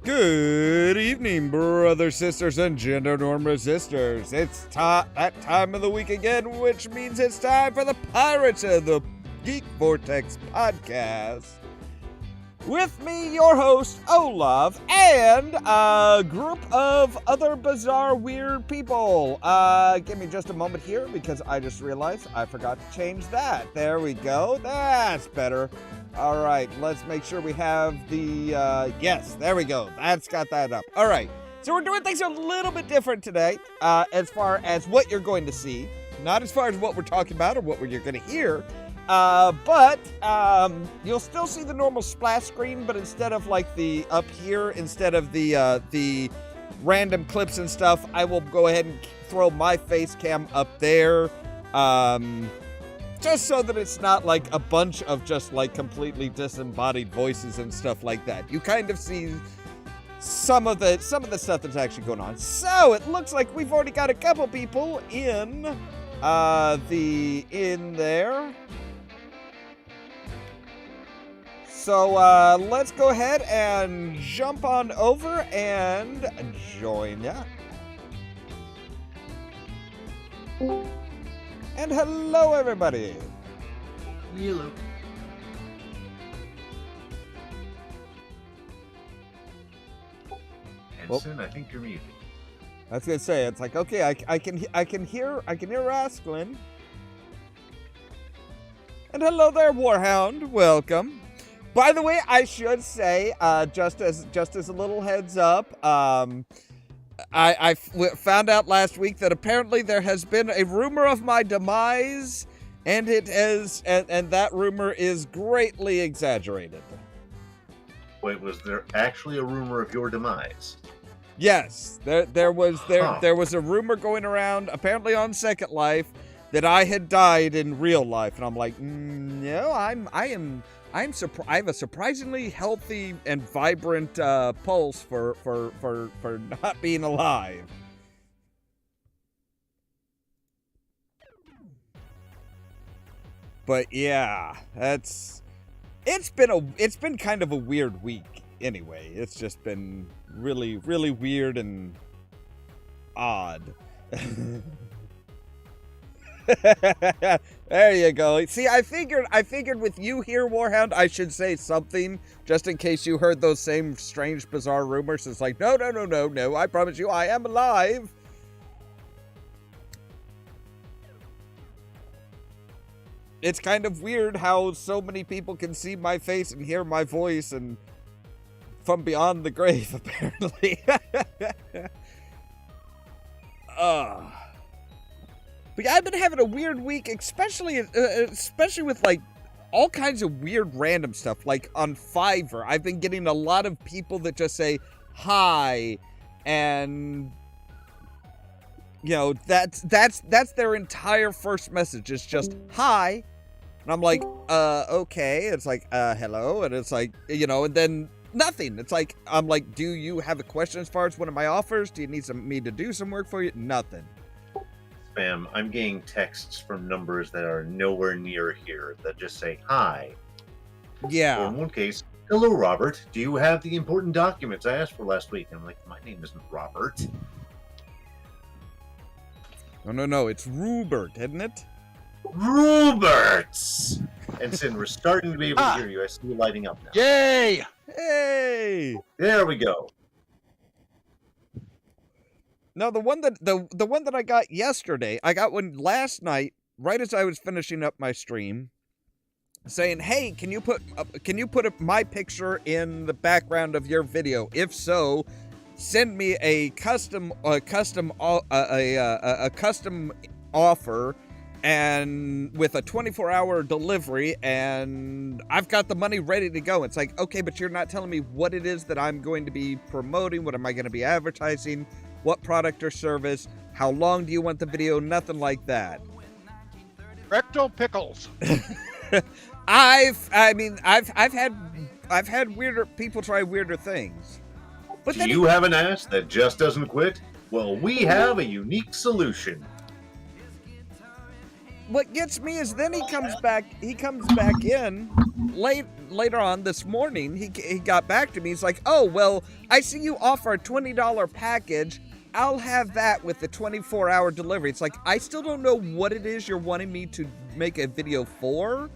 Good evening, brothers, sisters, and gender-norm resistors. It's that time of the week again, which means it's time for the Pirates of the Geek Vortex podcast. With me, your host, Ollamh, and a group of other bizarre, weird people. Give me just a moment here, because I just realized I forgot to change that. There we go. That's better. All right, let's make sure we have the, yes, there we go. That's got that up. All right, so we're doing things a little bit different today, as far as what you're going to see. Not as far as what we're talking about or what you're going to hear, but you'll still see the normal splash screen, but instead of like the up here, instead of the random clips and stuff, I will go ahead and throw my face cam up there. Just so that it's not like a bunch of just like completely disembodied voices and stuff like that. You kind of see some of the stuff that's actually going on. So it looks like we've already got a couple people in there. So let's go ahead and jump on over and join ya. And hello, everybody. Hello. Ensign, I think you're muted. I was gonna say, it's like, okay, I can hear Rascalin. And hello there, Warhound. Welcome. By the way, I should say, just as a little heads up, I found out last week that apparently there has been a rumor of my demise, and and that rumor is greatly exaggerated. Wait, was there actually a rumor of your demise? Yes, there was a rumor going around, apparently on Second Life, that I had died in real life, and I'm like, no, I have a surprisingly healthy and vibrant pulse for not being alive. But yeah, it's been kind of a weird week anyway. It's just been really, really weird and odd. There you go. See, I figured with you here, Warhound, I should say something just in case you heard those same strange, bizarre rumors. It's like, no, I promise you, I am alive. It's kind of weird how so many people can see my face and hear my voice and from beyond the grave, apparently. But yeah, I've been having a weird week, especially with like all kinds of weird random stuff. Like on Fiverr, I've been getting a lot of people that just say hi, and you know that's their entire first message is just hi, and I'm like, okay. It's like, hello, and it's like, you know, and then nothing. It's like, I'm like, do you have a question as far as one of my offers? Do you need me to do some work for you? Nothing. Spam, I'm getting texts from numbers that are nowhere near here that just say hi. Yeah. Or in one case, hello, Robert. Do you have the important documents I asked for last week? And I'm like, my name isn't Robert. No. It's Rubert, isn't it? Roberts! Ensign, we're starting to be able to hear you. I see you lighting up now. Yay! Hey! There we go. No, the one that I got yesterday, I got one last night, right as I was finishing up my stream, saying, "Hey, can you put my picture in the background of your video? If so, send me a custom offer, and with a 24-hour delivery, and I've got the money ready to go." It's like, okay, but you're not telling me what it is that I'm going to be promoting. What am I going to be advertising? What product or service? How long do you want the video? Nothing like that. Rectal pickles. I've had weirder people try weirder things. But Do you have an ass that just doesn't quit? Well, we have a unique solution. what gets me is then he comes back in later on this morning. He got back to me. He's like, "Oh, well, I see you offer a $20 package. I'll have that with the 24-hour delivery." It's like, I still don't know what it is you're wanting me to make a video for.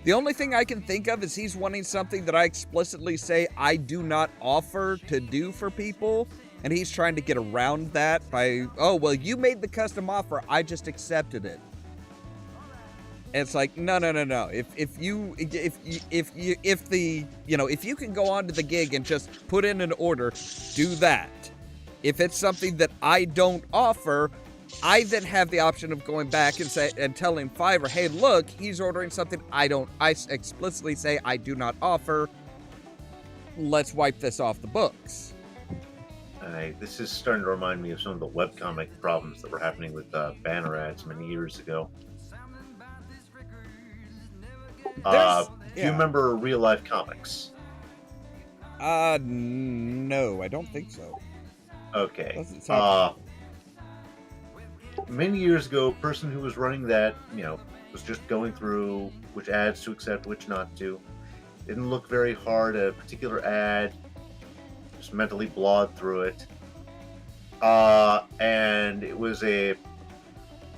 The only thing I can think of is he's wanting something that I explicitly say I do not offer to do for people. And he's trying to get around that by, "Oh, well, you made the custom offer. I just accepted it." And it's like, no. If you can go onto the gig and just put in an order, do that. If it's something that I don't offer, I then have the option of going back and telling Fiverr, "Hey, look, he's ordering something I explicitly say I do not offer. Let's wipe this off the books." This is starting to remind me of some of the webcomic problems that were happening with banner ads many years ago. Do you remember Real Life Comics? No, I don't think so. Okay. Many years ago, a person who was running that, was just going through which ads to accept, which not to. Didn't look very hard at a particular ad. Just mentally blawed through it. And it was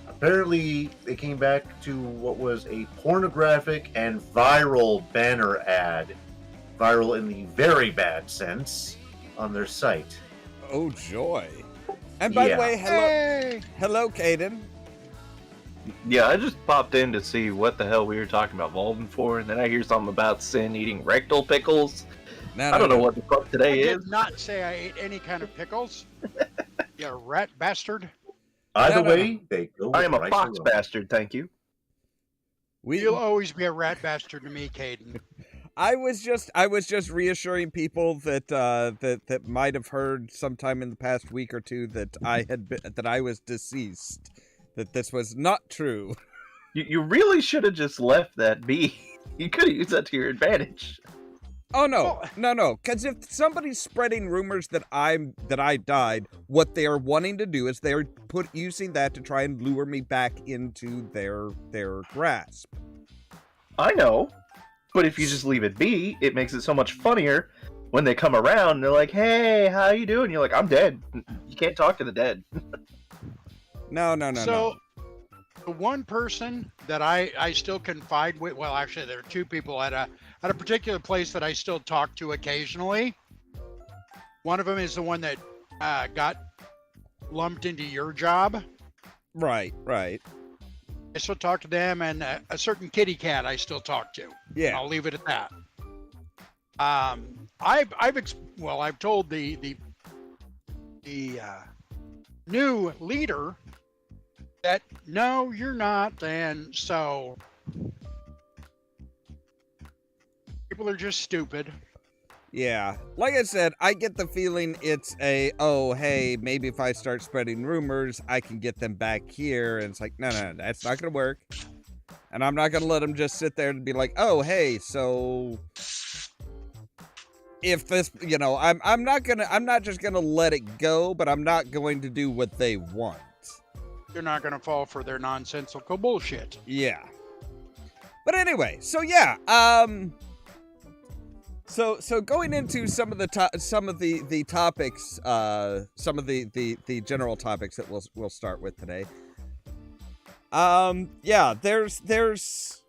apparently they came back to what was a pornographic and viral banner ad. Viral in the very bad sense on their site. Oh, joy. And by the way, hello, Caden. Yeah, I just popped in to see what the hell we were talking about Volden for, and then I hear something about Sin eating rectal pickles. I don't know what the fuck today is. I did not say I ate any kind of pickles. You rat bastard. Either way, they go. I am a fox bastard, thank you. You'll always be a rat bastard to me, Caden. I was just reassuring people that might have heard sometime in the past week or two that I was deceased. That this was not true. You really should have just left that be. You could have used that to your advantage. Oh no. Because if somebody's spreading rumors that I died, what they are wanting to do is they're using that to try and lure me back into their grasp. I know, but if you just leave it be, it makes it so much funnier when they come around. And they're like, "Hey, how you doing?" You're like, "I'm dead." You can't talk to the dead. No. So, the one person that I still confide with, well, actually, there are two people at a particular place that I still talk to occasionally. One of them is the one that got lumped into your job. Right. I still talk to them, and a certain kitty cat I still talk to. Yeah. I'll leave it at that. I've told the new leader that no, you're not, and so people are just stupid. Yeah, like I said, I get the feeling it's hey, maybe if I start spreading rumors, I can get them back here, and it's like, no, that's not gonna work, and I'm not gonna let them just sit there and be like, "Oh, hey, so if this, I'm not just gonna let it go, but I'm not going to do what they want." You're not gonna fall for their nonsensical bullshit. Yeah. But anyway, so yeah, So going into some of the topics, some of the general topics that we'll start with today. Yeah, there's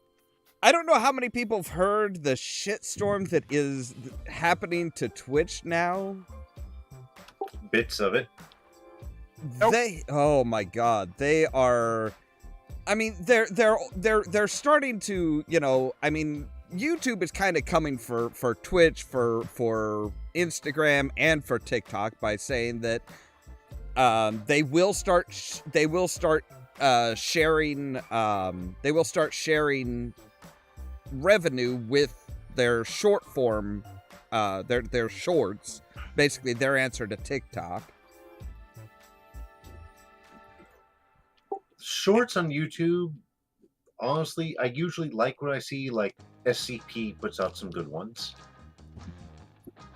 I don't know how many people have heard the shitstorm that is happening to Twitch now. Bits of it. Nope. Oh my God, they are. I mean, they're starting to, YouTube is kind of coming for Twitch, for Instagram, and for TikTok by saying that they will start sharing revenue with their short form, their shorts, basically their answer to TikTok. Shorts on YouTube, honestly, I usually like what I see. Like SCP puts out some good ones.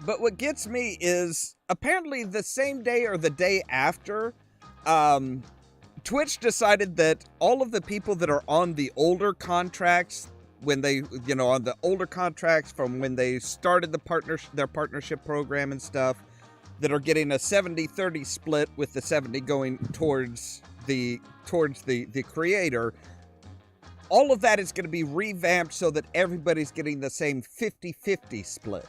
But what gets me is apparently the same day or the day after, Twitch decided that all of the people that are on the older contracts, when they, on the older contracts from when they started their partnership program and stuff, that are getting a 70-30 split with the 70 going towards the creator, all of that is going to be revamped so that everybody's getting the same 50-50 split.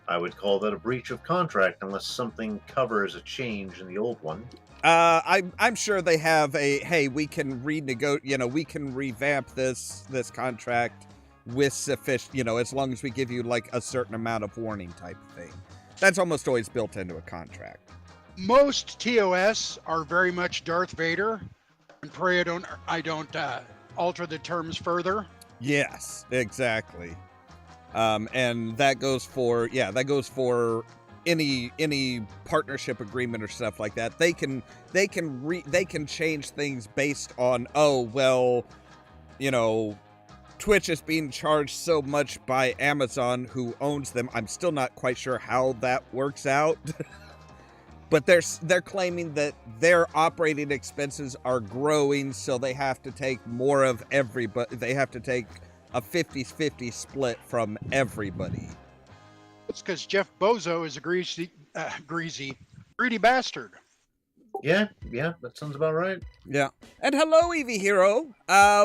I would call that a breach of contract unless something covers a change in the old one. I'm sure they have hey, we can renegotiate, we can revamp this contract with sufficient, as long as we give you like a certain amount of warning type of thing. That's almost always built into a contract. Most TOS are very much Darth Vader, and pray I don't alter the terms further. Yes, exactly. And that goes for any partnership agreement or stuff like that. They can change things based on, Twitch is being charged so much by Amazon, who owns them. I'm still not quite sure how that works out. But they're claiming that their operating expenses are growing, so they have to take more of everybody. They have to take a 50-50 split from everybody. It's because Jeff Bozo is a greedy bastard. Yeah, that sounds about right. Yeah. And hello, Eevee Hero.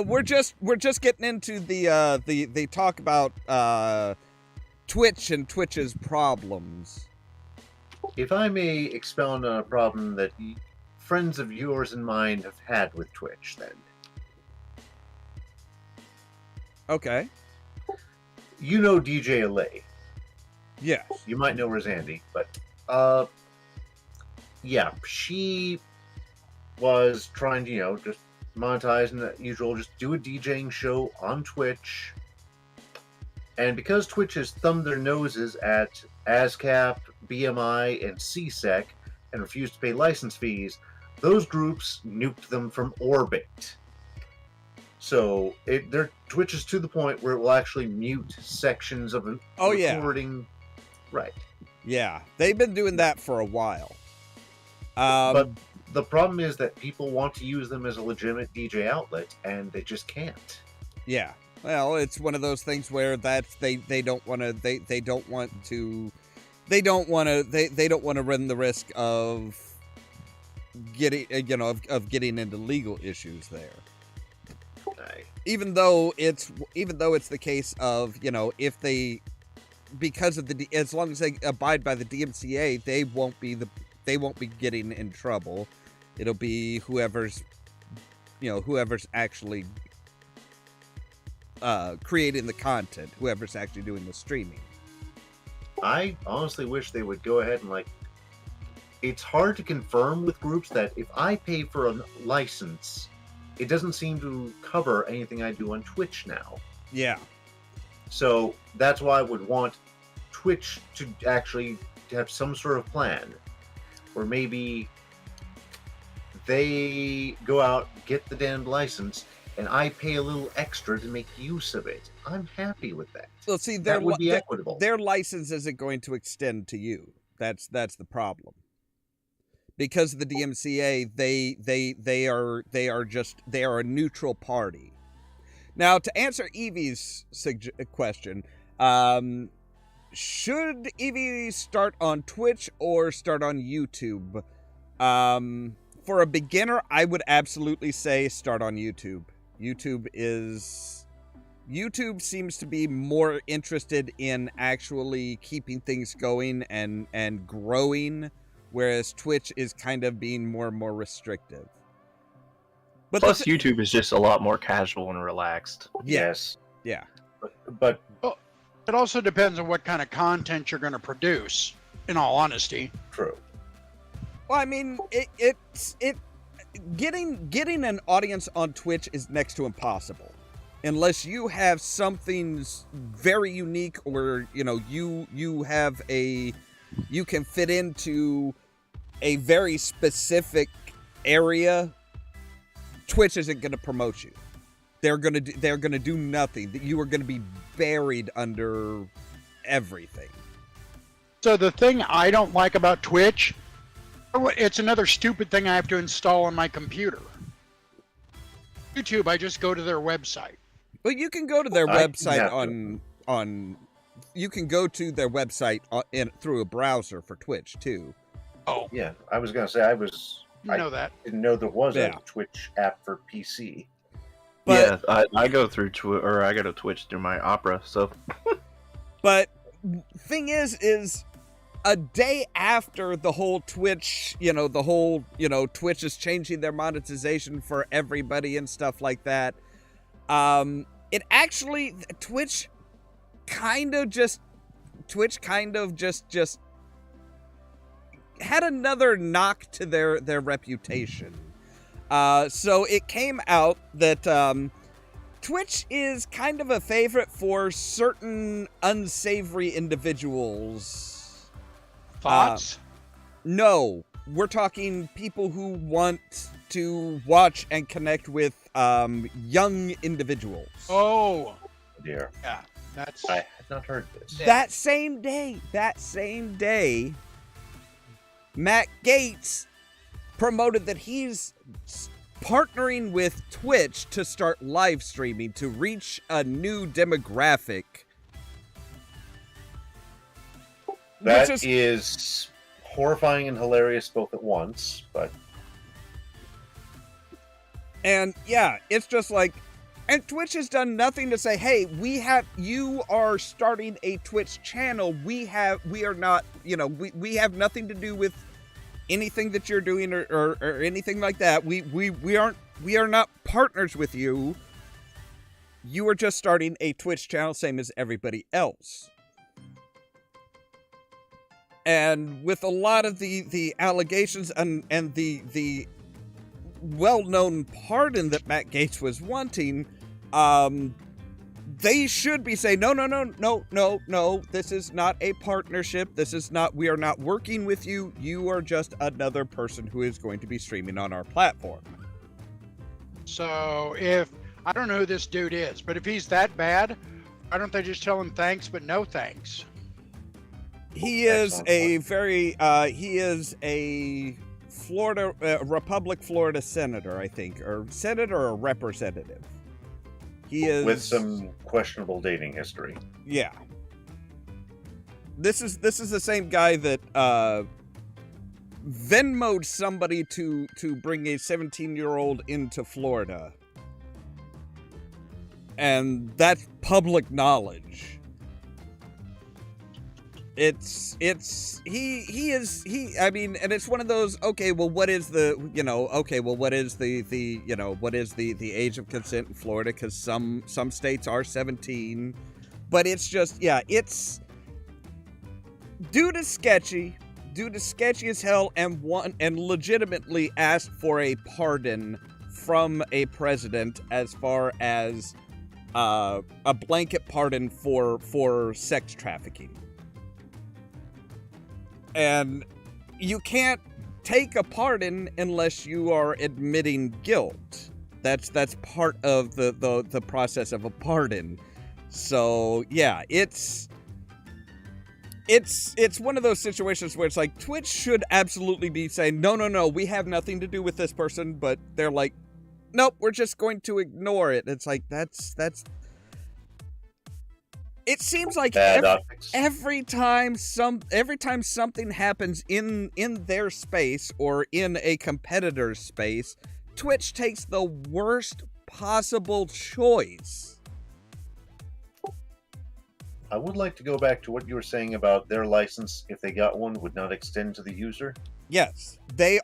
We're just getting into the talk about Twitch and Twitch's problems. If I may expound on a problem that friends of yours and mine have had with Twitch, then. Okay. You know DJ Ollamh. Yes. You might know Rosandy, but yeah, she was trying to, just monetize and the usual, just do a DJing show on Twitch. And because Twitch has thumbed their noses at ASCAP, BMI, and CSEC and refused to pay license fees, those groups nuked them from orbit. So their Twitch is to the point where it will actually mute sections of a recording. Right. Yeah, they've been doing that for a while. But the problem is that people want to use them as a legitimate DJ outlet, and they just can't. Yeah. Well, it's one of those things where they don't want to run the risk of getting into legal issues there. Even though it's the case of, if they, because of as long as they abide by the DMCA, they won't be getting in trouble. It'll be whoever's actually creating the content, whoever's actually doing the streaming. I honestly wish they would go ahead and it's hard to confirm with groups that if I pay for a license, it doesn't seem to cover anything I do on Twitch now. Yeah. So that's why I would want Twitch to actually have some sort of plan where maybe they go out, get the damned license, and I pay a little extra to make use of it. I'm happy with that. Well, see, that would be equitable. Their license isn't going to extend to you. That's the problem. Because of the DMCA, they are a neutral party. Now, to answer Eevee's question, should Eevee start on Twitch or start on YouTube? For a beginner, I would absolutely say start on YouTube. YouTube seems to be more interested in actually keeping things going and growing, whereas Twitch is kind of being more and more restrictive. But plus, YouTube is just a lot more casual and relaxed. Yes. Yeah. But it also depends on what kind of content you're going to produce, in all honesty. True. Well, I mean, getting an audience on Twitch is next to impossible. Unless you have something very unique, or you can fit into a very specific area, Twitch isn't going to promote you. They're going to do nothing. You are going to be buried under everything. So the thing I don't like about Twitch It's another stupid thing I have to install on my computer. YouTube, I just go to their website. Well, you can go to their I website have on. You can go to their website through a browser for Twitch too. Oh, Yeah, I was gonna say I know that. didn't know there was Yeah. a Twitch app for PC. But I go through I go to Twitch through my Opera. So, but thing is a day after the whole Twitch, Twitch is changing their monetization for everybody and stuff like that. It actually Twitch kind of just had another knock to their reputation. So it came out that Twitch is kind of a favorite for certain unsavory individuals. Thoughts? No, we're talking people who want to watch and connect with young individuals. Oh, Dear, yeah. That's I had not heard this. That same day, Matt Gaetz promoted that he's partnering with Twitch to start live streaming to reach a new demographic. That Which is horrifying and hilarious both at once, but And yeah, it's just like, and Twitch has done nothing to say, hey, you are starting a Twitch channel. We have nothing to do with anything that you're doing or anything like that. We are not partners with you. You are just starting a Twitch channel, same as everybody else. And with a lot of the allegations and the well-known pardon that Matt Gaetz was wanting, they should be saying, no, this is not a partnership. We are not working with you. You are just another person who is going to be streaming on our platform. so. If I don't know who this dude is, but if he's that bad, why don't they just tell him thanks, but no thanks? He is a Florida, Florida senator, I think, or senator or representative. He is with some questionable dating history. Yeah. This is the same guy that Venmo'd somebody to bring a 17-year-old into Florida. And that's public knowledge. I mean, and it's one of those, okay, well, what is the age of consent in Florida? Because some states are 17, but it's just, yeah, it's dude is sketchy as hell, and legitimately asked for a pardon from a president as far as a blanket pardon for sex trafficking. And you can't take a pardon unless you are admitting guilt. That's part of the process of a pardon. So yeah, it's one of those situations where it's like Twitch should absolutely be saying, no, we have nothing to do with this person, but they're like, nope, we're just going to ignore it. It's like that's it seems like every time something happens in their space or in a competitor's space, Twitch takes the worst possible choice. I would like to go back to what you were saying about their license, if they got one, would not extend to the user. Yes, the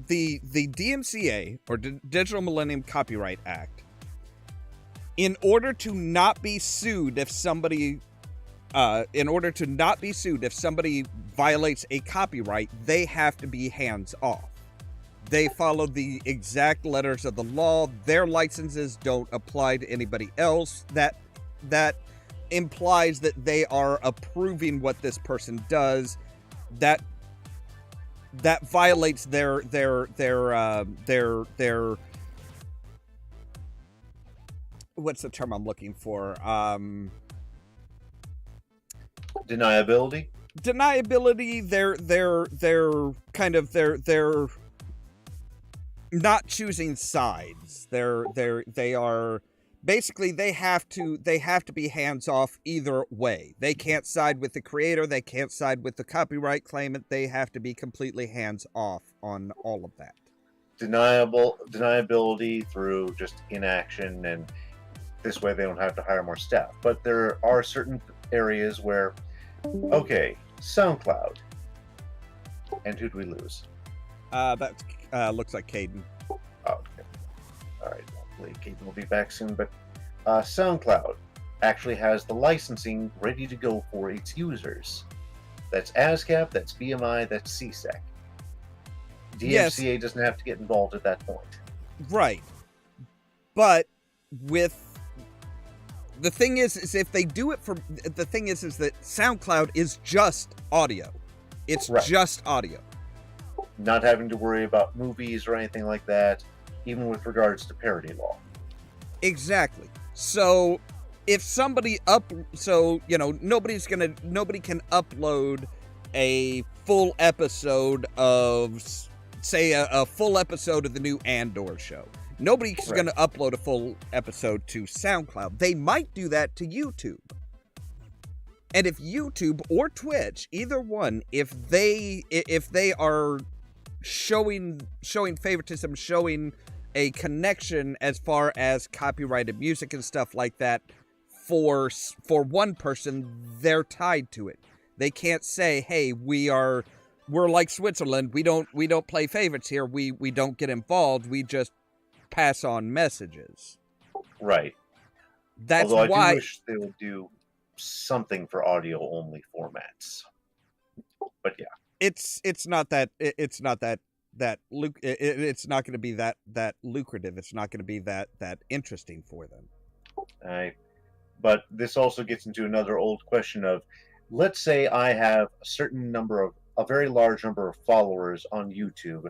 DMCA, or Digital Millennium Copyright Act, in order to not be sued if somebody violates a copyright, they have to be hands off. They follow the exact letters of the law. Their licenses don't apply to anybody else. That implies that they are approving what this person does. That violates their what's the term I'm looking for? Deniability? deniability, they're not choosing sides. They are basically, they have to be hands off either way. They can't side with the creator, they can't side with the copyright claimant. They have to be completely hands off on all of that. Deniability through just inaction, and this way they don't have to hire more staff. But there are certain areas where, okay, SoundCloud, and who do we lose? That looks like Caden. Oh, okay. All right, hopefully Caden will be back soon. But SoundCloud actually has the licensing ready to go for its users. That's ASCAP, that's BMI, that's CSEC. DMCA doesn't have to get involved at that point. Right. But with the thing is if they do it for the thing is that SoundCloud is just audio. It's just audio. Not having to worry about movies or anything like that, even with regards to parody law. Exactly. So if somebody nobody can upload a full episode of, say, a full episode of the new Andor show. Nobody's going to upload a full episode to SoundCloud. They might do that to YouTube. And if YouTube or Twitch, either one, if they are showing favoritism, showing a connection as far as copyrighted music and stuff like that for one person, they're tied to it. They can't say, "Hey, we're like Switzerland. We don't play favorites here. We don't get involved. We just pass on messages." Right. That's Although why I do wish they would do something for audio only formats. But yeah, it's not going to be that lucrative. It's not going to be that interesting for them. But this also gets into another old question of, let's say I have a very large number of followers on YouTube.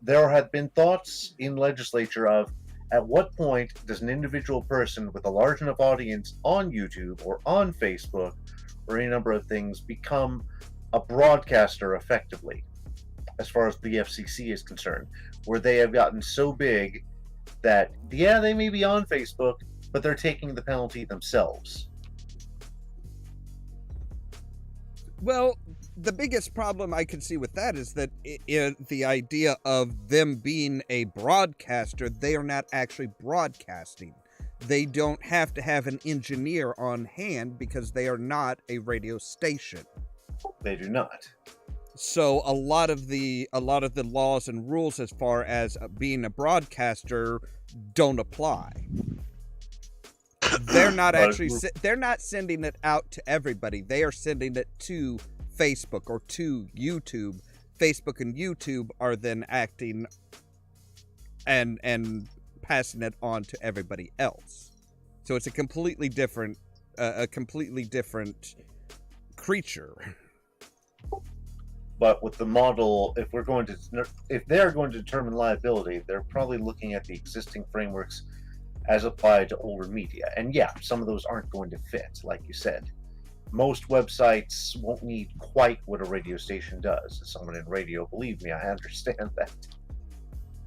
There have been thoughts in legislature of, at what point does an individual person with a large enough audience on YouTube or on Facebook or any number of things become a broadcaster effectively, as far as the FCC is concerned, where they have gotten so big that, yeah, they may be on Facebook, but they're taking the penalty themselves. Well, the biggest problem I can see with that is that the idea of them being a broadcaster, they are not actually broadcasting. They don't have to have an engineer on hand because they are not a radio station. They do not. So a lot of the laws and rules as far as being a broadcaster don't apply. They're not they're not sending it out to everybody. They are sending it to Facebook or to YouTube. Facebook and YouTube are then acting and passing it on to everybody else. So it's a completely different creature. But with the model, if they're going to determine liability, they're probably looking at the existing frameworks as applied to older media. And yeah, some of those aren't going to fit, like you said. Most websites won't need quite what a radio station does. As someone in radio, believe me, I understand that.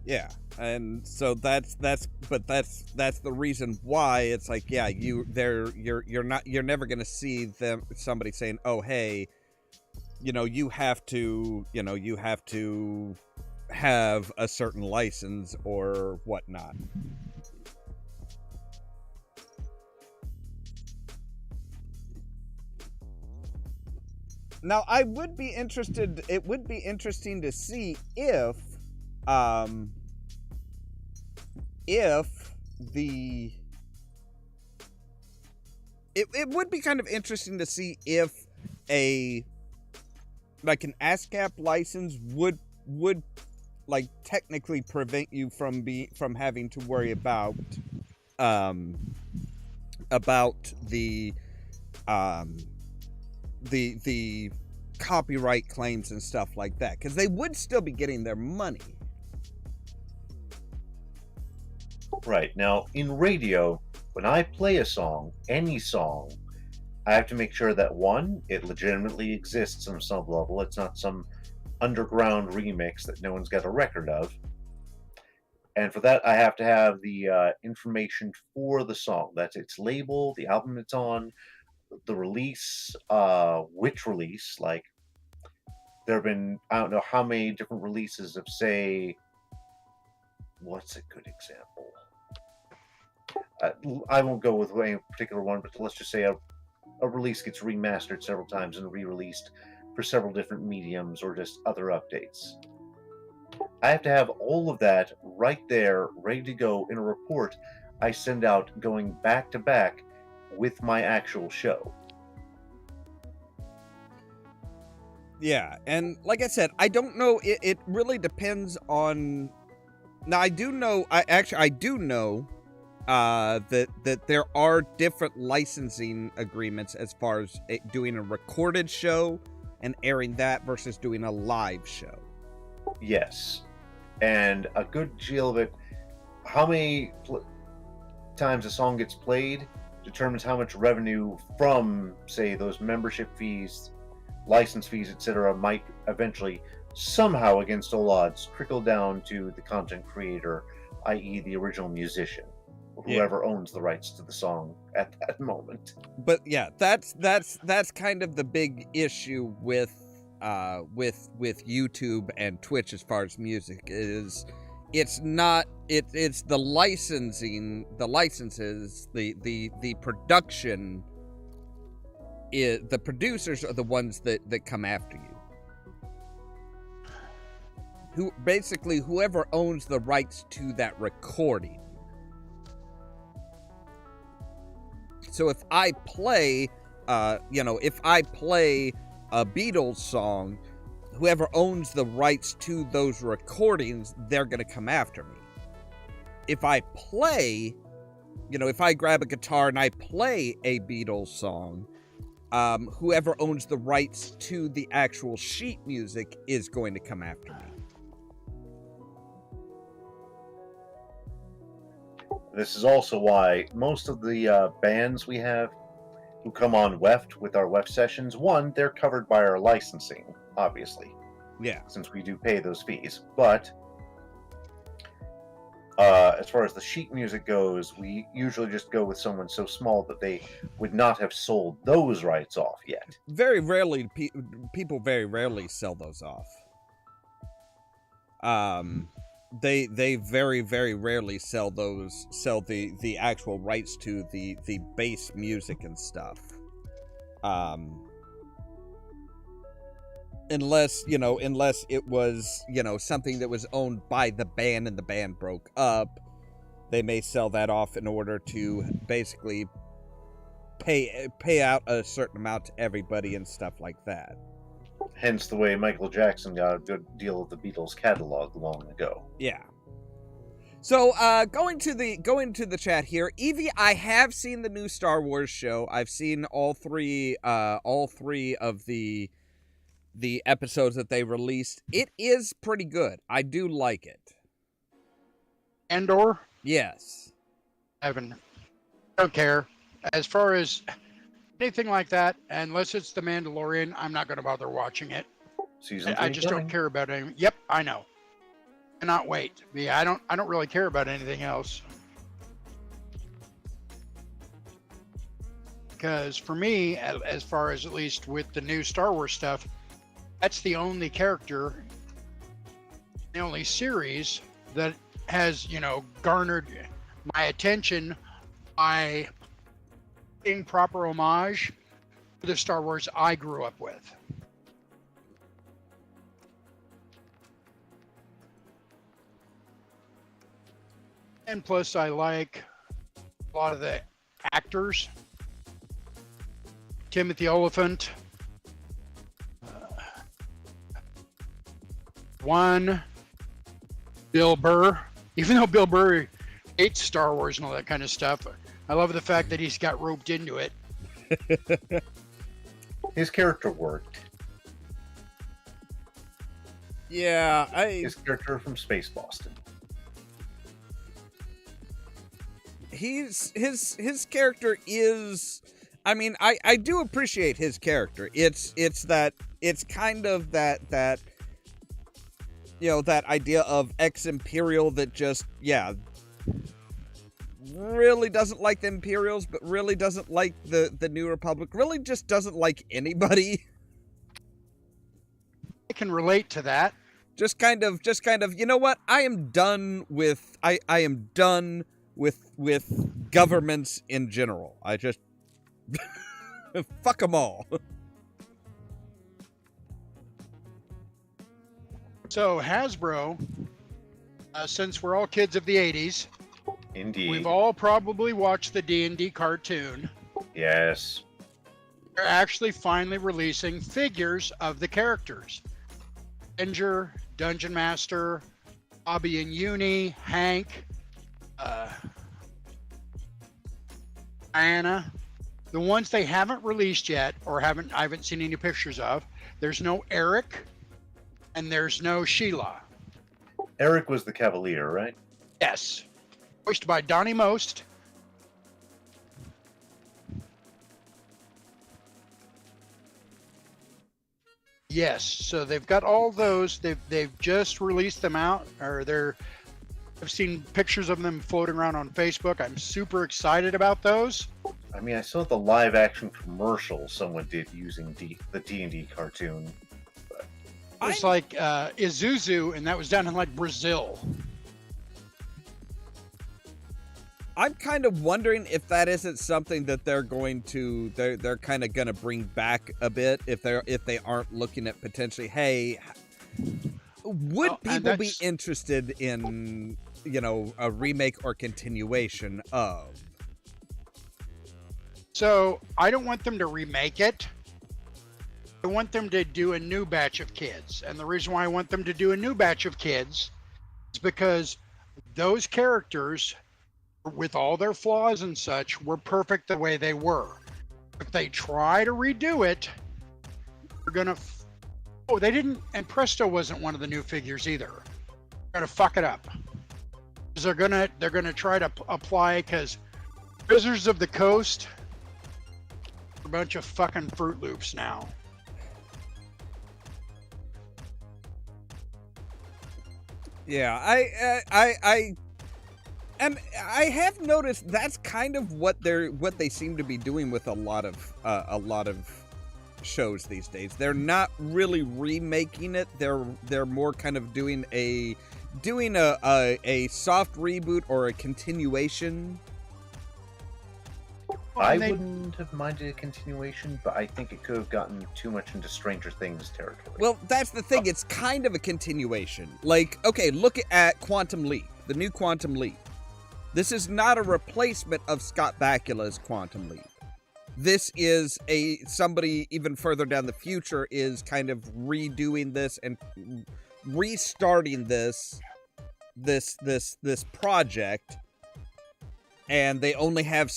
Yeah, and so that's the reason why it's like, yeah, you're never gonna see somebody saying, oh, hey, you have to have a certain license or whatnot. Now, it would be interesting to see if it would be kind of interesting to see if an ASCAP license would like technically prevent you from having to worry about the copyright claims and stuff like that, because they would still be getting their money. Right. Now, in radio, when I play a song, any song, I have to make sure that one, it legitimately exists on some level. It's not some underground remix that no one's got a record of. And for that, I have to have the information for the song. That's its label, the album it's on, the release, which release. Like, there have been, I don't know how many different releases of, say, what's a good example? I won't go with any particular one, but let's just say a release gets remastered several times and re-released for several different mediums or just other updates. I have to have all of that right there, ready to go in a report I send out going back to back with my actual show. Yeah, and like I said, I don't know. It really depends on. Now I do know. I do know that there are different licensing agreements as far as doing a recorded show and airing that versus doing a live show. Yes, and a good deal of it. How many times a song gets played determines how much revenue from, say, those membership fees, license fees, etc., might eventually, somehow against all odds, trickle down to the content creator, i.e. the original musician, or whoever owns the rights to the song at that moment. But yeah, that's kind of the big issue with YouTube and Twitch as far as music is. It's not it's the licensing, the licenses, the production. The producers are the ones that come after you. Whoever owns the rights to that recording. So if I play, if I play a Beatles song, whoever owns the rights to those recordings, they're going to come after me. If I play, if I grab a guitar and I play a Beatles song, whoever owns the rights to the actual sheet music is going to come after me. This is also why most of the bands we have who come on WEFT with our WEFT sessions, one, they're covered by our licensing, obviously. Yeah. Since we do pay those fees. But as far as the sheet music goes, we usually just go with someone so small that they would not have sold those rights off yet. Very rarely, people very rarely sell those off. They very, very rarely sell the actual rights to the bass music and stuff. Unless it was, something that was owned by the band and the band broke up, they may sell that off in order to basically pay out a certain amount to everybody and stuff like that. Hence the way Michael Jackson got a good deal of the Beatles catalog long ago. Yeah. So, going to the chat here, Evie, I have seen the new Star Wars show. I've seen all three of the episodes that they released. It is pretty good. I do like it. Andor? Yes. Evan, don't care. As far as anything like that, unless it's The Mandalorian, I'm not going to bother watching it. I just don't care about it. Yep, I know. Cannot wait. Yeah, I don't really care about anything else. Because for me, as far as at least with the new Star Wars stuff, that's the only character, the only series that has, garnered my attention by paying proper homage to the Star Wars I grew up with. And plus, I like a lot of the actors. Timothy Oliphant. Bill Burr. Even though Bill Burr hates Star Wars and all that kind of stuff, I love the fact that he's got roped into it. His character worked. Yeah, His character from Space Boston. His character is I mean, I do appreciate his character. It's kind of that you know, that idea of ex-Imperial that just, yeah, really doesn't like the Imperials, but really doesn't like the New Republic, really just doesn't like anybody. I can relate to that. Just kind of, you know what? I am done with, I am done with governments in general. I just, fuck them all. So Hasbro, since we're all kids of the 80s, Indeed. we've all probably watched the D&D cartoon. Yes. They're actually finally releasing figures of the characters. Ginger, Dungeon Master, Bobby and Uni, Hank, Diana. The ones they haven't released yet, or I haven't seen any pictures of, there's no Eric, and there's no Sheila. Eric was the Cavalier, right? Yes. Voiced by Donnie Most. Yes, so they've got all those. They've just released them out, or I've seen pictures of them floating around on Facebook. I'm super excited about those. I mean, I saw the live-action commercial someone did using the D&D cartoon. It's like Isuzu, and that was down in like Brazil. I'm kind of wondering if that isn't something that they're kind of going to bring back a bit, if they aren't looking at potentially, hey, would people be interested in, you know, a remake or continuation of? So I don't want them to remake it. I want them to do a new batch of kids. And the reason why I want them to do a new batch of kids is because those characters, with all their flaws and such, were perfect the way they were. If they try to redo it, they're gonna they didn't, and Presto wasn't one of the new figures either. They're gonna fuck it up. Because they're gonna try to apply, because Wizards of the Coast are a bunch of fucking Fruit Loops now. Yeah, and I have noticed that's kind of what they seem to be doing with a lot of shows these days. They're not really remaking it. They're more kind of doing a soft reboot or a continuation. I wouldn't have minded a continuation, but I think it could have gotten too much into Stranger Things territory. Well, that's the thing. It's kind of a continuation. Like, okay, look at Quantum Leap, the new Quantum Leap. This is not a replacement of Scott Bakula's Quantum Leap. This is somebody even further down the future is kind of redoing this and restarting this project. And they only have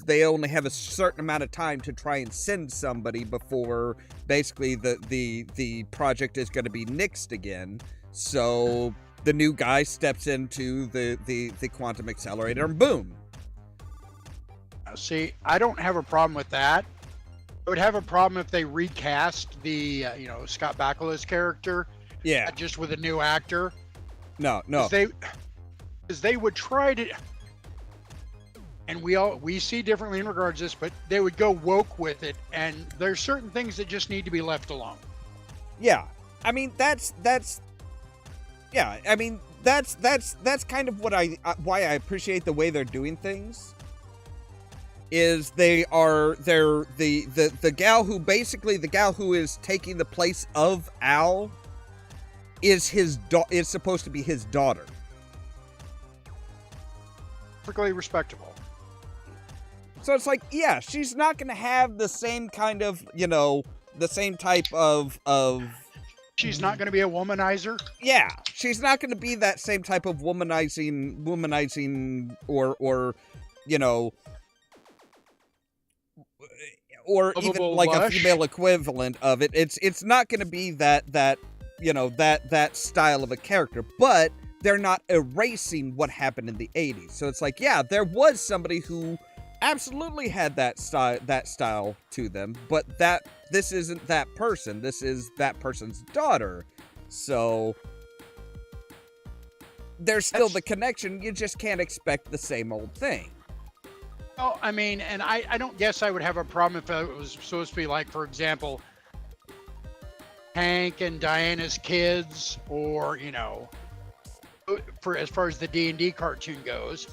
they only have a certain amount of time to try and send somebody before basically the project is going to be nixed again. So the new guy steps into the quantum accelerator and boom. See, I don't have a problem with that. I would have a problem if they recast the Scott Bakula's character. Yeah. Just with a new actor. No. Because they would try to. And we see differently in regards to this, but they would go woke with it, and there's certain things that just need to be left alone. Yeah, I mean that's kind of what why I appreciate the way they're doing things. Is they're the gal who is taking the place of Al is supposed to be his daughter. Perfectly respectable. So it's like, yeah, she's not going to have the same kind of, the same type of... She's not going to be a womanizer? Yeah, she's not going to be that same type of womanizing or even like lush. A female equivalent of it. It's not going to be that style of a character, but they're not erasing what happened in the 80s. So it's like, yeah, there was somebody who absolutely had that style to them, but this isn't that person. This is that person's daughter. So there's still the connection. You just can't expect the same old thing. Well, I mean, and I don't guess I would have a problem if it was supposed to be like, for example, Hank and Diana's kids, or, you know, for as far as the D&D cartoon goes.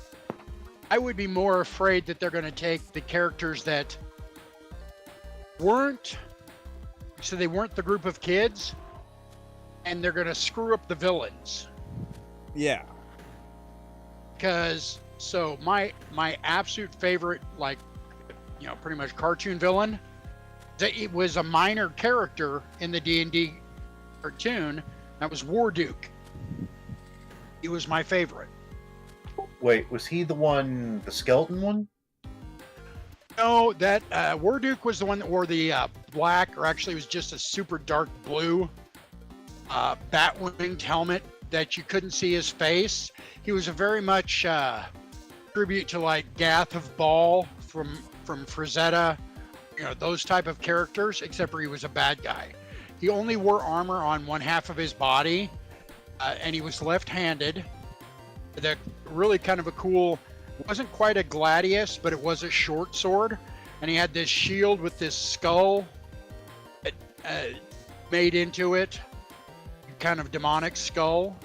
I would be more afraid that they're going to take the characters that weren't the group of kids, and they're going to screw up the villains. Yeah. Because, so my absolute favorite, like, you know, pretty much cartoon villain, it was a minor character in the D&D cartoon. That was Warduke. He was my favorite. Wait, was he the skeleton one? No, that Warduke was the one that wore the black, or actually it was just a super dark blue bat-winged helmet that you couldn't see his face. He was a very much tribute to like Gath of Baal from Frazetta, you know, those type of characters, except for he was a bad guy. He only wore armor on one half of his body, and he was left-handed. That really kind of a cool, wasn't quite a gladius, but it was a short sword, and he had this shield with this skull made into it, kind of demonic skull.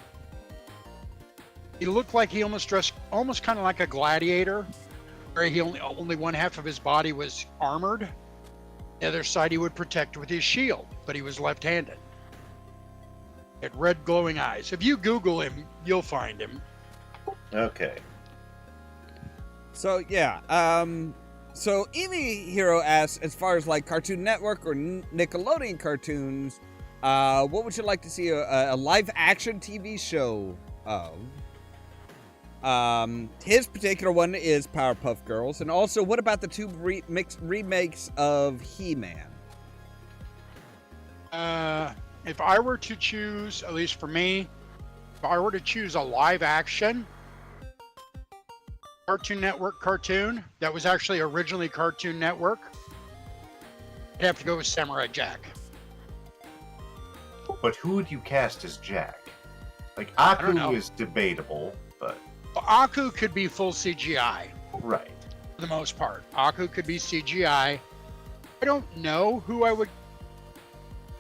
He looked like he almost dressed almost kind of like a gladiator, where he only one half of his body was armored. The other side he would protect with his shield, but he was left-handed. He had red glowing eyes. If you Google him, you'll find him. Okay. So yeah, so Evie Hero asks, as far as like Cartoon Network or Nickelodeon cartoons, what would you like to see a live action TV show of? His particular one is Powerpuff Girls, and also what about the two remakes of He-Man? If I were to choose, at least for me, if I were to choose a live action Cartoon Network cartoon that was actually originally Cartoon Network, I'd have to go with Samurai Jack. But who would you cast as Jack? Like, Aku is debatable, but... Aku could be full CGI. Right. For the most part. Aku could be CGI. I don't know who I would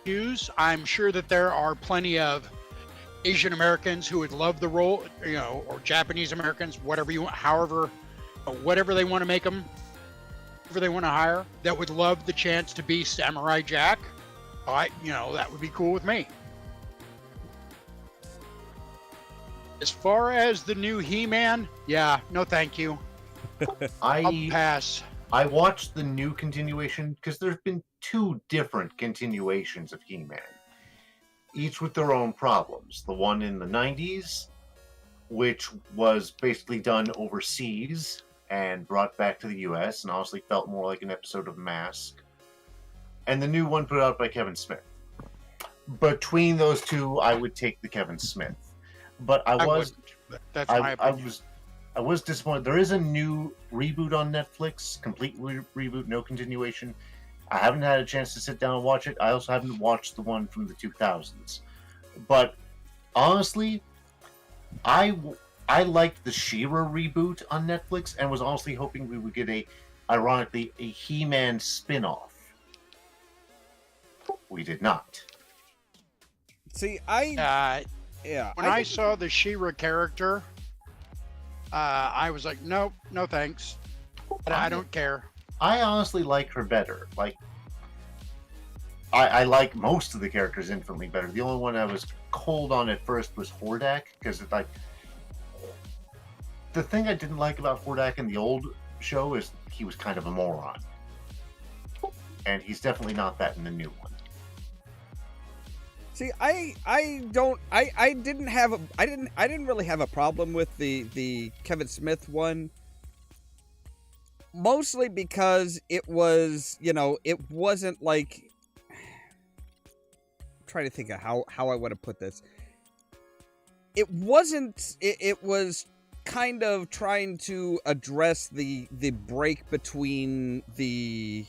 choose. I'm sure that there are plenty of Asian Americans who would love the role, you know, or Japanese Americans, whatever you want, however, whatever they want to make them, whoever they want to hire, that would love the chance to be Samurai Jack. You know, that would be cool with me. As far as the new He-Man, yeah, no thank you. I'll pass. I watched the new continuation because there's been two different continuations of He-Man, each with their own problems. The one in the 90s, which was basically done overseas and brought back to the US and honestly felt more like an episode of Mask. And the new one put out by Kevin Smith. Between those two, I would take the Kevin Smith. But I was disappointed. There is a new reboot on Netflix, complete reboot, no continuation. I haven't had a chance to sit down and watch it. I also haven't watched the one from the 2000s. But honestly, I liked the She-Ra reboot on Netflix and was honestly hoping we would get ironically, a He-Man spin-off. We did not. See, when I saw the She-Ra character, I was like, nope, no thanks. I don't care. I honestly like her better. Like, I like most of the characters infinitely better. The only one I was cold on at first was Hordak, because it's like, the thing I didn't like about Hordak in the old show is he was kind of a moron, and he's definitely not that in the new one. See, I didn't really have a problem with the Kevin Smith one. Mostly because it was, you know, it wasn't like, I'm trying to think of how I want to put this. It was kind of trying to address the break between the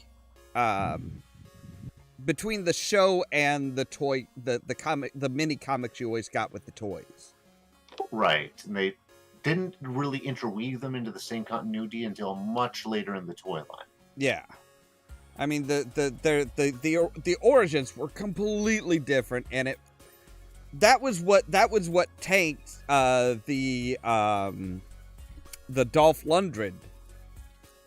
show and the toy, the comic, the mini comics you always got with the toys. Right, and they didn't really interweave them into the same continuity until much later in the toy line. Yeah, I mean the origins were completely different, and that was what tanked the Dolph Lundgren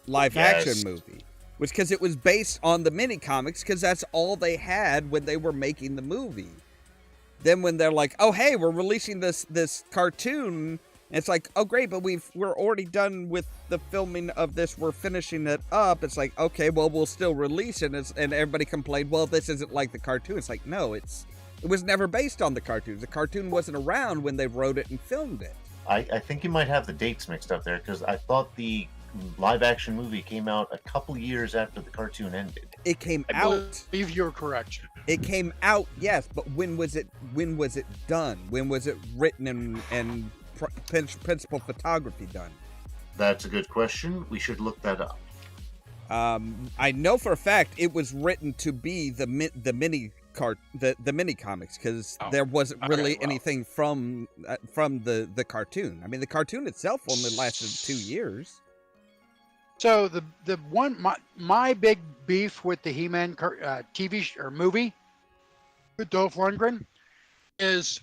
live action movie, was because it was based on the mini comics, because that's all they had when they were making the movie. Then when they're like, oh hey, we're releasing this cartoon, and it's like, oh great, but we're already done with the filming of this, we're finishing it up. It's like, okay, well we'll still release it, and everybody complained, well this isn't like the cartoon. It's like, no, it was never based on the cartoons. The cartoon wasn't around when they wrote it and filmed it. I think you might have the dates mixed up there, because I thought the live-action movie came out a couple years after the cartoon ended. It came I out. believe you're correct. It came out, yes, but when was it done? When was it written and principal photography done? That's a good question. We should look that up. I know for a fact it was written to be the mini comics, because there wasn't really anything from the cartoon. I mean, the cartoon itself only lasted 2 years. So the one my big beef with the He-Man TV or movie with Dolph Lundgren is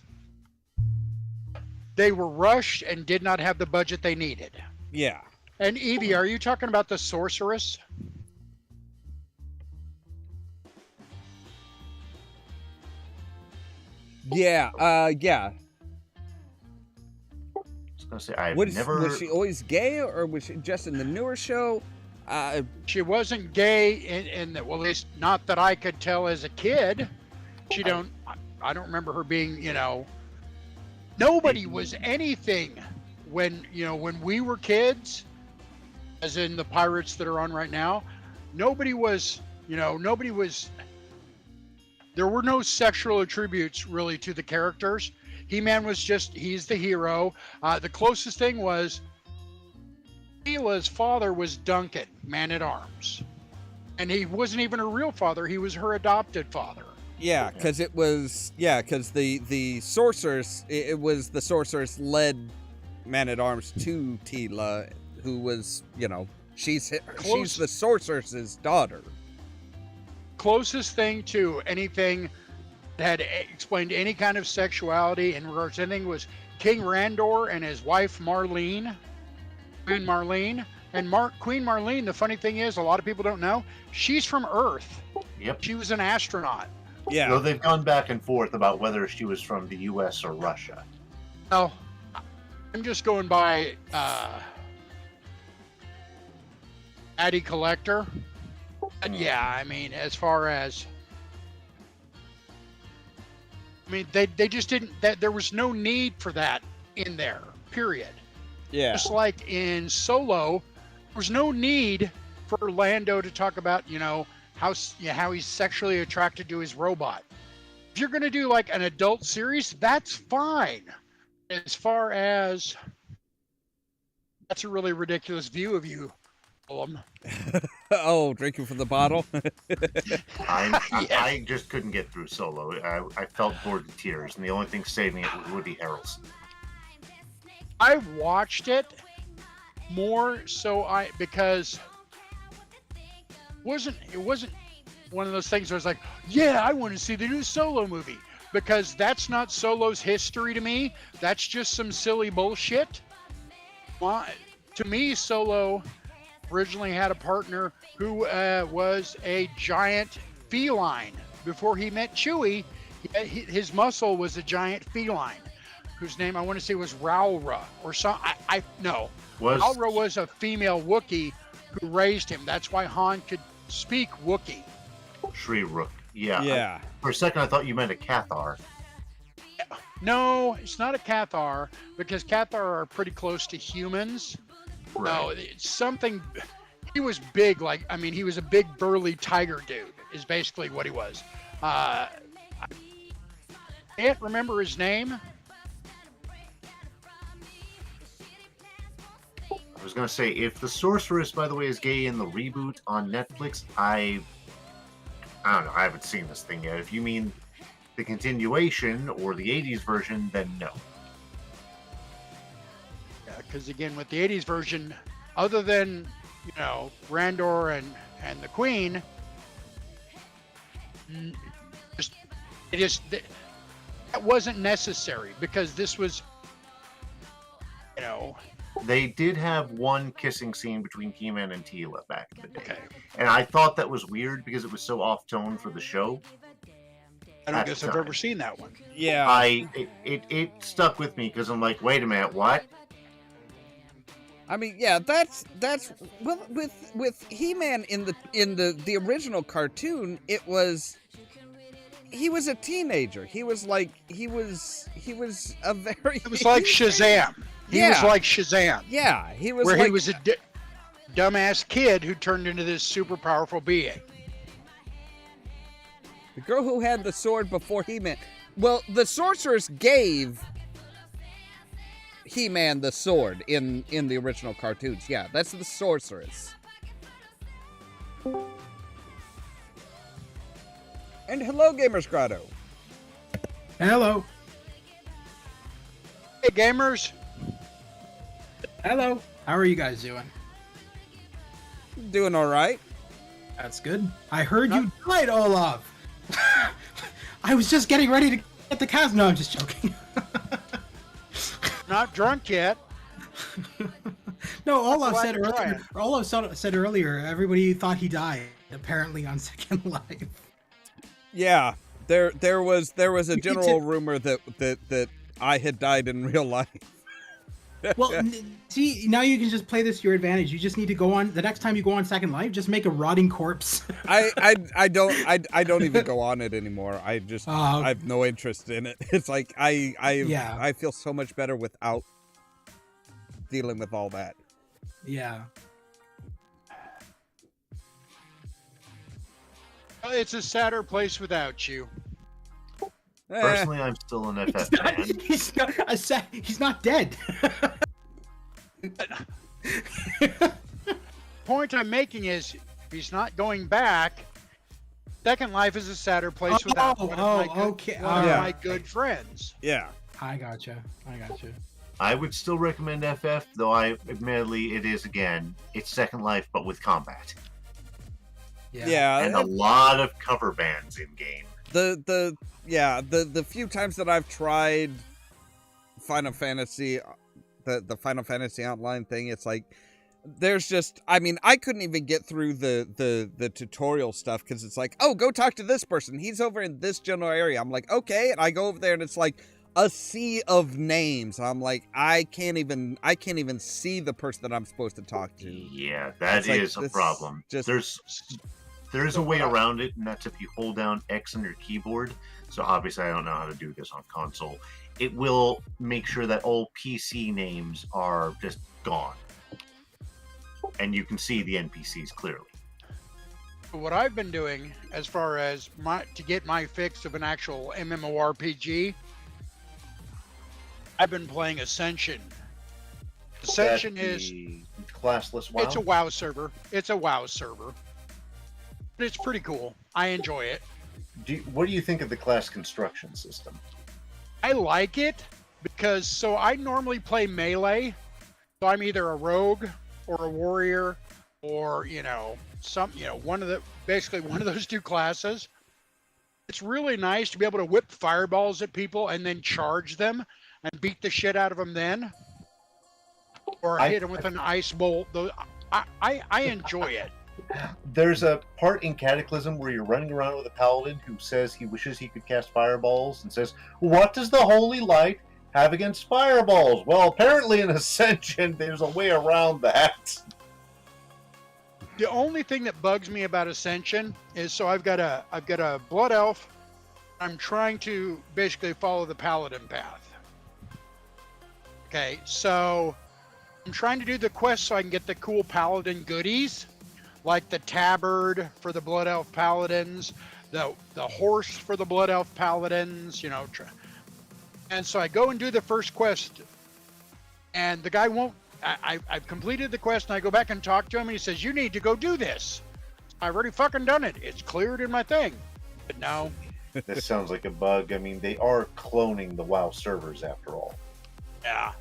they were rushed and did not have the budget they needed. Yeah. And Evie, are you talking about the sorceress? Yeah. Yeah. I was gonna say, Was she always gay, or was she just in the newer show? She wasn't gay in that, well, at least not that I could tell as a kid. I don't remember her being, nobody was anything when we were kids, as in the pirates that are on right now. Nobody was, there were no sexual attributes really to the characters. He-Man was he's the hero. The closest thing was Teela's father was Duncan, man-at-arms. And he wasn't even her real father, he was her adopted father. Yeah, because the sorceress, it was the sorceress led man-at-arms to Teela, who was, she's the sorceress's daughter. Closest thing to anything that had explained any kind of sexuality in regards to anything was King Randor and his wife Marlene, Queen Marlene. And Queen Marlene, the funny thing is, a lot of people don't know, she's from Earth. Yep. She was an astronaut. Yeah. So they've gone back and forth about whether she was from the U.S. or Russia. Well, I'm just going by Addy Collector. Yeah, I mean, as far as, they just didn't, there was no need for that in there, period. Yeah. Just like in Solo, there was no need for Orlando to talk about, how he's sexually attracted to his robot. If you're going to do like an adult series, that's fine. As far as, that's a really ridiculous view of you, Ollamh. Oh, drinking from the bottle? I just couldn't get through Solo. I felt bored to tears, and the only thing saving it was Woody Harrelson. I watched it more so because it wasn't one of those things where I was like, yeah, I want to see the new Solo movie, because that's not Solo's history to me. That's just some silly bullshit. To me, Solo originally had a partner who was a giant feline. Before he met Chewie, his muscle was a giant feline, whose name I want to say was Rowra or something. No. Rowra was a female Wookiee who raised him. That's why Han could speak Wookiee. Shri Rook. Yeah. Yeah. For a second, I thought you meant a Cathar. No, it's not a Cathar, because Cathar are pretty close to humans. Right. No, it's something. He was big, he was a big burly tiger dude, is basically what he was. I can't remember his name. I was gonna say, if the sorceress, by the way, is gay in the reboot on Netflix, I don't know. I haven't seen this thing yet. If you mean the continuation or the '80s version, then no. Yeah, because again, with the '80s version, other than Randor and the Queen, that wasn't necessary because this was, They did have one kissing scene between He-Man and Teela back in the day. Okay. And I thought that was weird because it was so off-tone for the show. I don't guess I've ever seen that one. Yeah. It stuck with me because I'm like, wait a minute, what? I mean, yeah, that's well with He-Man in the original cartoon, he was a teenager. He was a very It was like Shazam. He was like Shazam. Yeah, he was he was a dumbass kid who turned into this super powerful being. The girl who had the sword before He-Man. Well, the sorceress gave He-Man the sword in the original cartoons. Yeah, that's the sorceress. And hello, Gamers Grotto. Hello. Hey, gamers. Hello. How are you guys doing? Doing all right. That's good. I heard you died, Ollamh. I was just getting ready to get the cast. No, I'm just joking. Not drunk yet. No, Ollamh said earlier, everybody thought he died, apparently on Second Life. Yeah, there was a general rumor that I had died in real life. Well, see, now you can just play this to your advantage. You just need to go on the next time you go on Second Life, just make a rotting corpse. I don't even go on it anymore. I just I have no interest in it. It's like I feel so much better without dealing with all that. Yeah. It's a sadder place without you. Personally, I'm still an FF fan. He's not dead. Point I'm making is he's not going back. Second Life is a sadder place without one of my good friends. Yeah. I gotcha. I would still recommend FF, though admittedly it is, again, it's Second Life, but with combat. Yeah. And a lot of cover bands in game. The few times that I've tried Final Fantasy, the Final Fantasy Online thing, it's like there's just, I mean, I couldn't even get through the tutorial stuff because it's like, oh, go talk to this person. He's over in this general area. I'm like, okay, and I go over there and it's like a sea of names. I'm like, I can't even see the person that I'm supposed to talk to. Yeah, that is a problem. There's a way around it, and that's if you hold down X on your keyboard. So obviously I don't know how to do this on console. It will make sure that all PC names are just gone. And you can see the NPCs clearly. What I've been doing as far as to get my fix of an actual MMORPG, I've been playing Ascension. Ascension is classless WoW. It's a WoW server. But it's pretty cool. I enjoy it. What do you think of the class construction system? I like it because I normally play melee. So I'm either a rogue or a warrior or one of those two classes. It's really nice to be able to whip fireballs at people and then charge them and beat the shit out of them then. Or hit them with an ice bolt. I enjoy it. There's a part in Cataclysm where you're running around with a paladin who says he wishes he could cast fireballs and says, what does the holy light have against fireballs? Well, apparently in Ascension, there's a way around that. The only thing that bugs me about Ascension is I've got a blood elf. I'm trying to basically follow the paladin path. Okay, so I'm trying to do the quest so I can get the cool paladin goodies, like the tabard for the blood elf paladins, the horse for the blood elf paladins, And so I go and do the first quest, and the guy won't I've completed the quest, and I go back and talk to him, and he says, you need to go do this. I've already fucking done it. It's cleared in my thing. But no. This sounds like a bug. I mean, they are cloning the WoW servers after all. Yeah.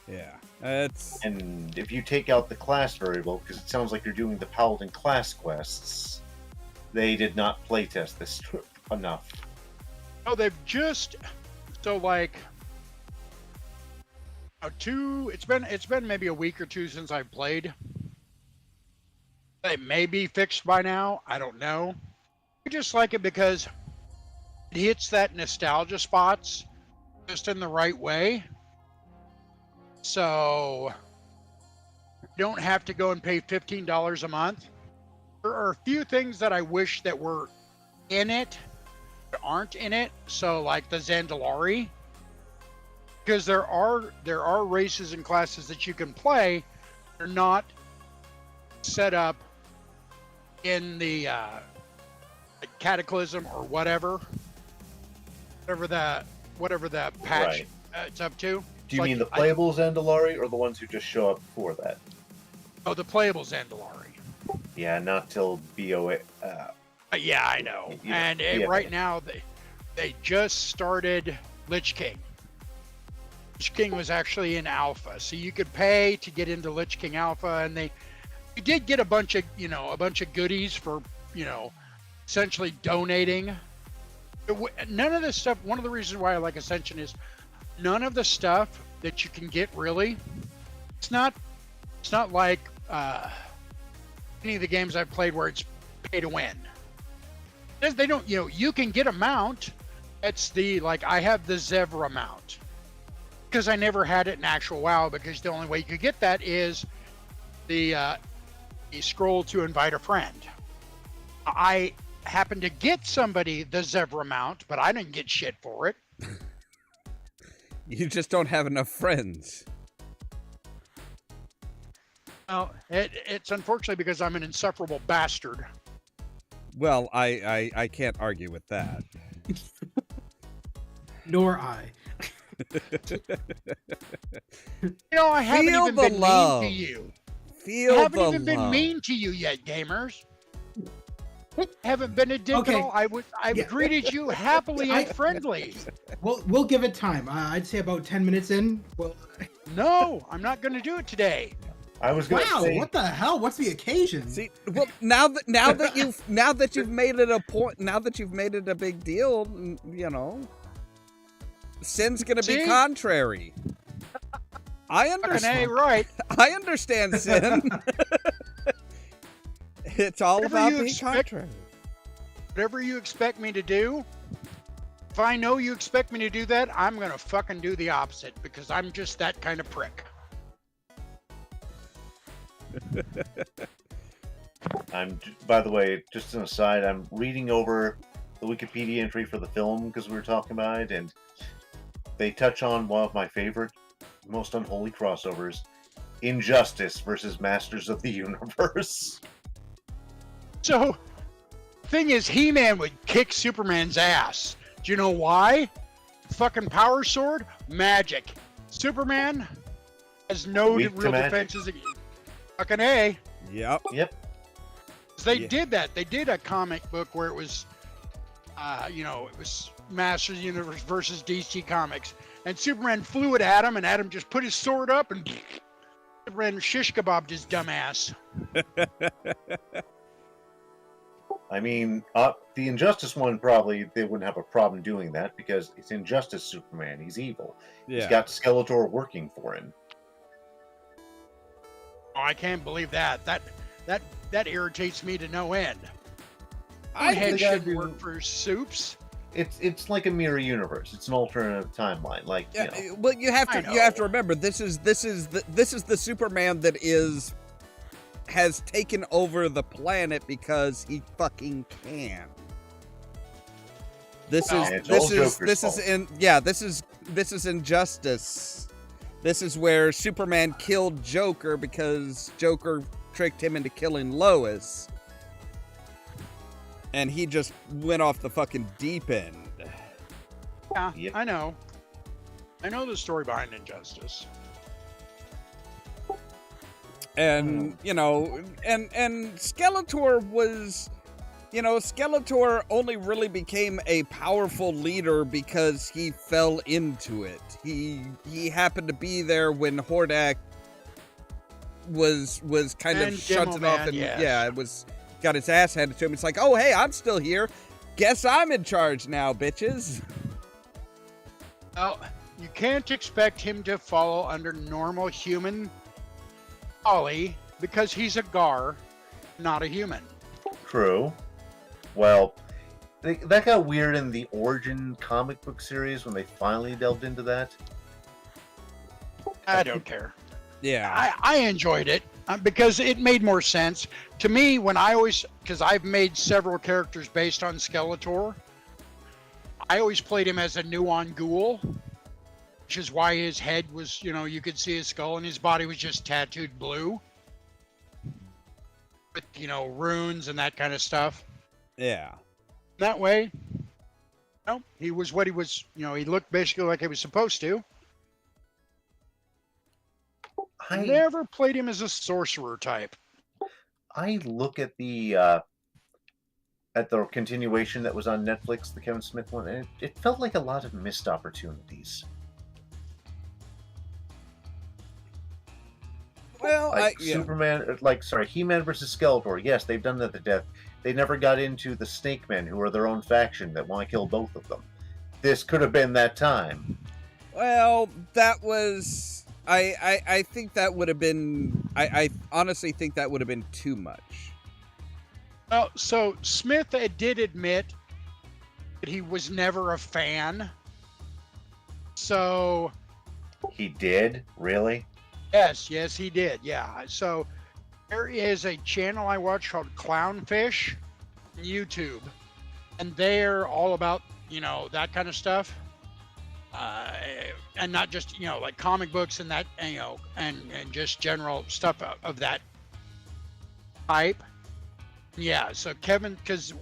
Yeah. It's And if you take out the class variable, because it sounds like you're doing the Paladin class quests, they did not playtest this enough. Oh, they've just so like it's been maybe a week or two since I've played. It may be fixed by now. I don't know. I just like it because it hits that nostalgia spots just in the right way. So you don't have to go and pay $15 a month. There are a few things that I wish that were in it that aren't in it. So like the Zandalari, because there are races and classes that you can play. They're not set up in the Cataclysm or whatever the patch Right. It's up to. Do you mean the playable Zandalari or the ones who just show up before that? Oh, the playable Zandalari. Yeah, not till BOA. Yeah, I know. Yeah, And yeah. right now they just started Lich King. Lich King was actually in alpha, so you could pay to get into Lich King alpha, and you did get a bunch of goodies for essentially donating. None of this stuff. One of the reasons why I like Ascension is none of the stuff that you can get really. It's not like any of the games I've played where it's pay to win. They don't. You can get a mount. It's I have the Zevra mount because I never had it in actual WoW, because the only way you could get that is the scroll to invite a friend. I happened to get somebody the Zevra mount, but I didn't get shit for it. you just don't have enough friends. Well, it's unfortunately because I'm an insufferable bastard. Well, I can't argue with that. Nor I. I haven't Feel even the been love. mean to you. Feel I haven't the even been love. mean to you yet, gamers. Haven't been a dick Okay. at all. I've Yeah. greeted you happily and friendly. We'll give it time. I'd say about 10 minutes in. Well, No, I'm not going to do it today. I was going to wow, say, what the hell? What's the occasion? See, well, now that you've made it a point, now that you've made it a big deal, Sin's gonna be See? contrary. I Fucking understand. A, right. I understand, Sin. It's all Whatever about you being expect- contrary. Whatever you expect me to do, if I know you expect me to do that, I'm going to fucking do the opposite, because I'm just that kind of prick. by the way, just an aside, I'm reading over the Wikipedia entry for the film because we were talking about it, and they touch on one of my favorite, most unholy crossovers, Injustice versus Masters of the Universe. So, thing is, He-Man would kick Superman's ass. Do you know why? Fucking power sword, magic. Superman has no Weak to real magic. defenses. Fucking A. Yep. Yep. They Yeah. did that. They did a comic book where it was, it was Masters of the Universe versus DC Comics, and Superman flew it at him, and Adam just put his sword up and Superman shish kebabbed his dumb ass. I mean, the Injustice one, probably they wouldn't have a problem doing that because it's Injustice Superman. He's evil. Yeah. He's got Skeletor working for him. Oh, I can't believe that. That irritates me to no end. I Head think I should do- work for Soups. It's like a mirror universe. It's an alternative timeline. Like, Yeah, well, you have I to know. remember this is the Superman that has taken over the planet because he fucking can. This Well, is it's all Joker's fault. this is Injustice. This is where Superman killed Joker because Joker tricked him into killing Lois. And he just went off the fucking deep end. Yeah, Yep. I know. I know the story behind Injustice. And, you know, and Skeletor was, you know, Skeletor only really became a powerful leader because he fell into it. He happened to be there when Hordak was kind of shunting off, and yeah, it was got his ass handed to him. It's like, oh hey, I'm still here. Guess I'm in charge now, bitches. Well, you can't expect him to follow under normal human folly because he's a Gar, not a human. True. Well, that got weird in the Origin comic book series when they finally delved into that. I don't care. Yeah. I enjoyed it because it made more sense. To me, because I've made several characters based on Skeletor, I always played him as a Nuon Ghoul, which is why his head was, you know, you could see his skull and his body was just tattooed blue. With, you know, runes and that kind of stuff. Yeah. That way, you know, he was what he was, you know, he looked basically like he was supposed to. I never played him as a sorcerer type. I look at the continuation that was on Netflix, the Kevin Smith one, and it felt like a lot of missed opportunities. Well, like He-Man versus Skeletor. Yes, they've done that to death. They never got into the Snake Men, who are their own faction that want to kill both of them. This could have been that time. Well, that was. I think that would have been. I honestly think that would have been too much. Well, so Smith did admit that he was never a fan. So. He did? Really? Yes, he did. Yeah. So there is a channel I watch called Clownfish on YouTube, and they're all about, you know, that kind of stuff. And not just, you know, like comic books and that, you know, and just general stuff of that type. Yeah, so Kevin, because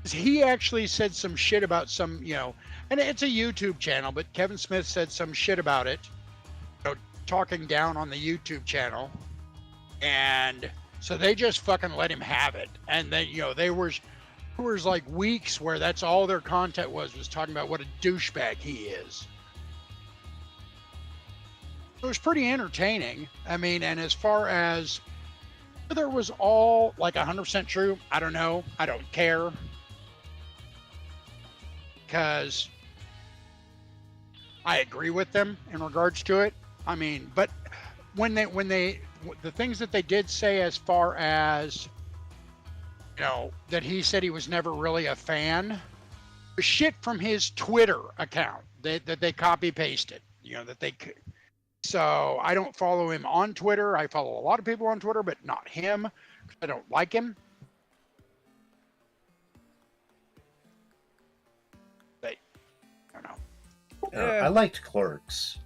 he actually said some shit about some, you know, and it's a YouTube channel, but Kevin Smith said some shit about it, you know, talking down on the YouTube channel. And so they just fucking let him have it. And then, you know, there was like weeks where that's all their content was talking about what a douchebag he is. It was pretty entertaining. I mean, and as far as whether it was all like 100% true, I don't know. I don't care. Because I agree with them in regards to it. I mean, but when they the things that they did say as far as, you know, that he said he was never really a fan, the shit from his Twitter account that they copy pasted, you know, that they could. So I don't follow him on Twitter. I follow a lot of people on Twitter, but not him. I don't like him. But I don't know. Yeah. I liked Clerks.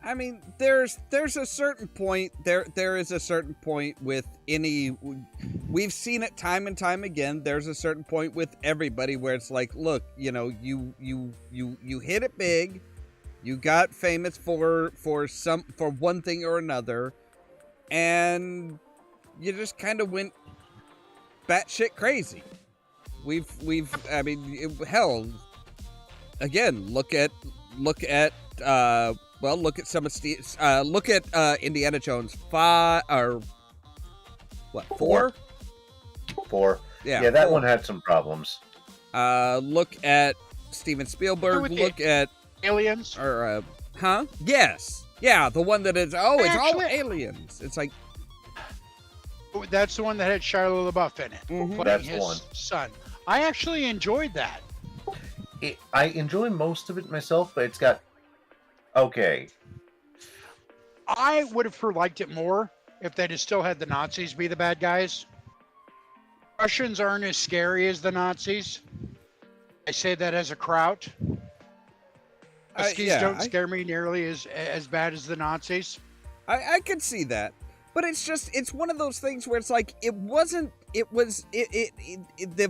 I mean, there's a certain point there is a certain point with any. We've seen it time and time again. There's a certain point with everybody where it's like, look, you know, you hit it big, you got famous for one thing or another, and you just kind of went batshit crazy. I mean, hell, again, look at. Well, look at some of Steve's. Look at Indiana Jones 5 or what 4? 4. Yeah, that 4. one had some problems. Look at Steven Spielberg. Look at Aliens. Or Yes. Yeah, the one that is. Oh, it's all aliens. It's like that's the one that had Shia LaBeouf in it, playing That's his one. son. I actually enjoyed that. I enjoy most of it myself, but it's got. Okay. I would have liked it more if they'd have still had the Nazis be the bad guys. Russians aren't as scary as the Nazis. I say that as a kraut. Huskies don't scare me nearly as bad as the Nazis. I could see that. But it's one of those things where it's like, the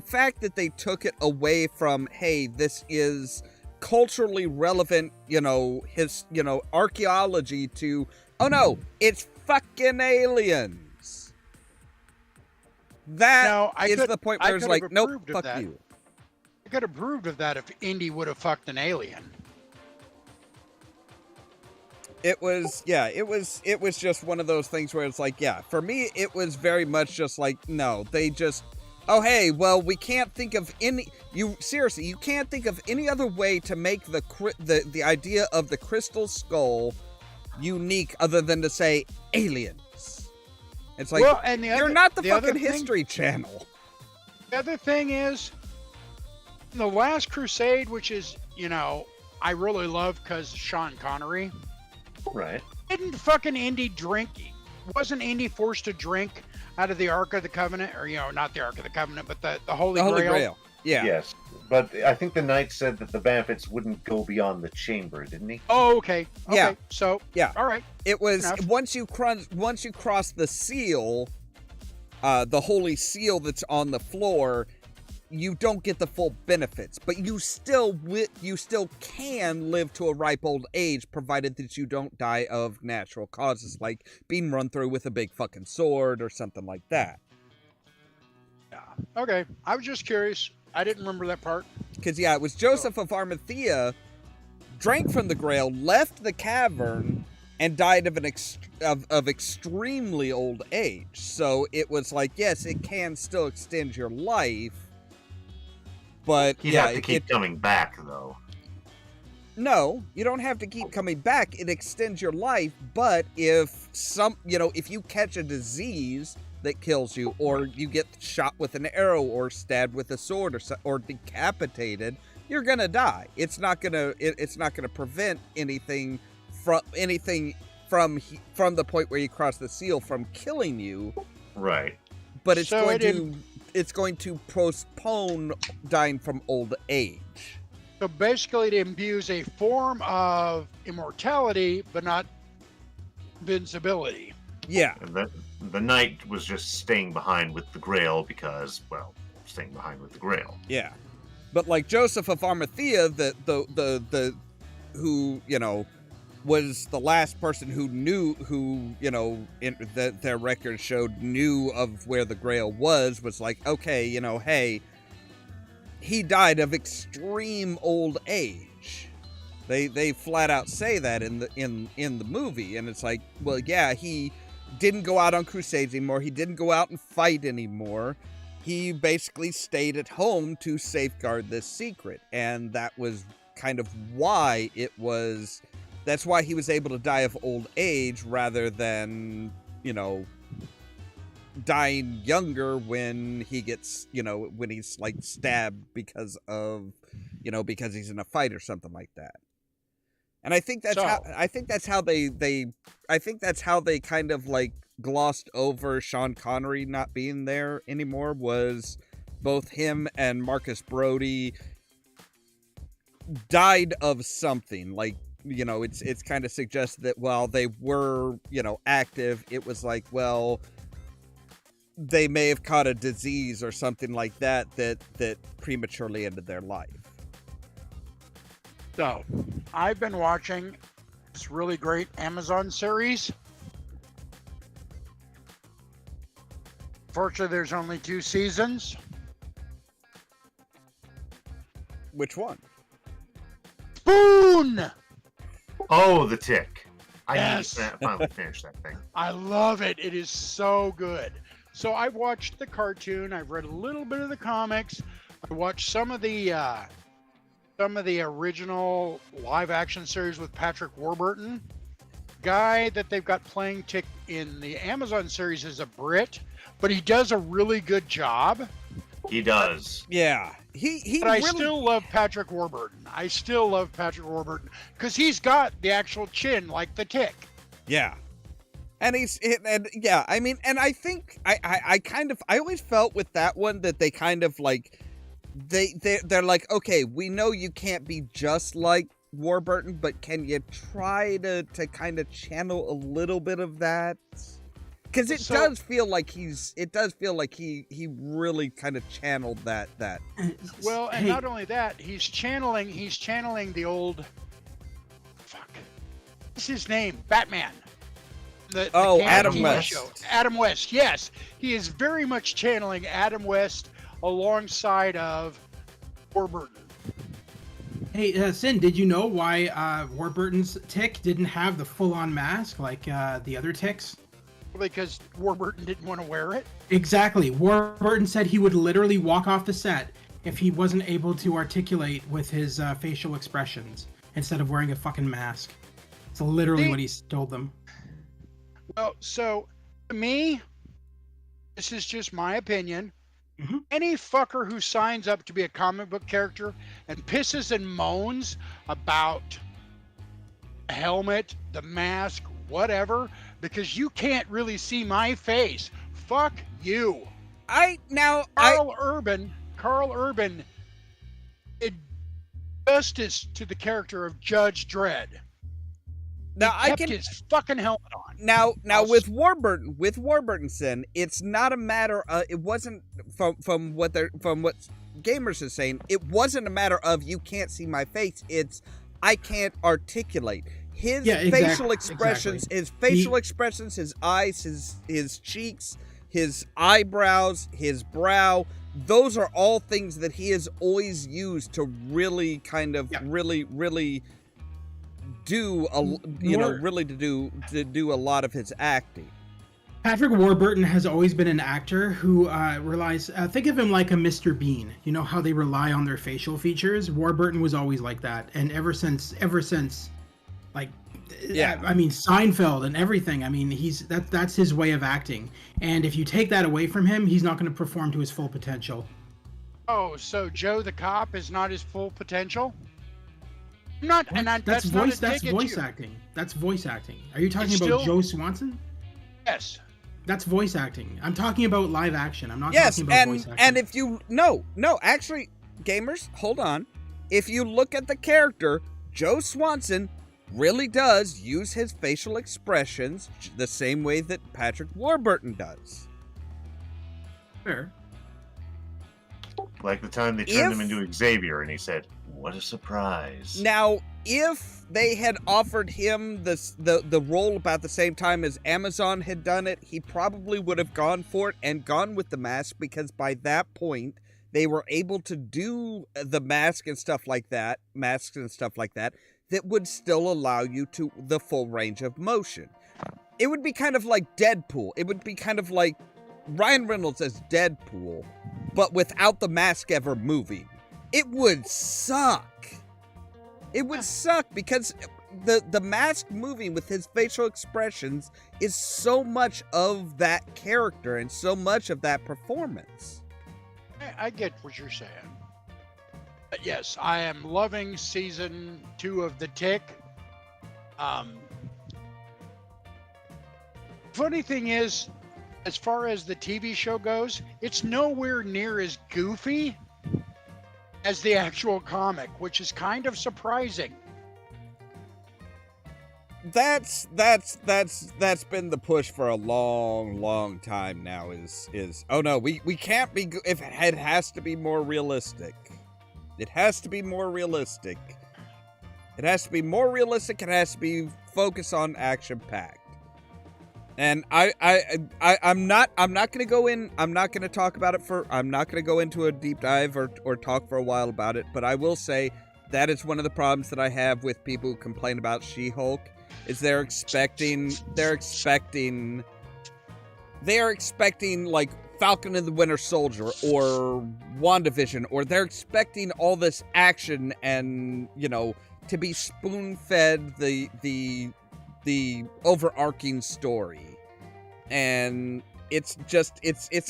fact that they took it away from, hey, this is culturally relevant, archaeology to, oh no, it's fucking aliens. That is the point where it's like, nope, fuck you. I could have approved of that if Indy would have fucked an alien. It was just one of those things where it's like, yeah, for me, it was very much just like, no, they just, oh, hey, well, we can't think of you can't think of any other way to make the idea of the crystal skull unique other than to say aliens. It's like, well, and you're not the fucking History Channel. The other thing is, The Last Crusade, which is, I really love because Sean Connery. Right. Didn't fucking Indy drink? Wasn't Indy forced to drink out of the Ark of the Covenant? Or, not the Ark of the Covenant, but the Holy Grail? Yeah. Yes. But I think the knight said that the benefits wouldn't go beyond the chamber, didn't he? Oh, okay. Yeah. So, yeah. All right. It was, once you cross the seal, the holy seal that's on the floor, you don't get the full benefits, but you still can live to a ripe old age, provided that you don't die of natural causes, like being run through with a big fucking sword or something like that. Yeah. Okay. I was just curious. I didn't remember that part. Because, yeah, it was Joseph of Arimathea drank from the Grail, left the cavern, and died of extremely old age. So it was like, yes, it can still extend your life. But you have to keep coming back, though. No, you don't have to keep coming back. It extends your life, but if you catch a disease that kills you, or you get shot with an arrow, or stabbed with a sword, or decapitated, you're gonna die. It's not gonna prevent anything from the point where you cross the seal from killing you. Right. But it's going to postpone dying from old age. So basically it imbues a form of immortality, but not invincibility. Yeah. And the knight was just staying behind with the Grail because, well, staying behind with the Grail. Yeah. But like Joseph of Arimathea, who, was the last person their record showed knew of where the Grail was like, okay, hey, he died of extreme old age. They flat out say that in the movie, and it's like, well, yeah, he didn't go out on crusades anymore. He didn't go out and fight anymore. He basically stayed at home to safeguard this secret, and that was kind of why that's why he was able to die of old age rather than, dying younger when he gets, when he's like stabbed because he's in a fight or something like that. And I think that's how they kind of like glossed over Sean Connery not being there anymore, was both him and Marcus Brody died of something. Like, it's kind of suggested that while they were, active, it was like, well, they may have caught a disease or something like that prematurely ended their life. So, I've been watching this really great Amazon series. Fortunately, there's only 2 seasons. Which one? Spoon! Oh, The Tick. Yes. I need to finally finish that thing. I love it. It is so good. So I watched the cartoon. I've read a little bit of the comics. I watched some of the original live action series with Patrick Warburton. Guy that they've got playing Tick in the Amazon series is a Brit, but he does a really good job. He does. Yeah. But I still love Patrick Warburton. Because he's got the actual chin like the Tick. Yeah. And I think I always felt with that one that they kind of like, they're like, okay, we know you can't be just like Warburton, but can you try to kind of channel a little bit of that? Because it does feel like he really kind of channeled that. Well, and not only that, he's channeling the old, what's his name? Batman. The Adam TV West. show. Adam West, yes. He is very much channeling Adam West alongside of Warburton. Hey, Sin, did you know why Warburton's tick didn't have the full-on mask like the other ticks? Because Warburton didn't want to wear it. Exactly. Warburton said he would literally walk off the set if he wasn't able to articulate with his facial expressions instead of wearing a fucking mask. It's literally what he told them. Well, so to me, this is just my opinion. Mhm. Any fucker who signs up to be a comic book character and pisses and moans about the helmet, the mask, whatever, because you can't really see my face, fuck you. Carl Urban did justice to the character of Judge Dredd. Now He kept his fucking helmet on. Now with Warburton, Sin, it's not a matter of, it wasn't from what Gamers is saying, it wasn't a matter of you can't see my face, it's I can't articulate. His facial expressions, his facial expressions, his eyes, his cheeks, his eyebrows, his brow, those are all things that he has always used to really kind of really do to do a lot of his acting. Patrick Warburton has always been an actor who relies. Think of him like a Mr. Bean. You know how they rely on their facial features. Warburton was always like that, and ever since, like, I mean, Seinfeld and everything. I mean, that's his way of acting. And if you take that away from him, he's not going to perform to his full potential. Oh, so Joe the cop is not his full potential? Not, and that's voice. That's voice acting. That's voice acting. Are you talking about Joe Swanson? Yes. That's voice acting. I'm talking about live action. I'm not talking about voice acting. And if you actually, Gamers, hold on. If you look at the character, Joe Swanson really does use his facial expressions the same way that Patrick Warburton does. Fair. Like the time they turned him into Xavier and he said, "What a surprise." Now, if they had offered him the role about the same time as Amazon had done it, he probably would have gone for it and gone with the mask, because by that point they were able to do the masks and stuff like that that would still allow you to the full range of motion. It would be kind of like Deadpool. It would be kind of like Ryan Reynolds as Deadpool, but without the mask ever moving. It would suck. It would suck because the mask moving with his facial expressions is so much of that character and so much of that performance. I get what you're saying. But yes, I am loving season 2 of The Tick. Funny thing is, as far as the TV show goes, it's nowhere near as goofy as the actual comic, which is kind of surprising. That's been the push for a long time now. Is oh no, we can't be. If it has to be more realistic. It has to be more realistic. It has to be more realistic. It has to be focused on action packed. And I'm not going to go in. I'm not going to talk about it I'm not going to go into a deep dive or talk for a while about it. But I will say that is one of the problems that I have with people who complain about She-Hulk is they're expecting like Falcon and the Winter Soldier or WandaVision, or they're expecting all this action and, to be spoon-fed the overarching story. And it's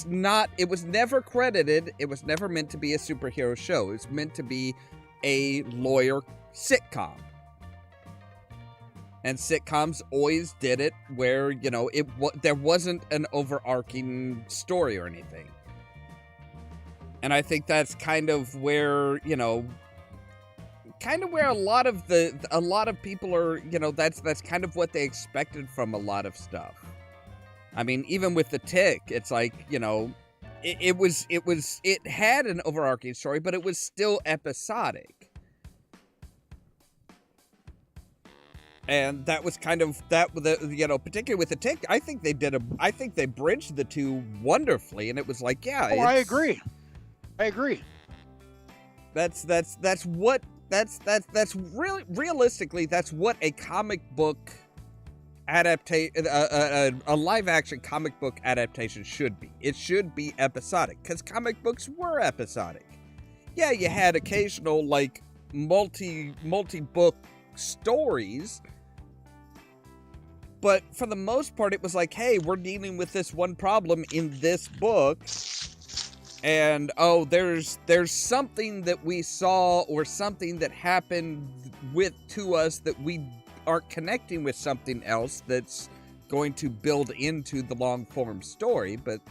not, it was never credited, it was never meant to be a superhero show. It was meant to be a lawyer sitcom. And sitcoms always did it where, there wasn't an overarching story or anything. And I think that's kind of where, a lot of people are, that's kind of what they expected from a lot of stuff. I mean, even with The Tick, it's like, it had an overarching story, but it was still episodic. And that was kind of that, particularly with the Tick. I think they bridged the two wonderfully, and it was like, yeah. I agree. That's really realistically, that's what a comic book adaptation, a live action comic book adaptation should be. It should be episodic, because comic books were episodic. Yeah, you had occasional like multi book stories. But for the most part, it was like, hey, we're dealing with this one problem in this book. And, oh, there's something that we saw or something that happened to us that we aren't connecting with something else that's going to build into the long-form story. But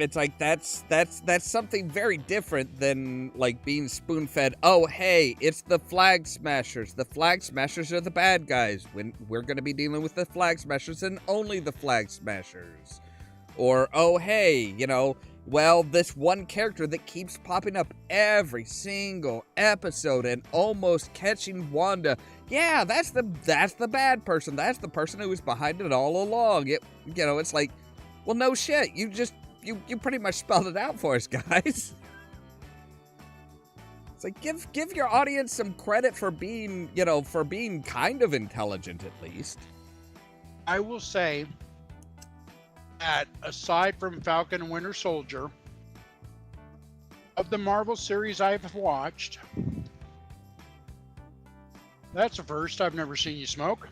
it's like, that's something very different than, like, being spoon-fed, oh, hey, it's the Flag Smashers. The Flag Smashers are the bad guys. When we're going to be dealing with the Flag Smashers and only the Flag Smashers. Or, oh, hey, well, this one character that keeps popping up every single episode and almost catching Wanda. Yeah, that's the bad person. That's the person who was behind it all along. It's like, well, no shit. You pretty much spelled it out for us, guys. It's like, give your audience some credit for being kind of intelligent at least. I will say that aside from Falcon and Winter Soldier, of the Marvel series I've watched, that's a first. I've never seen you smoke.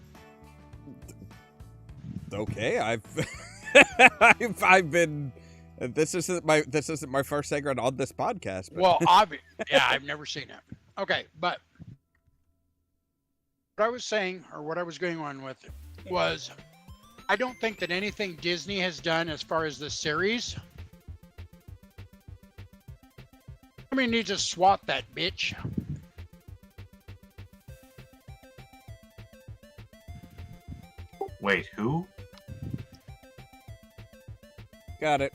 Okay, I've been. This isn't my first segment on this podcast. But. Well, I've never seen it. Okay, but what I was saying, or what I was going on with, was I don't think that anything Disney has done as far as the series. Need to swat that bitch. Wait, who? Got it.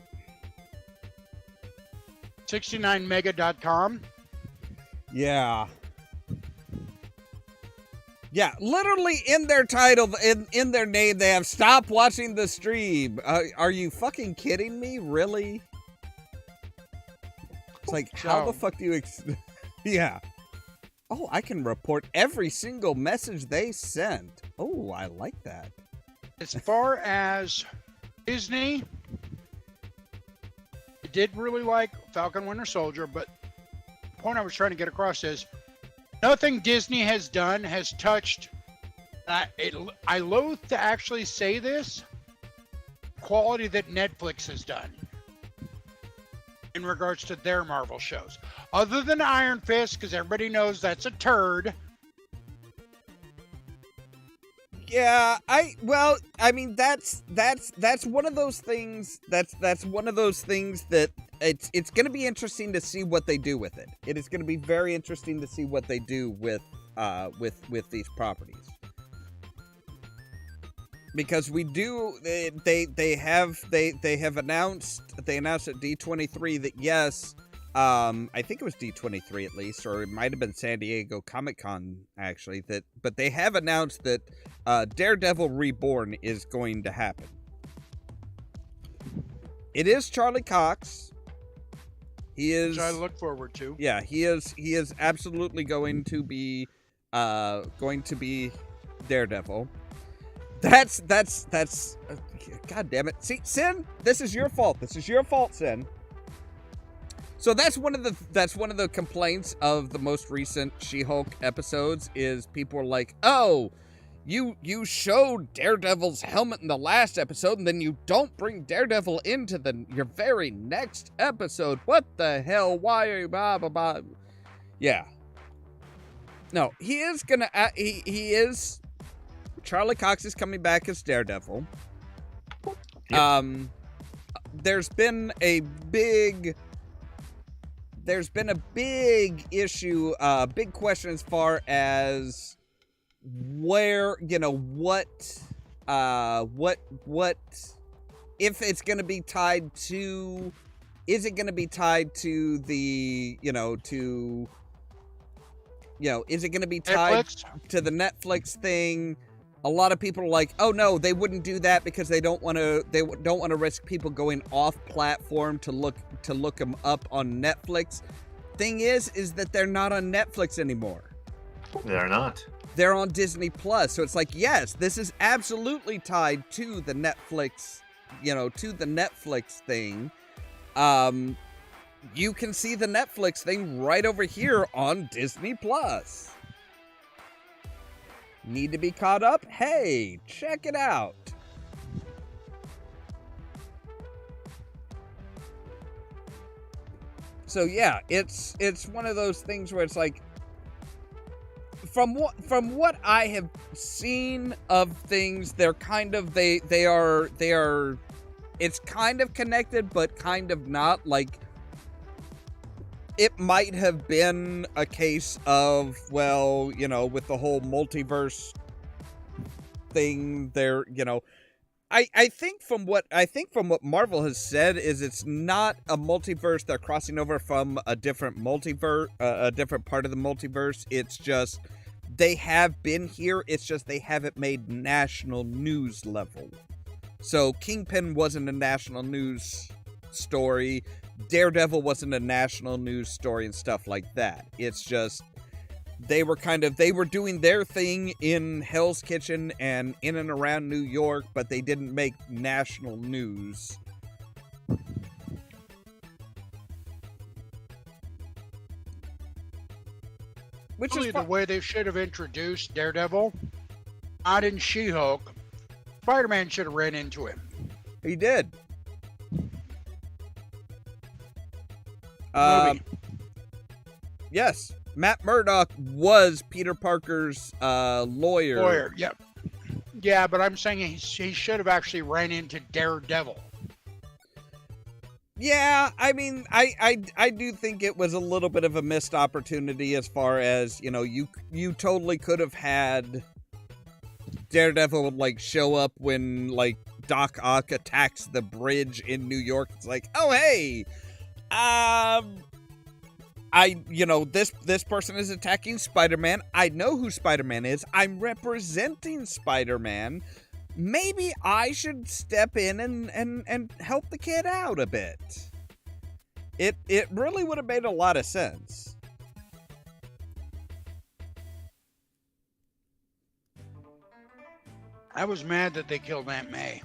69mega.com. Yeah. Yeah, literally in their title, in their name, they have "Stop watching the stream." Are you fucking kidding me? Really? It's like, how the fuck do you... Yeah. Oh, I can report every single message they sent. Oh, I like that. As far as Disney, I did really like Falcon Winter Soldier, but the point I was trying to get across is nothing Disney has done has touched, I loathe to actually say this, quality that Netflix has done in regards to their Marvel shows. Other than Iron Fist, because everybody knows that's a turd. Yeah, that's one of those things. That's one of those things that it's going to be interesting to see what they do with it. It is going to be very interesting to see what they do with these properties. Because they have announced at D23 that yes, I think it was D23 at least, or it might have been San Diego Comic-Con actually, but they have announced that Daredevil Reborn is going to happen. It is Charlie Cox. He is, which I look forward to. Yeah, he is absolutely going to be Daredevil. That's God damn it. See, Sin, this is your fault. This is your fault, Sin. So that's one of the complaints of the most recent She-Hulk episodes is people are like, "Oh, you showed Daredevil's helmet in the last episode and then you don't bring Daredevil into your very next episode. What the hell? Why are you blah blah blah?" Yeah. No, he is going to he is Charlie Cox is coming back as Daredevil. Yep. There's been a big issue, big question as far as where, what if it's going to be tied to, is it going to be tied to the, to is it going to be tied Netflix? to the Netflix thing? A lot of people are like, oh no, they wouldn't do that because they don't want to risk people going off platform to look them up on Netflix. Thing is that they're not on Netflix anymore. They're not. They're on Disney Plus. So it's like, yes, this is absolutely tied to the Netflix, to the Netflix thing. You can see the Netflix thing right over here on Disney Plus. Need to be caught up? Hey, check it out. So yeah, it's one of those things where it's like, from what I have seen of things, they're kind of they are it's kind of connected but kind of not. Like, it might have been a case of, well, with the whole multiverse thing there, I think from what Marvel has said is it's not a multiverse. They're crossing over from a different multiverse, a different part of the multiverse. It's just they have been here. It's just they haven't made national news level. So Kingpin wasn't a national news story. Daredevil wasn't a national news story and stuff like that. It's just they were doing their thing in Hell's Kitchen and in and around New York, but they didn't make national news. Which is the way they should have introduced Daredevil, not in She-Hulk. Spider-Man should have ran into him. He did. Yes, Matt Murdock was Peter Parker's lawyer. Yep. Yeah, but I'm saying he should have actually ran into Daredevil. Yeah, I mean, I do think it was a little bit of a missed opportunity as far as, you totally could have had Daredevil show up when Doc Ock attacks the bridge in New York. It's like, oh hey, this person is attacking Spider-Man. I know who Spider-Man is. I'm representing Spider-Man. Maybe I should step in and help the kid out a bit. It really would have made a lot of sense. I was mad that they killed Aunt May.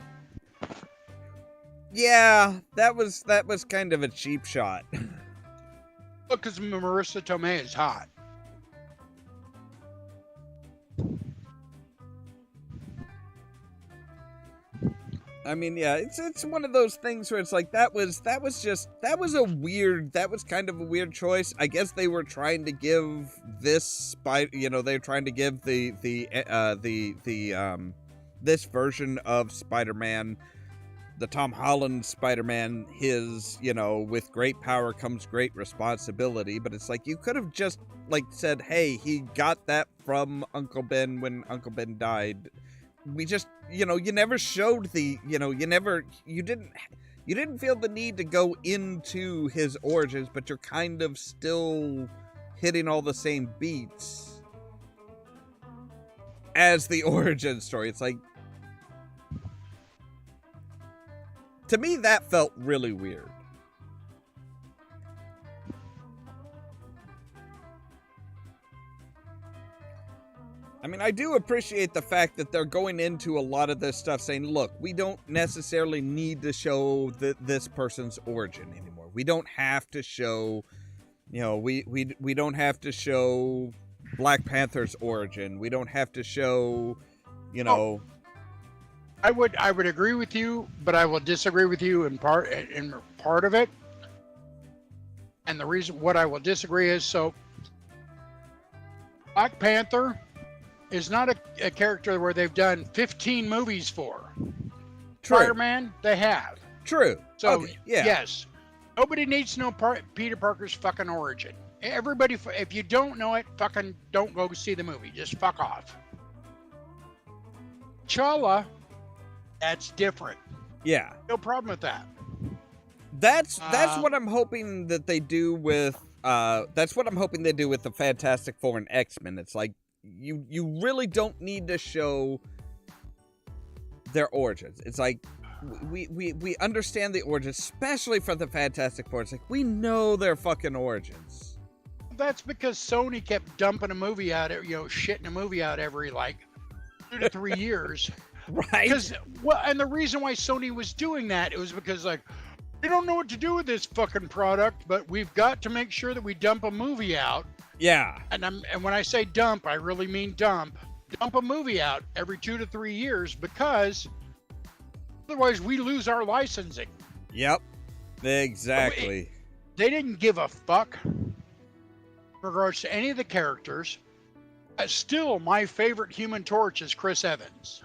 Yeah, that was kind of a cheap shot. Look, because Marissa Tomei is hot. I mean, yeah, it's one of those things where it's like that was kind of a weird choice. I guess they were trying to give this they're trying to give this version of Spider-Man, the Tom Holland Spider-Man, his, with great power comes great responsibility. But it's like, you could have just said, hey, he got that from Uncle Ben when Uncle Ben died. We just, you never showed you didn't feel the need to go into his origins, but you're kind of still hitting all the same beats as the origin story. It's like, to me, that felt really weird. I mean, I do appreciate the fact that they're going into a lot of this stuff saying, look, we don't necessarily need to show this person's origin anymore. We don't have to show, we don't have to show Black Panther's origin. We don't have to show, I would agree with you, but I will disagree with you in part of it. And the reason what I will disagree is, so Black Panther is not a character where they've done 15 movies for. True. Spider-Man, they have. True. So, okay, yeah. Yes, nobody needs to know Peter Parker's fucking origin. Everybody, if you don't know it, fucking don't go see the movie. Just fuck off. T'Challa, that's different. Yeah. No problem with that. That's what I'm hoping that they do with that's what I'm hoping they do with the Fantastic Four and X-Men. It's like you really don't need to show their origins. It's like we understand the origins, especially for the Fantastic Four. It's like we know their fucking origins. That's because Sony kept dumping a movie out, shitting a movie out every 2 to 3 years. Right. And the reason why Sony was doing that, it was because we don't know what to do with this fucking product, but we've got to make sure that we dump a movie out. Yeah. And when I say dump, I really mean dump. Dump a movie out every 2 to 3 years, because otherwise we lose our licensing. Yep. Exactly. They didn't give a fuck in regards to any of the characters. Still, my favorite Human Torch is Chris Evans.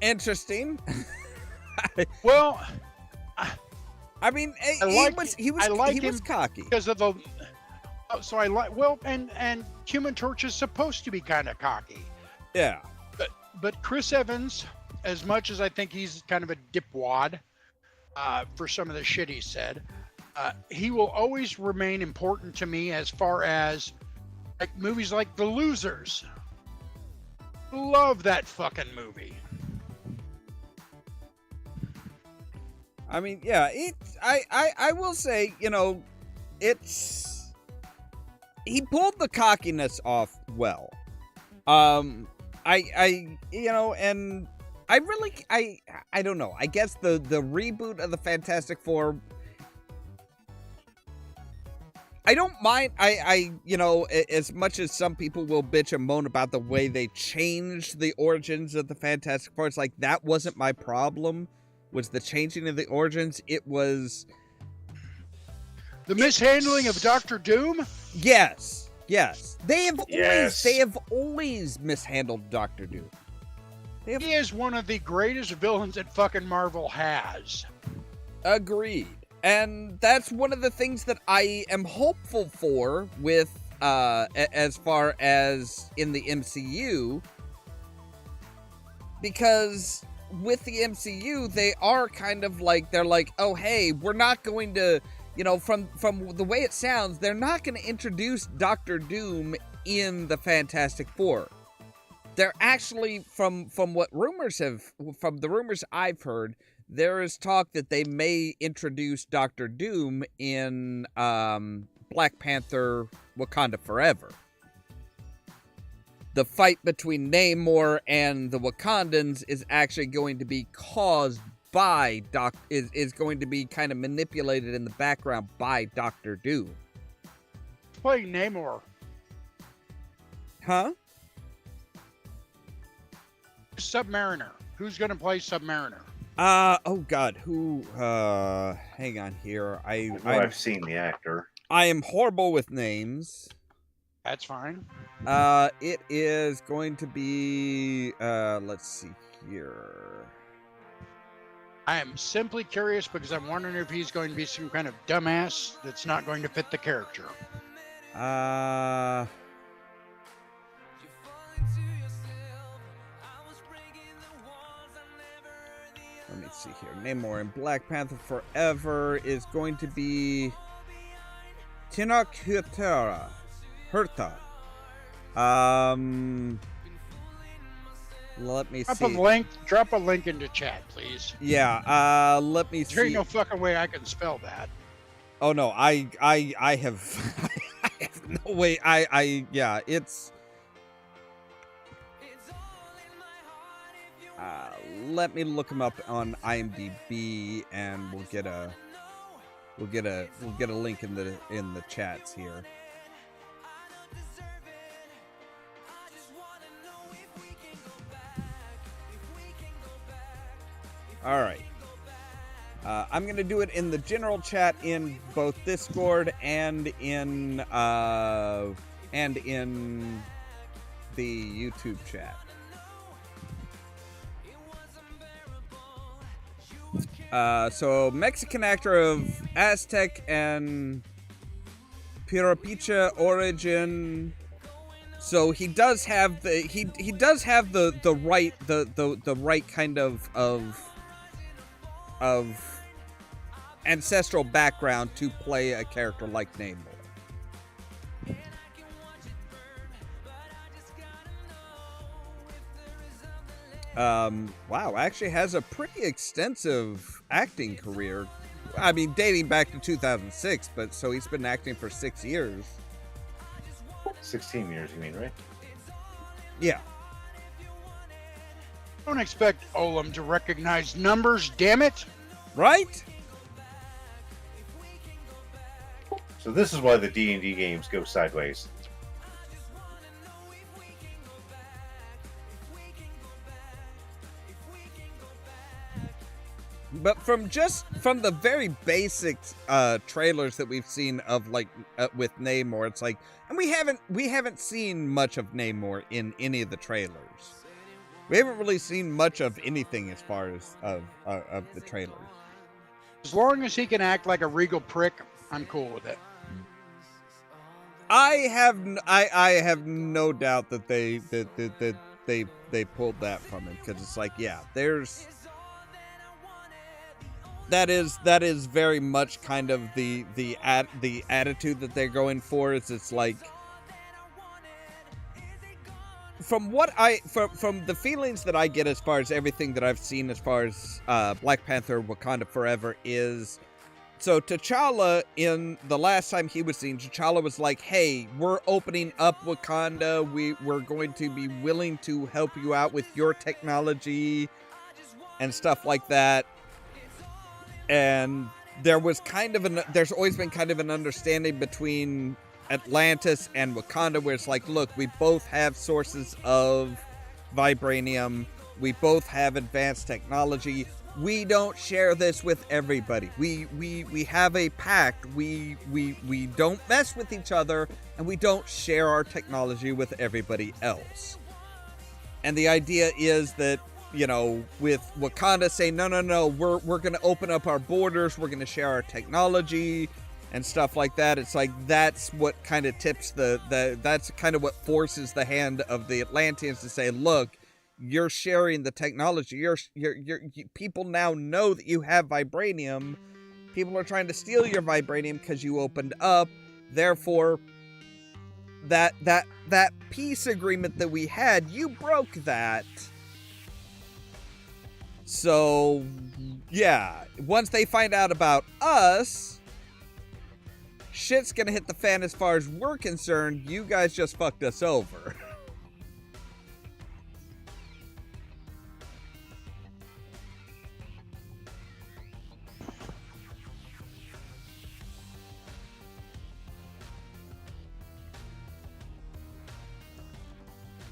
Interesting. Well, I mean, he was cocky because of the. So I like and Human Torch is supposed to be kind of cocky. Yeah. But Chris Evans, as much as I think he's kind of a dipwad for some of the shit he said, he will always remain important to me as far as movies like The Losers. Love that fucking movie. I mean, yeah, I will say, he pulled the cockiness off well. And I don't know. I guess the reboot of the Fantastic Four, I don't mind. As much as some people will bitch and moan about the way they changed the origins of the Fantastic Four, it's like that wasn't my problem. Was the changing of the origins? It was the mishandling of Dr. Doom. Yes. They have always mishandled Dr. Doom. He is one of the greatest villains that fucking Marvel has. Agreed. And that's one of the things that I am hopeful for with, as far as in the MCU. Because with the MCU, they are kind of they're like, oh, hey, we're not going to, from the way it sounds, they're not going to introduce Dr. Doom in the Fantastic Four. They're actually, from the rumors I've heard, there is talk that they may introduce Dr. Doom in Black Panther Wakanda Forever. The fight between Namor and the Wakandans is actually going to be caused by is going to be kind of manipulated in the background by Dr. Doom. Playing Namor. Huh? Submariner. Who's going to play Submariner? Oh God, who? Hang on here. I've seen the actor. I am horrible with names. That's fine. It is going to be, let's see here. I am simply curious because I'm wondering if he's going to be some kind of dumbass that's not going to fit the character. Let me see here. Namor in Black Panther Forever is going to be Tenoch Huerta. Let me see. Drop a link into chat, please. Yeah, let me see. There ain't no fucking way I can spell that. Oh no, I have I have no way. Yeah, it's let me look him up on IMDb and we'll get a link in the chats here. All right. I'm going to do it in the general chat in both Discord and in the YouTube chat. So Mexican actor of Aztec and Pirapicha origin. So he does have the right right kind of ancestral background to play a character like Namor. Wow, actually has a pretty extensive acting career. I mean, dating back to 2006, but so he's been acting for 6 years. 16 years, you mean, right? Yeah. Don't expect Ollamh to recognize numbers, damn it. Right? So this is why the D&D games go sideways. But from the very basic trailers that we've seen of like with Namor, it's like, and we haven't seen much of Namor in any of the trailers. We haven't really seen much of anything as far as of the trailers. As long as he can act like a regal prick, I'm cool with it. I have no doubt that they pulled that from him, because it's like, yeah, that is very much kind of the attitude that they're going for. Is it's like, from the feelings that I get as far as everything that I've seen as far as Black Panther Wakanda Forever is, so T'Challa, in the last time he was seen, T'Challa was like, hey, we're opening up Wakanda, we're going to be willing to help you out with your technology and stuff like that. And there's always been kind of an understanding between Atlantis and Wakanda, where it's like, look, we both have sources of vibranium, we both have advanced technology, we don't share this with everybody, we have a pact, we don't mess with each other, and we don't share our technology with everybody else. And the idea is that, you know, with Wakanda saying, no, we're going to open up our borders, we're going to share our technology and stuff like that. It's like, that's what kind of tips that's kind of what forces the hand of the Atlanteans to say, look, you're sharing the technology. People now know that you have vibranium. People are trying to steal your vibranium because you opened up. Therefore, that peace agreement that we had, you broke that. So, yeah, once they find out about us, shit's gonna hit the fan as far as we're concerned. You guys just fucked us over.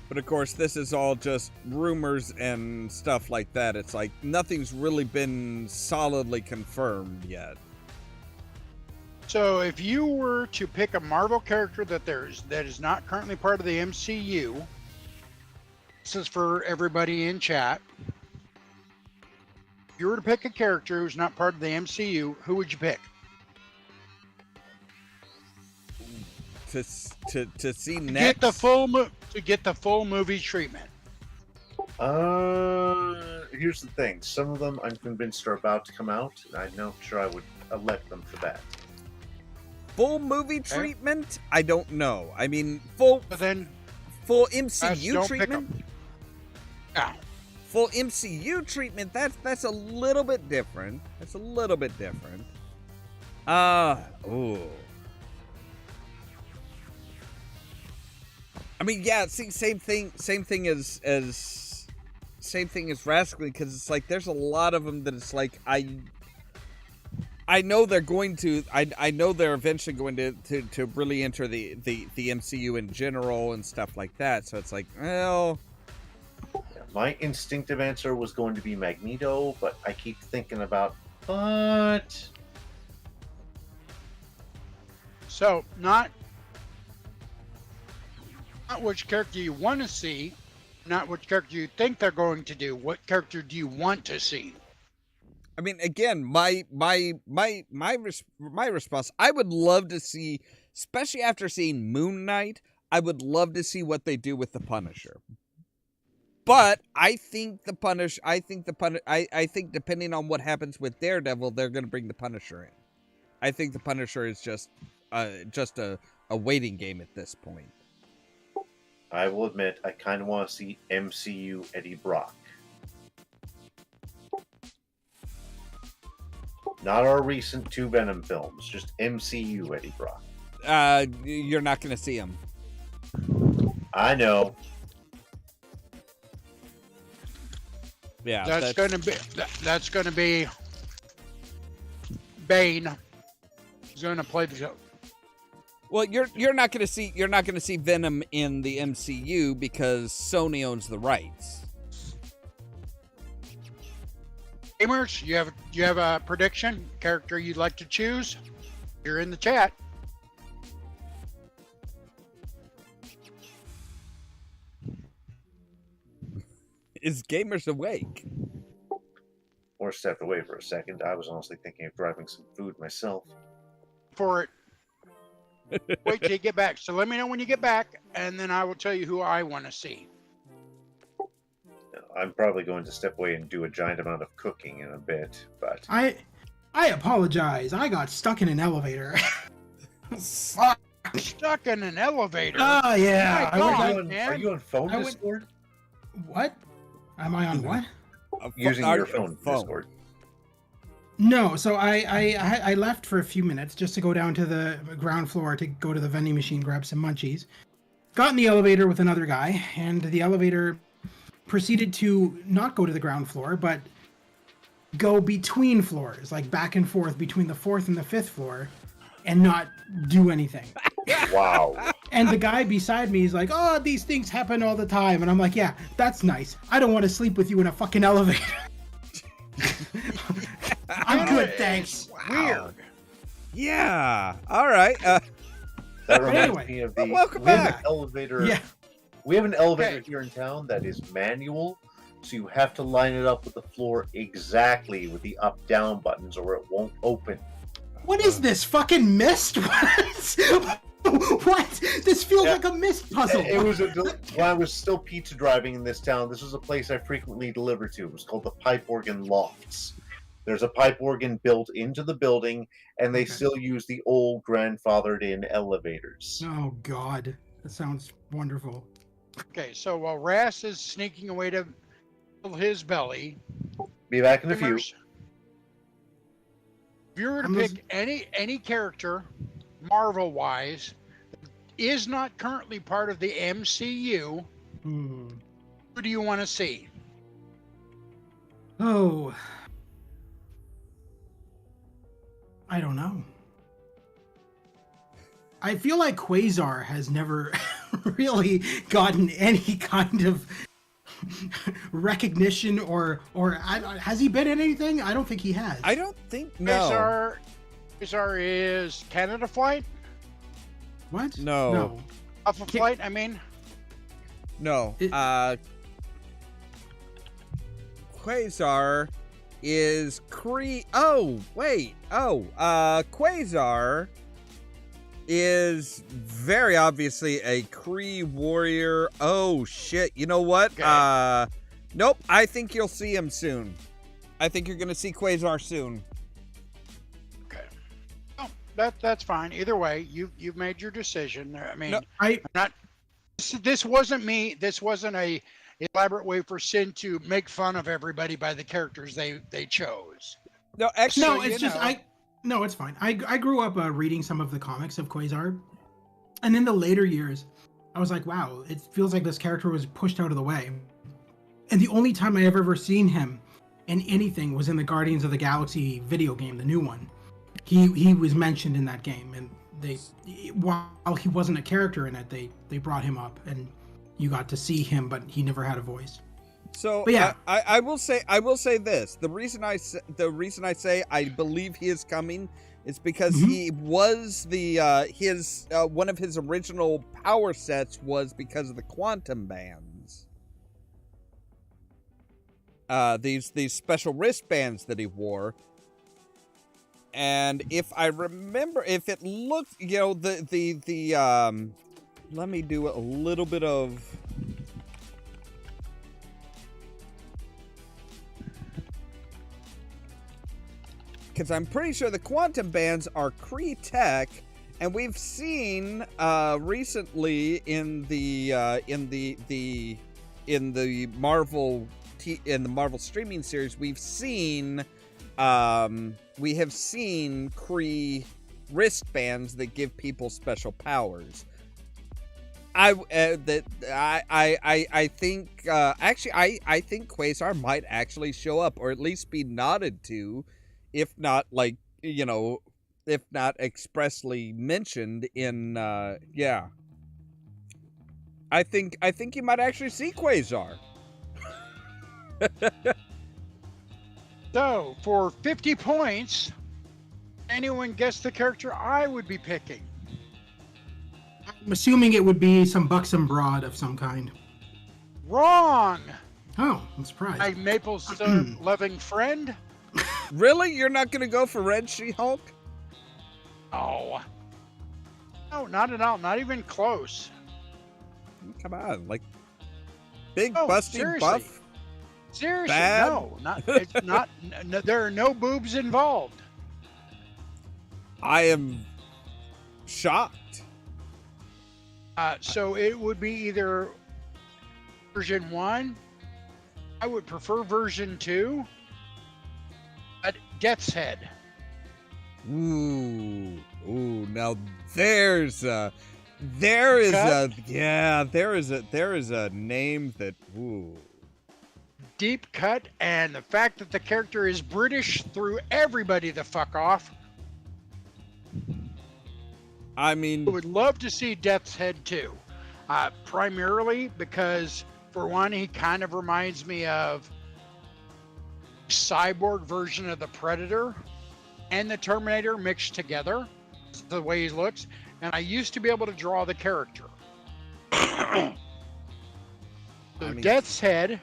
But of course, this is all just rumors and stuff like that. It's like, nothing's really been solidly confirmed yet. So if you were to pick a Marvel character that is not currently part of the MCU, this is for everybody in chat. If you were to pick a character who's not part of the MCU, who would you pick? To see next? Get the full movie treatment. Here's the thing. Some of them I'm convinced are about to come out, and I'm not sure I would elect them for that. Full movie treatment? I don't know. I mean, full MCU treatment? Yeah. Full MCU treatment, that's a little bit different. That's a little bit different. Ooh. I mean, yeah, see, same thing as Rascally, because it's like, there's a lot of them that it's like, I know they're going to, I know they're eventually going to really enter the MCU in general and stuff like that. So it's like, well, my instinctive answer was going to be Magneto, but I keep thinking about, but so not which character you want to see, not which character you think they're going to do. What character do you want to see? I mean, again, my response, I would love to see, especially after seeing Moon Knight, I would love to see what they do with the Punisher. But I think I think depending on what happens with Daredevil, they're going to bring the Punisher in. I think the Punisher is just a waiting game at this point. I will admit, I kind of want to see MCU Eddie Brock. Not our recent 2 Venom films, just MCU Eddie Brock. You're not going to see him. I know. Yeah, that's going to be Bane. He's going to play the joke. Well, you're not going to see Venom in the MCU because Sony owns the rights. Gamers, you have a prediction character you'd like to choose? You're in the chat. Is Gamers awake? Or stepped away for a second. I was honestly thinking of driving some food myself. For it. Wait till you get back. So let me know when you get back, and then I will tell you who I want to see. I'm probably going to step away and do a giant amount of cooking in a bit, but... I apologize. I got stuck in an elevator. Fuck. Stuck in an elevator? Oh, yeah. Are you on phone Discord? What? Am I on what? Using your phone Discord. No, so I left for a few minutes just to go down to the ground floor to go to the vending machine, grab some munchies. Got in the elevator with another guy, and the elevator proceeded to not go to the ground floor, but go between floors, like back and forth between the 4th and the 5th floor, and not do anything. Wow. And the guy beside me is like, oh, these things happen all the time. And I'm like, yeah, that's nice. I don't want to sleep with you in a fucking elevator. I'm good, thanks. Wow. Weird. Yeah. All right. That reminds me of the... Welcome back. Elevator. Yeah. We have an elevator here in town that is manual, so you have to line it up with the floor exactly with the up-down buttons or it won't open. What is this, fucking Myst? What? This feels like a Myst puzzle. It was when I was still pizza driving in this town. This was a place I frequently delivered to. It was called the Pipe Organ Lofts. There's a pipe organ built into the building, and they still use the old grandfathered-in elevators. Oh, God. That sounds wonderful. Okay, so while Ras is sneaking away to fill his belly... Be back in a few. If you were to pick any character, Marvel-wise, is not currently part of the MCU, who do you want to see? Oh... I don't know. I feel like Quasar has never really gotten any kind of recognition or has he been in anything? I don't think he has. I don't think no. Quasar is Canada Flight? What? No. Alpha Flight, I mean? No. Quasar is Quasar is very obviously a Kree warrior. Oh shit, you know what? Okay. Nope, I think you'll see him soon. I think you're gonna see Quasar soon. Okay. Oh, that's fine. Either way, you've made your decision. I mean, no, I'm not. This wasn't me. This wasn't a elaborate way for Sin to make fun of everybody by the characters they chose. No, actually, no, it's just No, it's fine. I grew up reading some of the comics of Quasar, and in the later years, I was like, wow, it feels like this character was pushed out of the way. And the only time I ever seen him in anything was in the Guardians of the Galaxy video game, the new one. He was mentioned in that game, and while he wasn't a character in it, they brought him up, and you got to see him, but he never had a voice. So but yeah, I will say this. The reason I say I believe he is coming is because he was one of his original power sets was because of the quantum bands. These special wristbands that he wore. And if I remember, if it looked, let me do a little bit of. because I'm pretty sure the quantum bands are Kree tech, and we've seen recently in the Marvel streaming series, we have seen Kree wristbands that give people special powers. I think Quasar might actually show up, or at least be nodded to, if not if not expressly mentioned in I think you might actually see Quasar. So, for 50 points, anyone guess the character I would be picking? I'm assuming it would be some buxom broad of some kind. Wrong! Oh, I'm surprised. My maple syrup loving friend? Really? You're not going to go for Red She-Hulk? Oh. No, not at all. Not even close. Come on, like big Oh, busty seriously. buff. Seriously, Bad? no. It's not. No, there are no boobs involved. I am shocked. So it would be either version 1. I would prefer version 2. But Death's Head. Ooh, now there is a name that, ooh. Deep cut, and the fact that the character is British threw everybody the fuck off. I mean, I would love to see Death's Head too. Primarily because, for one, he kind of reminds me of cyborg version of the Predator and the Terminator mixed together. That's the way he looks. And I used to be able to draw the character. Death's Head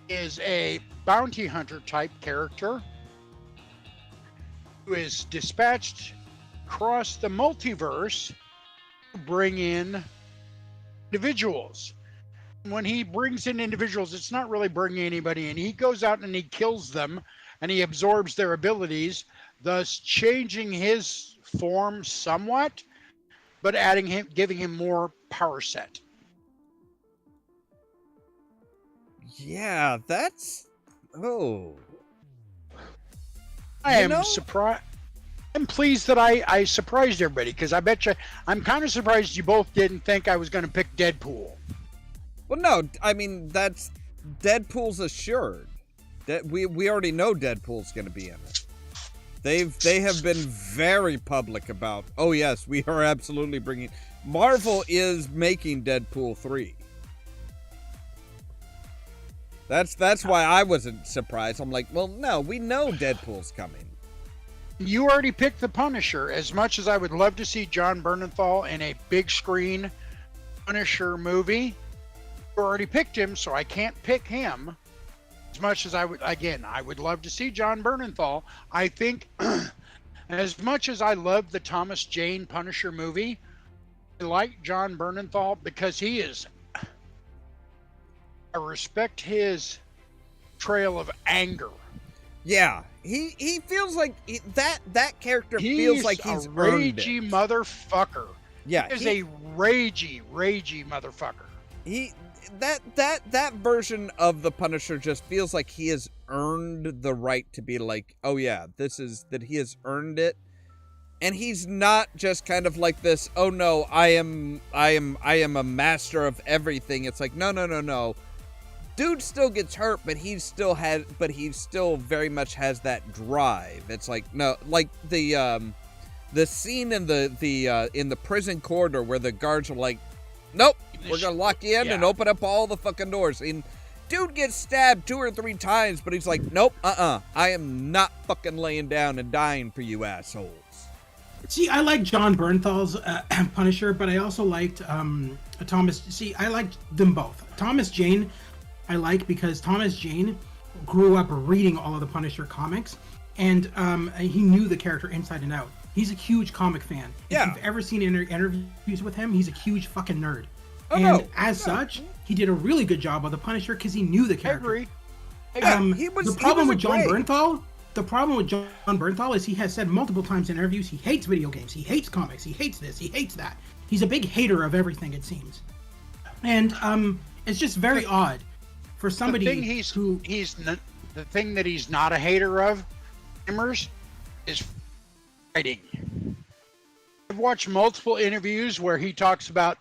is a bounty hunter type character who is dispatched across the multiverse to bring in individuals. When he brings in individuals, it's not really bringing anybody in. He goes out and he kills them and he absorbs their abilities, thus changing his form somewhat, but giving him more power set. Yeah, that's... Oh. I am surprised. I'm pleased that I surprised everybody, because I bet you I'm kind of surprised you both didn't think I was going to pick Deadpool. Well, no, I mean, that's... Deadpool's assured. We already know Deadpool's going to be in it. They have been very public about, oh yes, we are absolutely bringing... Marvel is making Deadpool 3. That's why I wasn't surprised. I'm like, well, no, we know Deadpool's coming. You already picked the Punisher. As much as I would love to see John Bernthal in a big screen Punisher movie, you already picked him, so I can't pick him. As much as I would love to see John Bernthal. I think, as much as I love the Thomas Jane Punisher movie, I like John Bernthal because he is... I respect his trail of anger. Yeah, he feels like that character feels like he's a earned it. ragey motherfucker. Yeah, He's a ragey motherfucker. That version of the Punisher just feels like he has earned the right to be like, oh yeah, that he has earned it. And he's not just kind of like this, oh no, I am a master of everything. It's like, no. Dude still gets hurt, but he still very much has that drive. It's like, no, like the scene in the prison corridor where the guards are like, nope, we're gonna lock you in and open up all the fucking doors. And dude gets stabbed 2 or 3 times, but he's like, nope, I am not fucking laying down and dying for you assholes. See, I like John Bernthal's Punisher, but I also liked Thomas. See, I liked them both. Thomas Jane, I like because Thomas Jane grew up reading all of the Punisher comics, and he knew the character inside and out. He's a huge comic fan. Yeah. If you've ever seen interviews with him, he's a huge fucking nerd. Such, he did a really good job of the Punisher because he knew the character. I agree. He was the problem with John great. Bernthal the problem with John Bernthal is he has said multiple times in interviews he hates video games, he hates comics, he hates this, he hates that. He's a big hater of everything, it seems. And it's just very odd for somebody the thing that he's not a hater of, gamers, is fighting. I've watched multiple interviews where he talks about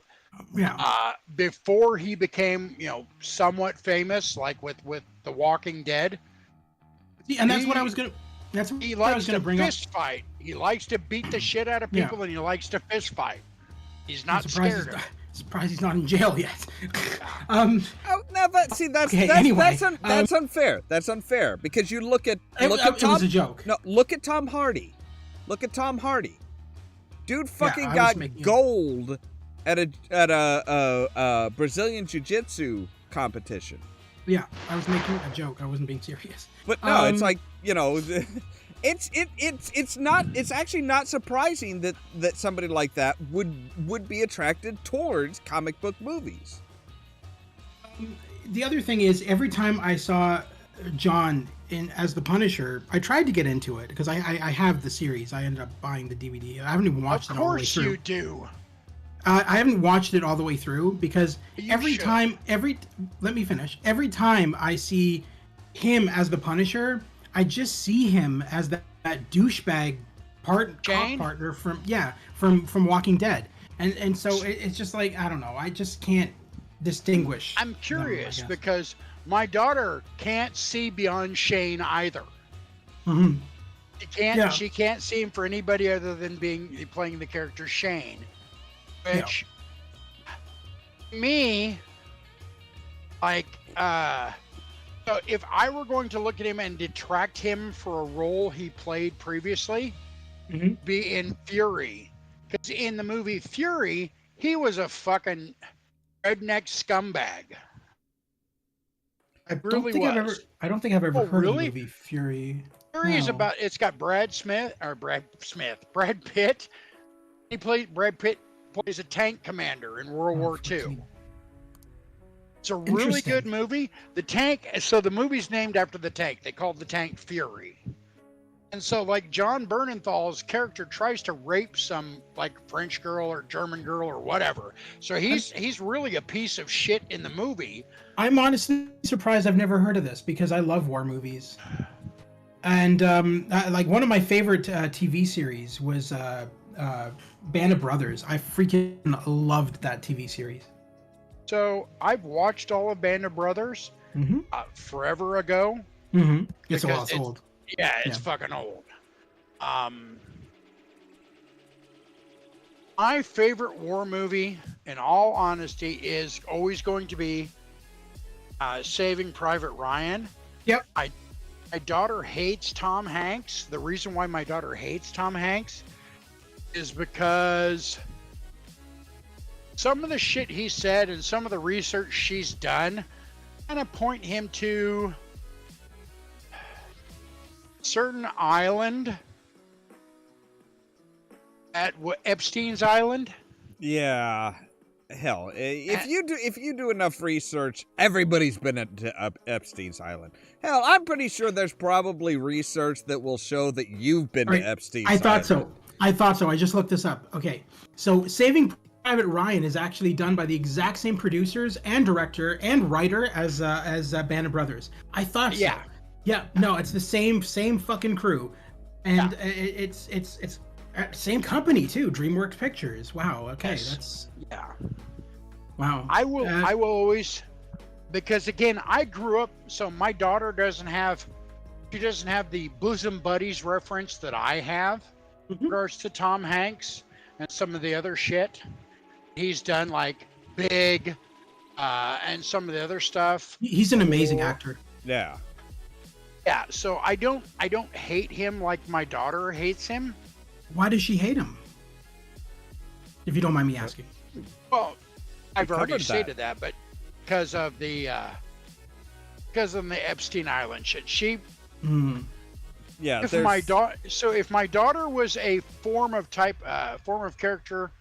before he became, somewhat famous, like with The Walking Dead. And that's what I was gonna. That's what he I was likes to gonna bring up. fist fight. He likes to beat the shit out of people, and he likes to fist fight. He's not scared of it. Surprised he's not in jail yet. Oh, no, but see, that's unfair. That's unfair because you look at Tom. It was a joke. No, look at Tom Hardy. Look at Tom Hardy. Dude fucking got gold at a Brazilian Jiu-Jitsu competition. Yeah, I was making a joke. I wasn't being serious. But no, it's like, it's actually not surprising that somebody like that would be attracted towards comic book movies. The other thing is, every time I saw John as the Punisher, I tried to get into it because I have the series. I ended up buying the DVD. I haven't even watched it all the way through. Of course you do. I haven't watched it all the way through because every time I see him as the Punisher, I just see him as that douchebag partner from Walking Dead, and so it's just like, I don't know, I just can't distinguish. I'm curious because my daughter can't see beyond Shane either. Mm-hmm. She can't see him for anybody other than playing the character Shane. Which, me, like, so if I were going to look at him and detract him for a role he played previously, be in Fury. Because in the movie Fury, he was a fucking redneck scumbag. I don't think I've ever heard of the movie Fury. Fury is it's got Brad Pitt. Brad Pitt plays a tank commander in World War II. It's a really good movie. The movie's named after the tank. They called the tank Fury. And so, like, John Bernenthal's character tries to rape some, like, French girl or German girl or whatever. So he's really a piece of shit in the movie. I'm honestly surprised I've never heard of this because I love war movies. And, like, one of my favorite TV series was Band of Brothers. I freaking loved that TV series. So I've watched all of Band of Brothers forever ago. Mm-hmm. It's old. Yeah, it's fucking old. My favorite war movie, in all honesty, is always going to be Saving Private Ryan. Yep. My daughter hates Tom Hanks. The reason why my daughter hates Tom Hanks is because some of the shit he said and some of the research she's done kind of point him to a certain island at Epstein's Island. Yeah. Hell, if you do enough research, everybody's been at Epstein's Island. Hell, I'm pretty sure there's probably research that will show that you've been to Epstein's Island. I thought so. I just looked this up. Okay, so Saving Private Ryan is actually done by the exact same producers and director and writer as Band of Brothers. I thought so. Yeah. No, it's the same fucking crew, and it's same company too. DreamWorks Pictures. Wow. Okay, that's wow. I will always, because again, I grew up. So my daughter doesn't have the bosom buddies reference that I have in regards to Tom Hanks and some of the other shit he's done, like Big, and some of the other stuff. He's an amazing actor. Yeah. Yeah. So I don't hate him like my daughter hates him. Why does she hate him? If you don't mind me asking. Well, I've already stated that, but because of the Epstein Island shit, Yeah. If my daughter was a form of character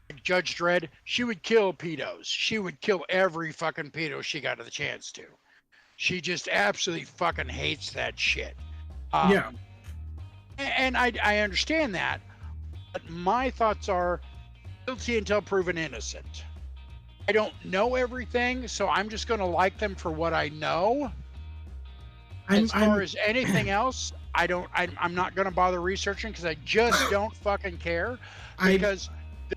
like Judge Dredd, she would kill pedos. She would kill every fucking pedo she got the chance to. She just absolutely fucking hates that shit. Yeah. And I understand that. But my thoughts are guilty until proven innocent. I don't know everything, so I'm just going to like them for what I know. As far as anything else, I'm not going to bother researching because I just don't fucking care. Because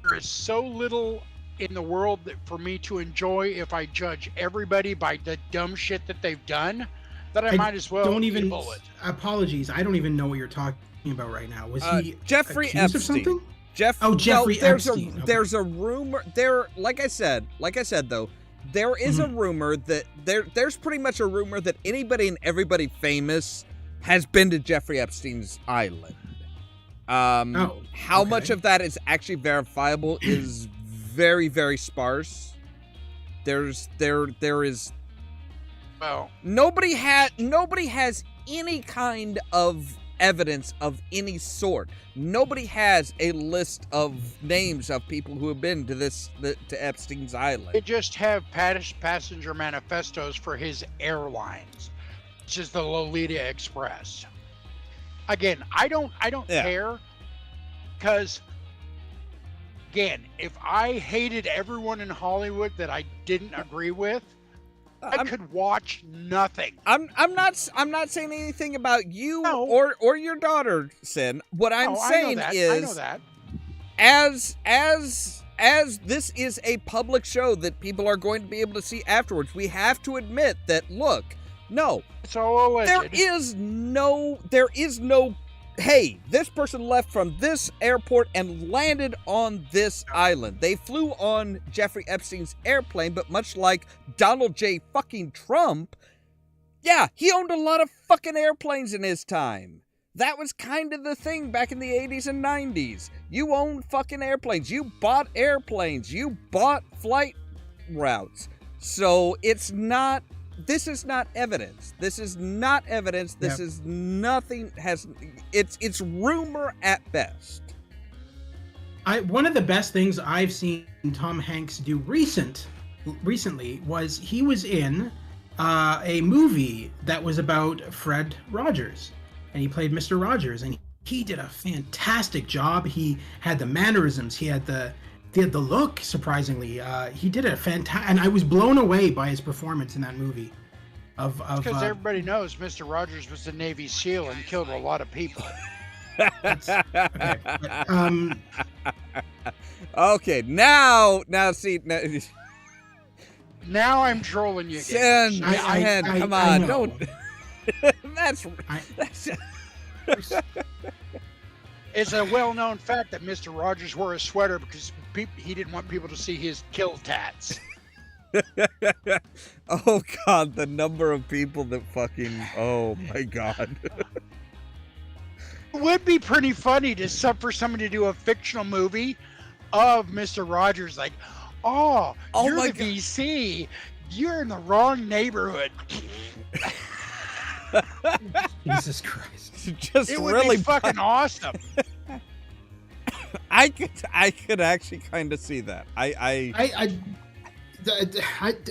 there is so little in the world for me to enjoy if I judge everybody by the dumb shit that they've done, that I might as well don't even eat a bullet. Apologies, I don't even know what you're talking about right now. Was he Jeffrey accused Epstein? Of something? Jeffrey Epstein. Okay. There's a rumor there. Like I said though, there is a rumor that there's pretty much a rumor that anybody and everybody famous has been to Jeffrey Epstein's island. How much of that is actually verifiable is very, very sparse. There is. Well, nobody has any kind of evidence of any sort. Nobody has a list of names of people who have been to Epstein's island. they just have passenger manifestos for his airlines, which is the Lolita Express. Again, I don't care, because again, if I hated everyone in Hollywood that I didn't agree with, I could watch nothing. I'm not saying anything about you No. or your daughter, Sin. What I'm saying I is, know that. as this is a public show that people are going to be able to see afterwards, we have to admit that, look, no, It's all alleged. there is no, hey, this person left from this airport and landed on this island. They flew on Jeffrey Epstein's airplane, but much like Donald J. fucking Trump, yeah, he owned a lot of fucking airplanes in his time. That was kind of the thing back in the 80s and 90s. You owned fucking airplanes. You bought airplanes. You bought flight routes. So this is not evidence. This is not evidence. This is nothing. It's rumor at best. One of the best things I've seen Tom Hanks do recently was he was in a movie that was about Fred Rogers, and he played Mr. Rogers, and he did a fantastic job. He had the mannerisms. He had the look. Surprisingly, he did a fantastic, and I was blown away by his performance in that movie. Because everybody knows Mr. Rogers was a Navy SEAL and killed a lot of people. Okay, now see. Now I'm trolling you again. Sin, come on, don't. That's. It's a well-known fact that Mr. Rogers wore a sweater because he didn't want people to see his kill tats. Oh God, the number of people that fucking, oh my God. It would be pretty funny for somebody to do a fictional movie of Mr. Rogers, like, you're my the God. VC, you're in the wrong neighborhood. Jesus Christ. Just It would really be fucking awesome. I could actually kind of see that.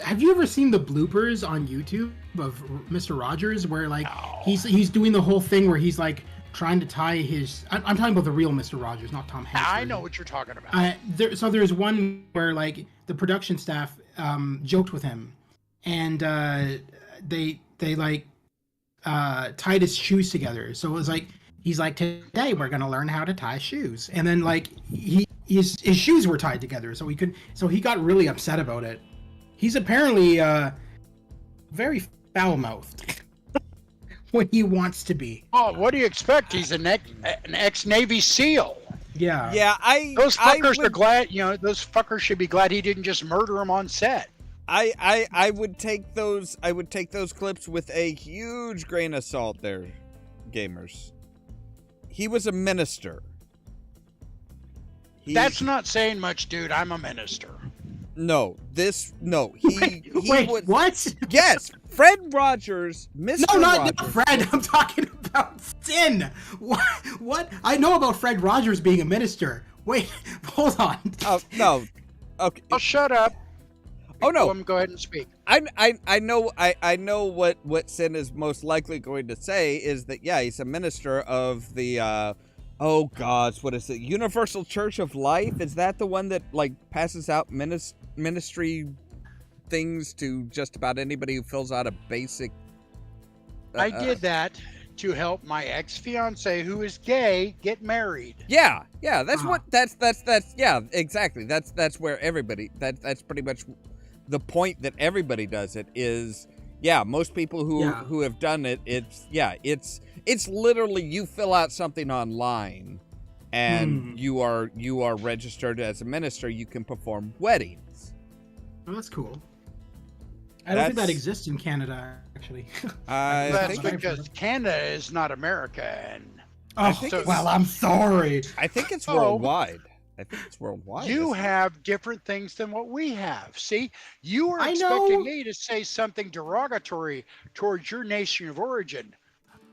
Have you ever seen the bloopers on YouTube of Mr. Rogers where he's doing the whole thing where he's like trying to tie his? I'm talking about the real Mr. Rogers, not Tom Hanks. I know what you're talking about. So there's one where like the production staff joked with him, and they tied his shoes together. So it was like he's like, today we're gonna learn how to tie shoes, and then like his shoes were tied together, so he got really upset about it. He's apparently very foul-mouthed when he wants to be. Oh, what do you expect? He's an ex-Navy SEAL. Yeah. Yeah, Those fuckers are glad. Those fuckers should be glad he didn't just murder them on set. I would take those clips with a huge grain of salt there, gamers. He was a minister. That's not saying much, dude. I'm a minister. He Wait, was, what? Yes, Fred Rogers, Mr. No, not Rogers. Fred. I'm talking about Sin. What? I know about Fred Rogers being a minister. Wait, hold on. Oh, no. Okay. Oh, shut up. Oh no. Go ahead and speak. I know what Sin is most likely going to say is that he's a minister of the oh gosh, what is it? Universal Church of Life? Is that the one that like passes out ministry things to just about anybody who fills out a basic I did that to help my ex-fiance who is gay get married. Yeah, that's what that's yeah, exactly. That's where everybody that's pretty much the point that everybody does it is most people who have done it, it's literally you fill out something online and you are registered as a minister, you can perform weddings. Oh, that's cool. I don't think that exists in Canada, actually. That's because Canada is not America. And I'm sorry. I think it's worldwide. You have different things than what we have. See, you were expecting me to say something derogatory towards your nation of origin.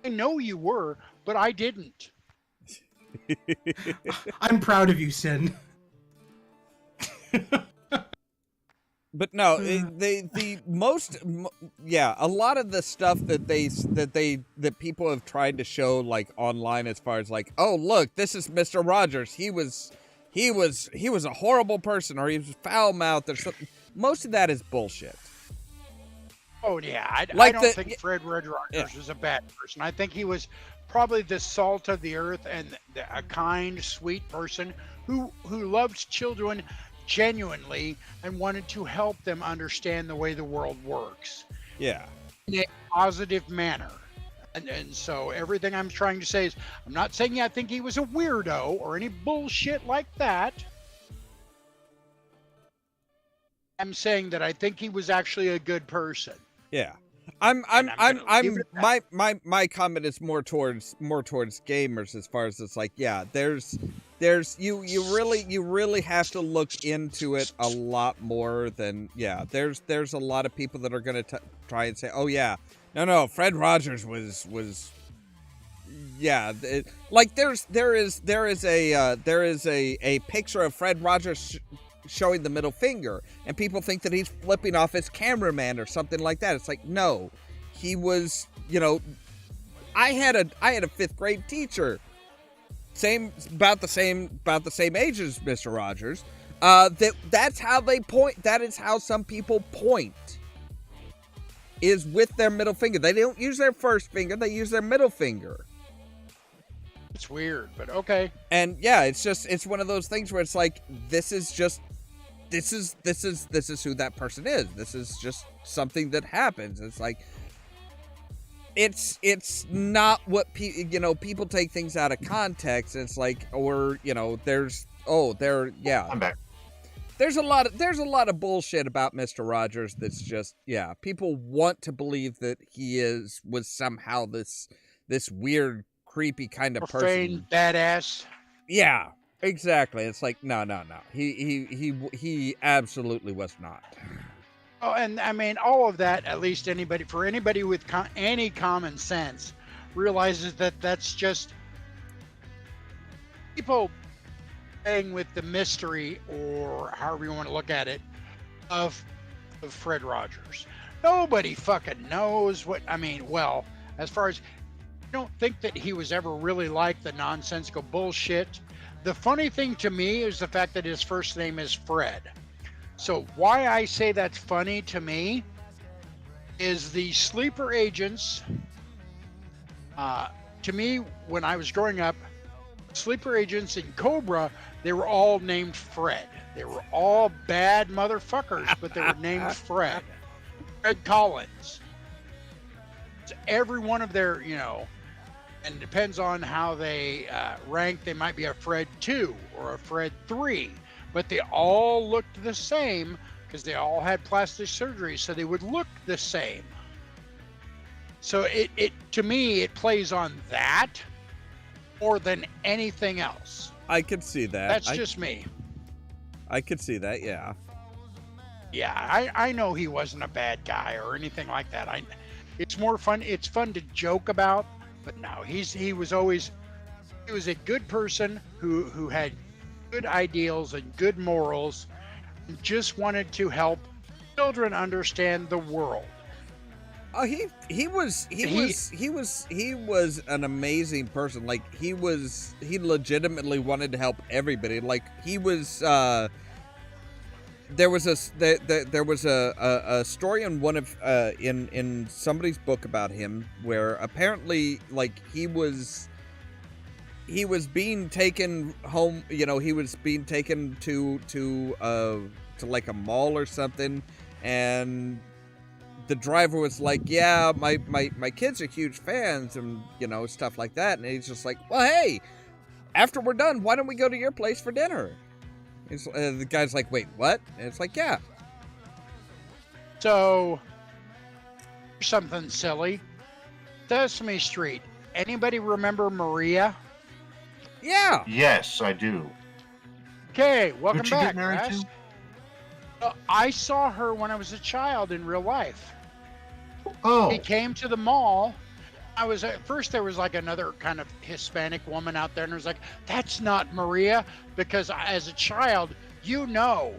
I know you were, but I didn't. I'm proud of you, Sin. But no, a lot of the stuff that people have tried to show like online as far as like, oh look, this is Mr. Rogers. He was a horrible person, or he was foul-mouthed or something. Most of that is bullshit. Oh yeah, I don't think Fred Rogers was a bad person. I think he was probably the salt of the earth and a kind, sweet person who loved children genuinely and wanted to help them understand the way the world works. Yeah. In a positive manner. And so everything I'm trying to say is, I'm not saying I think he was a weirdo or any bullshit like that. I'm saying that I think he was actually a good person. Yeah. My comment is more towards gamers as far as it's like, there's you really have to look into it a lot more than there's a lot of people that are going to try and say, oh yeah, no, Fred Rogers was like there is a picture of Fred Rogers showing the middle finger, and people think that he's flipping off his cameraman or something like that. It's like, no, he was, I had a fifth grade teacher, about the same age as Mr. Rogers. That's how they point. That is how some people point, is with their middle finger. They don't use their first finger, they use their middle finger. It's weird, but okay. And it's one of those things where it's like, this is who that person is. This is just something that happens. It's like, it's not what people take things out of context. It's like, or I'm back. There's a lot of bullshit about Mr. Rogers that's just, people want to believe that he was somehow this weird, creepy kind of profane person. Badass. Yeah, exactly. It's like, no. He absolutely was not. Oh, and I mean, all of that, at least anybody with any common sense realizes that that's just people playing with the mystery, or however you want to look at it, of Fred Rogers. Nobody fucking knows as far as, I don't think that he was ever really like the nonsensical bullshit. The funny thing to me is the fact that his first name is Fred. So why I say that's funny to me is the sleeper agents, to me, when I was growing up, sleeper agents in Cobra, they were all named Fred. They were all bad motherfuckers, but they were named Fred. Fred Collins. Every one of their, and it depends on how they rank. They might be a Fred 2 or a Fred 3, but they all looked the same because they all had plastic surgery, so they would look the same. So it to me, it plays on that more than anything else. I could see that. That's just me. I could see that, yeah. Yeah, I know he wasn't a bad guy or anything like that. It's more fun. It's fun to joke about, but no, he was a good person who had good ideals and good morals, and just wanted to help children understand the world. Oh, he was an amazing person. Like he legitimately wanted to help everybody. Like he was. There was a story in one of in somebody's book about him where apparently like he was being taken home. You know, he was being taken to like a mall or something, and the driver was like, yeah, my kids are huge fans and, you know, stuff like that. And he's just like, well, hey, after we're done, why don't we go to your place for dinner? The guy's like, wait, what? And it's like, yeah. So, something silly. Sesame Street. Anybody remember Maria? Yeah. Yes, I do. Okay, welcome Who'd she back, get married Russ. to? I saw her when I was a child in real life. Oh, He came to the mall. At first there was like another kind of Hispanic woman out there, and I was like, that's not Maria, because as a child, you know.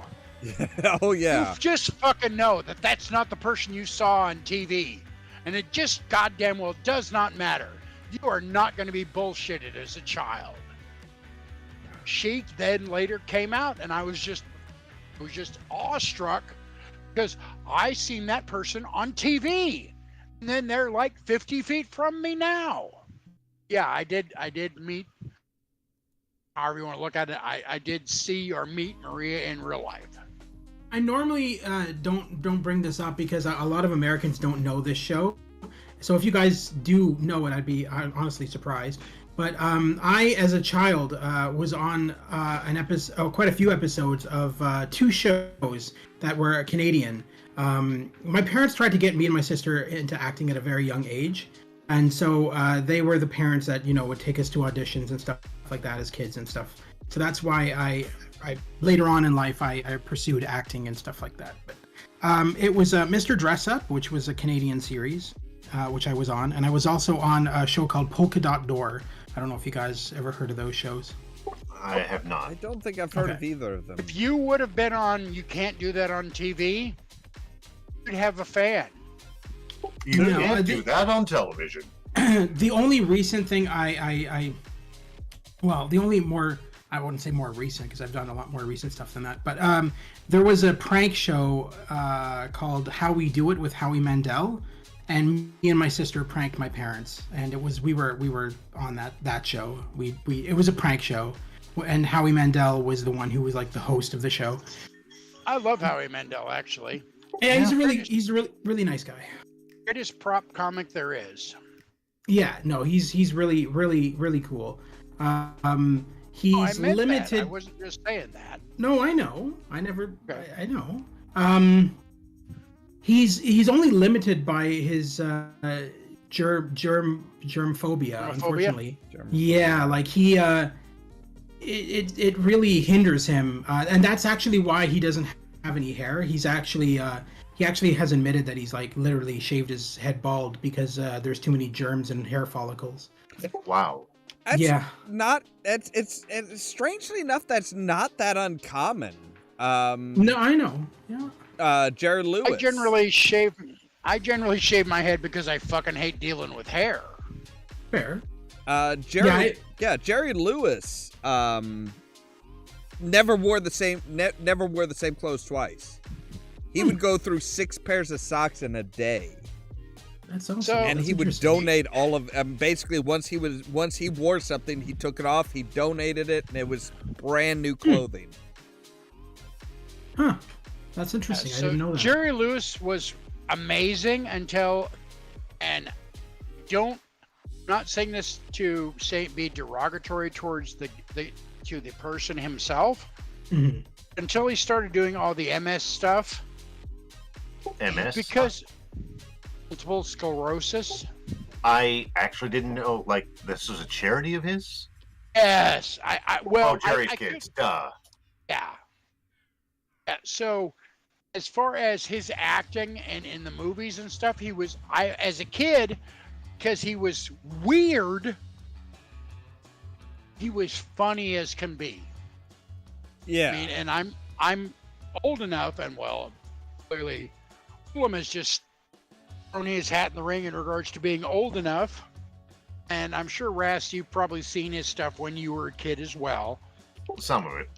Oh, yeah. You just fucking know that that's not the person you saw on TV. And it just goddamn well does not matter. You are not going to be bullshitted as a child. She then later came out, and I was just awestruck because I seen that person on TV. And then they're like 50 feet from me now. Yeah, I did meet, however you want to look at it, I did see or meet Maria in real life. I normally don't bring this up because a lot of Americans don't know this show. So if you guys do know it, I'd be honestly surprised. But I, as a child, was on quite a few episodes of two shows that were Canadian. My parents tried to get me and my sister into acting at a very young age. And so they were the parents that, you know, would take us to auditions and stuff like that as kids and stuff. So that's why I later on in life, I pursued acting and stuff like that. But it was Mr. Dress Up, which was a Canadian series, which I was on. And I was also on a show called Polka Dot Door. I don't know if you guys ever heard of those shows. I have not. I don't think I've heard of either of them. If you would have been on You Can't Do That on TV, you'd have a fan. You No, can't do that on television. The only recent thing I wouldn't say more recent because I've done a lot more recent stuff than that, but there was a prank show called How We Do It with Howie Mandel, and me and my sister pranked my parents, and we were on that show. It was a prank show, and Howie Mandel was the one who was like the host of the show. I love Howie Mandel, actually. Yeah, he's a really nice guy. Greatest prop comic there is. Yeah, no, he's really cool. He's limited. That. I wasn't just saying that. No, I know. Okay. I know. He's only limited by his germophobia, unfortunately. Yeah, like it really hinders him, and that's actually why he doesn't have any hair. He actually has admitted that he's like literally shaved his head bald because there's too many germs and hair follicles. Wow. It's strangely enough, that's not that uncommon. No, I know. Yeah. Jerry Lewis. I generally shave my head because I fucking hate dealing with hair. Fair. Jerry Lewis never wore the same clothes twice. He would go through 6 pairs of socks in a day. That's awesome. And he would donate all of basically once he wore something, he took it off, he donated it, and it was brand new clothing. Huh. That's interesting. I didn't know that. Jerry Lewis was amazing until, and not saying this to be derogatory towards the person himself, until he started doing all the MS stuff. MS? Because multiple sclerosis. I actually didn't know, like, this was a charity of his? Yes. Jerry's Kids, duh. Yeah. So, as far as his acting and in the movies and stuff, as a kid, because he was weird, he was funny as can be. Yeah. I mean, and I'm old enough, and clearly, Ollamh has just thrown his hat in the ring in regards to being old enough. And I'm sure, Rast, you've probably seen his stuff when you were a kid as well. Some of it.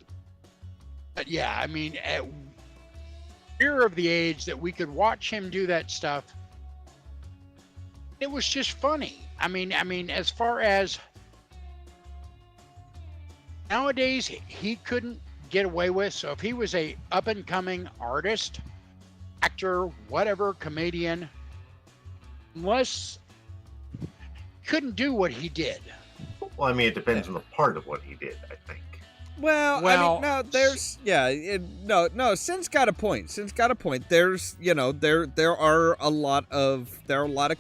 But yeah, I mean, we're of the age that we could watch him do that stuff. It was just funny. I mean, as far as nowadays, he couldn't get away with. So if he was a up and coming artist, actor, whatever, comedian, unless couldn't do what he did. Well, I mean, it depends on the part of what he did, I think. Well, I mean, no, there's, no, Sin's got a point. There's, there are a lot of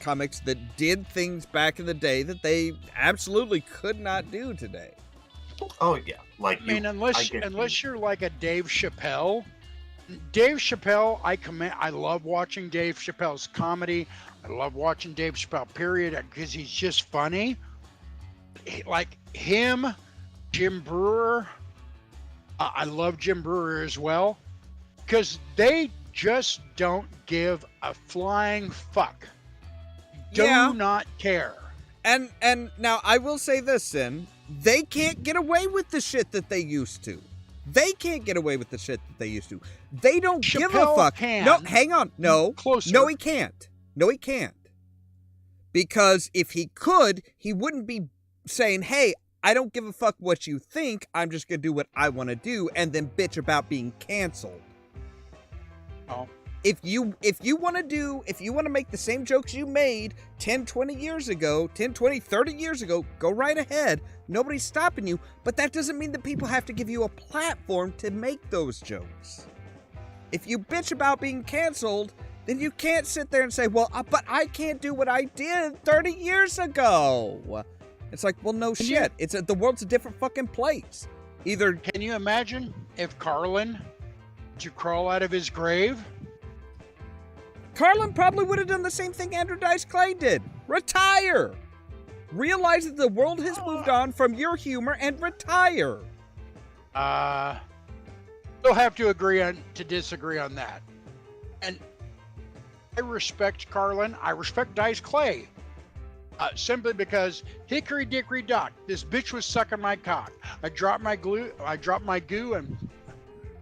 comics that did things back in the day that they absolutely could not do today. Oh yeah, like I mean, unless you're like a Dave Chappelle. Dave Chappelle, I love watching Dave Chappelle's comedy. I love watching Dave Chappelle, period, because he's just funny. Like him, Jim Brewer. I love Jim Brewer as well, because they just don't give a flying fuck. Do not care. And now I will say this, Sin. They can't get away with the shit that they used to. They don't give a fuck. Can. No, hang on. No. Closer. No, he can't. Because if he could, he wouldn't be saying, hey, I don't give a fuck what you think. I'm just going to do what I want to do and then bitch about being canceled. Oh. If you want to make the same jokes you made 10, 20 years ago, 10, 20, 30 years ago, go right ahead. Nobody's stopping you. But that doesn't mean that people have to give you a platform to make those jokes. If you bitch about being canceled, then you can't sit there and say, well, but I can't do what I did 30 years ago. It's like, well, no shit. The world's a different fucking place. Either. Can you imagine if Carlin to crawl out of his grave? Carlin probably would have done the same thing Andrew Dice Clay did. Retire. Realize that the world has moved on from your humor and retire. We'll have to disagree on that. And I respect Carlin. I respect Dice Clay. Simply because hickory dickory dock, this bitch was sucking my cock. I dropped my goo, and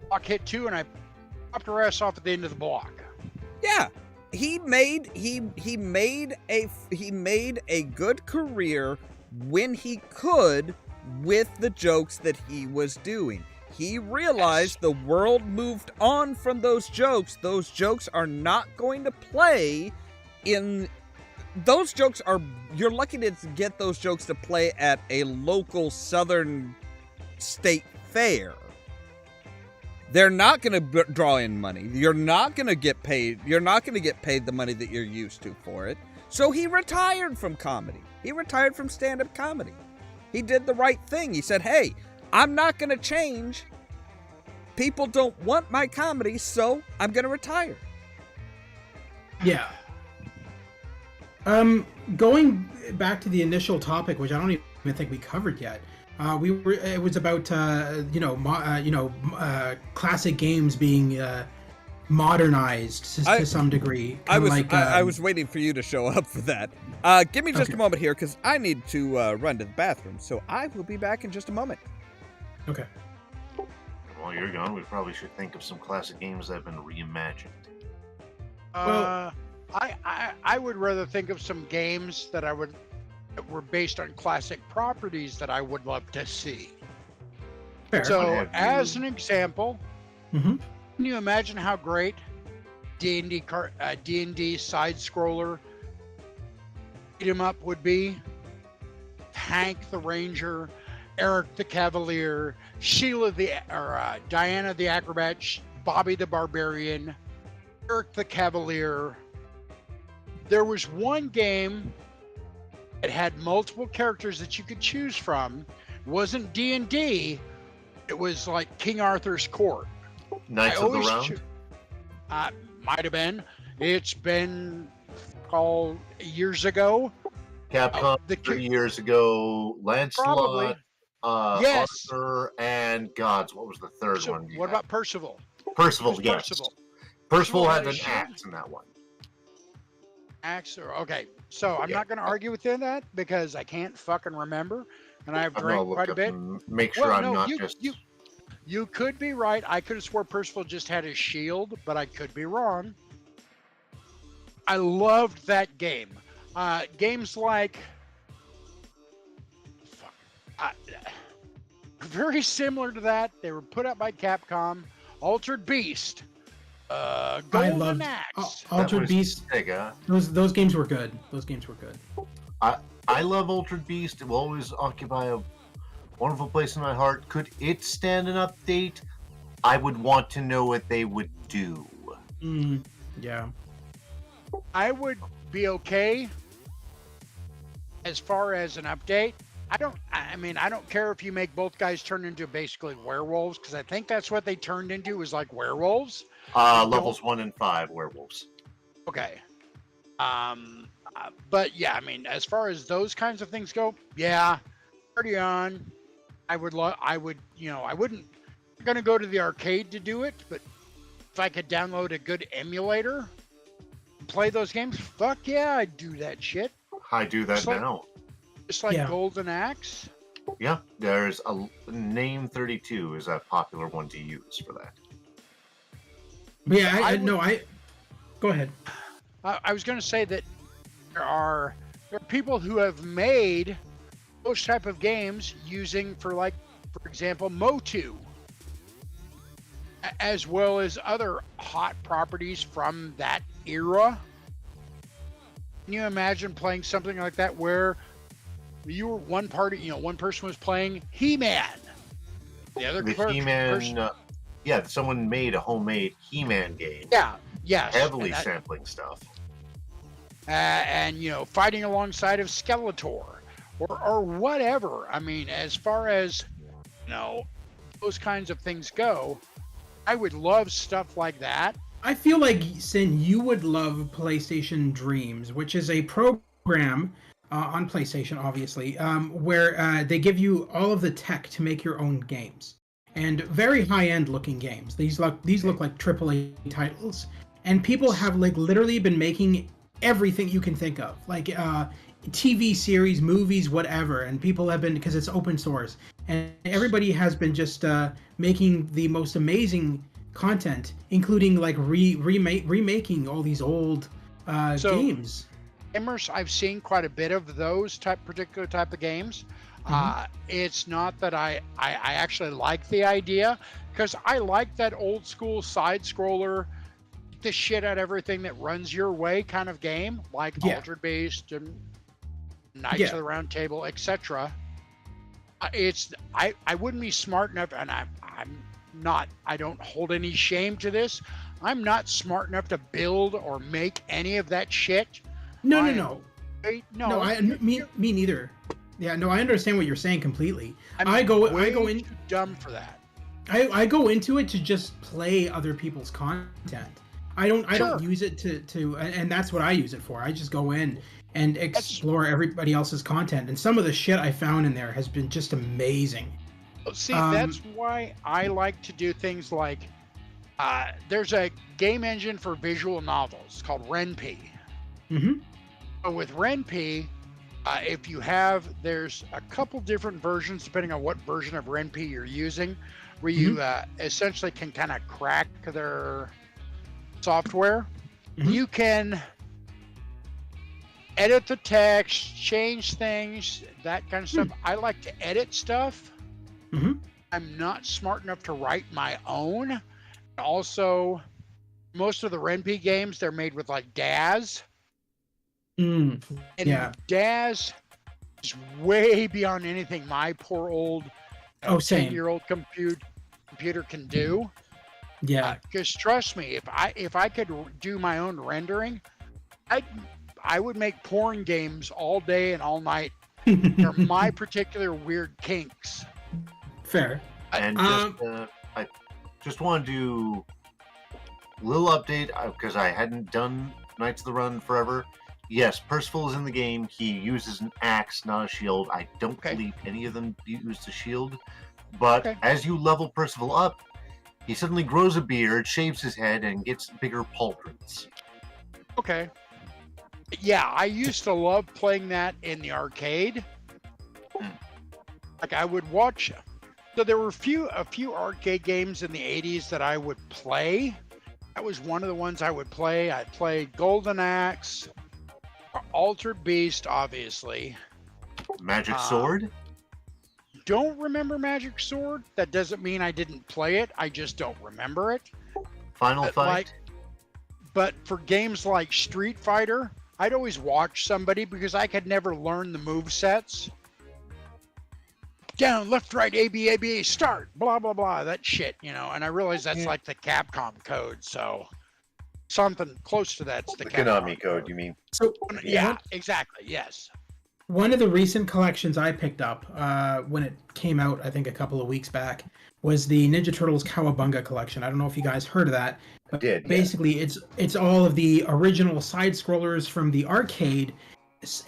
block hit 2, and I popped her ass off at the end of the block. Yeah, he made a good career when he could with the jokes that he was doing. He realized the world moved on from those jokes. Those jokes are not going to play in. Those jokes are, you're lucky to get those jokes to play at a local southern state fair. They're not going to draw in money. You're not going to get paid. You're not going to get paid the money that you're used to for it. So he retired from comedy. He retired from stand-up comedy. He did the right thing. He said, hey, I'm not going to change. People don't want my comedy, so I'm going to retire. Yeah. Going back to the initial topic, which I don't even think we covered yet. It was about classic games being modernized to some degree. I was waiting for you to show up for that. Give me just a moment here, because I need to run to the bathroom. So I will be back in just a moment. Okay. While you're gone, we probably should think of some classic games that have been reimagined. I would rather think of some games that were based on classic properties that I would love to see. Fair. So, as an example, can you imagine how great D&D side scroller beat 'em up would be? Hank the Ranger, Eric the Cavalier, Diana the Acrobat, Bobby the Barbarian, Eric the Cavalier. There was one game that had multiple characters that you could choose from. It wasn't D&D. It was like King Arthur's Court. Knights of the Round? Might have been. It's been called years ago. Capcom 3 years ago. Lancelot, yes. Arthur, and Gods. What was the third one? What about Percival? Percival, yes. Percival. Percival had a an shield? axe in that one. Axe or okay. So I'm Yeah. not going to argue with that because I can't fucking remember, and I've I'm gonna drank look quite a up bit. and make sure Well, I'm no, not you, just. you could be right. I could have swore Percival just had his shield, but I could be wrong. I loved that game. Games like very similar to that. They were put out by Capcom. Altered Beast, I Golden loved Axe. Altered was Beast. Sega. Those games were good. Those games were good. I love Altered Beast. It will always occupy a wonderful place in my heart. Could it stand an update? I would want to know what they would do. Yeah. I would be okay as far as an update. I mean, I don't care if you make both guys turn into basically werewolves, because I think that's what they turned into, was like werewolves. Levels 1 and 5 werewolves. Okay. But yeah, I mean, as far as those kinds of things go, yeah, party on. I wouldn't gonna go to the arcade to do it, but if I could download a good emulator, play those games, fuck yeah, I'd do that shit. I do that now. Just like Yeah. Golden Axe. Yeah, there's a Name 32 is a popular one to use for that. But yeah, go ahead. I was going to say that there are people who have made those type of games using, for example, Motu, as well as other hot properties from that era. Can you imagine playing something like that where you were one person was playing He-Man, the other He-Man, someone made a homemade He-Man game. Yeah, yes, Heavily sampling stuff. And fighting alongside of Skeletor, or whatever. I mean, as far as those kinds of things go, I would love stuff like that. I feel like, Sin, you would love PlayStation Dreams, which is a program on PlayStation, obviously, where they give you all of the tech to make your own games, and very high-end looking games. These look like AAA titles, and people have literally been making everything you can think of, like TV series, movies, whatever. And people have been, because it's open source, and everybody has been just making the most amazing content, including remaking all these old games. Gamers, I've seen quite a bit of those particular type of games. It's not that I actually like the idea, because I like that old school side scroller, the shit out of everything that runs your way kind of game, like Altered Beast and Knights of the Round Table, etc. I wouldn't be smart enough, and I don't hold any shame to this. I'm not smart enough to build or make any of that shit. No. Me neither. Yeah, no, I understand what you're saying completely. I go in too dumb for that. I go into it to just play other people's content. I don't use it to and that's what I use it for. I just go in and explore everybody else's content, and some of the shit I found in there has been just amazing. See, that's why I like to do things like there's a game engine for visual novels called RenP. With RenP, there's a couple different versions depending on what version of RenP you're using, where you essentially can kind of crack their software. You can edit the text, change things, that kind of stuff. I like to edit stuff. I'm not smart enough to write my own. Also, most of the RenP games, they're made with DAZ. And DAZ is way beyond anything my poor old 10-year-old computer can do. Yeah. Because trust me, if I could do my own rendering, I would make porn games all day and all night. They're my particular weird kinks. Fair. And I just want to do a little update, because I hadn't done Knights of the Run forever. Yes, Percival is in the game. He uses an axe, not a shield. I don't believe any of them use the shield. But as you level Percival up, He suddenly grows a beard, shaves his head, and gets bigger pauldrons. Okay. Yeah, I used to love playing that in the arcade. Like I would watch. So there were a few arcade games in the 80s that I would play. That was one of the ones I would play. I'd play Golden Axe, Altered Beast, obviously. Magic Sword? Don't remember Magic Sword. That doesn't mean I didn't play it. I just don't remember it. Final Fight? But for games like Street Fighter, I'd always watch somebody because I could never learn the move sets. Down, left, right, A, B, start, blah, blah, blah, that shit, you know. And I realize that's like the Capcom code, so something close to that's the Capcom Konami code, you mean? So yeah, exactly, yes. one of the recent collections I picked up when it came out, I think a couple of weeks back, was the Ninja Turtles Cowabunga collection. I don't know if you guys heard of that. But basically, it's all of the original side scrollers from the arcade,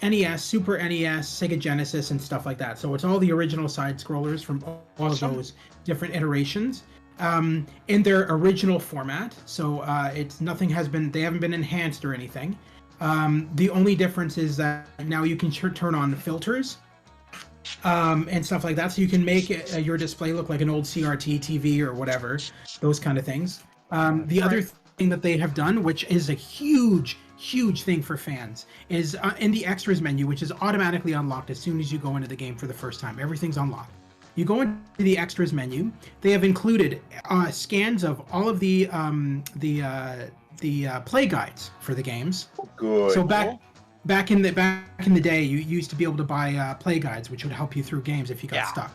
NES, Super NES, Sega Genesis, and stuff like that. So it's all the original side scrollers from all of those different iterations in their original format. So they haven't been enhanced or anything. The only difference is that now you can turn on filters and stuff like that, so you can make your display look like an old CRT TV or whatever, those kind of things. The other thing that they have done, which is a huge thing for fans, is in the extras menu, which is automatically unlocked as soon as you go into the game for the first time. Everything's unlocked. You go into the extras menu. They have included scans of all of the play guides for the games. Good. So back in the day, you used to be able to buy play guides, which would help you through games if you got stuck.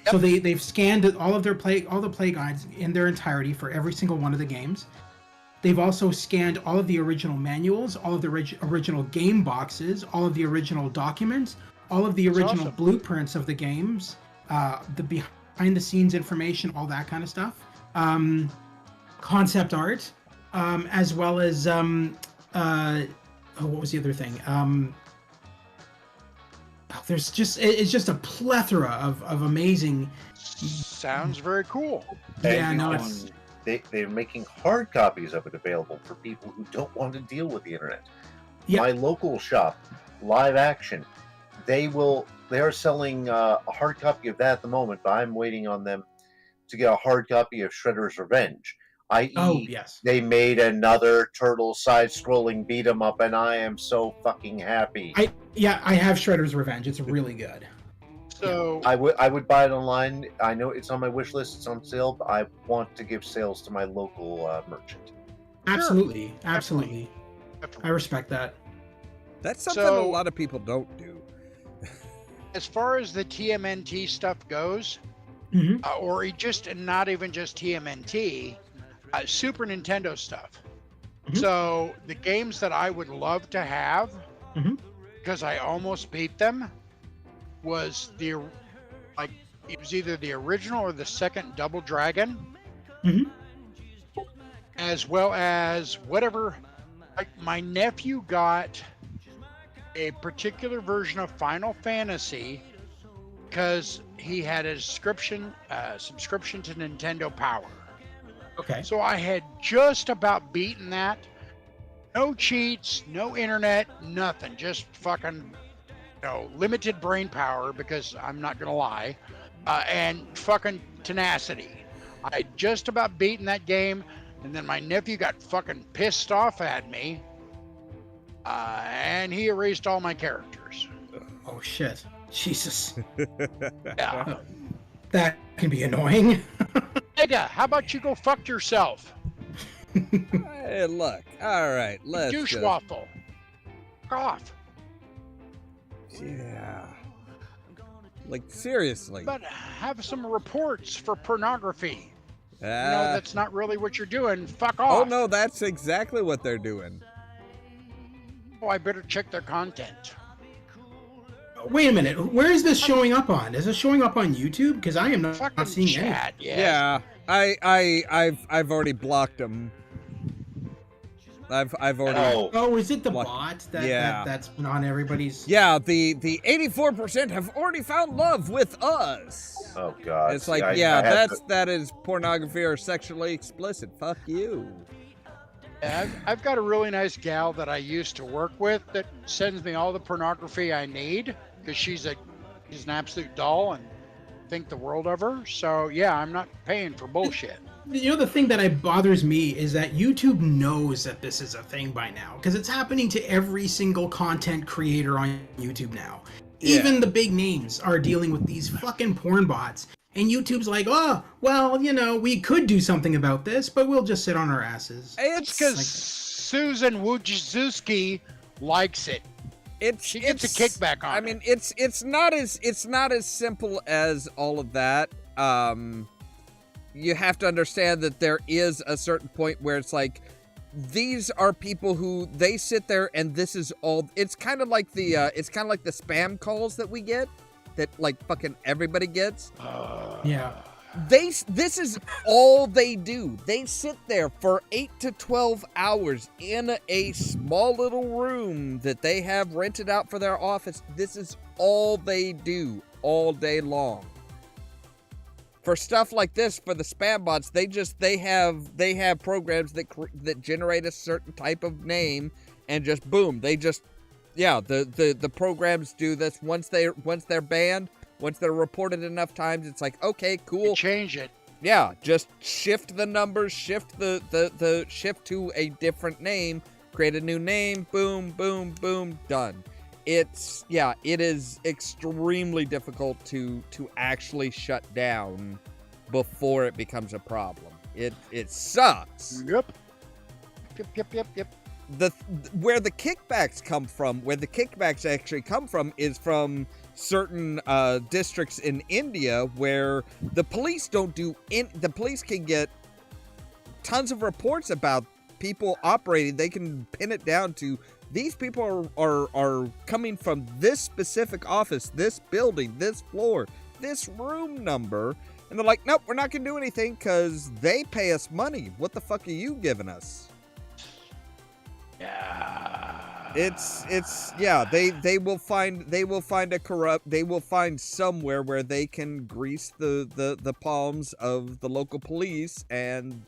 Yep. So they've scanned all the play guides in their entirety for every single one of the games. They've also scanned all of the original manuals, all of the original game boxes, all of the original documents, all of the original blueprints of the games, the behind-the-scenes information, all that kind of stuff, concept art, as well as what was the other thing? It's just a plethora of amazing. Sounds very cool. Yeah, no, they're making hard copies of it available for people who don't want to deal with the internet. Yep. My local shop, Live Action, they are selling a hard copy of that at the moment, but I'm waiting on them to get a hard copy of Shredder's Revenge. They made another Turtle side-scrolling beat-em-up, and I am so fucking happy. I have Shredder's Revenge. It's really good. So I would buy it online. I know it's on my wish list. It's on sale, but I want to give sales to my local merchant. Absolutely. I respect that. That's something a lot of people don't do. As far as the TMNT stuff goes, or not even just TMNT, Super Nintendo stuff. So the games that I would love to have, because I almost beat them, was it was either the original or the second Double Dragon, as well as whatever. Like my nephew got a particular version of Final Fantasy because he had a subscription to Nintendo Power. Okay. So I had just about beaten that. No cheats, no internet, nothing. Just fucking, limited brain power, because I'm not gonna lie, and fucking tenacity. I just about beaten that game, and then my nephew got fucking pissed off at me, and he erased all my characters. Oh shit! Jesus. Yeah. That can be annoying. Nigga, how about you go fuck yourself? Hey, look. All right, let's Douche just... waffle. Fuck off. Yeah. Like, seriously. But have some reports for pornography. That's not really what you're doing. Fuck off. Oh, no, that's exactly what they're doing. Oh, I better check their content. Wait a minute. Where is this showing up on? Is it showing up on YouTube? Because I am not seeing it. Yeah. I've already blocked them. I've already. Oh, Oh, is it the What? bot Yeah. that's been on everybody's? Yeah, the 84% have already found love with us. oh God. It's like, See, I had to- that is pornography or sexually explicit. Fuck you. I've got a really nice gal that I used to work with that sends me all the pornography I need because she's an absolute doll and think the world of her. So yeah, I'm not paying for bullshit. You know, the thing that bothers me is that YouTube knows that this is a thing by now, because it's happening to every single content creator on YouTube now. Yeah. Even the big names are dealing with these fucking porn bots. And YouTube's like, oh, well, you know, we could do something about this, but we'll just sit on our asses. It's because Susan Wojcicki likes it. She gets a kickback on it. I mean, it's not as simple as all of that. You have to understand that there is a certain point where it's like, these are people who they sit there and this is all. It's kind of like the spam calls that we get, that like fucking everybody gets. Yeah. This is all they do. They sit there for 8 to 12 hours in a small little room that they have rented out for their office. This is all they do all day long. For stuff like this, for the spam bots, they have programs that generate a certain type of name, and just boom, the programs do this. Once they're banned, once they're reported enough times, it's like, okay, cool. You change it. Yeah, just shift the numbers, shift the shift to a different name, create a new name, boom, boom, boom, done. It is extremely difficult to actually shut down before it becomes a problem. It sucks. Yep. Where the kickbacks actually come from is from certain districts in India where the police the police can get tons of reports about people operating. They can pin it down to, these people are coming from this specific office, this building, this floor, this room number, and they're like, nope, we're not gonna do anything because they pay us money. What the fuck are you giving us? Yeah. They will find somewhere where they can grease the palms of the local police, and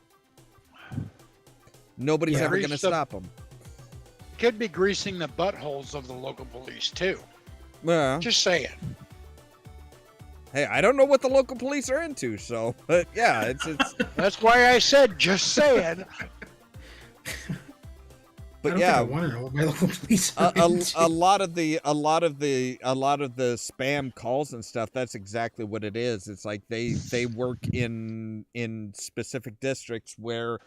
nobody's ever going to stop them. Could be greasing the buttholes of the local police too. Yeah. Just saying. Hey, I don't know what the local police are into, so, but yeah, it's That's why I said just saying. but I yeah, don't think I want to know what my local police are a into. lot of the spam calls and stuff, that's exactly what it is. It's like they work in specific districts where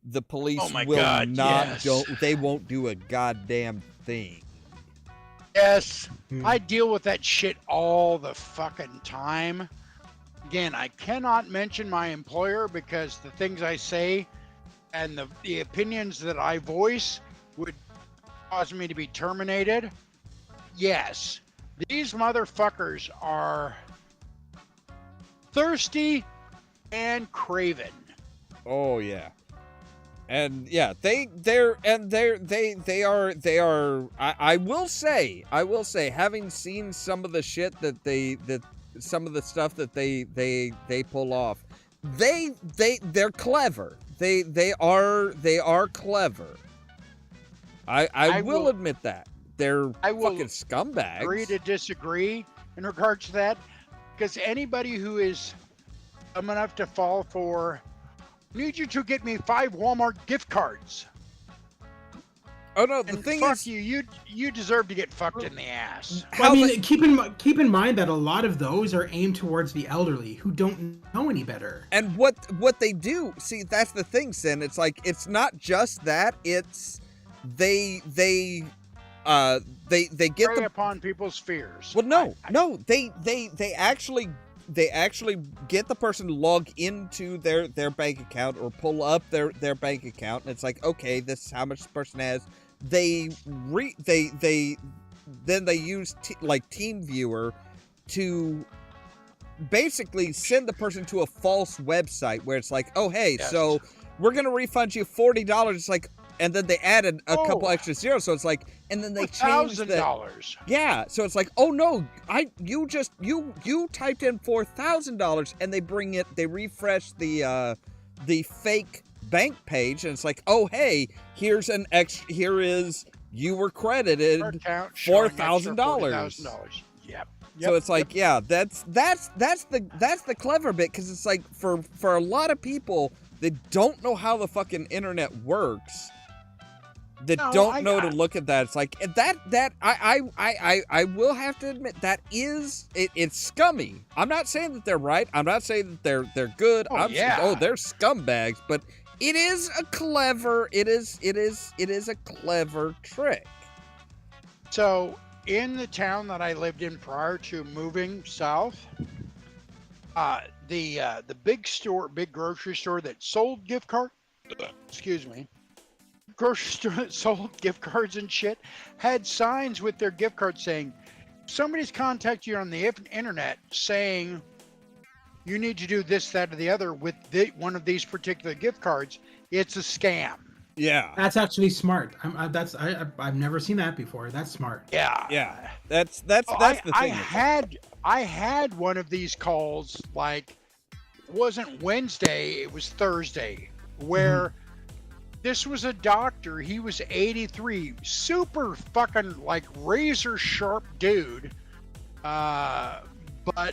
the police they won't do a goddamn thing. Yes, I deal with that shit all the fucking time. Again, I cannot mention my employer because the things I say and the opinions that I voice would cause me to be terminated. Yes, these motherfuckers are thirsty and craven. Oh yeah. And yeah, they are. I will say, having seen some of the shit some of the stuff that they pull off, they're clever. They are clever. I will admit that they're fucking scumbags. Agree to disagree in regards to that, because anybody who is dumb enough to fall for, need you to get me 5 Walmart gift cards. Oh no, the And thing fuck is, you deserve to get fucked in the ass. Well, I mean, keep in mind that a lot of those are aimed towards the elderly who don't know any better. and what they do, see, that's the thing, Sin. It's like, it's not just that. It's they get Prey the upon people's fears. well, no, they actually get the person to log into their bank account or pull up their bank account, and it's like, okay, this is how much the person has. Then they use TeamViewer to basically send the person to a false website where it's like, oh hey, Yes. so we're gonna refund you $40. It's like, and then they added a couple Oh. extra zeros, so it's like, and then they changed the $1,000. yeah, so it's like, oh no, you typed in $4,000, and they refresh the fake bank page, and it's like, oh hey, here is you were credited $4,000. Yep. So it's like, yeah, that's the clever bit, because it's like for a lot of people that don't know how the fucking internet works, that don't know to look at that. It's like that I will have to admit that it's scummy. I'm not saying that they're right. I'm not saying that they're good. Oh, yeah. They're scumbags, but it is a clever trick. So in the town that I lived in prior to moving south, the big grocery store that sold gift cards, grocery store that sold gift cards and shit, had signs with their gift cards saying, somebody's contacted you on the internet saying you need to do this, that, or the other with one of these particular gift cards. It's a scam. Yeah, That's actually smart. I've never seen that before. That's smart. yeah. That's the thing. I had one of these calls, like, it wasn't Wednesday, it was Thursday, where this was a doctor. He was 83, super fucking like razor sharp dude, but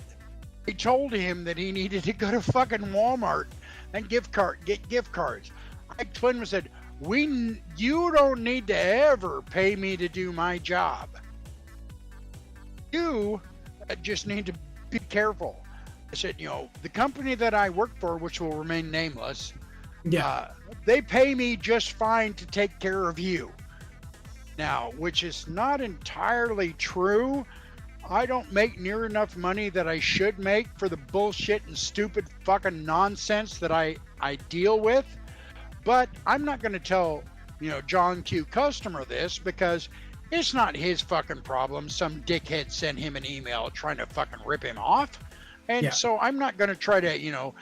they told him that he needed to go to fucking Walmart and get gift cards. I explained and said, you don't need to ever pay me to do my job. You just need to be careful. I said, the company that I work for, which will remain nameless, they pay me just fine to take care of you. Now, which is not entirely true. I don't make near enough money that I should make for the bullshit and stupid fucking nonsense that I deal with. But I'm not going to tell, John Q. customer this, because it's not his fucking problem. Some dickhead sent him an email trying to fucking rip him off. And so I'm not going to try to,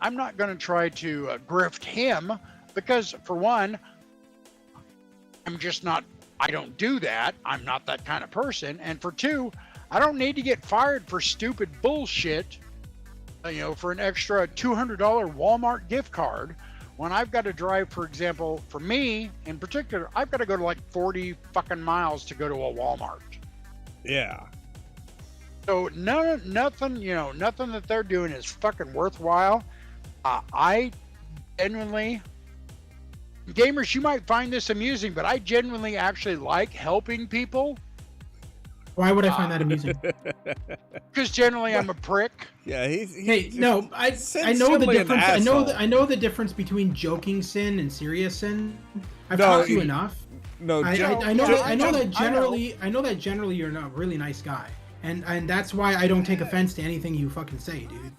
I'm not going to try to grift him, because for one, I don't do that. I'm not that kind of person. And for two, I don't need to get fired for stupid bullshit, for an extra $200 Walmart gift card, when I've got to drive, for example, for me in particular, I've got to go to like 40 fucking miles to go to a Walmart. Yeah. So nothing that they're doing is fucking worthwhile. I genuinely, gamers, you might find this amusing, but I genuinely actually like helping people. Why would I find that amusing? Because generally I'm a prick. Yeah, I know the difference. I know the difference between joking sin and serious sin. I've talked to you enough. No, I know that generally you're a really nice guy, and that's why I don't take offense to anything you fucking say, dude.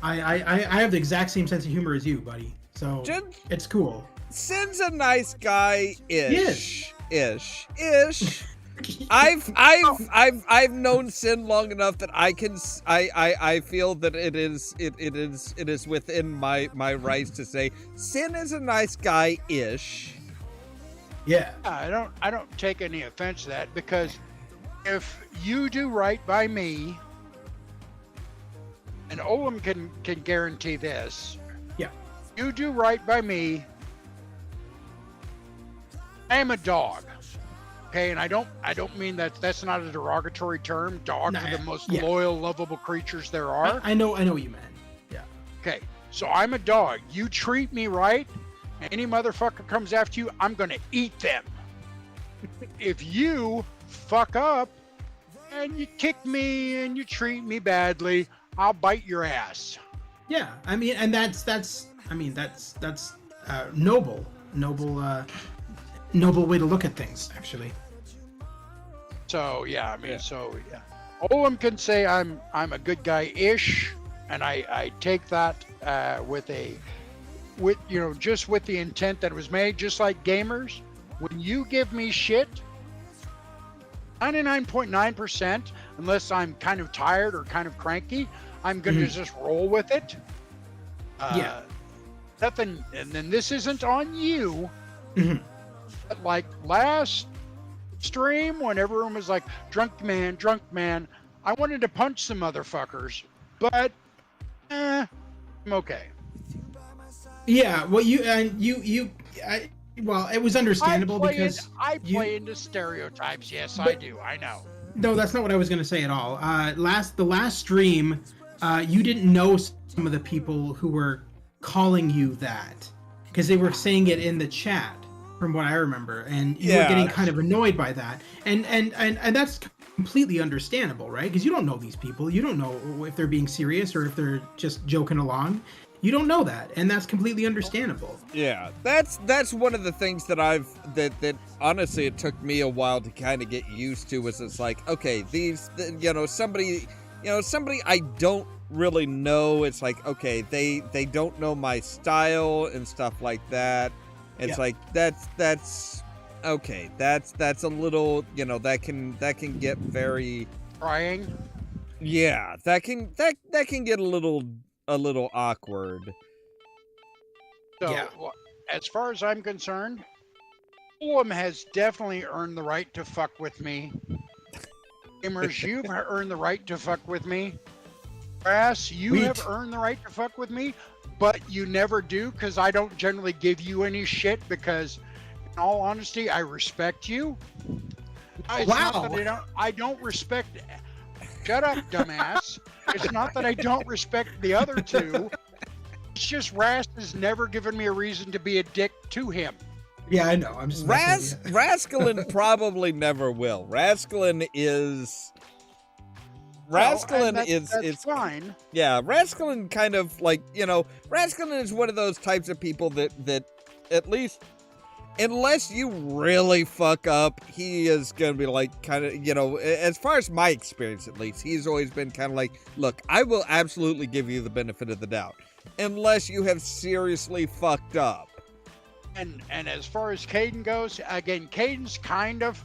I have the exact same sense of humor as you, buddy. So it's cool. Sin's a nice guy ish. I've known Sin long enough that I feel that it is within my rights to say Sin is a nice guy ish. Yeah. I don't take any offense to that, because if you do right by me, and Ollamh can guarantee this. Yeah. You do right by me, I am a dog. Okay, and I don't mean that's not a derogatory term. Dogs are the most loyal, lovable creatures there are. I know what you meant. Yeah. Okay, so I'm a dog. You treat me right, any motherfucker comes after you, I'm gonna eat them. If you fuck up and you kick me and you treat me badly, I'll bite your ass. Yeah, I mean, and that's noble way to look at things, actually. So yeah, Ollamh can say I'm a good guy ish, and I take that with just with the intent that it was made. Just like gamers, when you give me shit, 99.9%, unless I'm kind of tired or kind of cranky, I'm gonna just roll with it. Nothing, and then this isn't on you. Mhm. But like last stream, when everyone was like, drunk man, I wanted to punch some motherfuckers, but I'm okay. Yeah, well, well, it was understandable because I play into stereotypes. Yes, I But- do. I know. No, that's not what I was going to say at all. The last stream, you didn't know some of the people who were calling you that because they were saying it in the chat, from what I remember, and you were getting kind of annoyed by that, and that's completely understandable, right? Because you don't know these people, you don't know if they're being serious or if they're just joking along. You don't know that, and that's completely understandable. Yeah, that's one of the things that that honestly it took me a while to kind of get used to. Was it's like, okay, somebody I don't really know. It's like, okay, they don't know my style and stuff like that. It's like that's okay. That's a little, that can get very Trying. Yeah, that can get a little awkward. So, Yeah. as far as I'm concerned, Ollamh has definitely earned the right to fuck with me. Gamers, you've earned the right to fuck with me. Brass, you have earned the right to fuck with me, but you never do because I don't generally give you any shit because, in all honesty, I respect you. It's not that I don't respect. Shut up, dumbass. It's not that I don't respect the other two. It's just Rast has never given me a reason to be a dick to him. Yeah, I know. I'm just Rascalin probably never will. Rascalin is That's fine. Yeah, Rascalin kind of like, Rascalin is one of those types of people that at least, unless you really fuck up, he is going to be like kind of, as far as my experience at least, he's always been kind of like, look, I will absolutely give you the benefit of the doubt, unless you have seriously fucked up. And as far as Caden goes, again, Caden's kind of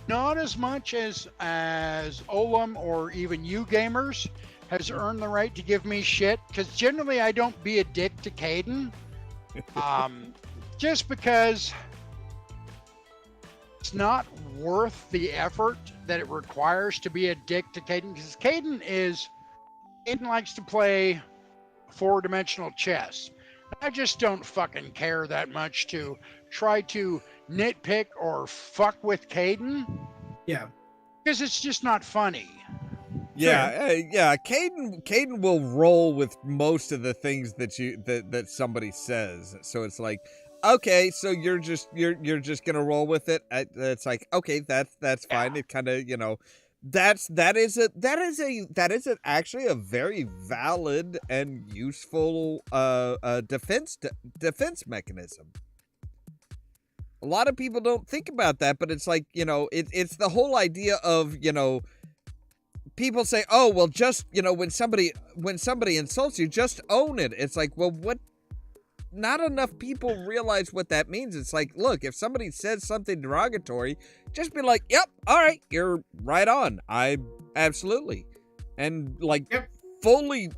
not as much as Ollamh or even you gamers has earned the right to give me shit, because generally I don't be a dick to Caden. Just because it's not worth the effort that it requires to be a dick to Caden, because Caden likes to play four-dimensional chess. I just don't fucking care that much to try to nitpick or fuck with Caden. Yeah. Because it's just not funny. Yeah, Caden will roll with most of the things that somebody says. So it's like, okay, so you're just gonna roll with it. It's like, okay, that's fine. It kind of, that is actually a very valid and useful defense mechanism. A lot of people don't think about that, but it's like, it's the whole idea of, people say, oh, well, just, when somebody insults you, just own it. It's like, well, what? Not enough people realize what that means. It's like, look, if somebody says something derogatory, just be like, yep, all right, you're right on. I absolutely. And like, fully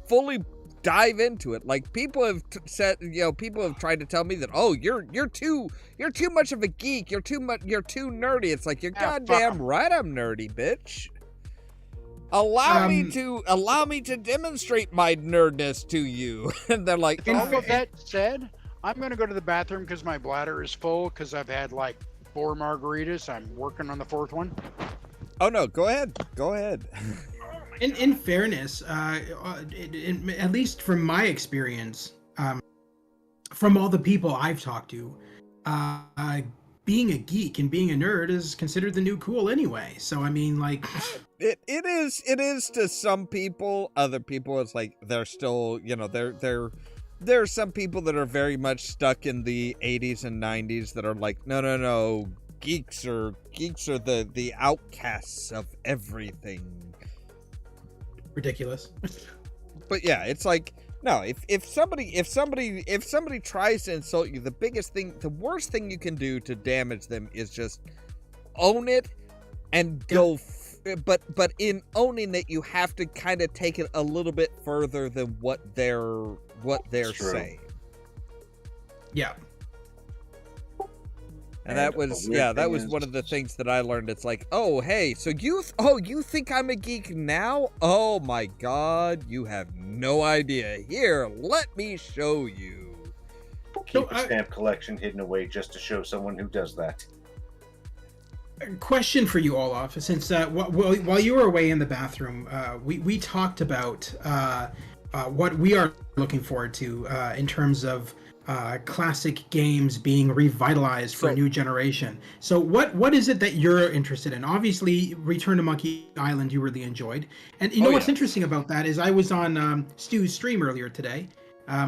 dive into it. Like, people have said, people have tried to tell me that, oh, you're too much of a geek. You're too nerdy. It's like, you're goddamn right, I'm nerdy, bitch. Allow me to demonstrate my nerdness to you. And they're like, all of that said, I'm going to go to the bathroom because my bladder is full because I've had like 4 margaritas. I'm working on the 4th one. Oh no, go ahead. In fairness, at least from my experience, from all the people I've talked to, being a geek and being a nerd is considered the new cool anyway. So I mean, like, it is to some people. Other people, it's like they're still, there are some people that are very much stuck in the 80s and 90s that are like, no, geeks are the outcasts of everything. Ridiculous. But yeah, it's like, no, if somebody tries to insult you, the worst thing you can do to damage them is just own it and go. But in owning it, you have to kind of take it a little bit further than what they're saying. Yeah. And that was one of the things that I learned. It's like, oh, hey, so you think I'm a geek now? Oh my God, you have no idea. Here, let me show you. Keep a stamp collection hidden away just to show someone who does that. Question for you, Ollamh. Since while you were away in the bathroom, we talked about what we are looking forward to in terms of classic games being revitalized for a new generation. So what is it that you're interested in? Obviously, Return to Monkey Island you really enjoyed. And you know what's interesting about that is I was on Stu's stream earlier today.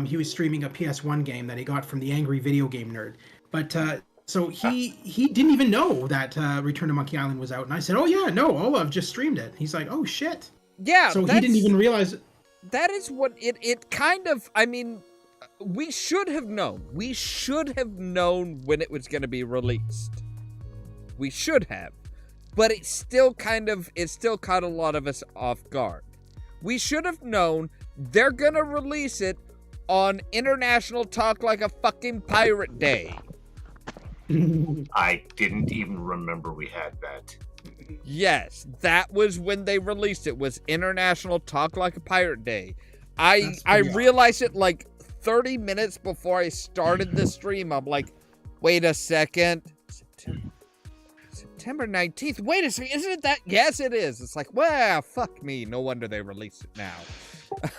He was streaming a PS1 game that he got from the Angry Video Game Nerd. But so he didn't even know that Return to Monkey Island was out. And I said, oh yeah, no, Ollamh just streamed it. He's like, oh shit. Yeah. So he didn't even realize. That is what it kind of, I mean, we should have known. We should have known when it was going to be released. We should have. But it still caught a lot of us off guard. We should have known they're going to release it on International Talk Like a Fucking Pirate Day. I didn't even remember we had that. Yes, that was when they released it, was International Talk Like a Pirate Day. I realized it like 30 minutes before I started the stream. I'm like, wait a second. September 19th. Wait a second. Isn't it that? Yes, it is. It's like, well, fuck me. No wonder they released it now.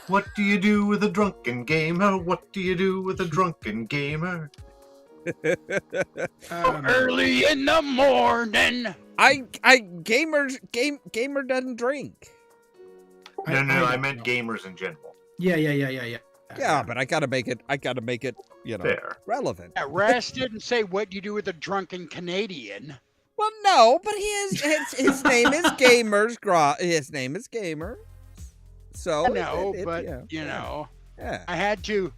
What do you do with a drunken gamer? What do you do with a drunken gamer? Early in the morning. Gamer doesn't drink. No, I meant gamers in general. Yeah. Yeah, but I gotta make it, Fair. relevant. Yeah, Ras didn't say what you do with a drunken Canadian. Well, no, but his name is his name is Gamer. So No, I had to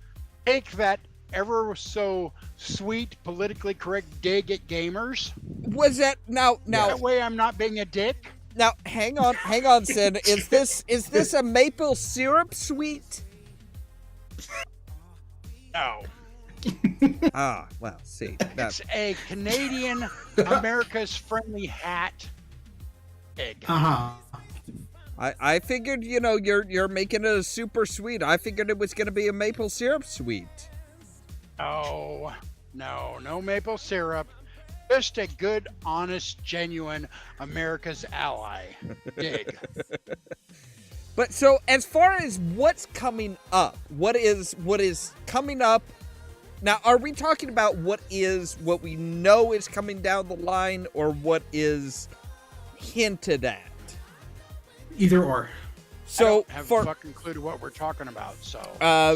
take that ever so sweet, politically correct dig at gamers. Was that now? That way, I'm not being a dick. Now, hang on, Sid. Is this a maple syrup sweet? No. Well, see. It's a Canadian America's Friendly Hat egg. I figured, you're making it a super sweet. I figured it was going to be a maple syrup sweet. Oh, no maple syrup. Just a good, honest, genuine America's ally. Dig. But so as far as what's coming up, what is coming up? Now, are we talking about what we know is coming down the line, or what is hinted at? Either or. So I don't have a fucking clue to what we're talking about. So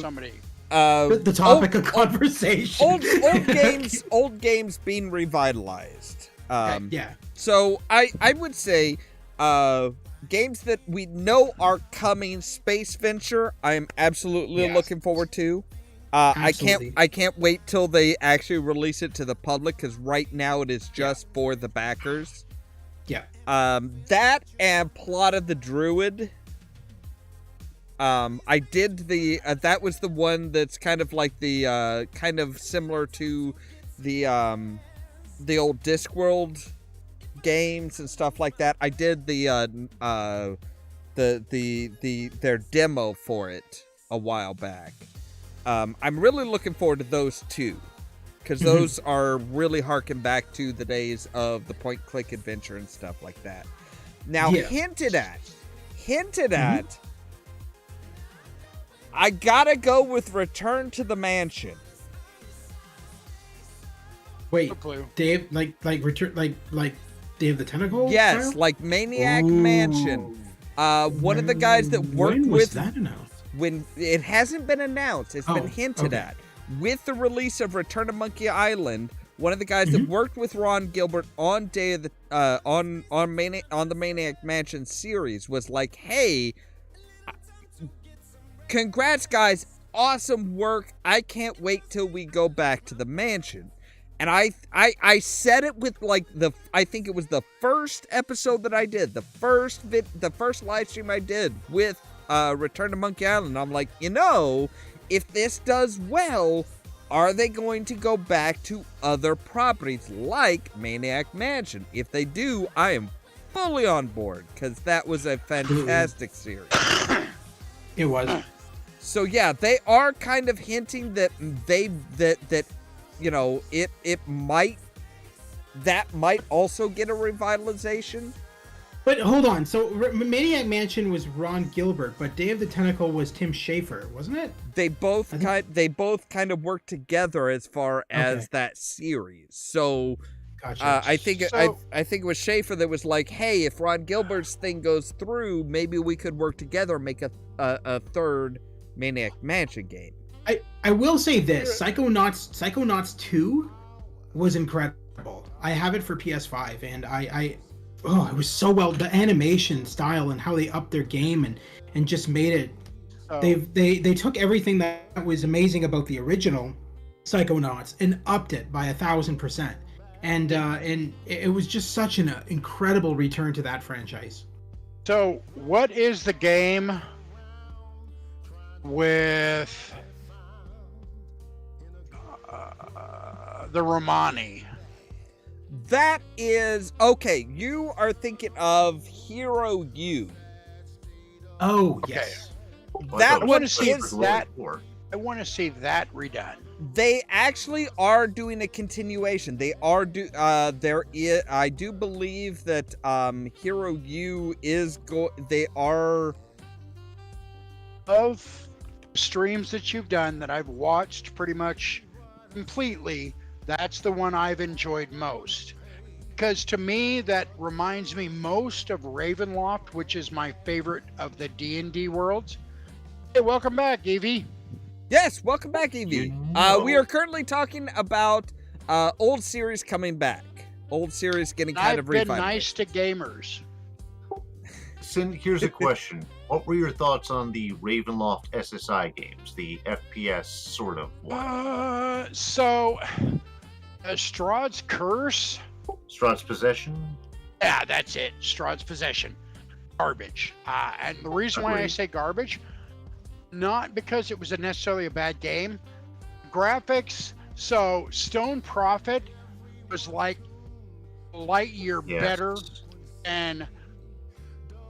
somebody. The topic of conversation. Old games being revitalized. Yeah. So I would say games that we know are coming. Space Venture, I am absolutely looking forward to. I can't wait till they actually release it to the public, because right now it is just for the backers. Yeah. That and Plot of the Druid. I did that was the one that's kind of like the kind of similar to the old Discworld games and stuff like that. I did their demo for it a while back. I'm really looking forward to those two, because those are really harken back to the days of the point-click adventure and stuff like that. Now, hinted at, I gotta go with Return to the Mansion. Wait, No clue. Dave, like return, like Dave the Tentacle? Yes, style? like Maniac Mansion. One of the guys that worked when was with that announced? when it hasn't been announced, it's been hinted at. With the release of Return to Monkey Island, one of the guys that worked with Ron Gilbert on Day of the on the Maniac Mansion series was like, "Hey, congrats guys, awesome work. I can't wait till we go back to the mansion." And I said it with like I think it was the first episode that I did, the first live stream I did with Return to Monkey Island. I'm like, if this does well, are they going to go back to other properties like Maniac Mansion? If they do, I am fully on board because that was a fantastic series. It was. So yeah, they are kind of hinting that that might also get a revitalization. But hold on. So Maniac Mansion was Ron Gilbert, but Day of the Tentacle was Tim Schafer, wasn't it? They both kind of work together as far as that series. So Gotcha. I think it was Schafer that was like, hey, if Ron Gilbert's thing goes through, maybe we could work together and make a third Maniac Mansion game. I will say this: Psychonauts 2 was incredible. I have it for PS5, and it was so well. The animation style and how they upped their game and just made it. They took everything that was amazing about the original Psychonauts and upped it by 1,000%. And it was just such an incredible return to that franchise. So, what is the game with the Romani? That is okay. You are thinking of Hero U. Oh, Okay. yes. That I one want to see is that. I want to see that redone. They actually are doing a continuation. They are I do believe that Hero U is they are Of streams that you've done that I've watched pretty much completely, that's the one I've enjoyed most. Because to me, that reminds me most of Ravenloft, which is my favorite of the D&D worlds. Hey, welcome back, Evie. Yes, welcome back, Evie. We are currently talking about old series coming back. Old series getting kind of revived. I've been nice to gamers. Sin, here's a question. What were your thoughts on the Ravenloft SSI games, the FPS sort of one? Strahd's Curse? Strahd's Possession? Yeah, that's it. Strahd's Possession. Garbage. And the reason why I say garbage, not because it was necessarily a bad game. Graphics, so Stone Prophet was like light year better than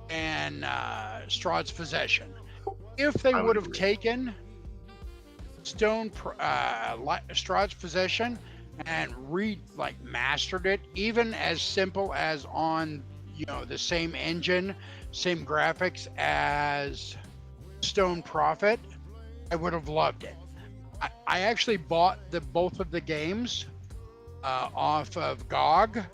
Strahd's Possession. If they would have taken Strahd's Possession and mastered it, even as simple as on the same engine, same graphics as Stone Prophet, I would have loved it. I actually bought both of the games off of GOG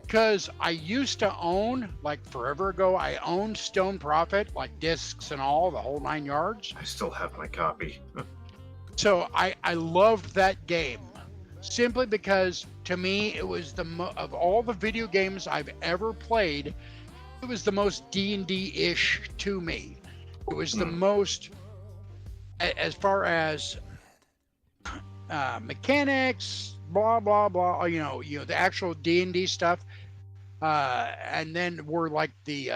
because I used to own, forever ago, I owned Stone Prophet, discs and all, the whole 9 yards. I still have my copy. So I loved that game simply because to me it was of all the video games I've ever played, it was the most D&D-ish to me. It was the most, as far as mechanics, blah blah blah. The actual D&D stuff, and then were the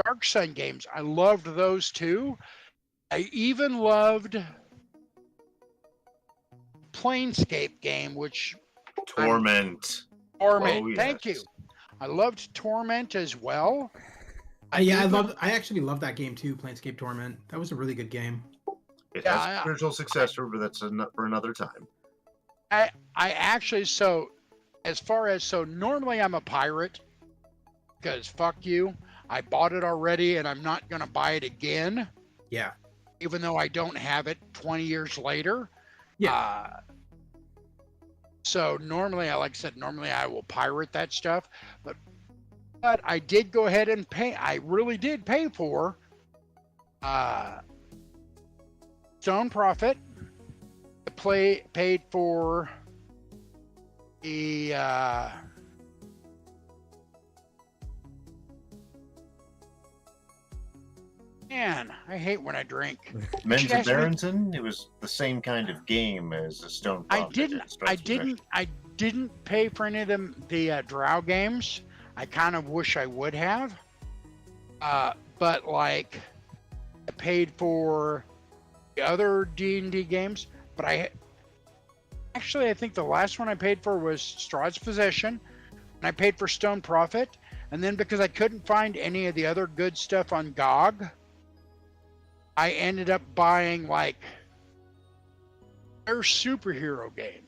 Dark Sun games. I loved those too. I even loved Planescape game, which Torment. Torment. Oh, yes. Thank you. I loved Torment as well. I actually love that game too, Planescape Torment. That was a really good game. It has a spiritual successor, but that's for another time. I actually, normally I'm a pirate because fuck you. I bought it already and I'm not going to buy it again. Yeah. Even though I don't have it 20 years later. Yeah. So normally, like I said, I will pirate that stuff. But I did go ahead and pay. I really did pay for Stone Prophet. Paid for the man, I hate when I drink. Men's Barrington, it was the same kind of game as a Stone Prophet. I didn't pay for any of them, the Drow games. I kind of wish I would have. But I paid for the other D&D games, but Actually, I think the last one I paid for was Straw's Physician, and I paid for Stone Prophet, and then because I couldn't find any of the other good stuff on GOG, I ended up buying like their superhero game.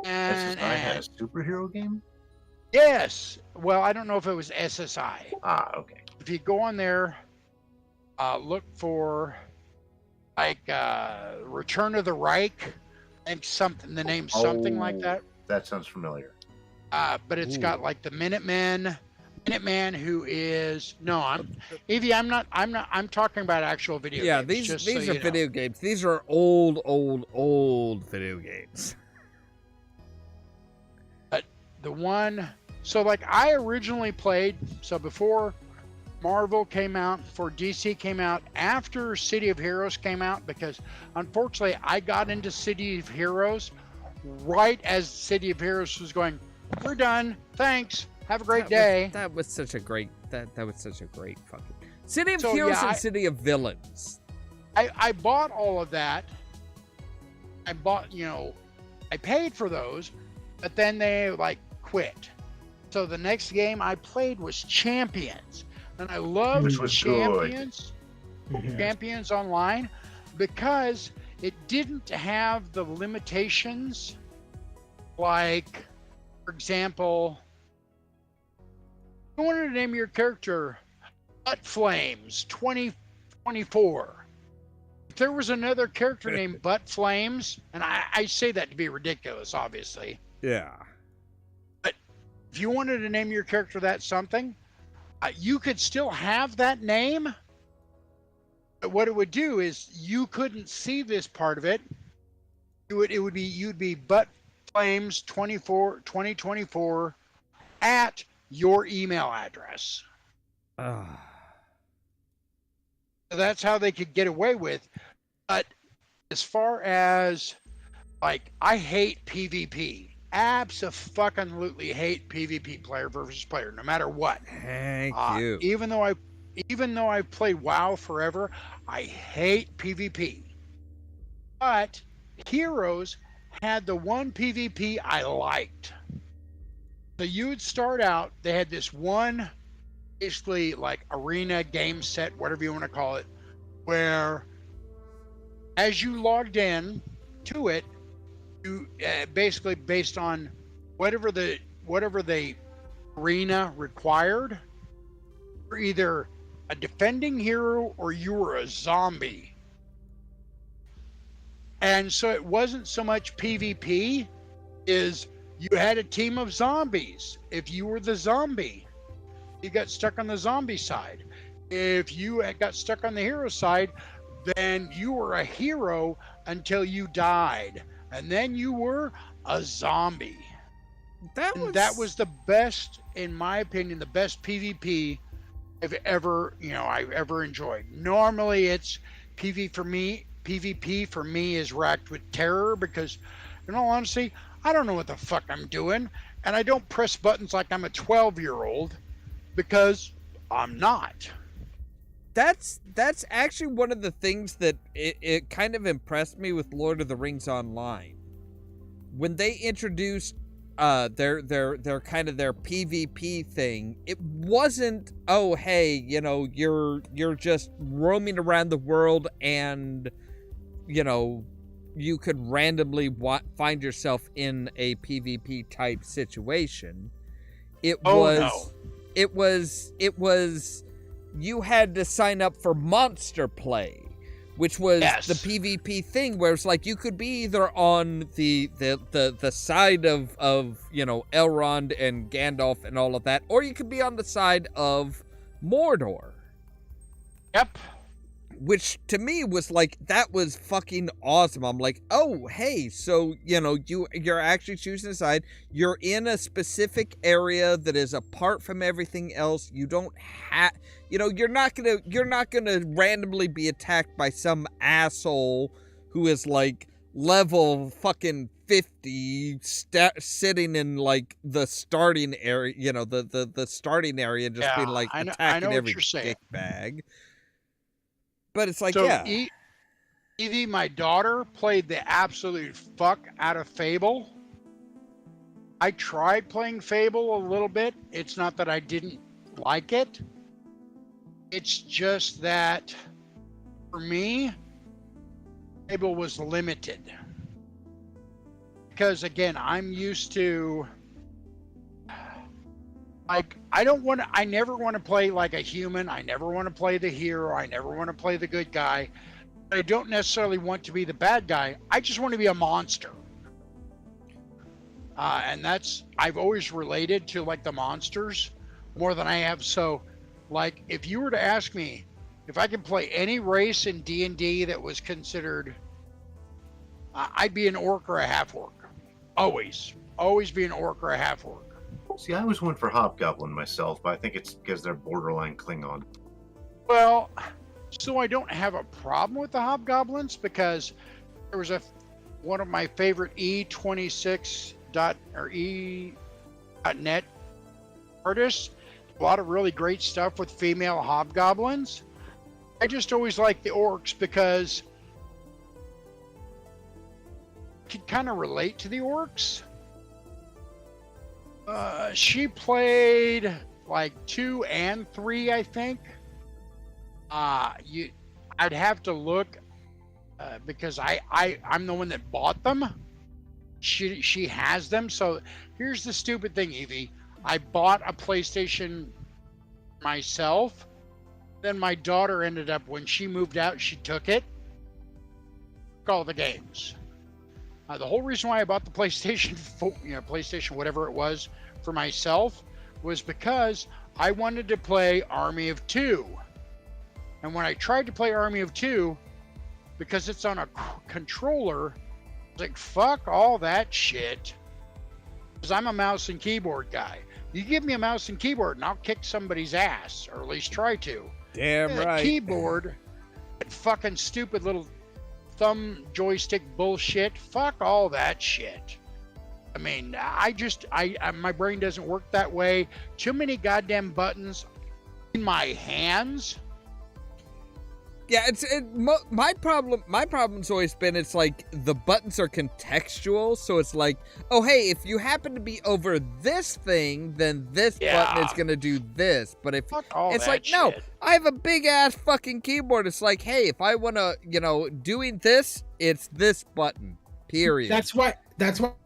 SSI had a superhero game? Yes. Well, I don't know if it was SSI. Ah, okay. If you go on there, look for like Return of the Reich, and something. The name something like that. That sounds familiar. But it's got like the Minuteman who is Evie. I'm talking about actual video games. Yeah, these are video games. These are old video games. But the one, so like I originally played, so before Marvel came out, before DC came out, after City of Heroes came out, because unfortunately I got into City of Heroes right as City of Heroes was going, we're done, thanks, have a great day. That was such a great fucking City of Heroes and City of Villains. I bought all of that. I bought, I paid for those, but then they like quit. So the next game I played was Champions. And I loved Champions, Champions Online, because it didn't have the limitations. Like, for example, you wanted to name your character Butt Flames 2024. If there was another character named Butt Flames, and I say that to be ridiculous, obviously. Yeah. But if you wanted to name your character that something, you could still have that name. But what it would do is you couldn't see this part of it. You'd be Butt Flames 2024 at your email address. So that's how they could get away with. But as far as like, I hate PvP. Abso-fucking-lutely hate PvP, player versus player, no matter what. Thank you. Even though I've played WoW forever, I hate PvP. But Heroes had the one PvP I liked. So you would start out, they had this one, basically like arena game set, whatever you want to call it, where as you logged in to it, you basically based on whatever the arena required, you're either a defending hero or you were a zombie. And so it wasn't so much PvP, is you had a team of zombies. If you were the zombie, you got stuck on the zombie side. If you got stuck on the hero side, then you were a hero until you died. And then you were a zombie. That was the best, in my opinion, the best PvP I've ever enjoyed. Normally it's PvP for me is racked with terror, because in all honesty, I don't know what the fuck I'm doing, and I don't press buttons like I'm a 12-year-old, because I'm not. That's actually one of the things that it kind of impressed me with Lord of the Rings Online. When they introduced their kind of their PvP thing, it wasn't, oh hey, you're just roaming around the world and you could randomly find yourself in a PvP type situation. It was you had to sign up for Monster Play, which was the PvP thing, where it's like you could be either on the side of Elrond and Gandalf and all of that, or you could be on the side of Mordor. Yep. Which to me was like, that was fucking awesome. I'm like, oh hey, so you're actually choosing a side. You're in a specific area that is apart from everything else. You don't have, you're not gonna randomly be attacked by some asshole who is like level fucking 50 sitting in like the starting area, the starting area, just being like attacking every dick bag. But it's like, Evie, my daughter, played the absolute fuck out of Fable. I tried playing Fable a little bit. It's not that I didn't like it. It's just that for me, Fable was limited. Because again, I'm used to, like, I never want to play like a human. I never want to play the hero. I never want to play the good guy. I don't necessarily want to be the bad guy. I just want to be a monster. And I've always related to like the monsters more than I have. So like, if you were to ask me if I could play any race in D&D that was considered, I'd be an orc or a half-orc. Always be an orc or a half-orc. See, I always went for Hobgoblin myself, but I think it's because they're borderline Klingon. Well, so I don't have a problem with the Hobgoblins because there was one of my favorite E26.net artists, a lot of really great stuff with female Hobgoblins. I just always like the orcs because I could kind of relate to the orcs. She played like 2 and 3, I think. I'd have to look because I'm the one that bought them. She has them. So here's the stupid thing, Evie. I bought a PlayStation myself. Then my daughter ended up, when she moved out, she took it. Took all the games. The whole reason why I bought the PlayStation 4, PlayStation whatever it was for myself was because I wanted to play Army of Two. And when I tried to play Army of Two, because it's on a controller, I was like, fuck all that shit. Because I'm a mouse and keyboard guy. You give me a mouse and keyboard and I'll kick somebody's ass, or at least try to. Damn right. Keyboard, that fucking stupid little thumb joystick bullshit. Fuck all that shit. I mean, my brain doesn't work that way. Too many goddamn buttons in my hands. Yeah, my problem's always been, it's like the buttons are contextual, so it's like, oh hey, if you happen to be over this thing, then this button is gonna do this. But if it's like, shit. No, I have a big ass fucking keyboard. It's like, hey, if I wanna, doing this, it's this button. Period. That's why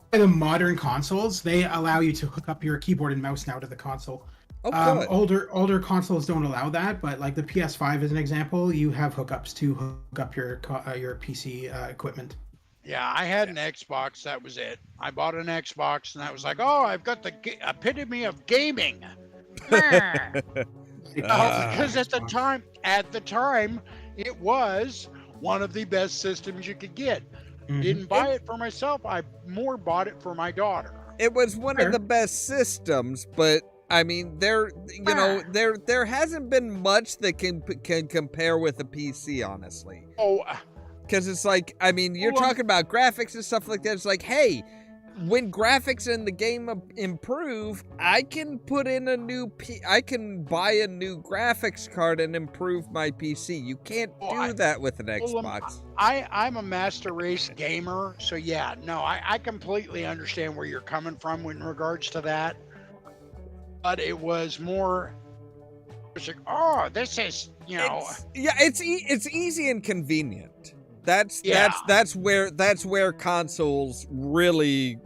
the modern consoles, they allow you to hook up your keyboard and mouse now to the console. Oh, good. Older consoles don't allow that, but like the PS5 as an example, you have hookups to hook up your PC equipment. Yeah, I had an Xbox. That was it. I bought an Xbox, and I was like, "Oh, I've got the epitome of gaming." Because at the time, it was one of the best systems you could get. Mm-hmm. Didn't buy it for myself. I more bought it for my daughter. It was one of the best systems, but I mean, there hasn't been much that can compare with a PC, honestly. Oh, because it's like, I mean, you're talking about graphics and stuff like that. It's like, hey, when graphics in the game improve, I can put in I can buy a new graphics card and improve my PC. You can't do that with an Xbox. I'm a master race gamer, so yeah, no, I completely understand where you're coming from in regards to that. But it was more, it's like, oh, this is, it's easy and convenient. That's where consoles really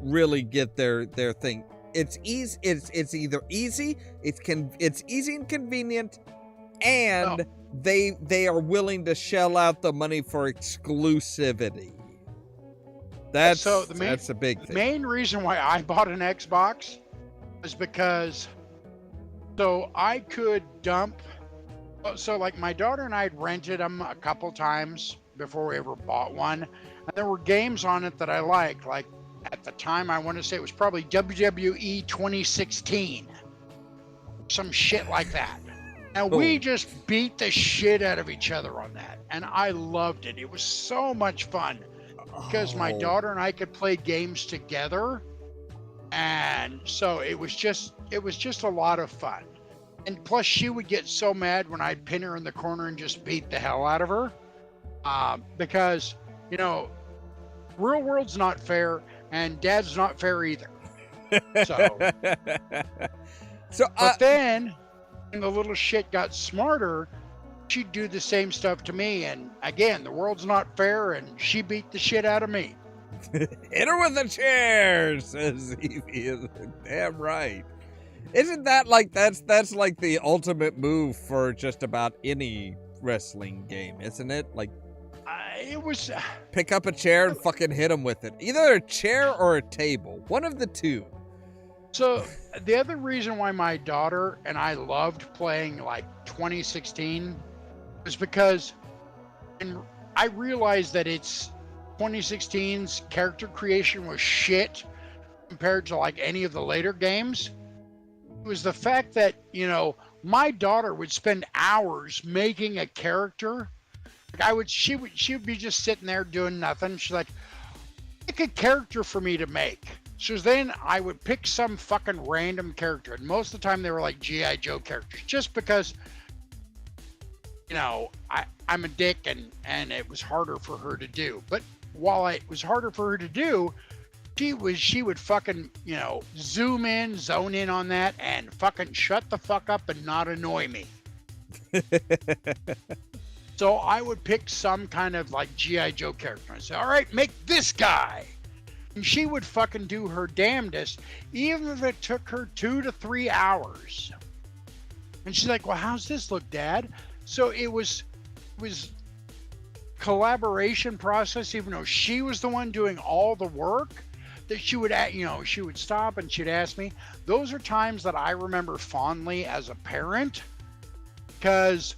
get their thing. It's easy. It's either easy. It's easy and convenient, and they are willing to shell out the money for exclusivity. That's a big thing. The main reason why I bought an Xbox was because so I could dump. So like my daughter and I had rented them a couple times before we ever bought one, and there were games on it that I liked. Like at the time, I want to say it was probably WWE 2016, some shit like that. And we just beat the shit out of each other on that, and I loved it. It was so much fun because my daughter and I could play games together, and so it was just a lot of fun. And plus, she would get so mad when I'd pin her in the corner and just beat the hell out of her. Because, you know, real world's not fair, and dad's not fair either. So, but then, when the little shit got smarter, she'd do the same stuff to me. And again, the world's not fair, and she beat the shit out of me. Hit her with a chair, says Evie. Damn right. Isn't that like that's like the ultimate move for just about any wrestling game, isn't it? Like, It was. pick up a chair and fucking hit them with it. Either a chair or a table. One of the two. So the other reason why my daughter and I loved playing like 2016 is because I realized that it's 2016's character creation was shit compared to like any of the later games. It was the fact that, you know, my daughter would spend hours making a character. Like she would be just sitting there doing nothing. She's like, pick a character for me to make. So then I would pick some fucking random character. And most of the time they were like G.I. Joe characters, just because, you know, I'm a dick and it was harder for her to do. But while it was harder for her to do, she would fucking, you know, zone in on that and fucking shut the fuck up and not annoy me. So I would pick some kind of like G.I. Joe character and say, all right, make this guy. And she would fucking do her damnedest, even if it took her 2 to 3 hours. And she's like, well, how's this look, Dad? So it was collaboration process, even though she was the one doing all the work, that she would, you know, she would stop and she'd ask me. Those are times that I remember fondly as a parent, because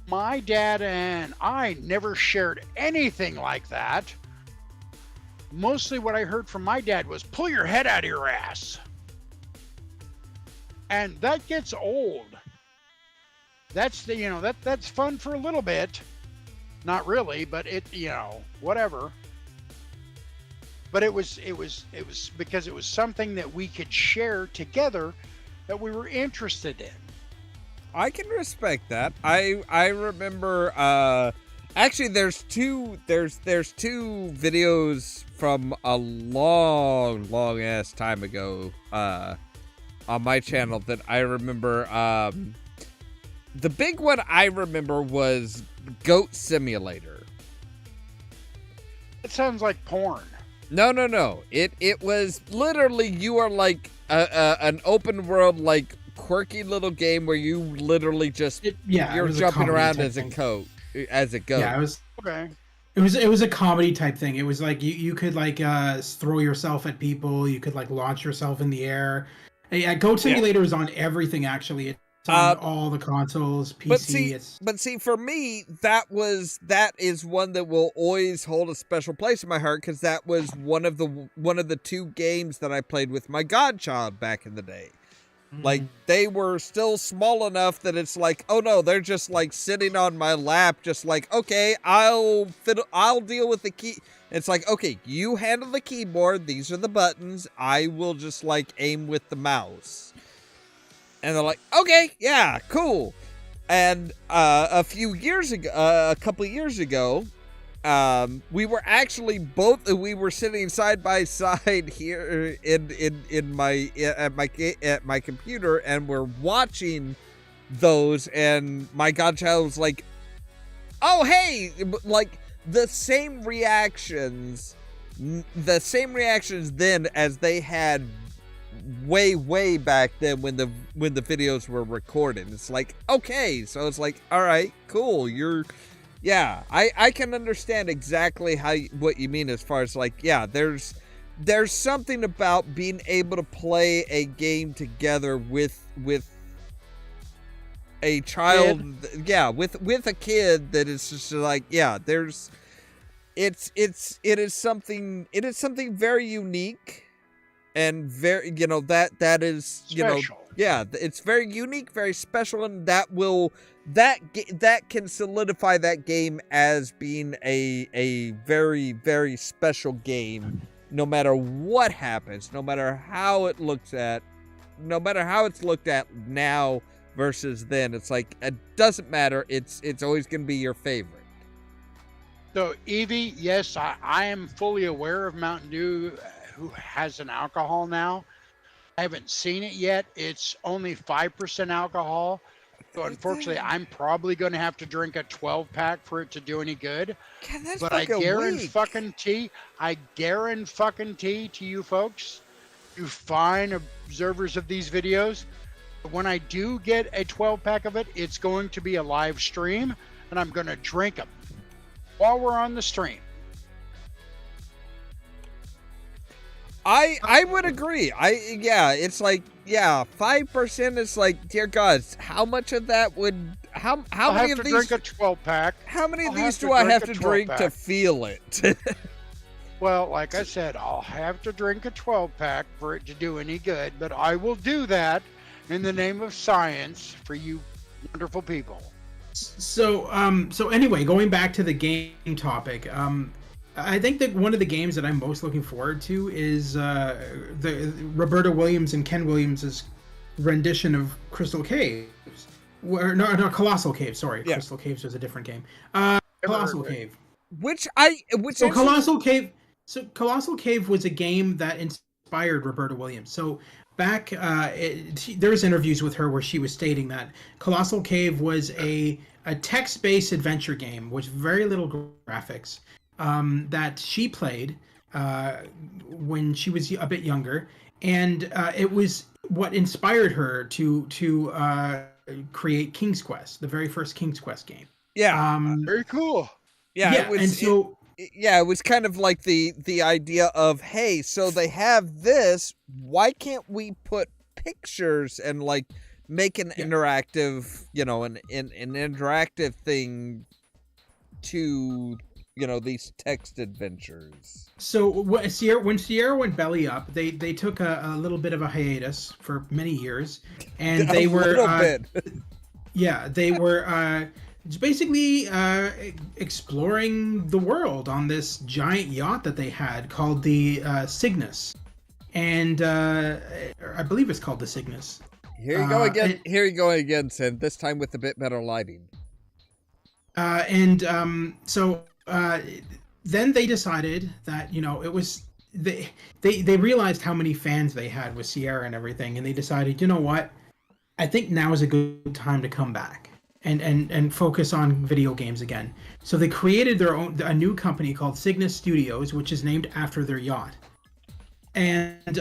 my dad and I never shared anything like that. Mostly what I heard from my dad was, pull your head out of your ass. And that gets old. That's the, you know, that's fun for a little bit. Not really, but it, you know, whatever. But it was because it was something that we could share together that we were interested in. I can respect that. I remember actually there's two videos from a long ass time ago on my channel that I remember. The big one I remember was Goat Simulator. It sounds like porn. No. It was literally, you are like an open world, like quirky little game where you literally just you're jumping around as a goat. Yeah, it was okay. It was a comedy type thing. It was like you could like throw yourself at people. You could like launch yourself in the air. Yeah, Goat Simulator is on everything actually. It's on all the consoles, PC. But see, for me, that is one that will always hold a special place in my heart, because that was one of the two games that I played with my godchild back in the day. Like, they were still small enough that it's like, oh no, they're just like sitting on my lap, just like, okay, I'll deal with the key. It's like, okay, you handle the keyboard, these are the buttons, I will just like aim with the mouse. And they're like, okay, yeah, cool. And a couple of years ago, we were sitting side by side here at my computer, and we're watching those, and my godchild was like, oh hey, like the same reactions then as they had way back then when the videos were recorded. It's like, okay, so it's like, all right, cool, I can understand exactly what you mean, as far as like, yeah, there's something about being able to play a game together with a child, with a kid, that is just like, yeah, it is something very unique. And very, that is, special. It's very unique, very special, and that can solidify that game as being a very, very special game, no matter what happens, no matter how it's looked at now versus then. It's like, it doesn't matter. It's always going to be your favorite. So, Evie, yes, I am fully aware of Mountain Dew, who has an alcohol now. I haven't seen it yet. It's only 5% alcohol. So, unfortunately, I'm probably going to have to drink a 12-pack for it to do any good. God, that's But I fucking weak. guarantee to you folks, you fine observers of these videos, when I do get a 12-pack of it, it's going to be a live stream, and I'm going to drink them while we're on the stream. I would agree. It's like 5% is like, dear God, how much of that would how I'll many have of to these drink a 12-pack. how many of I'll these have do to I drink have a to drink to 12-pack. feel it? Well, like I said, I'll have to drink a 12-pack for it to do any good, but I will do that in the name of science for you wonderful people. So anyway, going back to the game topic, I think that one of the games that I'm most looking forward to is the Roberta Williams and Ken Williams' rendition of Crystal Caves. No, Colossal Cave. Sorry, Yeah. Crystal Caves was a different game. Colossal Cave. So Colossal Cave. So Colossal Cave was a game that inspired Roberta Williams. So back, there's interviews with her where she was stating that Colossal Cave was a text-based adventure game with very little graphics that she played when she was a bit younger, and it was what inspired her to create King's Quest, the very first King's Quest game. Very cool. It was kind of like the idea of, hey, so they have this, why can't we put pictures and like make an interactive, an interactive thing to, these text adventures. So when Sierra went belly up, they took a little bit of a hiatus for many years, and they were basically exploring the world on this giant yacht that they had called the Cygnus, and I believe it's called the Cygnus. Here you go again. Here you go again, Sid. This time with a bit better lighting. Then they decided that it was they realized how many fans they had with Sierra and everything, and they decided, you know what, I think now is a good time to come back and focus on video games again. So they created a new company called Cygnus Studios, which is named after their yacht. And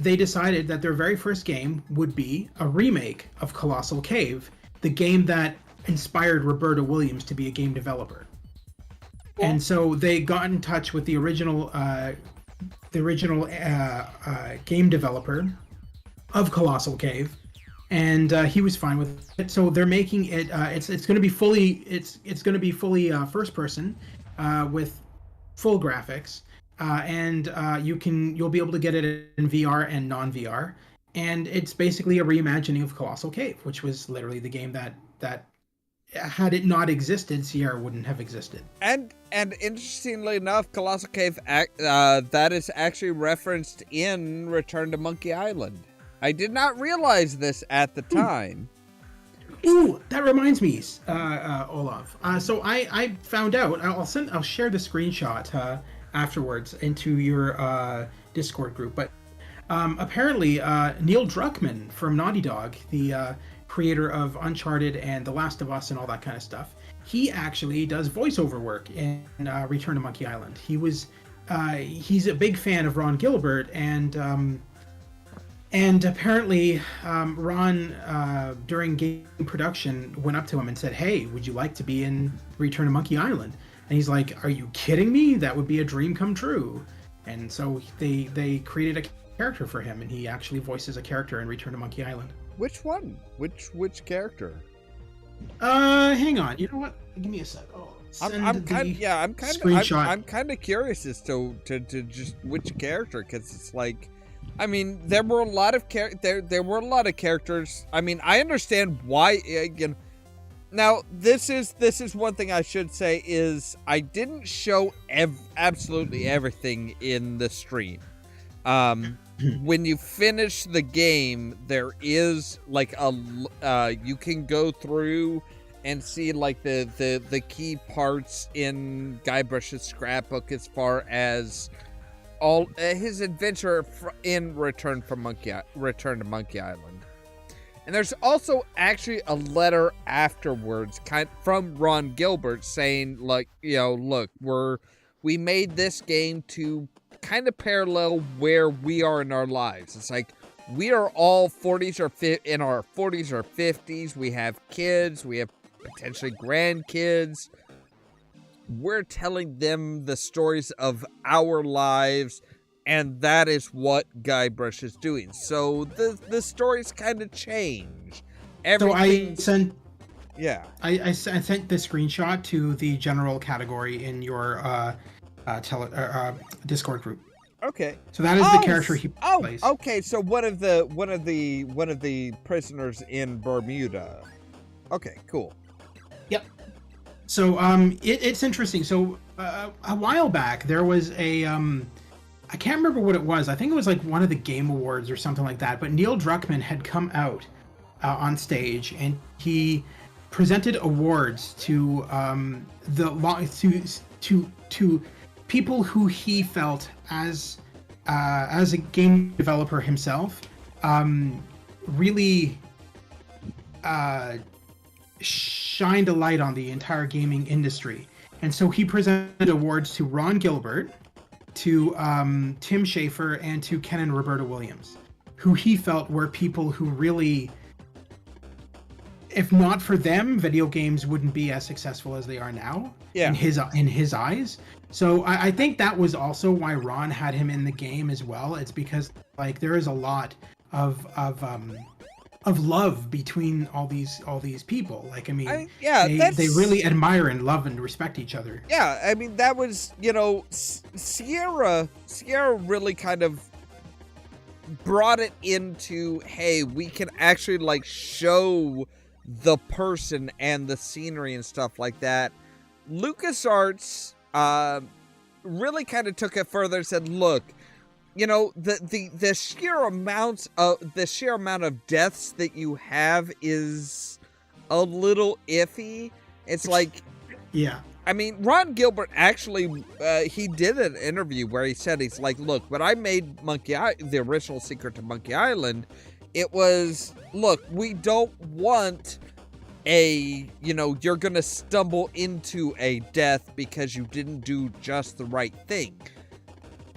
they decided that their very first game would be a remake of Colossal Cave, the game that inspired Roberta Williams to be a game developer. And so they got in touch with the original game developer of Colossal Cave, and he was fine with it. So they're making it. It's going to be fully first person with full graphics, and you'll be able to get it in VR and non-VR. And it's basically a reimagining of Colossal Cave, which was literally the game that had it not existed, Sierra wouldn't have existed. And interestingly enough, Colossal Cave that is actually referenced in Return to Monkey Island. I did not realize this at the time. Ooh, that reminds me, Ollamh. So I found out. I'll share the screenshot afterwards into your Discord group. But apparently, Neil Druckmann from Naughty Dog, the creator of Uncharted and The Last of Us and all that kind of stuff, he actually does voiceover work in Return to Monkey Island. He's a big fan of Ron Gilbert, and apparently Ron during game production went up to him and said, "Hey, would you like to be in Return to Monkey Island?" And he's like, "Are you kidding me? That would be a dream come true." And so they created a character for him, and he actually voices a character in Return to Monkey Island. Which one? Which character? Hang on. You know what? Give me a sec. I'm kind of curious as to just which character, because it's like, I mean, there were a lot of characters. I mean, I understand why. Again, now this is one thing I should say is I didn't show absolutely everything in the stream. When you finish the game, there is like you can go through and see like the key parts in Guybrush's scrapbook as far as all his adventure in Return to Monkey Island. And there's also actually a letter afterwards from Ron Gilbert saying, like, you know, look, we made this game to kind of parallel where we are in our lives. It's like we are all in our 40s or 50s. We have kids. We have potentially grandkids. We're telling them the stories of our lives, and that is what Guybrush is doing. So the stories kind of change. So I sent the screenshot to the general category in your Discord group. Okay. So that is the character he plays. Okay. So one of the prisoners in Bermuda. Okay, cool. Yep. So it's interesting. So a while back there was a I can't remember what it was. I think it was like one of the Game Awards or something like that. But Neil Druckmann had come out on stage and he presented awards to to people who he felt as a game developer himself really shined a light on the entire gaming industry. And so he presented awards to Ron Gilbert, to Tim Schafer, and to Ken and Roberta Williams, who he felt were people who really, if not for them, video games wouldn't be as successful as they are now. Yeah. In his eyes. So I think that was also why Ron had him in the game as well. It's because like there is a lot of love between all these people. Like, I mean they really admire and love and respect each other. Yeah, I mean, that was, you know, Sierra really kind of brought it into, hey, we can actually like show the person and the scenery and stuff like that. LucasArts really kind of took it further and said, look, you know, the sheer amount of deaths that you have is a little iffy. It's like, yeah. I mean, Ron Gilbert actually, he did an interview where he said, he's like, look, when I made the original Secret to Monkey Island, it was, look, we don't want you're gonna stumble into a death because you didn't do just the right thing.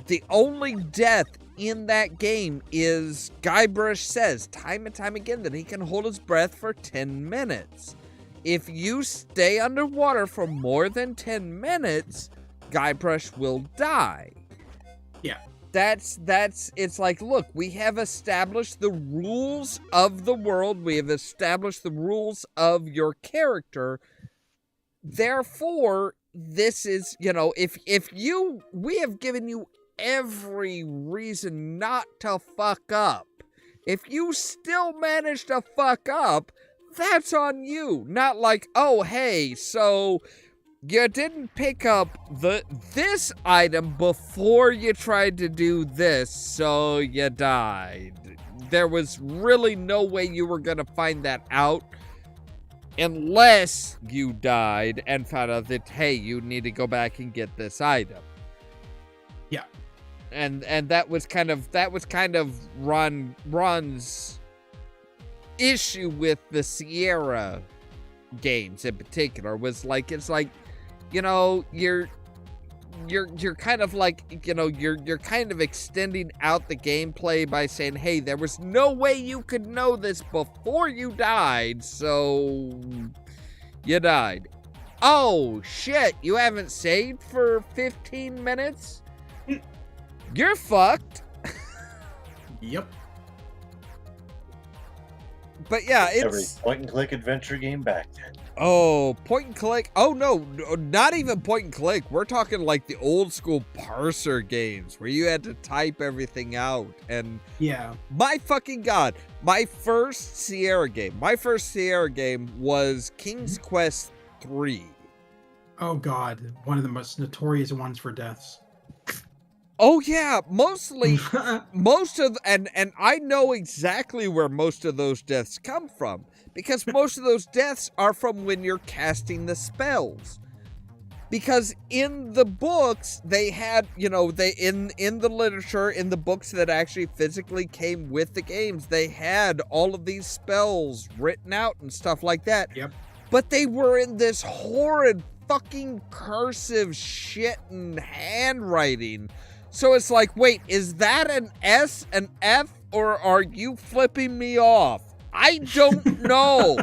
The only death in that game is Guybrush says time and time again that he can hold his breath for 10 minutes. If you stay underwater for more than 10 minutes, Guybrush will die. Yeah. It's like, look, we have established the rules of the world. We have established the rules of your character. Therefore, this is, you know, we have given you every reason not to fuck up. If you still manage to fuck up, that's on you. Not like, oh, hey, so you didn't pick up this item before you tried to do this, so you died. There was really no way you were going to find that out unless you died and found out that, hey, you need to go back and get this item. Yeah. And that was kind of Ron's issue with the Sierra games in particular, was like, it's like, you know, you're kind of like, you know, you're kind of extending out the gameplay by saying, hey, there was no way you could know this before you died, so you died. Oh shit, you haven't saved for 15 minutes? You're fucked. Yep. But yeah, it's every point-and-click adventure game back then. Oh, point and click. Oh no, not even point and click. We're talking like the old school parser games where you had to type everything out. And yeah, my fucking God, my first Sierra game was King's Quest 3. Oh God, one of the most notorious ones for deaths. Oh yeah, mostly most of and I know exactly where most of those deaths come from, because most of those deaths are from when you're casting the spells. Because in the books they had, they in the literature, in the books that actually physically came with the games, they had all of these spells written out and stuff like that. Yep. But they were in this horrid fucking cursive shit and handwriting. So it's like, wait, is that an S, an F, or are you flipping me off? I don't know.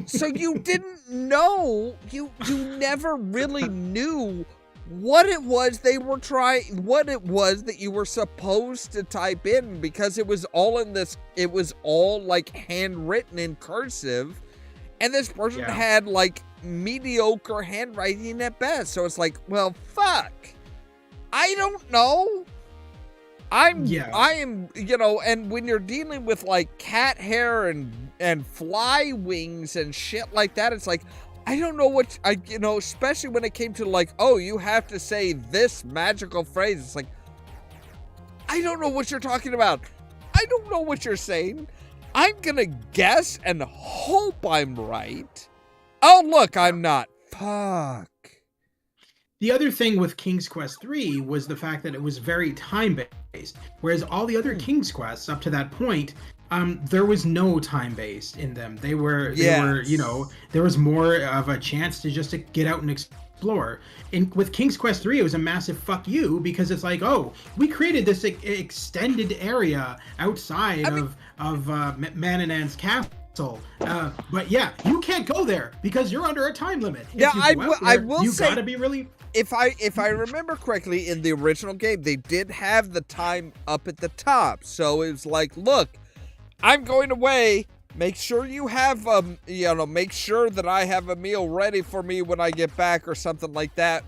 So you didn't know, you never really knew what it was they were trying, what it was that you were supposed to type in, because it was all like handwritten in cursive, and this person had like mediocre handwriting at best. So it's like, well, fuck, I don't know. I am, and when you're dealing with like cat hair and fly wings and shit like that, it's like, I don't know what, especially when it came to like, oh, you have to say this magical phrase. It's like, I don't know what you're talking about. I don't know what you're saying. I'm gonna guess and hope I'm right. Oh, look, I'm not. Fuck. The other thing with King's Quest 3 was the fact that it was very time-based, whereas all the other King's Quests up to that point, there was no time-based in them. They were, there was more of a chance to just get out and explore. With King's Quest 3, it was a massive fuck you, because it's like, oh, we created this extended area outside of Mananan's castle. But yeah, you can't go there because you're under a time limit. Yeah, I will you say, gotta be really. If I remember correctly, in the original game, they did have the time up at the top. So it was like, look, I'm going away. Make sure you have, make sure that I have a meal ready for me when I get back, or something like that.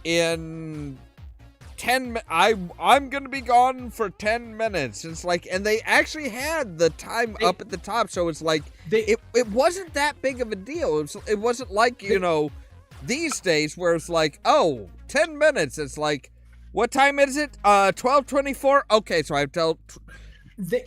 In 10, I'm gonna be gone for 10 minutes. It's like, and they actually had the time up at the top, so it's like it wasn't that big of a deal. It wasn't like these days where it's like, oh, 10 minutes. It's like, what time is it? 12:24. Okay, so I tell. They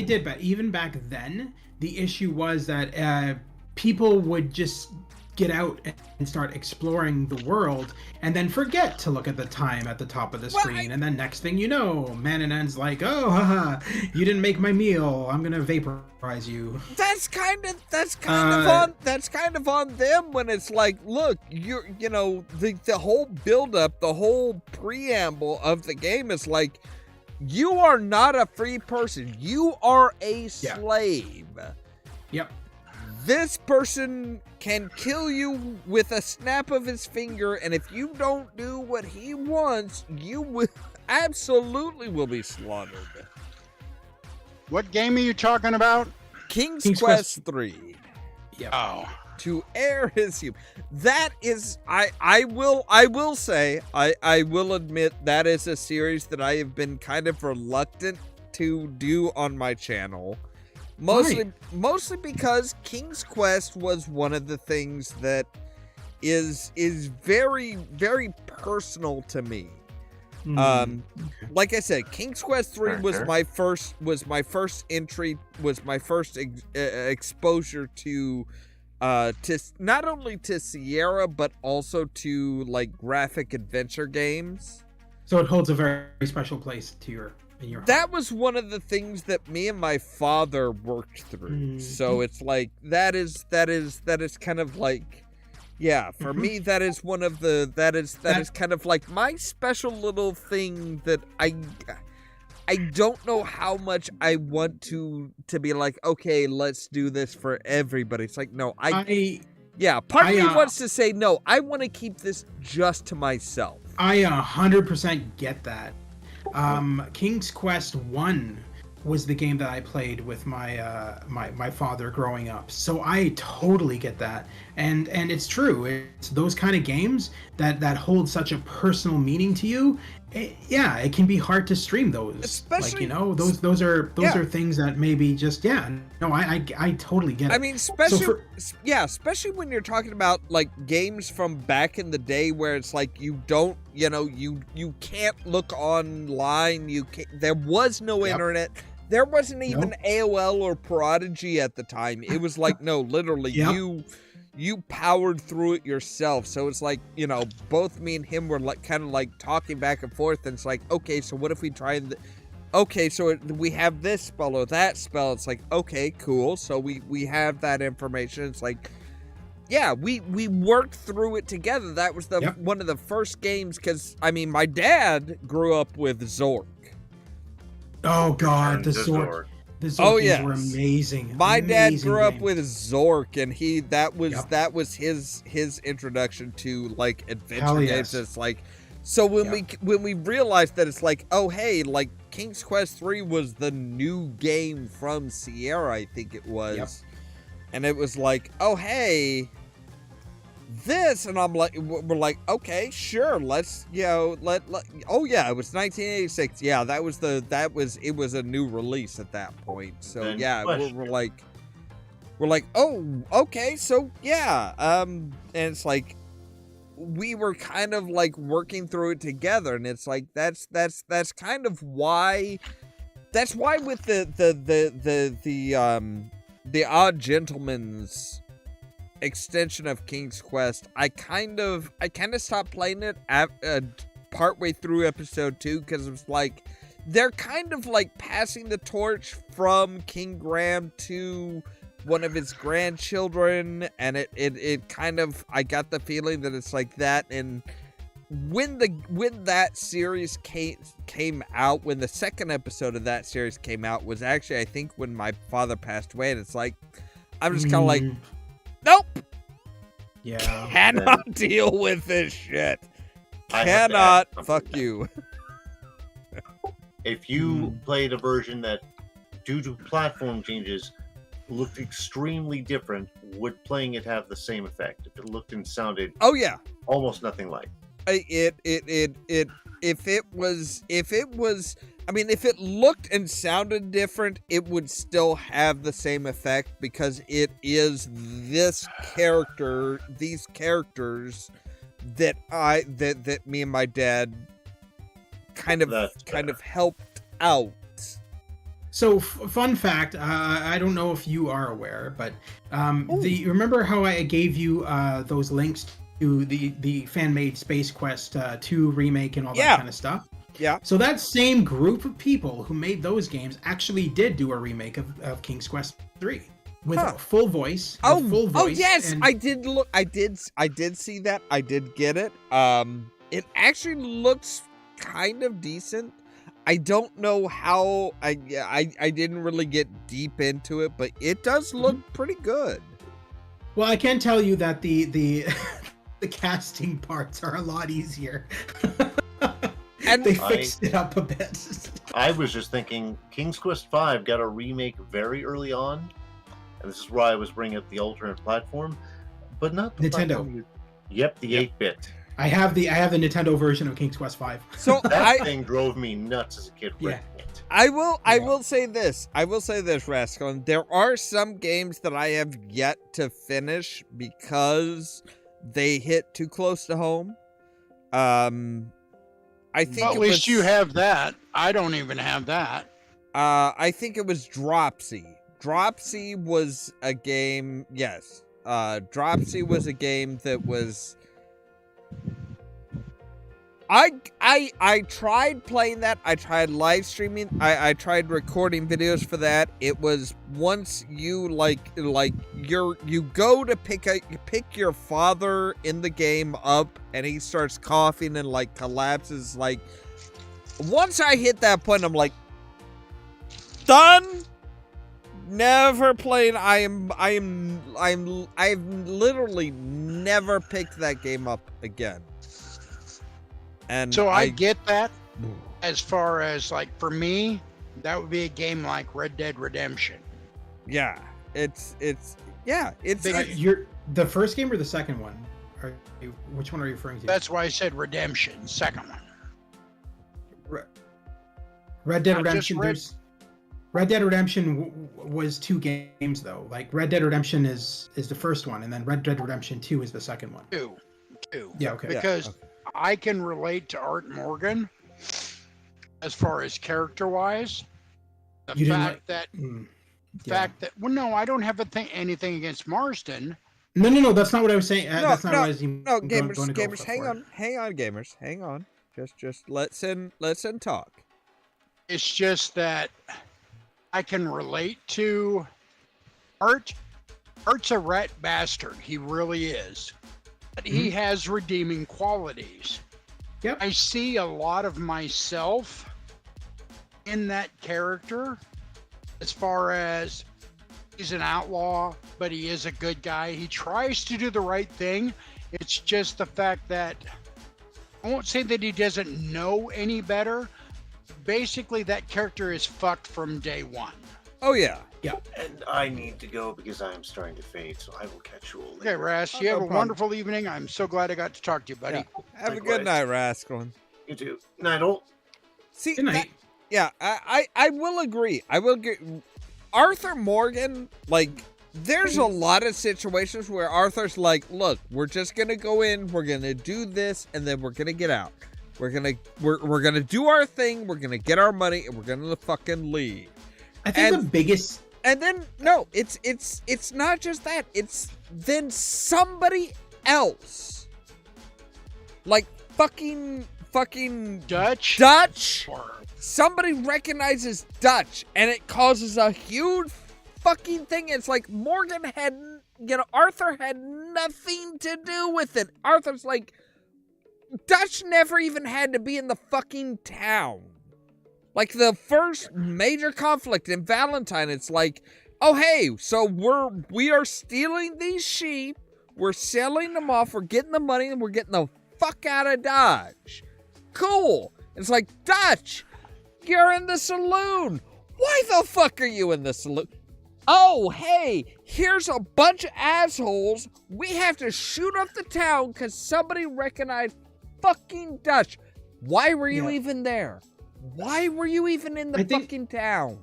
did, but even back then, the issue was that people would just get out and start exploring the world and then forget to look at the time at the top of the screen. And then next thing you know, Mananan's like, oh, haha, you didn't make my meal. I'm going to vaporize you. That's kind of on them, when it's like, look, the whole build-up, the whole preamble of the game is like, you are not a free person. You are a slave. Yep. This person can kill you with a snap of his finger, and if you don't do what he wants, you absolutely will be slaughtered. What game are you talking about? King's Quest 3. Yep. Oh. To air his human. That is, I will say, I will admit, that is a series that I have been kind of reluctant to do on my channel. Mostly because King's Quest was one of the things that is very, very personal to me. Like I said, King's Quest 3 was my first entry, was my first exposure to not only to Sierra, but also to like graphic adventure games. So it holds a very special place to in your heart. That was one of the things that me and my father worked through. So it's like, that is kind of like, yeah, for me, that is one of the, that is kind of like my special little thing that I don't know how much I want to be like, okay, let's do this for everybody. It's like, no, part of me wants to say, no, I want to keep this just to myself. I 100% get that. King's Quest 1 was the game that I played with my my father growing up. So I totally get that. And it's true. It's those kind of games that hold such a personal meaning to you. it can be hard to stream those. Especially- those are things that maybe just I totally get it. I mean, especially when you're talking about like games from back in the day where it's like you don't, you can't look online. There was no internet. There wasn't even AOL or Prodigy at the time. It was like, no, literally, you powered through it yourself. So it's like, both me and him were like kind of like talking back and forth. And it's like, okay, so what if we try okay, so we have this spell or that spell. It's like, okay, cool. So we have that information. It's like, yeah, we worked through it together. That was one of the first games. Because, I mean, my dad grew up with Zork. Oh, God, the Zork. The Zork games were amazing. My dad grew up with Zork, and that was his introduction to like adventure games. It's like, so when we realized that it's like, oh hey, like King's Quest 3 was the new game from Sierra, I think it was, and it was like, oh hey, this, and we're like, okay, sure, let's, oh yeah, it was 1986. Yeah, it was a new release at that point. So we're like, oh, okay, so yeah, and it's like we were kind of like working through it together, and it's like that's kind of why with the Odd Gentleman's extension of King's Quest, I kind of stopped playing it partway through episode 2 because it was like they're kind of like passing the torch from King Graham to one of his grandchildren, and it kind of, I got the feeling that it's like that. And when that series came out, when the second episode of that series came out was actually, I think, when my father passed away, and it's like I'm just kind of like, nope. Yeah. Cannot deal with this shit. Cannot. Fuck you. If you played a version that, due to platform changes, looked extremely different, would playing it have the same effect? If it looked and sounded, almost nothing like. If it looked and sounded different, it would still have the same effect because it is these characters that me and my dad kind of helped out. So, fun fact, I don't know if you are aware, but remember how I gave you those links to the fan-made Space Quest 2 remake and all that kind of stuff? Yeah. So that same group of people who made those games actually did do a remake of King's Quest 3 with a full voice. Full voice. Oh yes, I did look. I did see that. I did get it. It actually looks kind of decent. I don't know how. I didn't really get deep into it, but it does look pretty good. Well, I can tell you that the the casting parts are a lot easier. And they fixed it up a bit. I was just thinking, King's Quest V got a remake very early on, and this is why I was bringing up the alternate platform, but not the Nintendo. Platform. Yep, the 8-bit. I have the Nintendo version of King's Quest V. So that thing drove me nuts as a kid. Yeah. I will say this, Rascal. There are some games that I have yet to finish because they hit too close to home. I think at least you have that. I don't even have that. I think it was Dropsy. Dropsy was a game. Yes. Dropsy was a game that was. I tried playing that. I tried live streaming. I tried recording videos for that. It was once you you go to pick your father in the game up, and he starts coughing and like collapses. Like once I hit that point, I'm like, done. Never playing. I've literally never picked that game up again. And so I get that. As far as like for me, that would be a game like Red Dead Redemption. Yeah, it's you're the first game or the second one? Which one are you referring to? That's why I said Redemption, second one. Red Dead I just Redemption. read- Red Dead Redemption was 2 games though. Like Red Dead Redemption is the first one, and then Red Dead Redemption 2 is the second one. Two. Yeah. Okay. Because okay. I can relate to Art Morgan as far as character-wise. The You didn't fact like- that Yeah. fact that well, no, I don't have anything against Marston. No. That's not what I was saying. That's not no, what I was even No, going to go gamers, for. hang on, gamers, hang on. Just let's talk. It's just that I can relate to Art. Art's a rat bastard. He really is. But he has redeeming qualities. Yep. I see a lot of myself in that character as far as he's an outlaw, but he is a good guy. He tries to do the right thing. It's just the fact that I won't say that he doesn't know any better. Basically, that character is fucked from day one. Oh yeah. And I need to go because I am starting to fade, so I will catch you all later. Okay, Ras, Oh, you have no a problem. wonderful evening. I'm so glad I got to talk to you, buddy. Yeah. Have a Likewise. good night, Rascal. You too. Night. See, Good night. yeah, I will agree. I will get Arthur Morgan. Like, there's a lot of situations where Arthur's like, "Look, we're just gonna go in, we're gonna do this, and then we're gonna get out. We're gonna do our thing. We're gonna get our money, and we're gonna fucking leave." I think the biggest. And then no, it's not just that. It's then somebody else, like fucking Dutch? Dutch. Or- Somebody recognizes Dutch, and it causes a huge fucking thing. It's like Morgan had, Arthur had nothing to do with it. Arthur's like, Dutch never even had to be in the fucking town. Like the first major conflict in Valentine, it's like, oh hey, so we are stealing these sheep, we're selling them off, we're getting the money, and we're getting the fuck out of Dodge. Cool. It's like, Dutch, you're in the saloon. Why the fuck are you in the saloon? Oh, hey, here's a bunch of assholes. We have to shoot up the town because somebody recognized fucking Dutch. Why were you even there? Why were you even in the fucking town?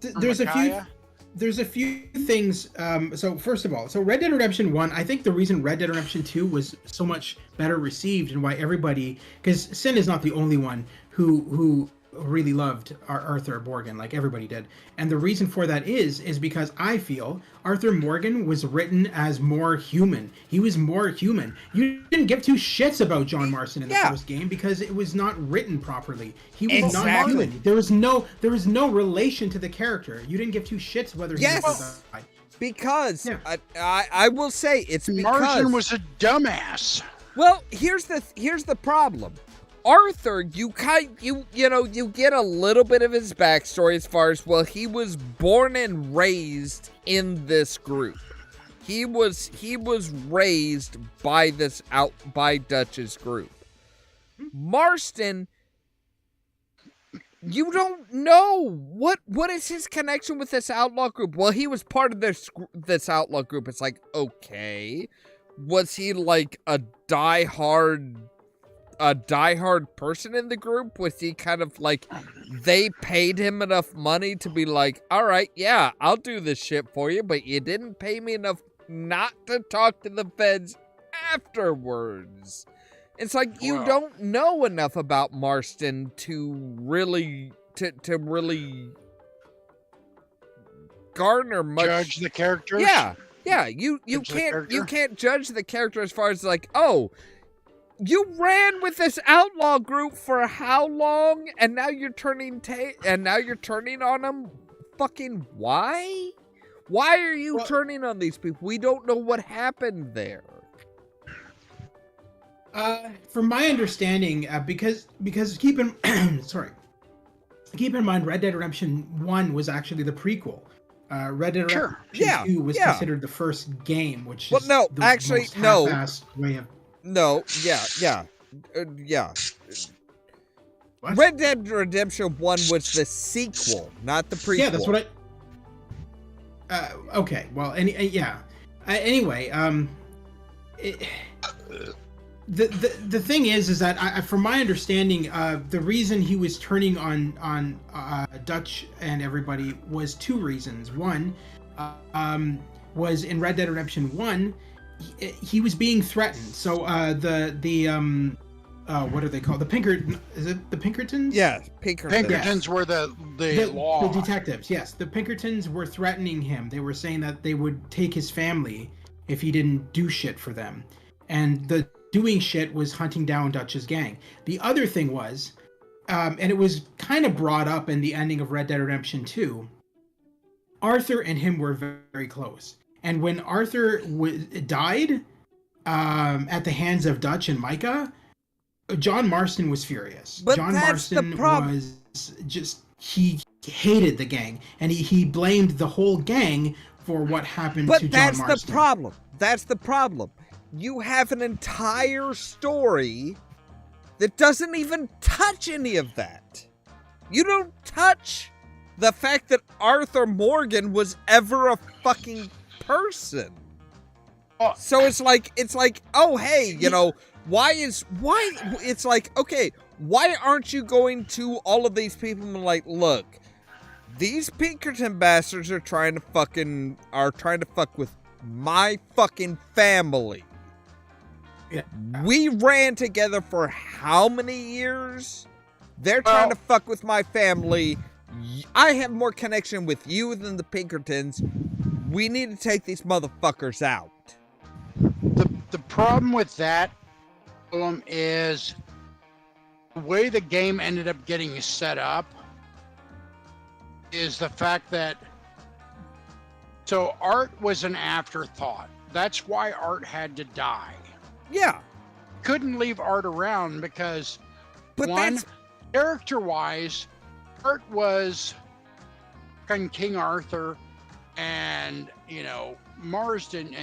There's a few things. So first of all, so Red Dead Redemption 1, I think the reason Red Dead Redemption 2 was so much better received and why everybody, because Sin is not the only one who really loved Arthur Morgan, like everybody did. And the reason for that is because I feel Arthur Morgan was written as more human. He was more human. You didn't give two shits about John Marston in the first game because it was not written properly. He was not human. There was no relation to the character. You didn't give two shits whether he was or died. Because I will say it's because Marston was a dumbass. Well, here's the problem. Arthur, you get a little bit of his backstory as far as, well, he was born and raised in this group. He was raised by by Dutch's group. Marston, you don't know what is his connection with this outlaw group. Well, he was part of this outlaw group. It's like, okay, was he like a diehard person in the group? Was he kind of like, they paid him enough money to be like, all right, yeah, I'll do this shit for you, but you didn't pay me enough not to talk to the feds afterwards. It's like, you don't know enough about Marston to really garner much. Judge the characters. Yeah, you can't judge the character as far as like, oh, you ran with this outlaw group for how long, and now you're turning on them. Fucking why? Why are you turning on these people? We don't know what happened there. From my understanding, because keep in mind, Red Dead Redemption 1 was actually the prequel. Red Dead Redemption 2 was considered the first game, which is the most half-assed way of. No, yeah. What? Red Dead Redemption 1 was the sequel, not the prequel. Yeah, that's what okay, well, anyway, the thing is that from my understanding, the reason he was turning on Dutch and everybody was two reasons. One, was in Red Dead Redemption 1, he was being threatened. So what are they called? Is it the Pinkertons? Yeah, Pinkertons. Pinkertons were the law. The detectives, yes. The Pinkertons were threatening him. They were saying that they would take his family if he didn't do shit for them. And the doing shit was hunting down Dutch's gang. The other thing was, and it was kind of brought up in the ending of Red Dead Redemption 2, Arthur and him were very, very close. And when Arthur died at the hands of Dutch and Micah, John Marston was furious. But John that's Marston the problem. was just, he hated the gang, and he blamed the whole gang for what happened to John Marston. But that's the problem. That's the problem. You have an entire story that doesn't even touch any of that. You don't touch the fact that Arthur Morgan was ever a fucking person. So it's like, oh, hey, you know, it's like, okay, why aren't you going to all of these people and like, look, these Pinkerton bastards are trying to fuck with my fucking family. Yeah. We ran together for how many years? They're trying to fuck with my family. I have more connection with you than the Pinkertons. We need to take these motherfuckers out. The problem with that is the way the game ended up getting set up is the fact that so Art was an afterthought. That's why Art had to die. Yeah. Couldn't leave Art around because But character-wise, Art was King Arthur, and Marsden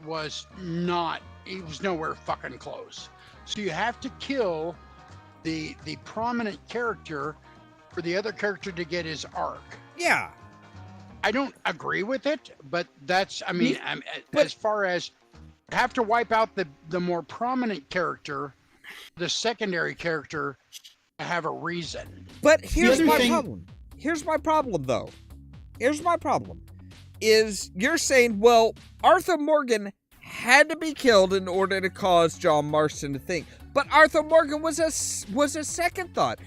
was not. He was nowhere fucking close. So you have to kill the prominent character for the other character to get his arc. Yeah. I don't agree with it, but that's. As far as have to wipe out the more prominent character, the secondary character to have a reason. But here's my problem. Here's my problem, though. Here's my problem. Is you're saying, well, Arthur Morgan had to be killed in order to cause John Marston to think. But Arthur Morgan was a second thought.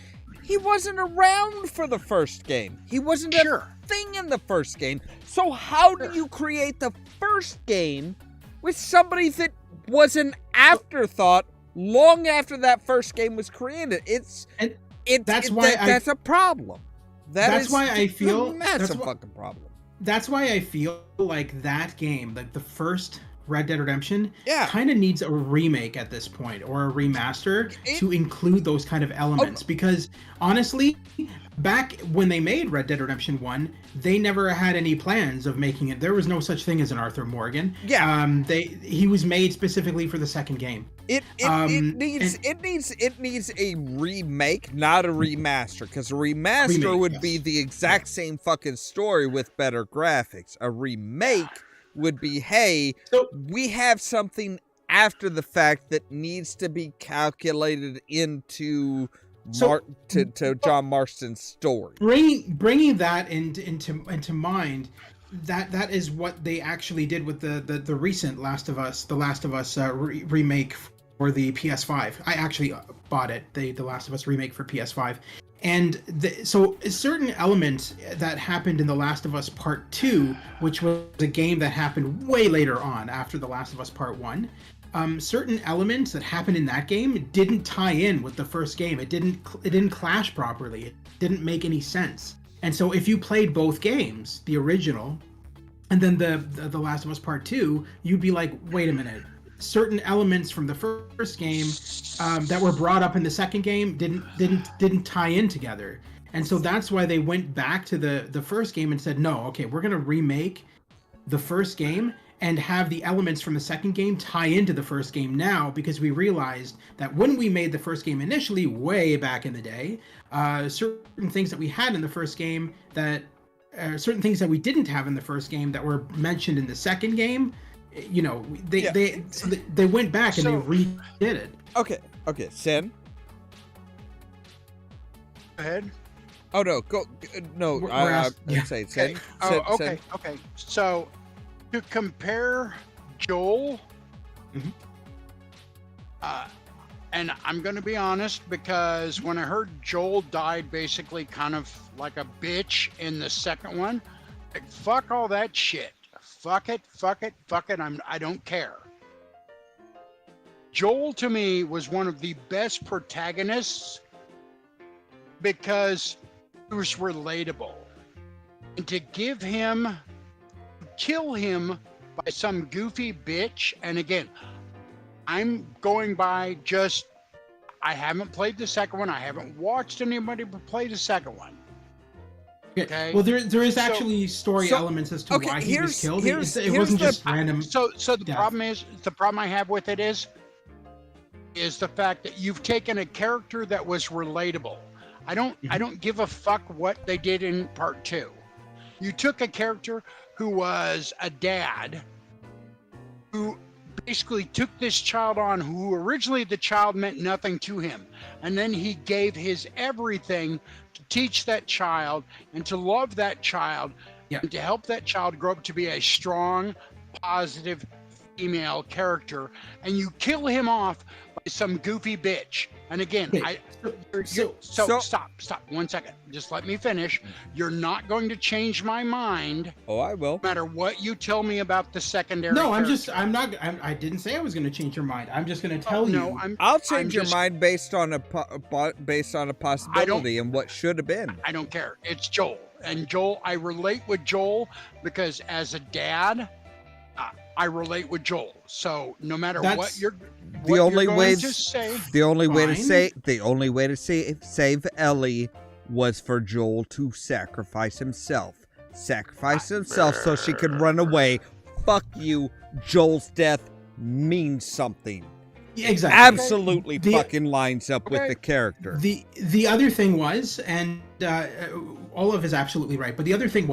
He wasn't around for the first game. He wasn't a thing in the first game. So how do you create the first game with somebody that was an afterthought long after that first game was created? That's a problem. That's why I feel that's a fucking problem. That's why I feel like that game, like the first Red Dead Redemption, kind of needs a remake at this point, or a remaster to include those kind of elements. Because honestly, back when they made Red Dead Redemption 1, they never had any plans of making it. There was no such thing as an Arthur Morgan. Yeah. He was made specifically for the second game. It needs a remake, not a remaster, because a remaster would be the exact same fucking story with better graphics. A remake would be, hey, we have something after the fact that needs to be calculated into to John Marston's story. Bringing that into mind, that is what they actually did with the recent The Last of Us remake for the PS5. I actually bought it, the Last of Us remake for PS5. And so certain elements that happened in The Last of Us Part 2, which was a game that happened way later on after The Last of Us Part 1, certain elements that happened in that game didn't tie in with the first game. It didn't clash properly. It didn't make any sense. And so if you played both games, the original and then the Last of Us Part 2, you'd be like, wait a minute. Certain elements from the first game that were brought up in the second game didn't tie in together, and so that's why they went back to the first game and said, no, okay, we're gonna remake the first game and have the elements from the second game tie into the first game now, because we realized that when we made the first game initially, way back in the day, certain things that we had in the first game that certain things that we didn't have in the first game that were mentioned in the second game they went back and they redid it. Okay, Sin. Go ahead. Oh no, go no. I'm saying Sin. Okay. So to compare Joel, and I'm going to be honest, because when I heard Joel died basically kind of like a bitch in the second one, like, fuck all that shit. Fuck it. I don't care. Joel to me was one of the best protagonists because he was relatable. And to kill him by some goofy bitch, and again, I'm going by just, I haven't played the second one. I haven't watched anybody play the second one. Okay. Well, there is actually story elements as to why he was killed. It wasn't just random. So the problem I have with it is the fact that you've taken a character that was relatable. I don't give a fuck what they did in part 2. You took a character who was a dad who basically took this child on, who originally the child meant nothing to him, and then he gave his everything to teach that child and to love that child and to help that child grow up to be a strong, positive female character, and you kill him off by some goofy bitch. And again, stop 1 second. Just let me finish. You're not going to change my mind. Oh, I will. No matter what you tell me about the secondary. No, character. I didn't say I was going to change your mind. I'm just going to tell you. I'll change your mind based on a possibility and what should have been. I don't care. It's Joel. And Joel, I relate with Joel because as a dad, I relate with Joel. So no matter what you're going to say, the only way to save Ellie was for Joel to sacrifice himself so she could run away. Fuck you. Joel's death means something. Exactly. Absolutely fucking lines up with the character. The other thing was, and Ollamh is absolutely right, but the other thing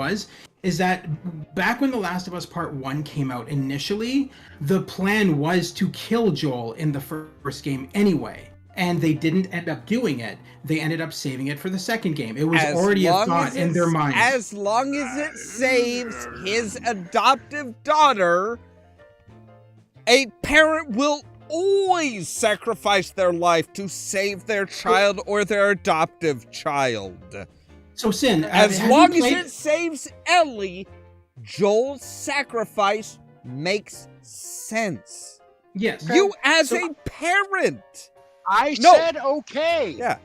is that back when The Last of Us Part 1 came out initially, the plan was to kill Joel in the first game anyway, and they didn't end up doing it. They ended up saving it for the second game. It was already a thought in their minds. As long as it saves his adoptive daughter, a parent will always sacrifice their life to save their child or their adoptive child. So, Sin, as long as it saves Ellie, Joel's sacrifice makes sense. Yes. You as a parent. I said okay. Yeah.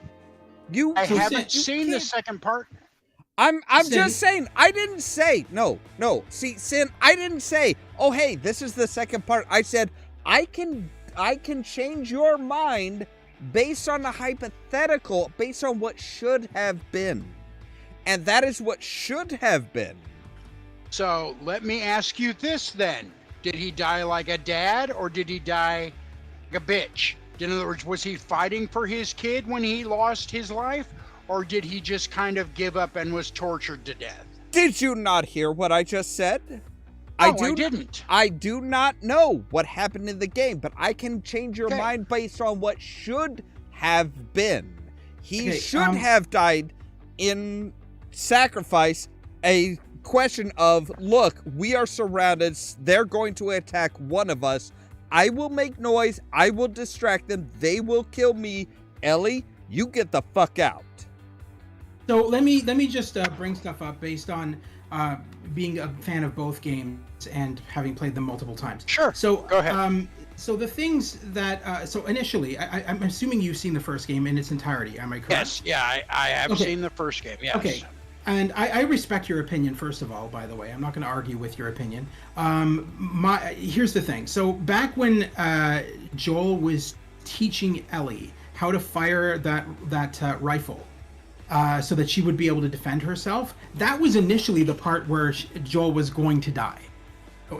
I haven't seen the second part. I'm just saying, I didn't say, no. See, Sin, I didn't say, oh, hey, this is the second part. I said, I can change your mind based on a hypothetical, based on what should have been. And that is what should have been. So let me ask you this then. Did he die like a dad or did he die like a bitch? In other words, was he fighting for his kid when he lost his life? Or did he just kind of give up and was tortured to death? Did you not hear what I just said? I didn't. I do not know what happened in the game, but I can change your mind based on what should have been. He should have died in sacrifice. A question of, look, we are surrounded. They're going to attack one of us. I will make noise. I will distract them. They will kill me. Ellie, you get the fuck out. So let me just bring stuff up based on being a fan of both games and having played them multiple times. Sure. So go ahead. So the things that so initially, I'm assuming you've seen the first game in its entirety. Am I correct? Yes. Yeah, I have seen the first game. Yes. Okay. And I respect your opinion, first of all, by the way. I'm not going to argue with your opinion. Here's the thing. So back when Joel was teaching Ellie how to fire that rifle so that she would be able to defend herself, that was initially the part where Joel was going to die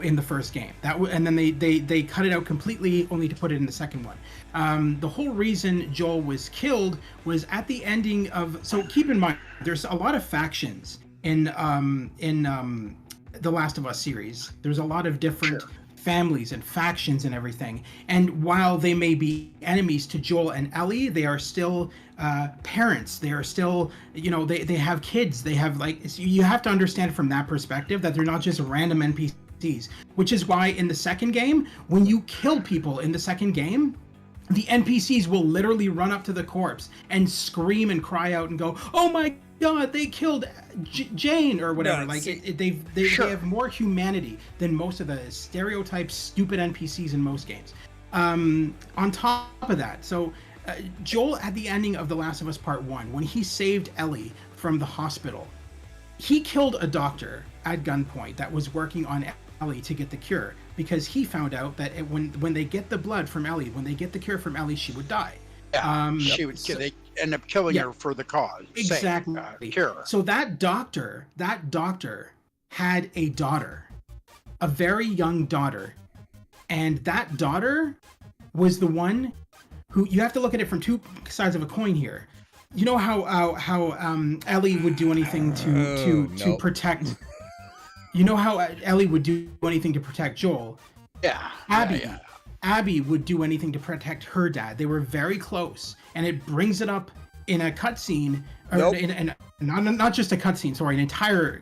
in the first game. And then they cut it out completely only to put it in the second one. The whole reason Joel was killed was at the ending of... So keep in mind, there's a lot of factions in the Last of Us series. There's a lot of different families and factions and everything. And while they may be enemies to Joel and Ellie, they are still parents. They are still, they have kids. They have you have to understand from that perspective that they're not just random NPCs, which is why in the second game, when you kill people in the second game, the NPCs will literally run up to the corpse and scream and cry out and go, "Oh my God, they killed Jane," or whatever. They have more humanity than most of the stereotyped stupid NPCs in most games. On top of that, so Joel at the ending of The Last of Us Part 1, when he saved Ellie from the hospital, he killed a doctor at gunpoint that was working on Ellie to get the cure, because he found out that when they get the blood from Ellie, when they get the cure from Ellie, she would die. Yeah, they end up killing her for the cause. Exactly. Cure. So that doctor had a daughter, a very young daughter, and that daughter was the one who, you have to look at it from two sides of a coin here. You know how Ellie would do anything to protect. You know how Ellie would do anything to protect Joel. Yeah. Abby would do anything to protect her dad. They were very close, and it brings it up in a cutscene, not just a cutscene. Sorry, an entire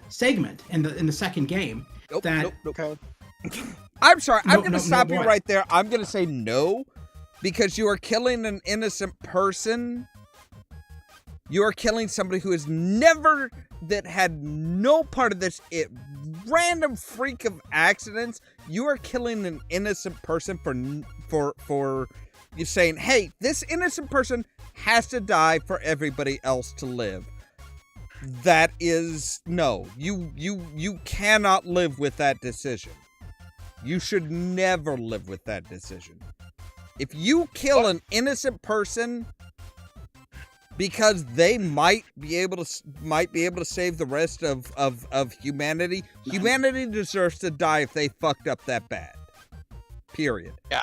segment in the second game. Nope. I'm sorry. I'm going to stop you right there. I'm going to say no, because you are killing an innocent person. You are killing somebody who that had no part of this random freak of accidents. You are killing an innocent person for you saying, "Hey, this innocent person has to die for everybody else to live." That is no. You cannot live with that decision. You should never live with that decision. If you kill an innocent person because they might be able to save the rest of humanity, humanity deserves to die if they fucked up that bad. Period. Yeah.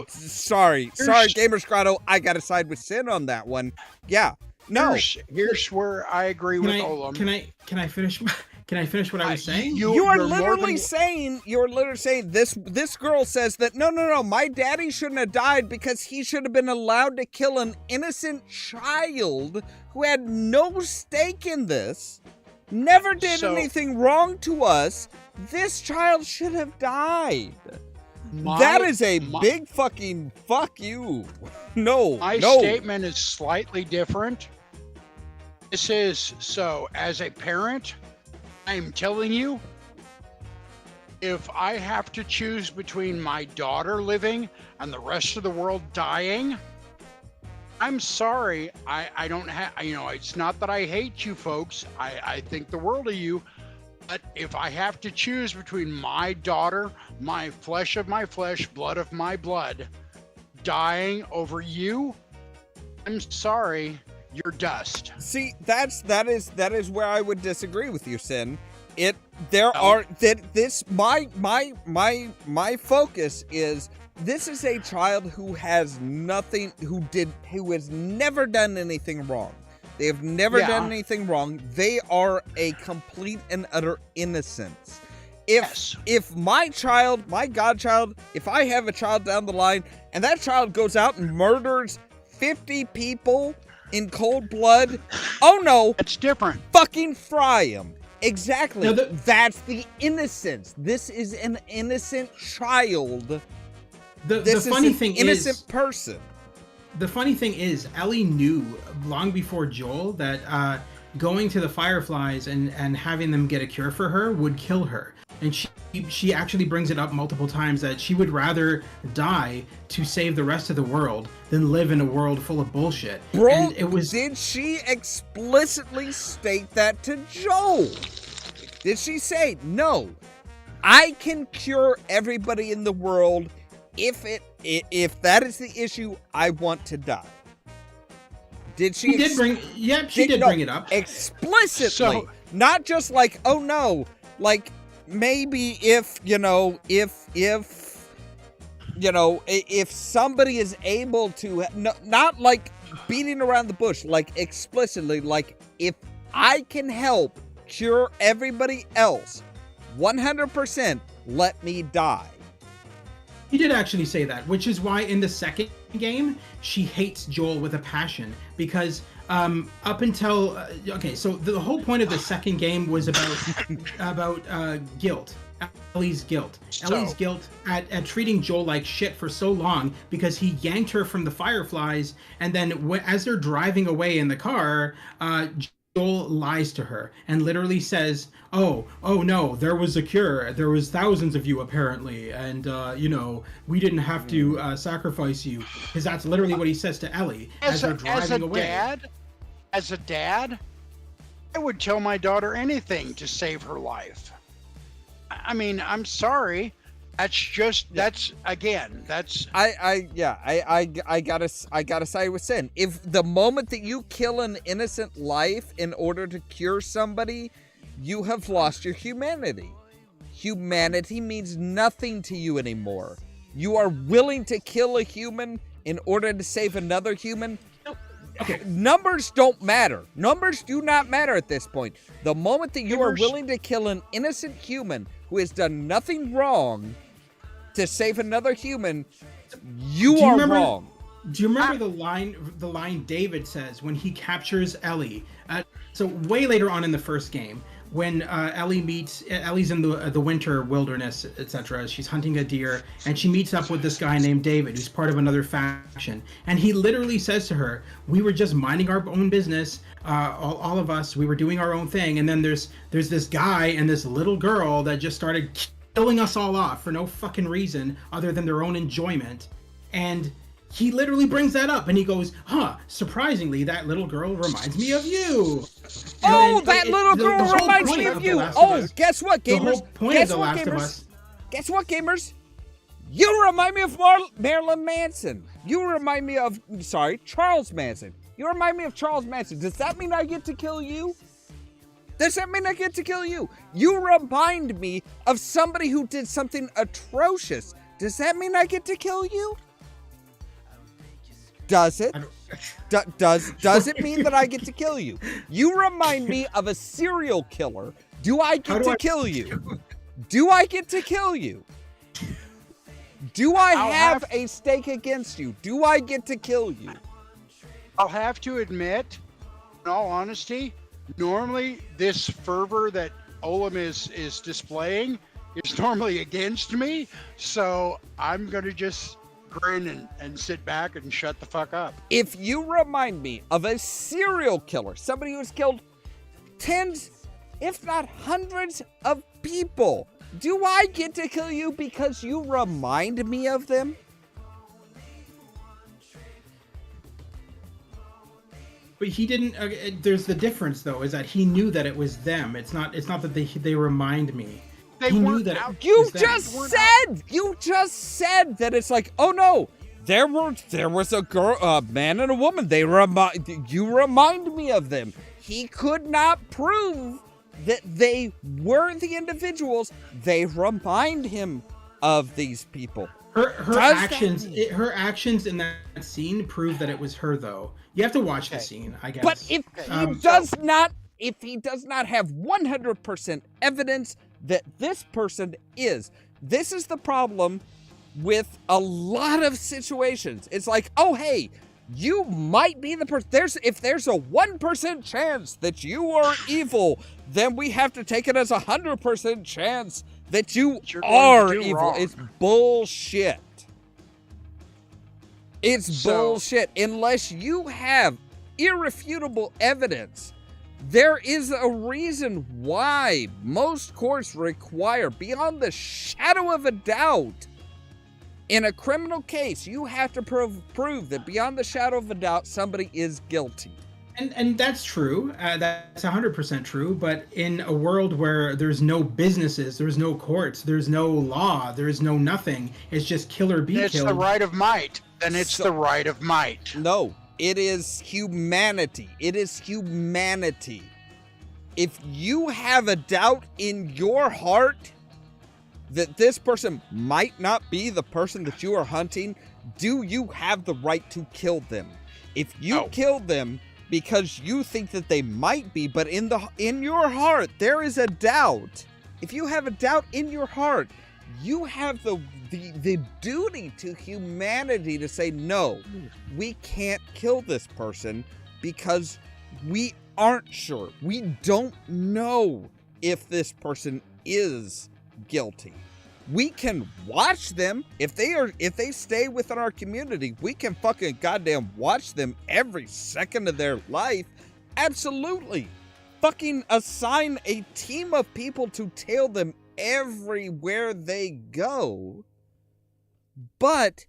Sorry, Gamers Grotto, I gotta side with Sin on that one. Yeah. No. Here's where I agree with Ollamh. Can I finish? Can I finish what I was saying? You're literally saying this girl says that no, my daddy shouldn't have died because he should have been allowed to kill an innocent child who had no stake in this, never did anything wrong to us. This child should have died. That is a big fucking fuck you. No. My statement is slightly different. This is, so as a parent, I'm telling you, if I have to choose between my daughter living and the rest of the world dying, I'm sorry. I don't have, it's not that I hate you folks. I think the world of you. But if I have to choose between my daughter, my flesh of my flesh, blood of my blood, dying over you, I'm sorry, you're dust. See, that is where I would disagree with you, Sin. My focus is, this is a child who has nothing, who has never done anything wrong. They have never done anything wrong. They are a complete and utter innocence. If my child, my godchild, if I have a child down the line and that child goes out and murders 50 people in cold blood, oh no. It's different. Fucking fry him. Exactly. That's the innocence. This is an innocent child. The funny thing is, innocent person. The funny thing is, Ellie knew long before Joel that going to the Fireflies and having them get a cure for her would kill her. And she actually brings it up multiple times that she would rather die to save the rest of the world than live in a world full of bullshit. Bro, and did she explicitly state that to Joel? Did she say, no, I can cure everybody in the world if that is the issue, I want to die? Did she? She did bring it up explicitly, not just like, oh no, like maybe if somebody is able to, not like beating around the bush, like explicitly, like if I can help cure everybody else 100%, let me die. He did actually say that, which is why in the second game, she hates Joel with a passion. Because up until... okay, so the whole point of the second game was about guilt. Ellie's guilt. Ellie's guilt at treating Joel like shit for so long because he yanked her from the Fireflies, and then as they're driving away in the car, Joel lies to her and literally says, oh no, there was a cure. There was thousands of you apparently, and we didn't have to sacrifice you, because that's literally what he says to Ellie as they're driving away. As a dad, I would tell my daughter anything to save her life. I mean, I'm sorry. I gotta side with Sin. If the moment that you kill an innocent life in order to cure somebody, you have lost your humanity. Humanity means nothing to you anymore. You are willing to kill a human in order to save another human. Okay. Numbers don't matter. Numbers do not matter at this point. The moment that you are willing to kill an innocent human who has done nothing wrong to save another human, you are wrong. Do you remember the line David says when he captures Ellie? So way later on in the first game, when Ellie's in the winter wilderness, etc. She's hunting a deer, and she meets up with this guy named David, who's part of another faction. And he literally says to her, "We were just minding our own business, all of us. We were doing our own thing. And then there's this guy and this little girl that just started killing us all off for no fucking reason other than their own enjoyment." And he literally brings that up, and he goes, surprisingly, that little girl reminds me of you. And that little girl reminds me of you. Guess what, gamers? Guess what, gamers? You remind me of Marilyn Manson. You remind me of, Charles Manson. You remind me of Charles Manson. Does that mean I get to kill you? Does that mean I get to kill you? You remind me of somebody who did something atrocious. Does that mean I get to kill you? Does it? Does it mean that I get to kill you? You remind me of a serial killer. Do I get to kill you? Do I get to kill you? Do I have a stake against you? Do I get to kill you? I'll have to admit, in all honesty, normally this fervor that Ollamh is displaying is normally against me, so I'm going to just grin and sit back and shut the fuck up. If you remind me of a serial killer, somebody who's killed tens, if not hundreds of people, do I get to kill you because you remind me of them? But he didn't. There's the difference, though, is that he knew that it was them. It's not that they remind me. He knew that. You just said that it's like, oh no, there was a girl, a man and a woman. You remind me of them. He could not prove that they were the individuals. They remind him of these people. Her actions in that scene prove that it was her, though. You have to watch the scene, I guess. But if he does not have 100% evidence that this person is, this is the problem with a lot of situations. It's like, oh hey, you might be the person. If there's a 1% chance that you are evil, then we have to take it as 100% chance that you are evil. Wrong. It's bullshit. It's bullshit. Unless you have irrefutable evidence, there is a reason why most courts require, beyond the shadow of a doubt, in a criminal case, you have to prove that beyond the shadow of a doubt, somebody is guilty. And that's true. That's 100% true. But in a world where there's no businesses, there's no courts, there's no law, there's no nothing, it's just kill or be killed. It's the right of might. Then it's the right of might. No, it is humanity. It is humanity. If you have a doubt in your heart that this person might not be the person that you are hunting, do you have the right to kill them? If you kill them because you think that they might be, but in your heart there is a doubt. If you have a doubt in your heart you have the duty to humanity to say, no, we can't kill this person because we aren't sure. We don't know if this person is guilty. We can watch them. If they stay within our community, we can fucking goddamn watch them every second of their life. Absolutely. Fucking assign a team of people to tail them everywhere they go. But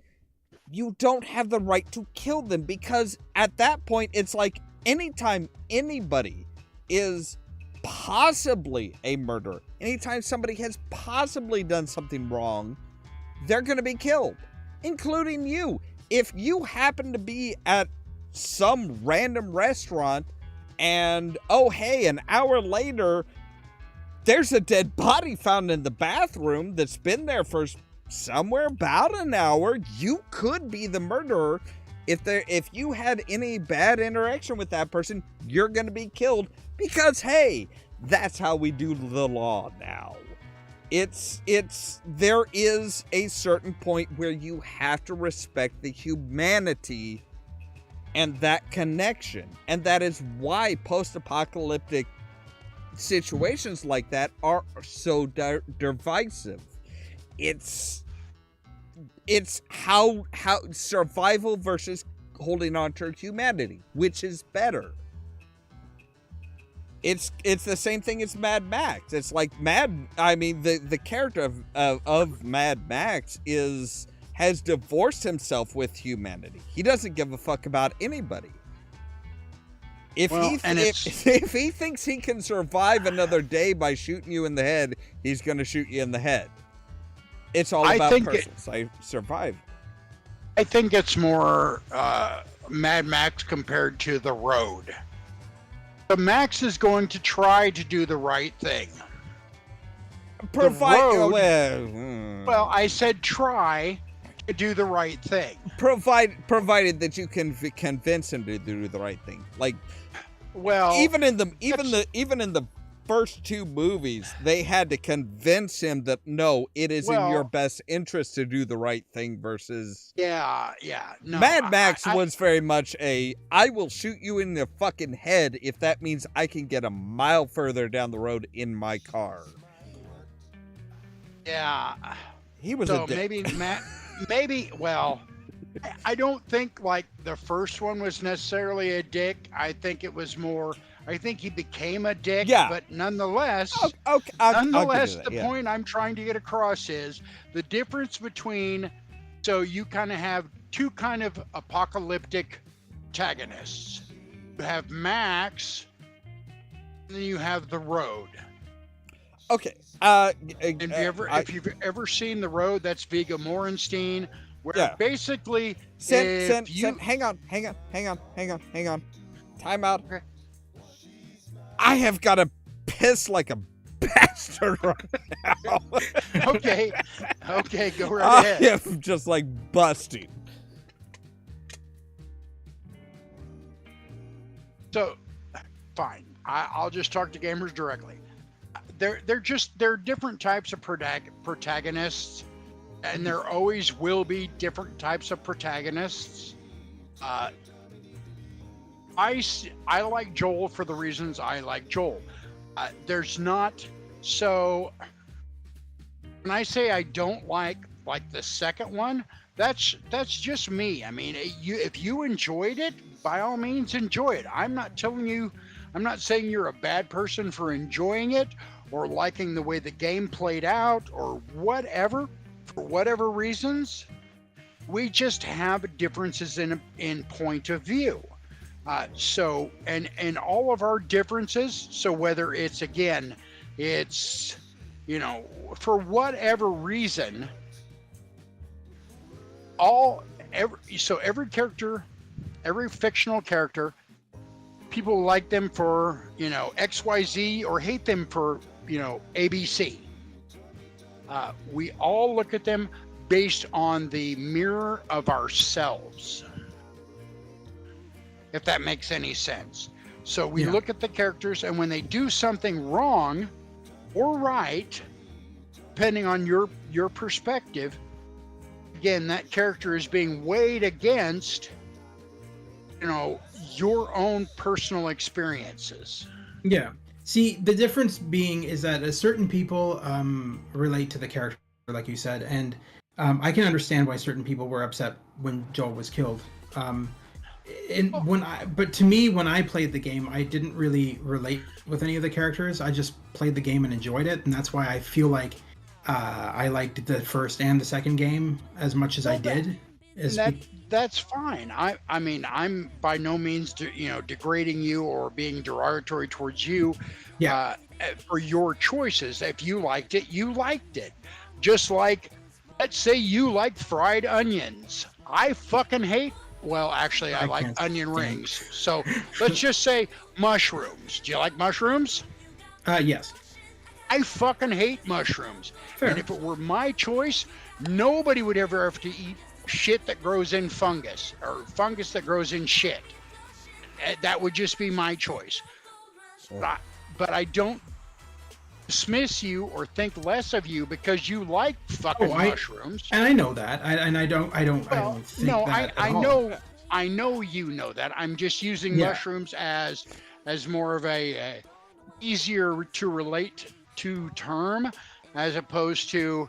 you don't have the right to kill them, because at that point, it's like anytime anybody is possibly a murderer, anytime somebody has possibly done something wrong, they're going to be killed, including you. If you happen to be at some random restaurant and, oh, hey, an hour later, there's a dead body found in the bathroom that's been there for somewhere about an hour, you could be the murderer. If you had any bad interaction with that person, you're going to be killed, because, hey, that's how we do the law now. There is a certain point where you have to respect the humanity and that connection. And that is why post-apocalyptic situations like that are so divisive. It's how survival versus holding on to humanity, which is better. It's the same thing as Mad Max. It's like the character of Mad Max has divorced himself with humanity. He doesn't give a fuck about anybody. If he thinks he can survive another day by shooting you in the head, he's going to shoot you in the head. It's all about personal survival. I think it's more Mad Max compared to The Road. So Max is going to try to do the right thing. Well, I said try to do the right thing. Provided that you can convince him to do the right thing. Like, well, even in the first two movies, they had to convince him that no, it is in your best interest to do the right thing versus... No, Mad Max was very much I will shoot you in the fucking head if that means I can get a mile further down the road in my car. Yeah. He was so a dick. I don't think like the first one was necessarily a dick. I think it was more... I think he became a dick, but nonetheless, the point I'm trying to get across is the difference between, so you kind of have two kind of apocalyptic protagonists. You have Max, and then you have The Road. Okay. If you've ever seen The Road, that's Viggo Mortensen, where basically, hang on. Time out. Okay. I have got to piss like a bastard right now. Okay, go right ahead. I am just like busting. So, fine. I'll just talk to gamers directly. They're different types of protagonists, and there always will be different types of protagonists. I like Joel for the reasons I like Joel. There's not, so when I say I don't like the second one, that's just me. I mean, if you enjoyed it, by all means enjoy it. I'm not saying you're a bad person for enjoying it or liking the way the game played out or whatever, for whatever reasons. We just have differences in point of view. So all of our differences, so whether it's for whatever reason, every character, every fictional character, people like them for, XYZ or hate them for, ABC. We all look at them based on the mirror of ourselves. If that makes any sense. So we look at the characters, and when they do something wrong or right, depending on your perspective, again, that character is being weighed against, your own personal experiences. Yeah. See, the difference being is that certain people relate to the character, like you said, and I can understand why certain people were upset when Joel was killed. But to me, when I played the game, I didn't really relate with any of the characters. I just played the game and enjoyed it, and that's why I feel like I liked the first and the second game as much as I did. That's fine. I mean, I'm by no means degrading you or being derogatory towards you. Yeah. For your choices. If you liked it, you liked it. Just like, let's say you like fried onions. I fucking hate. Well, actually, I like onion rings. So let's just say mushrooms. Do you like mushrooms? Yes. I fucking hate mushrooms. Fair. And if it were my choice, nobody would ever have to eat shit that grows in fungus or fungus that grows in shit. That would just be my choice. But I don't dismiss you or think less of you because you like fucking mushrooms. And I know that. I don't think no, that I at all. know. I know you know that. I'm just using mushrooms as more of a easier to relate to term, as opposed to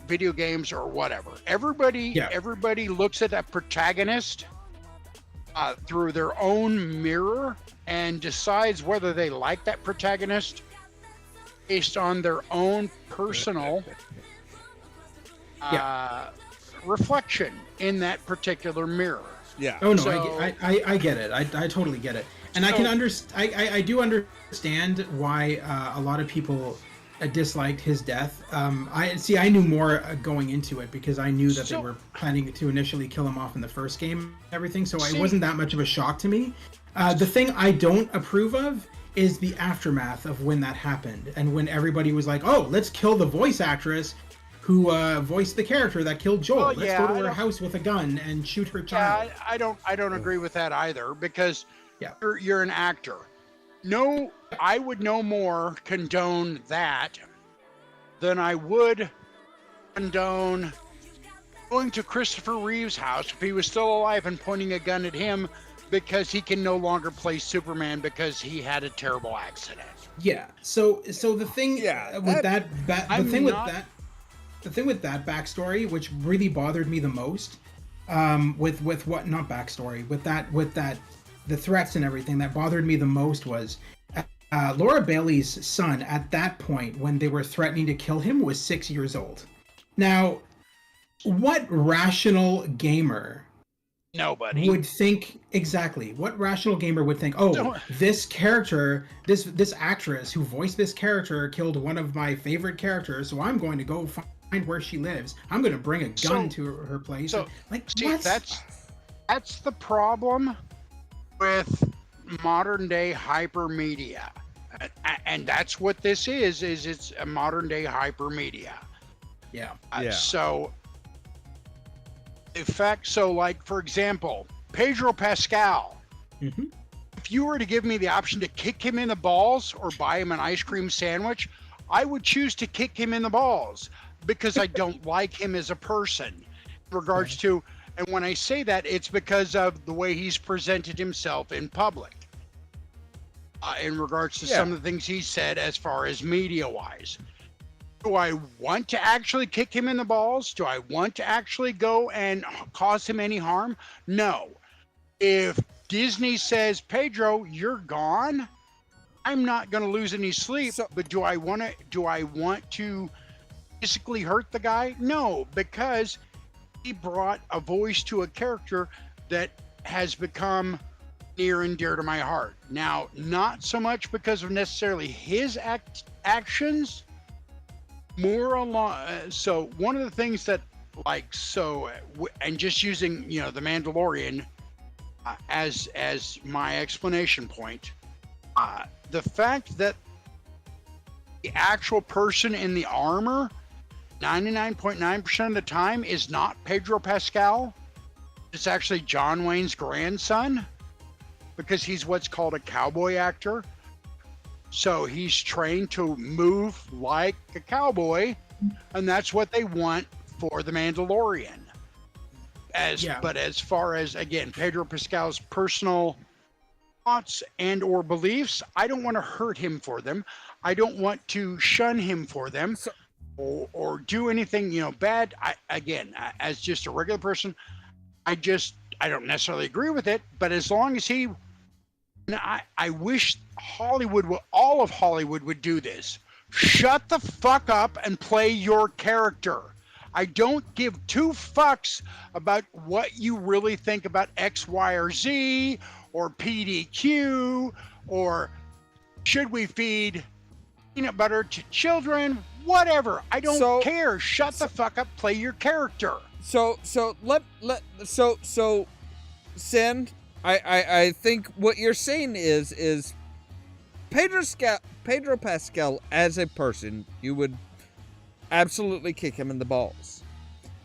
video games or whatever. Everybody looks at a protagonist through their own mirror and decides whether they like that protagonist based on their own personal reflection in that particular mirror. Yeah. Oh no, So- I get it. I totally get it, and I can understand. I do understand why a lot of people disliked his death. I knew more going into it because I knew that they were planning to initially kill him off in the first game and everything. So it wasn't that much of a shock to me. The thing I don't approve of is the aftermath of when that happened and when everybody was like, "Oh, let's kill the voice actress who voiced the character that killed Joel. Let's go to her house with a gun and shoot her child." Yeah, I don't agree with that either because you're an actor. No, I would no more condone that than I would condone going to Christopher Reeve's house if he was still alive and pointing a gun at him because he can no longer play Superman because he had a terrible accident. Yeah. So the thing with the thing with that backstory, which really bothered me the most, the threats and everything that bothered me the most was Laura Bailey's son at that point when they were threatening to kill him was 6 years old. Now, what rational gamer would think exactly? What rational gamer would think, "Oh, this character, this actress who voiced this character killed one of my favorite characters, so I'm going to go find where she lives. I'm going to bring a gun to her place." So, what? That's the problem with modern day hypermedia, and that's what this is it's a modern day hypermedia. So in fact, like for example, Pedro Pascal, if you were to give me the option to kick him in the balls or buy him an ice cream sandwich, I would choose to kick him in the balls because I don't like him as a person in regards to. And when I say that, it's because of the way he's presented himself in public, in regards to some of the things he said as far as media-wise. Do I want to actually kick him in the balls? Do I want to actually go and cause him any harm? No. If Disney says, "Pedro, you're gone," I'm not going to lose any sleep. But do I want to physically hurt the guy? No, because he brought a voice to a character that has become near and dear to my heart. Now, not so much because of necessarily his actions, more along. So one of the things that, and just using the Mandalorian as my explanation point, the fact that the actual person in the armor 99.9% of the time is not Pedro Pascal. It's actually John Wayne's grandson because he's what's called a cowboy actor. So he's trained to move like a cowboy and that's what they want for the Mandalorian. But as far as, again, Pedro Pascal's personal thoughts and or beliefs, I don't want to hurt him for them. I don't want to shun him for them, or do anything bad. As just a regular person, I don't necessarily agree with it. But as long as I wish all of Hollywood would do this. Shut the fuck up and play your character. I don't give two fucks about what you really think about X, Y, or Z, or PDQ, or should we feed peanut butter to children? Whatever. I don't care. Shut the fuck up. Play your character. So Sin, I think what you're saying is Pedro Pascal as a person, you would absolutely kick him in the balls.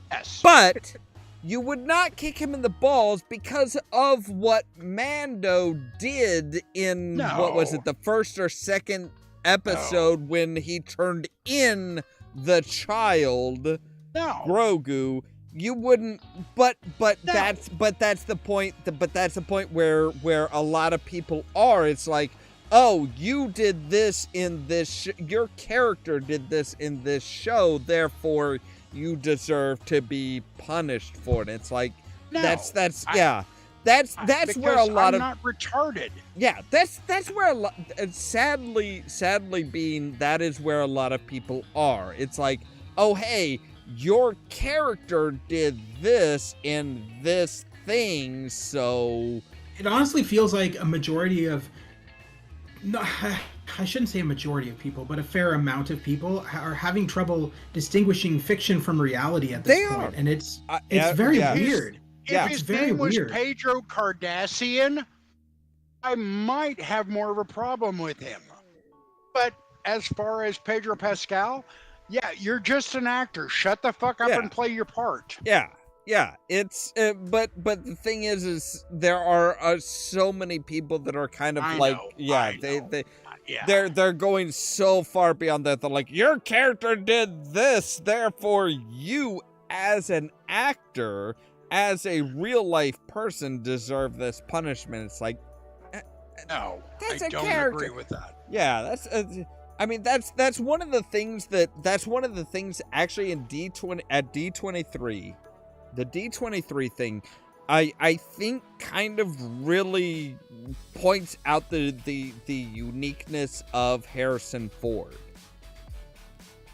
Yes. But you would not kick him in the balls because of what Mando did in, what was it, the first or second episode when he turned in the child, Grogu. You wouldn't, but that's the point. But that's the point where a lot of people are. It's like, oh, you did this in this. Your character did this in this show. Therefore, you deserve to be punished for it. It's like that's where a lot I'm not retarded. Yeah, that's where a lot. Sadly, being that is where a lot of people are. It's like, oh hey, your character did this in this thing, so it honestly feels like a majority of. No, I shouldn't say a majority of people, but a fair amount of people are having trouble distinguishing fiction from reality at this point, and it's very weird. If his name was Pedro Cardassian, I might have more of a problem with him. But as far as Pedro Pascal, yeah, you're just an actor. Shut the fuck up and play your part. Yeah, it's but the thing is there are so many people that are kind of they're going so far beyond that. They're like, your character did this, therefore you as an actor, as a real life person, deserve this punishment. It's like, no, that's I a don't character. agree with that. Yeah, that's one of the things actually in D23. The D23 thing, I think kind of really points out the uniqueness of Harrison Ford.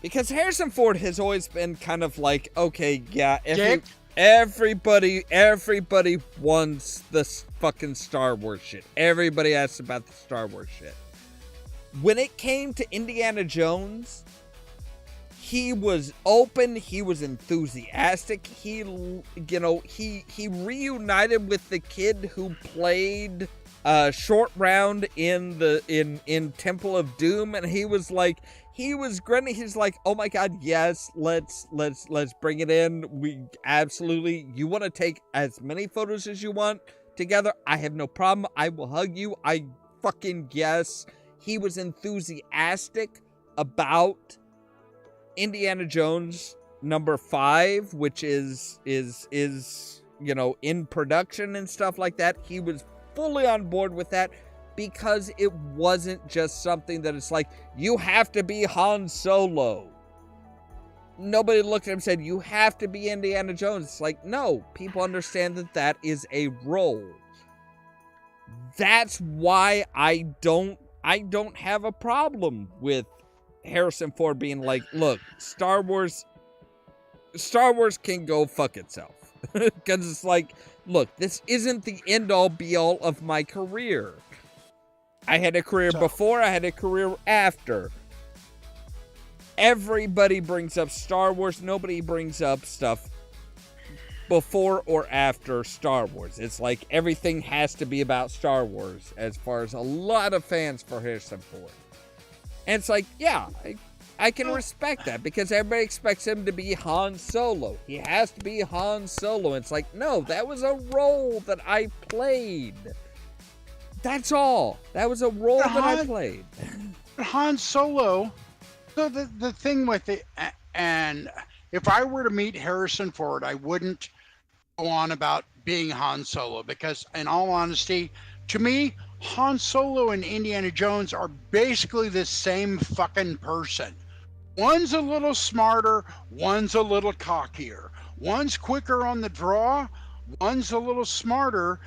Because Harrison Ford has always been kind of like, okay, yeah, everybody wants this fucking Star Wars shit. Everybody asks about the Star Wars shit. When it came to Indiana Jones, he was open, he was enthusiastic, he reunited with the kid who played Short Round in Temple of Doom, and he was grinning, he's like, oh my god, yes, let's bring it in. We absolutely, you want to take as many photos as you want together, I have no problem, I will hug you, I fucking yes. He was enthusiastic about Indiana Jones number 5, which is in production and stuff like that. He was fully on board with that because it wasn't just something that it's like, you have to be Han Solo. Nobody looked at him and said, you have to be Indiana Jones. It's like, no, people understand that is a role. That's why I don't have a problem with Harrison Ford being like, look, Star Wars can go fuck itself. Because it's like, look, this isn't the end-all be-all of my career. I had a career before, I had a career after. Everybody brings up Star Wars. Nobody brings up stuff before or after Star Wars. It's like everything has to be about Star Wars as far as a lot of fans for Harrison Ford. And it's like, yeah, I can respect that because everybody expects him to be Han Solo. He has to be Han Solo. It's like, no, that was a role that I played. That's all. That was a role that I played. Han Solo, so the thing with it, And if I were to meet Harrison Ford, I wouldn't go on about being Han Solo because, in all honesty, to me, Han Solo and Indiana Jones are basically the same fucking person. One's a little smarter, one's a little cockier. One's quicker on the draw, one's a little smarter.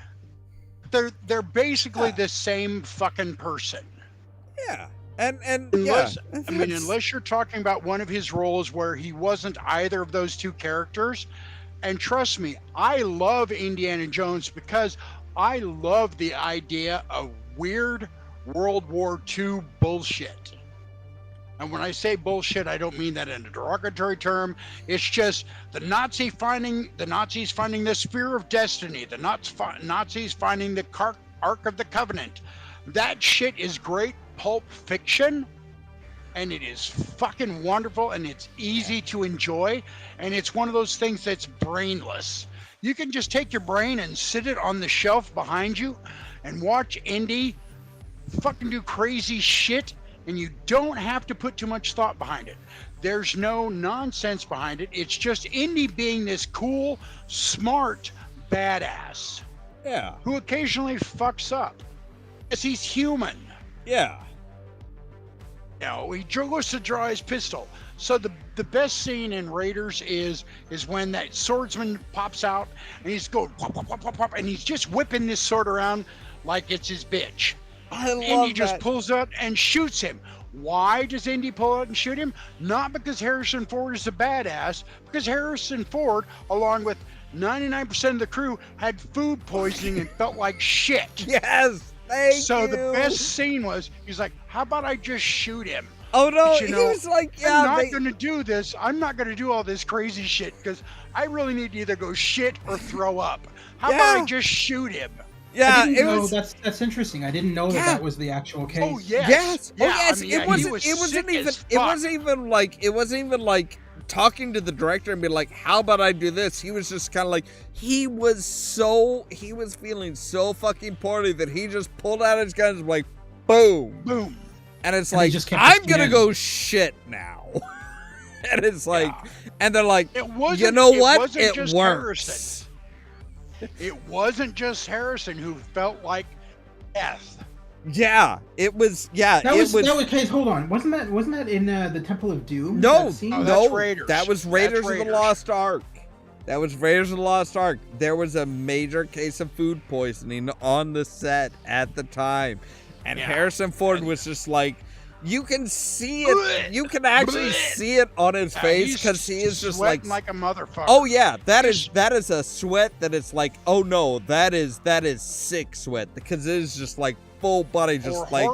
They're basically the same fucking person. Yeah. And Unless, yeah, I mean, unless you're talking about one of his roles where he wasn't either of those two characters. And trust me, I love Indiana Jones because I love the idea of weird World War II bullshit. And when I say bullshit, I don't mean that in a derogatory term. It's just the Nazis finding the Spear of Destiny, the Nazis finding the Ark of the Covenant. That shit is great pulp fiction, and it is fucking wonderful, and it's easy to enjoy, and it's one of those things that's brainless. You can just take your brain and sit it on the shelf behind you and watch Indy fucking do crazy shit, and you don't have to put too much thought behind it. There's no nonsense behind it. It's just Indy being this cool, smart badass. Yeah. Who occasionally fucks up. Because he's human. Yeah. You know, he goes to draw his pistol. So the best scene in Raiders is when that swordsman pops out and he's going whop, whop, whop, whop, whop, and he's just whipping this sword around like it's his bitch. I love Indy just that. pulls out and shoots him. Why does Indy pull out and shoot him? Not because Harrison Ford is a badass, because Harrison Ford, along with 99% of the crew, had food poisoning and felt like shit. Yes. Thank So you. the best scene was, he's like, how about I just shoot him? Oh no, But, you know, he was like, yeah, I'm not going to do this. I'm not going to do all this crazy shit because I really need to either go shit or throw up. How about I just shoot him? yeah, I didn't it know, was. that's interesting. I didn't know that was the actual case. Oh, yes. Yes. Yeah, Oh yes. I mean, it yeah, wasn't. he It wasn't sick even. as It fuck. wasn't even like talking to the director and be like, "How about I do this?" He was just kind of like, he was feeling so fucking poorly that he just pulled out his guns and like, boom, Boom. and it's And he like, just kept I'm it gonna in. go shit now, and it's like, and they're like, It wasn't, you know it what? wasn't It just works. Harrison. It wasn't just Harrison who felt like death. Yeah, it was. Yeah, That it was, was. that was case. Hold on, wasn't that in the Temple of Doom? No, that scene? Oh, that's no, Raiders. that was That's Raiders of the Raiders. Lost Ark. That was Raiders of the Lost Ark. There was a major case of food poisoning on the set at the time, and Yeah. Harrison Ford was just like, you can see it. You can actually see it on his face He's because he is just like, sweating like a motherfucker. oh yeah, that is a sweat that it's like, oh no, that is sick sweat because it is just like full body, just or like,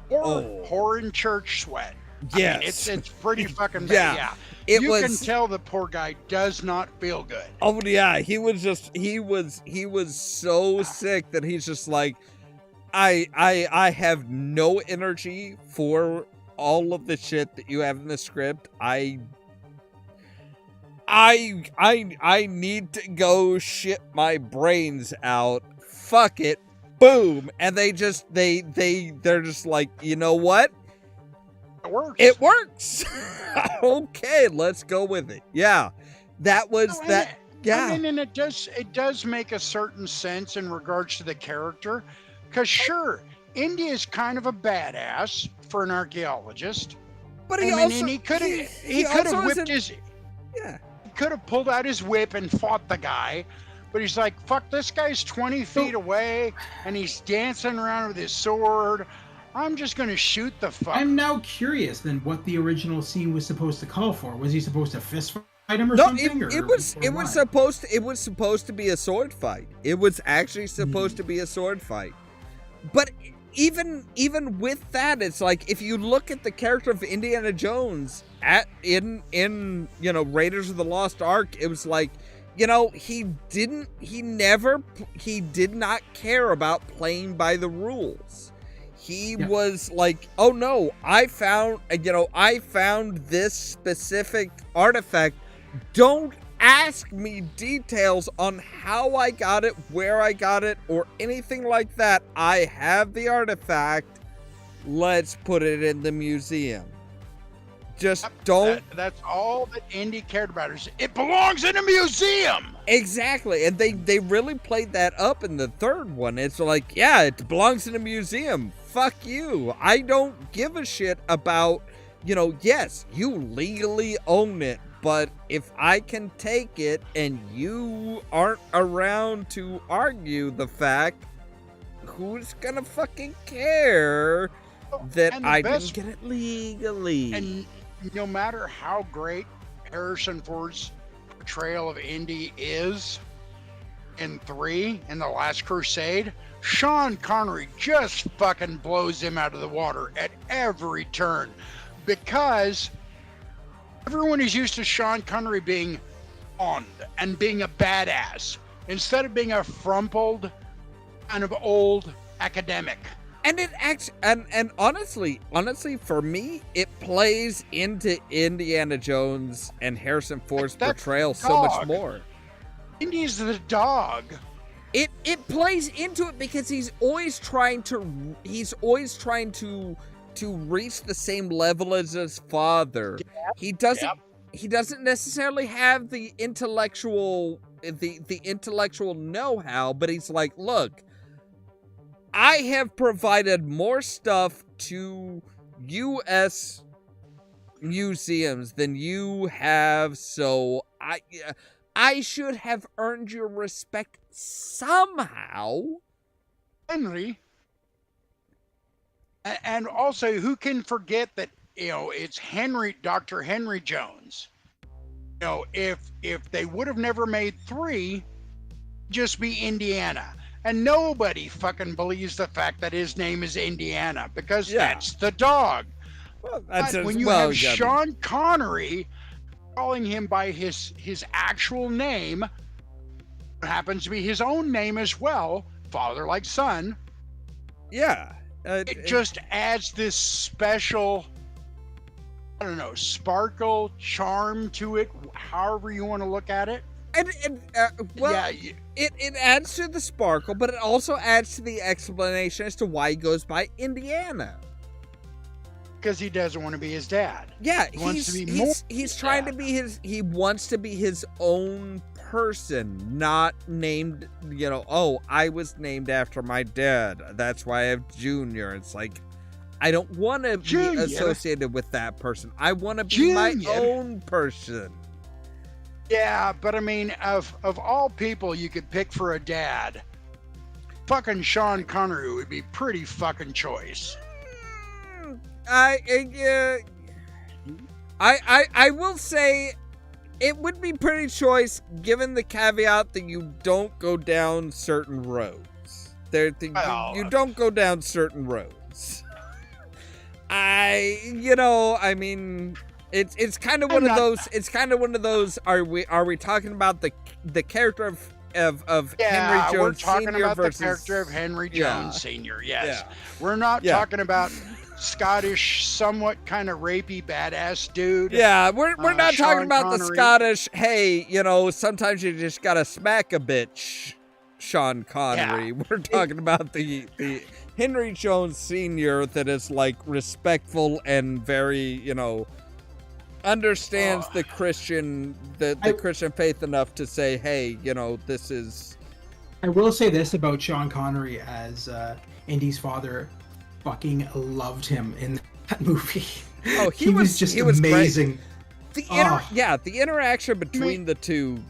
horror in church sweat. yes. I mean, it's pretty fucking bad. Yeah. Yeah. It You was. can tell the poor guy does not feel good. Oh yeah, he was so sick that he's just like, I have no energy for all of the shit that you have in the script. I need to go shit my brains out. Fuck it. Boom. And they're just like, you know what? It works. It works. Okay, let's go with it. Yeah. That was No, and that. it- Yeah. I mean, and it does make a certain sense in regards to the character. Because sure, Indy is kind of a badass for an archaeologist. But I he mean, also and he could he have also whipped isn't- his yeah. he could have pulled out his whip and fought the guy, but he's like, fuck, this guy's 20 feet away and he's dancing around with his sword. I'm just gonna shoot the fuck. I'm now curious then what the original scene was supposed to call for. Was he supposed to fist fight him or No, something? it was what? supposed to be a sword fight. It was actually supposed to be a sword fight. But even with that, it's like if you look at the character of Indiana Jones in Raiders of the Lost Ark, it was like, he did not care about playing by the rules. He was like, oh no, I found this specific artifact. Don't ask me details on how I got it, where I got it, or anything like that. I have the artifact. Let's put it in the museum. Just don't. That's all that Indy cared about. Is it belongs in a museum. Exactly, and they really played that up in the third one. It's like, yeah, it belongs in a museum. Fuck you. I don't give a shit about, yes, you legally own it, but if I can take it and you aren't around to argue the fact, who's gonna fucking care that I didn't get it legally? And no matter how great Harrison Ford's portrayal of Indy is in 3, in The Last Crusade, Sean Connery just fucking blows him out of the water at every turn, because everyone is used to Sean Connery being on and being a badass instead of being a frumpled kind of old academic. And it acts, and honestly, for me, it plays into Indiana Jones and Harrison Ford's portrayal so much more. Indy's the dog. It plays into it because he's always trying to reach the same level as his father. He doesn't necessarily have the intellectual know-how, but he's like, look, I have provided more stuff to U.S. museums than you have, so I should have earned your respect somehow. Henry. And also, who can forget that, it's Dr. Henry Jones. If they would have never made 3, just be Indiana. And nobody fucking believes the fact that his name is Indiana, because that's the dog. Well, when you have Sean Connery calling him by his actual name, it happens to be his own name as well, father like son. Yeah. It just adds this special, I don't know, sparkle, charm to it, however you want to look at it. It adds to the sparkle, but it also adds to the explanation as to why he goes by Indiana. Because he doesn't want to be his dad. Yeah, he wants to be more. He's trying to be he wants to be his own person, not named, I was named after my dad. That's why I have Junior. It's like, I don't want to be associated with that person. I want to be my own person. Yeah, but I mean, of all people you could pick for a dad, fucking Sean Connery would be pretty fucking choice. I will say it would be pretty choice, given the caveat that you don't go down certain roads. You don't go down certain roads. It's kind of one of those. It's kind of one of those. Are we talking about the character of Henry Jones we're talking Sr. about versus the character of Henry Jones Sr. Yes, yeah. We're not talking about Scottish, somewhat kind of rapey badass dude. Yeah, we're not Sean talking about Connery. the Scottish. Hey, sometimes you just gotta smack a bitch, Sean Connery. Yeah. We're talking about the Henry Jones Sr. that is like respectful and very understands the Christian Christian faith enough to say, hey, this is. I will say this about Sean Connery as Indy's father. Fucking loved him in that movie. Oh, he was amazing. Great. The interaction between the two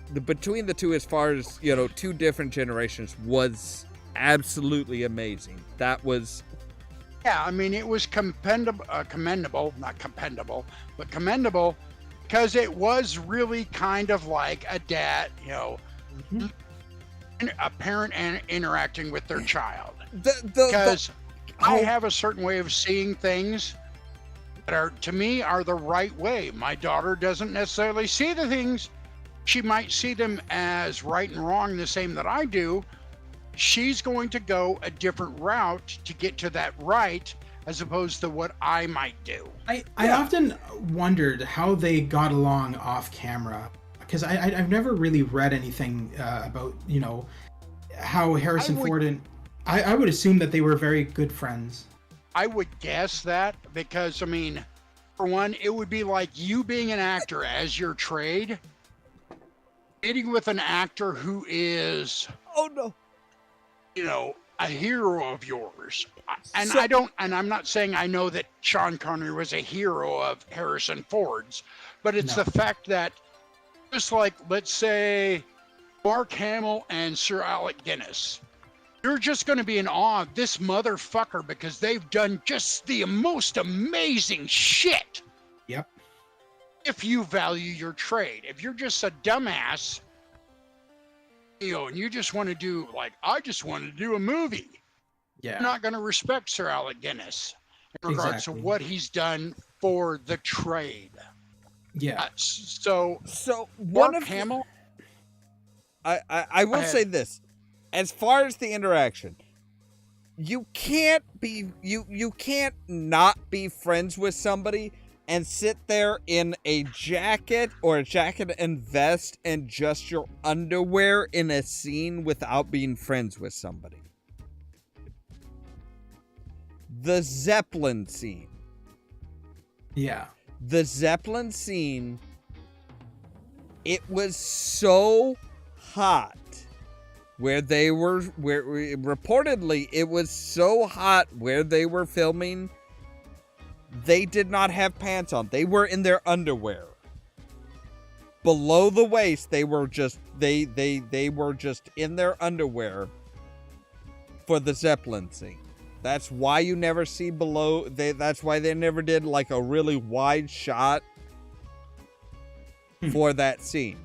as far as two different generations was absolutely amazing. That was. Yeah, I mean, it was commendable, not compendable, but commendable, because it was really kind of like a dad, a parent interacting with their child. Because I have a certain way of seeing things that to me are the right way. My daughter doesn't necessarily see the things. She might see them as right and wrong the same that I do. She's going to go a different route to get to that right, as opposed to what I might do. I often wondered how they got along off camera, because I've never really read anything about how Harrison Ford and I would assume that they were very good friends. I would guess that, because I mean, For one, it would be like you being an actor as your trade, meeting with an actor who is, Oh no. you know, a hero of yours. And So- I'm not saying I know that Sean Connery was a hero of Harrison Ford's, but it's No. the fact that just like, let's say, Mark Hamill and Sir Alec Guinness, you're just going to be in awe of this motherfucker because they've done just the most amazing shit. Yep. If you value your trade. If you're just a dumbass, you know, and you just want to do, like, I just want to do a movie, Yeah. you're not going to respect Sir Alec Guinness in regards Exactly. to what he's done for the trade. Yeah. So, one Mark of Hamill, I will ahead. say this. As far as the interaction, you can't not be friends with somebody and sit there in a jacket or a jacket and vest and just your underwear in a scene without being friends with somebody. The Zeppelin scene. Yeah. The Zeppelin scene, it was so hot where reportedly it was so hot where they were filming, they did not have pants on. They were in their underwear. Below the waist, they were just they were just in their underwear for the Zeppelin scene. That's why you never see below. That's why they never did like a really wide shot for that scene.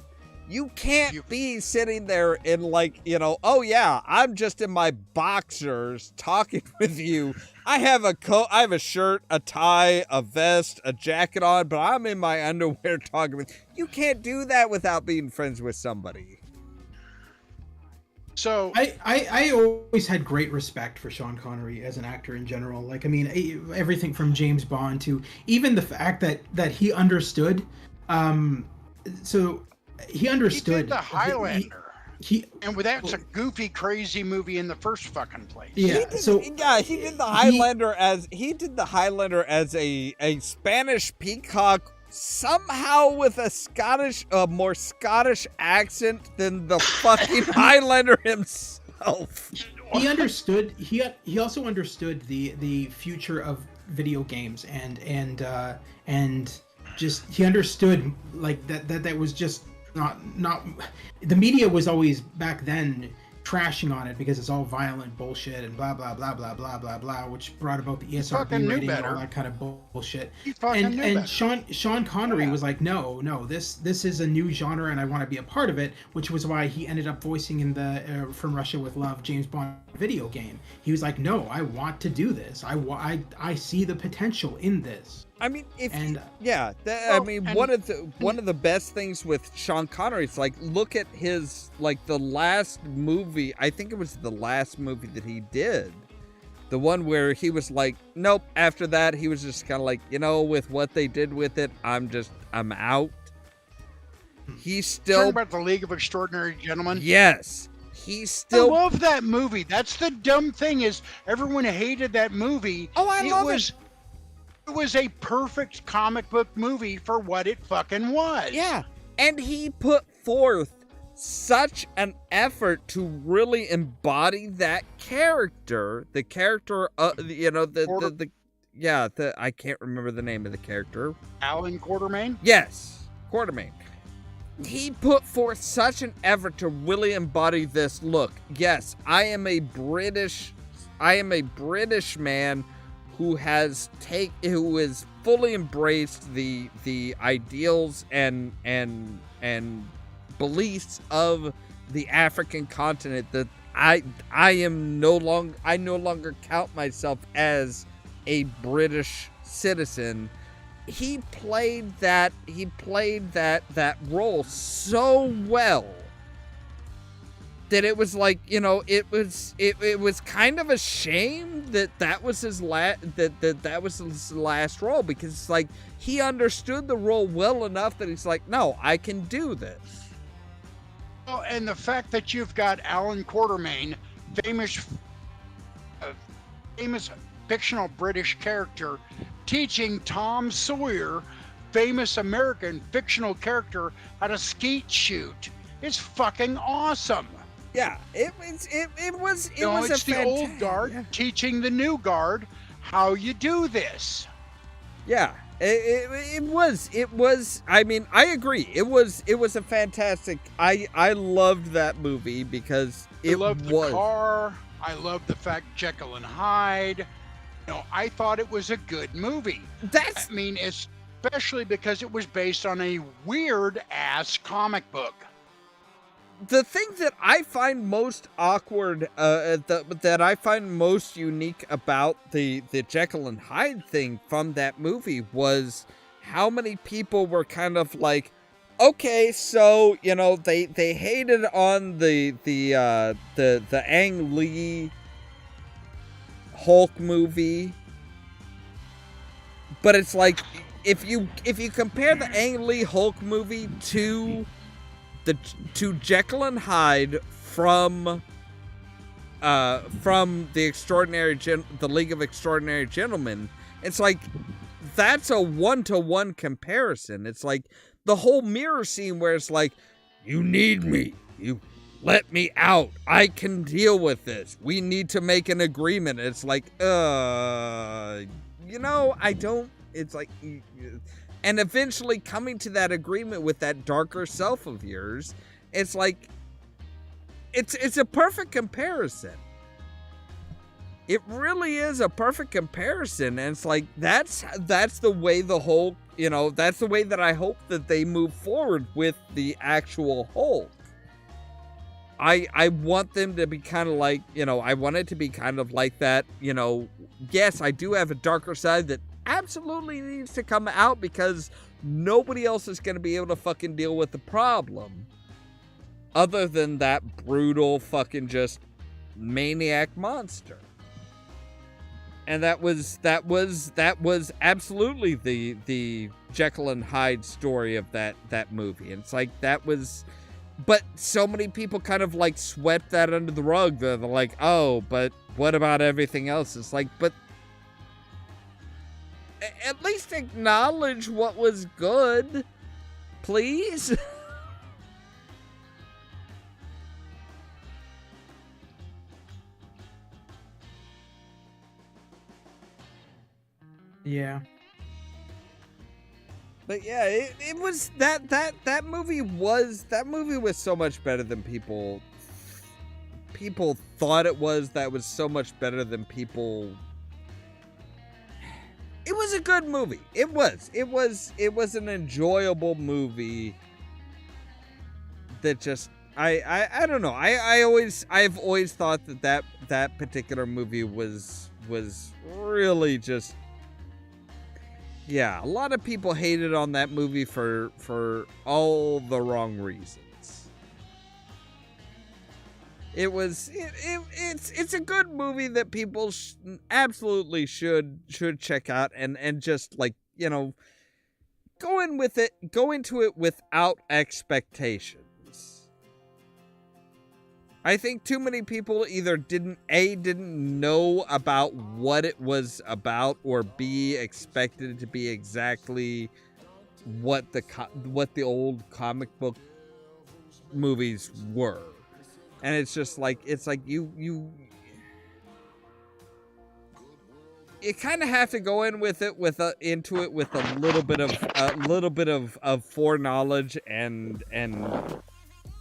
You can't be sitting there in like, you know, oh yeah, I'm just in my boxers talking with you. I have a coat, I have a shirt, a tie, a vest, a jacket on, but I'm in my underwear talking with you. You can't do that without being friends with somebody. so I always had great respect for Sean Connery as an actor in general. Like, I mean, everything from James Bond to even the fact that he understood. So he understood. he did the Highlander. He And that's a goofy, crazy movie in the first fucking place. yeah. He did the Highlander as a Spanish peacock, somehow with a more Scottish accent than the fucking Highlander himself. He understood. He also understood the future of video games and just he understood like that was just not the media was always back then trashing on it because it's all violent bullshit and blah blah blah blah blah blah blah, which brought about the fucking ESRB knew rating and better. all that kind of bullshit. He fucking knew And better. Sean Connery was like, no, this is a new genre and I want to be a part of it, which was why he ended up voicing in the From Russia with Love James Bond video game. He was like, no, I want to do this. I see the potential in this. I mean, Well, one of the best things with Sean Connery is like, look at his like the last movie. I think it was the last movie that he did, the one where he was like, nope. After that, he was just kind of like, you know, with what they did with it, I'm out. He's still Talking about the League of Extraordinary Gentlemen. yes. He's I still love that movie. That's the dumb thing is everyone hated that movie. Oh, I love it. It was a perfect comic book movie for what it fucking was. Yeah, and he put forth such an effort to really embody that character. The character, I can't remember the name of the character. Alan Quartermain. Yes, Quartermain. He put forth such an effort to really embody this look. Yes, I am a British man who has fully embraced the ideals and beliefs of the African continent, that I no longer count myself as a British citizen. He played that role so well that it was like, you know, it was kind of a shame that was his last role, because it's like he understood the role well enough that he's like, no, I can do this. Oh, and the fact that you've got Alan Quartermain, famous fictional British character, teaching Tom Sawyer, famous American fictional character, how to skeet shoot. It's fucking awesome. Yeah, it was It's the old guard teaching the new guard how you do this. Yeah, it was. I mean, I agree. It was a fantastic. I loved that movie because I loved the car. I loved the fact Jekyll and Hyde. I thought it was a good movie. Especially because it was based on a weird ass comic book. The thing that I find most awkward, that I find most unique about the Jekyll and Hyde thing from that movie was how many people were kind of like, okay, so they hated on the Ang Lee Hulk movie, but it's like if you compare the Ang Lee Hulk movie to Jekyll and Hyde from the League of Extraordinary Gentlemen, it's like that's a 1-to-1 comparison. It's like the whole mirror scene where it's like, you need me, you let me out, I can deal with this, we need to make an agreement. It's like, I don't. It's like. And eventually coming to that agreement with that darker self of yours, it's like, it's a perfect comparison. It really is a perfect comparison. And it's like, that's the way the whole, that's the way that I hope that they move forward with the actual Hulk. I want them to be kind of like, I want it to be kind of like that, yes, I do have a darker side that absolutely needs to come out because nobody else is going to be able to fucking deal with the problem other than that brutal fucking just maniac monster. And that was absolutely the Jekyll and Hyde story of that movie. And it's like, but so many people kind of like swept that under the rug. They're like, oh, but what about everything else? It's like, but at least acknowledge what was good, please. Yeah. But yeah, it was that movie was so much better than people thought it was. That was so much better than people. It was a good movie. It was an enjoyable movie that just I don't know. I've always thought that particular movie was really just, yeah, a lot of people hated on that movie for all the wrong reasons. It's a good movie that people absolutely should check out and just like, go into it without expectations. I think too many people either didn't know about what it was about, or B, expected it to be exactly what the old comic book movies were. And it's just like, you kind of have to go in with it into it with a little bit of foreknowledge and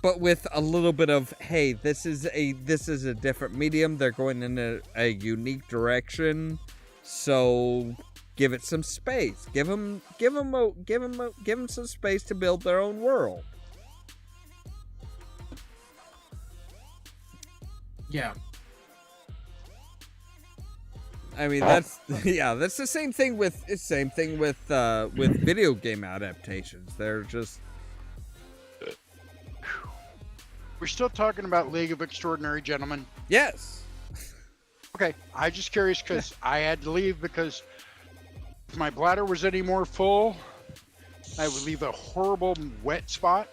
but with a little bit of, hey, this is a different medium. They're going in a unique direction, so give it some space. Give them some space to build their own world. Yeah. I mean, that's the same thing with video game adaptations. They're just. We're still talking about League of Extraordinary Gentlemen. Yes. Okay, I'm just curious because I had to leave because if my bladder was any more full, I would leave a horrible wet spot.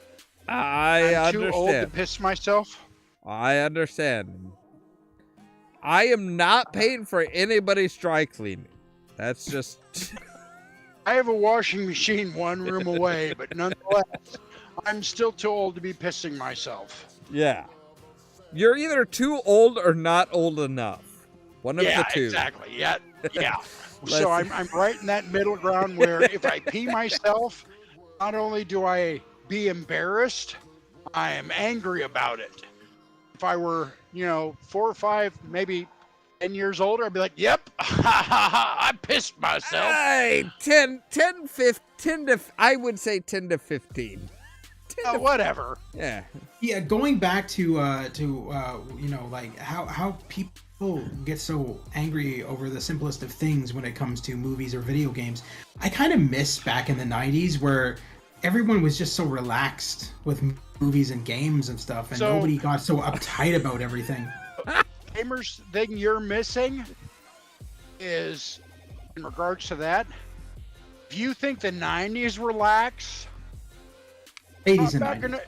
I'm too old to piss myself. I understand. I am not paying for anybody's dry cleaning. That's just... I have a washing machine one room away, but nonetheless, I'm still too old to be pissing myself. Yeah. You're either too old or not old enough. One of the two. Exactly. Yeah. So I'm right in that middle ground where if I pee myself, not only do I be embarrassed, I am angry about it. If I were, 4 or 5, maybe 10 years older, I'd be like, yep, I pissed myself. Hey, 10 to, I would say 10 to 15. Whatever. Yeah. Yeah, going back to like how people get so angry over the simplest of things when it comes to movies or video games. I kind of miss back in the 90s where everyone was just so relaxed with movies and games and stuff, and nobody got so uptight about everything. Gamers thing you're missing is, in regards to that, if you think the 90s were lax, 80s and 90s.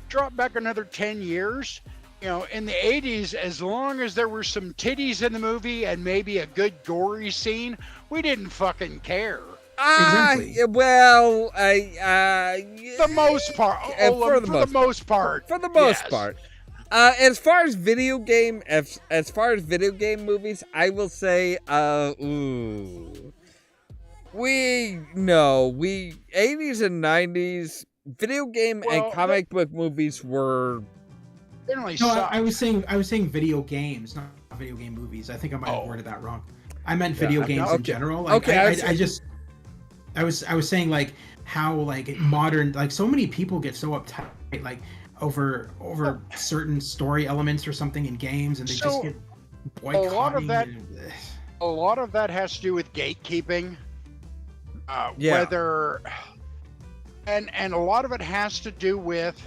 Drop back another 10 years. In the 80s, as long as there were some titties in the movie and maybe a good gory scene, we didn't fucking care. Exactly. Well, the most part. For the most part. For the most part. As far as video game movies, I will say, 80s and 90s video game and comic book movies were. I was saying video games, not video game movies. I think I might have worded that wrong. I meant video games in general. Like, I was saying like how like modern, like so many people get so uptight like over certain story elements or something in games, and they just get boycotting. A lot of that has to do with gatekeeping. Whether and a lot of it has to do with,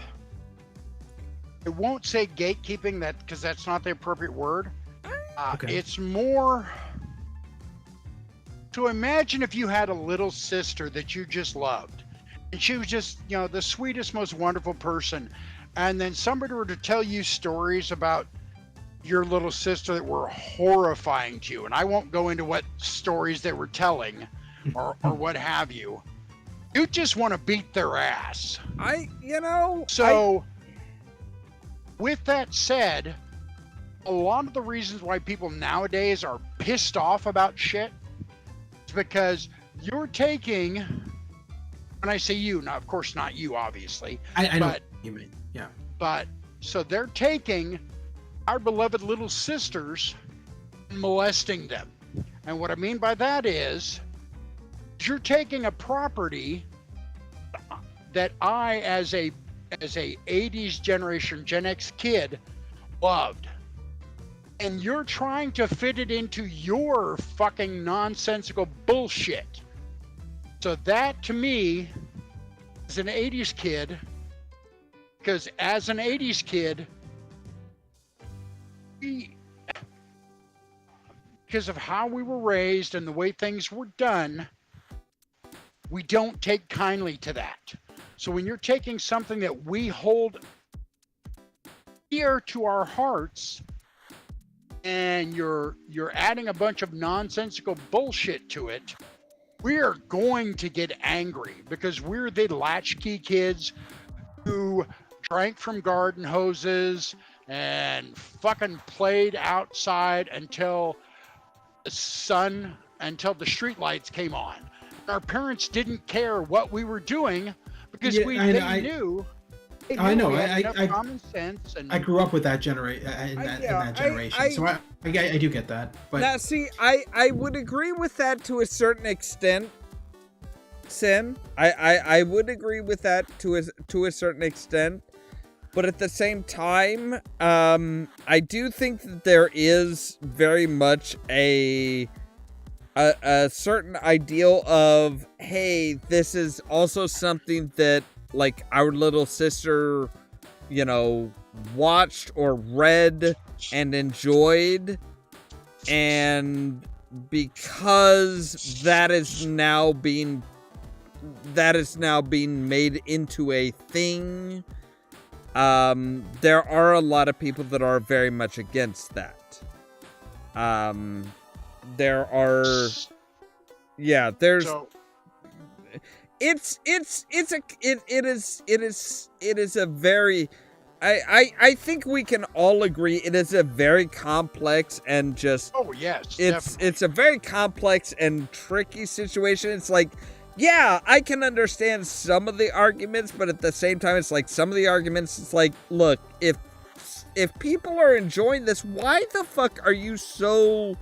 I won't say gatekeeping, that because that's not the appropriate word. It's more to imagine if you had a little sister that you just loved, and she was just, the sweetest, most wonderful person, and then somebody were to tell you stories about your little sister that were horrifying to you, and I won't go into what stories they were telling or what have you. You just want to beat their ass. With that said, a lot of the reasons why people nowadays are pissed off about shit is because you're taking, when I say you, now of course not you, obviously. I know what you mean, yeah. But, so they're taking our beloved little sisters and molesting them. And what I mean by that is, you're taking a property that I, as a 80s generation Gen X kid, loved, and you're trying to fit it into your fucking nonsensical bullshit. So that, to me, as an 80s kid, because as an 80s kid, because of how we were raised and the way things were done, we don't take kindly to that. So when you're taking something that we hold dear to our hearts and you're adding a bunch of nonsensical bullshit to it, we're going to get angry because we're the latchkey kids who drank from garden hoses and fucking played outside until the streetlights came on. Our parents didn't care what we were doing because they knew. I know. I common sense. And I grew up with that generation. In that generation, so I do get that. But now, see, I would agree with that to a certain extent. Sim, I would agree with that to a certain extent, but at the same time, I do think that there is very much a certain ideal of, hey, this is also something that like our little sister, watched or read and enjoyed, and because that is now being made into a thing, there are a lot of people that are very much against that. There are Yeah, there's So it is a very I think we can all agree it is a very complex and just oh yes, it's a very complex and tricky situation. It's like, yeah, I can understand some of the arguments, but at the same time it's like some of the arguments it's like, look, if people are enjoying this, why the fuck are you so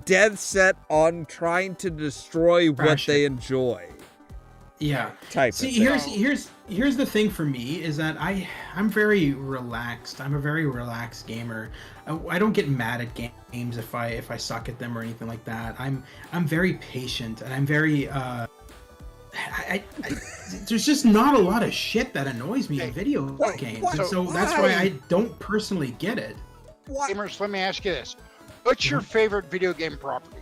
dead set on trying to destroy what they enjoy? Yeah. See, here's the thing for me is that I'm very relaxed. I'm a very relaxed gamer. I don't get mad at games if I suck at them or anything like that. I'm very patient and I'm very there's just not a lot of shit that annoys me in video games. And so that's why I don't personally get it. gamers, let me ask you this: what's your favorite video game property?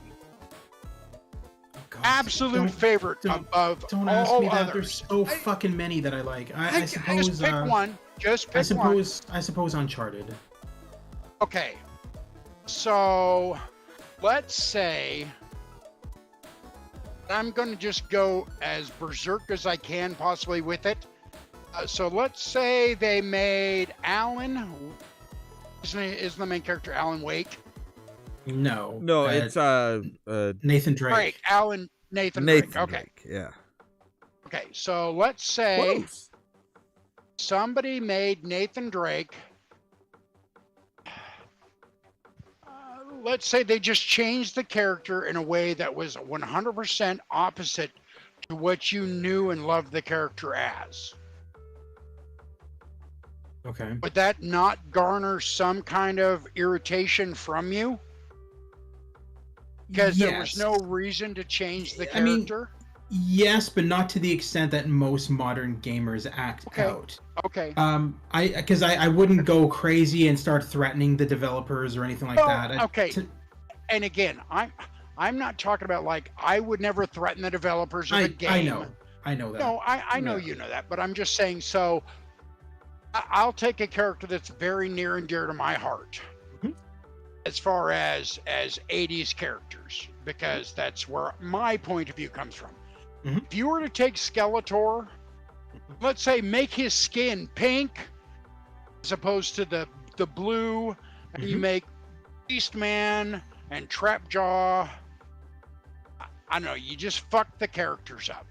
God, absolute favorite above don't all ask me that. others. There's so fucking many that I like. I suppose just pick one. Just pick I suppose Uncharted. Okay, so let's say I'm going to just go as berserk as I can possibly with it. So let's say they made Alan. Isn't the main character Alan Wake? No, it's Nathan Drake. Nathan Drake. Okay. Drake, yeah. Okay, so let's say Close. somebody made Nathan Drake. Let's say they just changed the character in a way that was 100% opposite to what you knew and loved the character as. Okay. Would that not garner some kind of irritation from you? Because there was no reason to change the character? Yes, but not to the extent that most modern gamers act out. Okay. Because I wouldn't go crazy and start threatening the developers or anything like that. Okay. And again, I'm not talking about like I would never threaten the developers of a game. I know that. No, I know you know that, but I'm just saying. So I'll take a character that's very near and dear to my heart, as far as 80s characters, because that's where my point of view comes from. If you were to take Skeletor, let's say make his skin pink as opposed to the blue, and you make Beastman and Trapjaw, I don't know, you just fuck the characters up.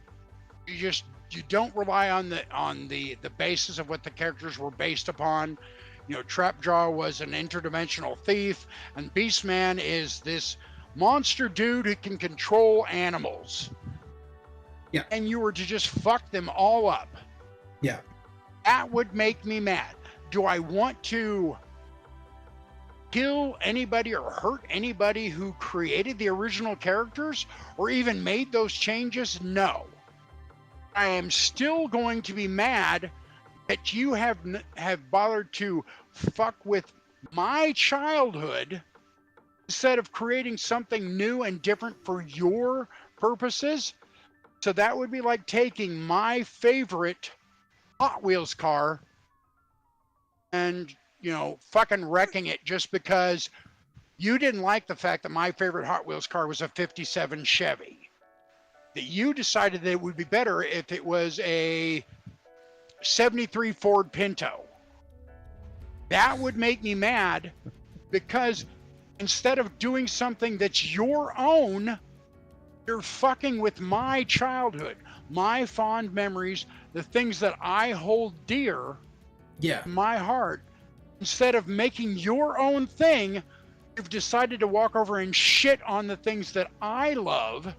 You don't rely on the basis of what the characters were based upon. You know, Trapjaw was an interdimensional thief, and Beastman is this monster dude who can control animals. Yeah. And you were to just fuck them all up. Yeah. That would make me mad. Do I want to kill anybody or hurt anybody who created the original characters or even made those changes? No. I am still going to be mad that you have bothered to fuck with my childhood instead of creating something new and different for your purposes. So that would be like taking my favorite Hot Wheels car and, you know, fucking wrecking it just because you didn't like the fact that my favorite Hot Wheels car was a 57 Chevy. That you decided that it would be better if it was a 73 Ford Pinto. That would make me mad because instead of doing something that's your own, you're fucking with my childhood, my fond memories, the things that I hold dear in my heart. Instead of making your own thing, you've decided to walk over and shit on the things that I love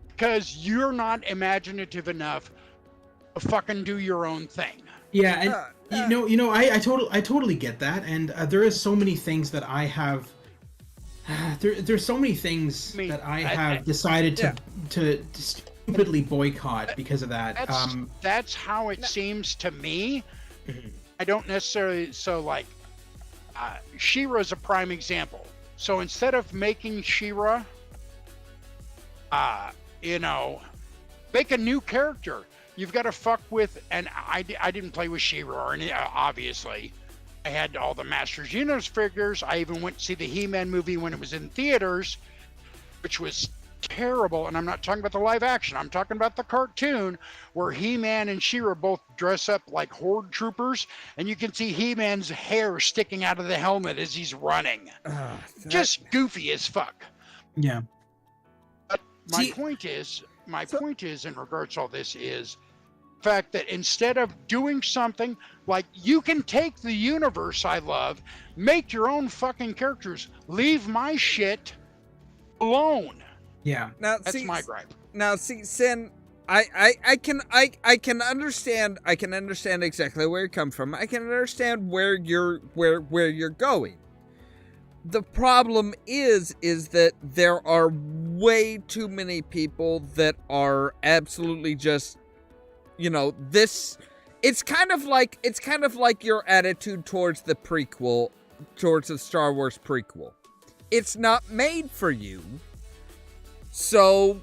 because you're not imaginative enough to fucking do your own thing. Yeah, and I totally get that, and there is so many things that I have. There's so many things that I have decided to stupidly boycott because of that. That's how it seems to me. I don't necessarily She-Ra's a prime example. So instead of making She-Ra, make a new character. You've got to fuck with, and I didn't play with She-Ra, or obviously. I had all the Masters Universe figures. I even went to see the He-Man movie when it was in theaters, which was terrible, and I'm not talking about the live action, I'm talking about the cartoon where He-Man and She-Ra both dress up like Horde troopers, and you can see He-Man's hair sticking out of the helmet as he's running. Just goofy as fuck. Yeah. But my point is in regards to all this is the fact that instead of doing something like, you can take the universe I love, make your own fucking characters, leave my shit alone. Yeah. Now, That's my gripe. Now, see, Sin, I can understand exactly where you come from. I can understand where you're going. The problem is that there are way too many people that are absolutely just, this. It's kind of like your attitude towards the prequel, towards the Star Wars prequel. It's not made for you. So,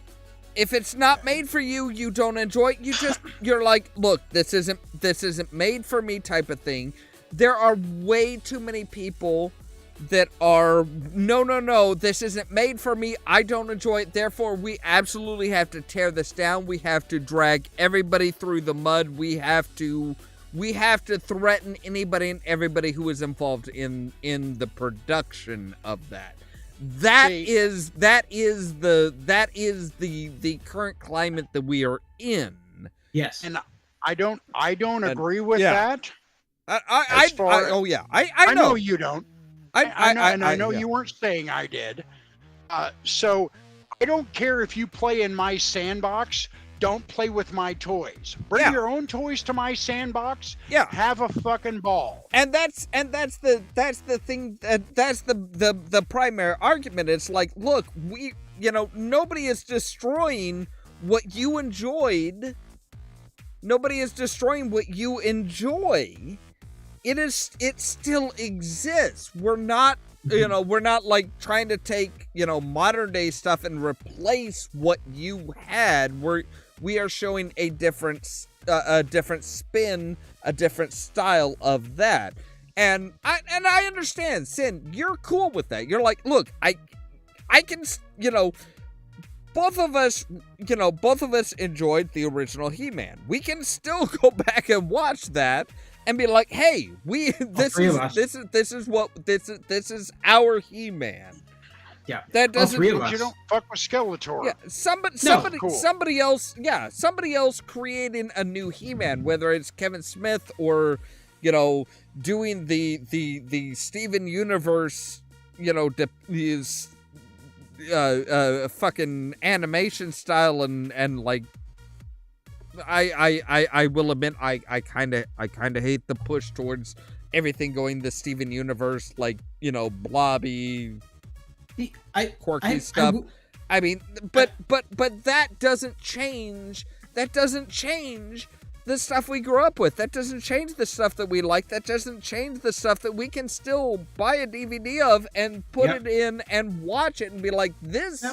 if it's not made for you, you don't enjoy it. You're like, look, this isn't made for me type of thing. There are way too many people that are, no, this isn't made for me. I don't enjoy it. Therefore, we absolutely have to tear this down. We have to drag everybody through the mud. We have to threaten anybody and everybody who is involved in the production of that. That is the current climate that we are in. Yes. And I don't agree with that. I know you don't. I know you weren't saying I did. So I don't care if you play in my sandbox. Don't play with my toys. Bring your own toys to my sandbox. Yeah. Have a fucking ball. And that's the thing. That's the primary argument. It's like, look, nobody is destroying what you enjoyed. Nobody is destroying what you enjoy. It still exists. We're not, we're not like trying to take, modern day stuff and replace what you had. We are showing a different spin, a different style of that. And I understand, Sin, you're cool with that. You're like, look, I can, both of us enjoyed the original He-Man. We can still go back and watch that and be like, hey, this is our He-Man. Yeah, that doesn't. You don't fuck with Skeletor. Yeah, somebody else creating a new He-Man, whether it's Kevin Smith or doing the Steven Universe, his fucking animation style and like. I will admit I kind of hate the push towards everything going the Steven Universe, like blobby. Quirky stuff. I mean, but that doesn't change. That doesn't change the stuff we grew up with. That doesn't change the stuff that we like. That doesn't change the stuff that we can still buy a DVD of and put it in and watch it and be like, this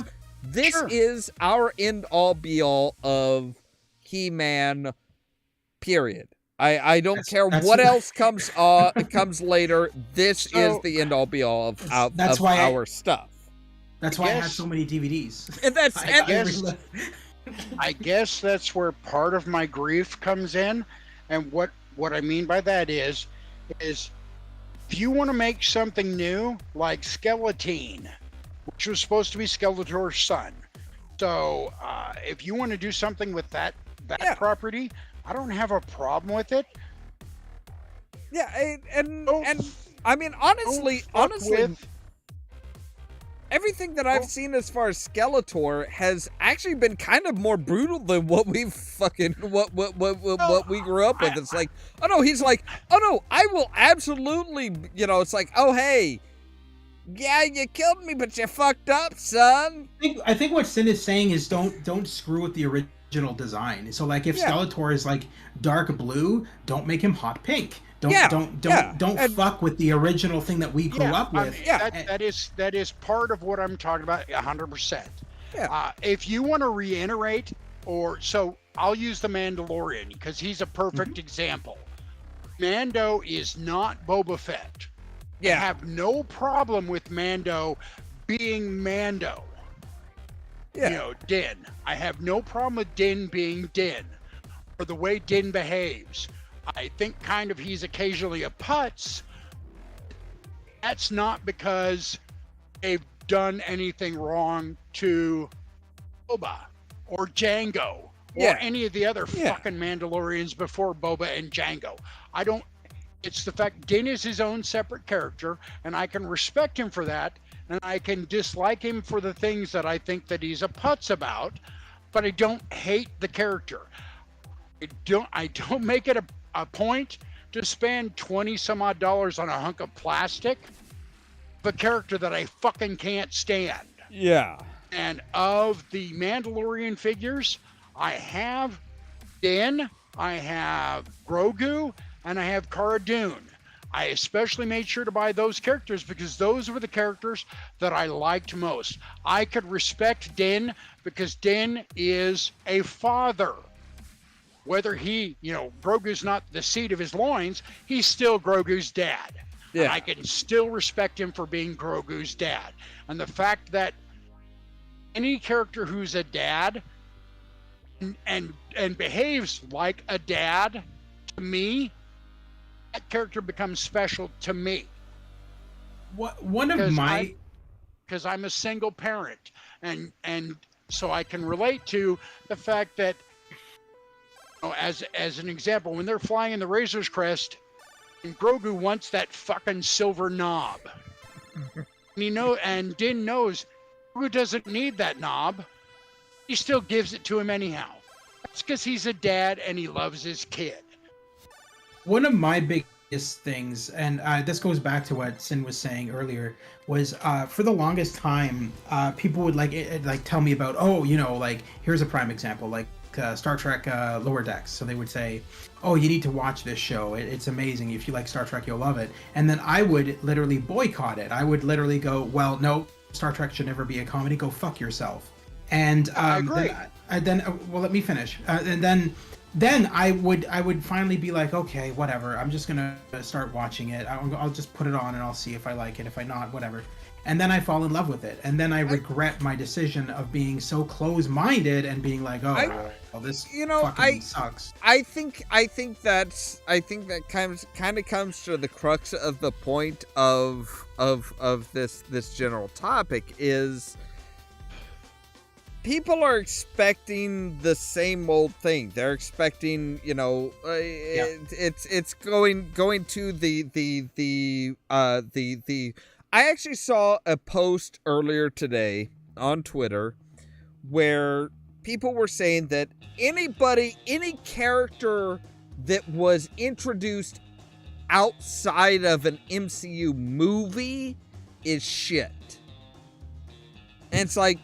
is our end all be all of He-Man. Period. I don't care what else comes later. This is the end all be all of our stuff. That's why I had so many DVDs. And I guess that's where part of my grief comes in. And what I mean by that is if you want to make something new, like Skeletine, which was supposed to be Skeletor's son. So if you want to do something with that property, I don't have a problem with it. Yeah, and I mean, honestly, everything that I've seen as far as Skeletor has actually been kind of more brutal than what we've what we grew up with. It's like, oh no, he's like, oh no, I will absolutely, it's like, oh hey, yeah, you killed me, but you fucked up, son. I think what Sin is saying is don't screw with the original design. So like if Skeletor is like dark blue, don't make him hot pink. Don't fuck with the original thing that we grew up with. That is part of what I'm talking about 100%. Yeah. If you want to reiterate, so I'll use the Mandalorian because he's a perfect example. Mando is not Boba Fett. Yeah. I have no problem with Mando being Mando. You know, Din. I have no problem with Din being Din, or the way Din behaves. I think kind of he's occasionally a putz. That's not because they've done anything wrong to Boba or Jango or any of the other fucking Mandalorians before Boba and Jango. It's the fact Din is his own separate character, and I can respect him for that, and I can dislike him for the things that I think that he's a putz about, but I don't hate the character. I don't make it a point to spend $20 some odd on a hunk of plastic of a character that I fucking can't stand. Yeah. And of the Mandalorian figures, I have Din, I have Grogu, and I have Cara Dune. I especially made sure to buy those characters because those were the characters that I liked most. I could respect Din because Din is a father. Whether Grogu's not the seat of his loins, he's still Grogu's dad. Yeah. And I can still respect him for being Grogu's dad. And the fact that any character who's a dad and behaves like a dad, to me, that character becomes special to me. Because I'm a single parent, and so I can relate to the fact that, as an example, when they're flying in the Razor's Crest, and Grogu wants that fucking silver knob, and Din knows Grogu doesn't need that knob. He still gives it to him anyhow. That's because he's a dad and he loves his kid. One of my biggest things, and this goes back to what Sin was saying earlier, was for the longest time, people would tell me about, here's a prime example, Star Trek Lower Decks. So they would say, oh, you need to watch this show. It's amazing. If you like Star Trek, you'll love it. And then I would literally boycott it. I would literally go, well, no, Star Trek should never be a comedy. Go fuck yourself. And I agree. Let me finish. And then I would finally be like, okay, whatever. I'm just gonna start watching it. I'll just put it on and I'll see if I like it. If I not, whatever. And then I fall in love with it. And then I regret my decision of being so close-minded and being like, this fucking sucks. I think that kind of comes to the crux of the point of this general topic is people are expecting the same old thing. They're expecting, it's going to the I actually saw a post earlier today on Twitter where people were saying that any character that was introduced outside of an MCU movie is shit. And it's like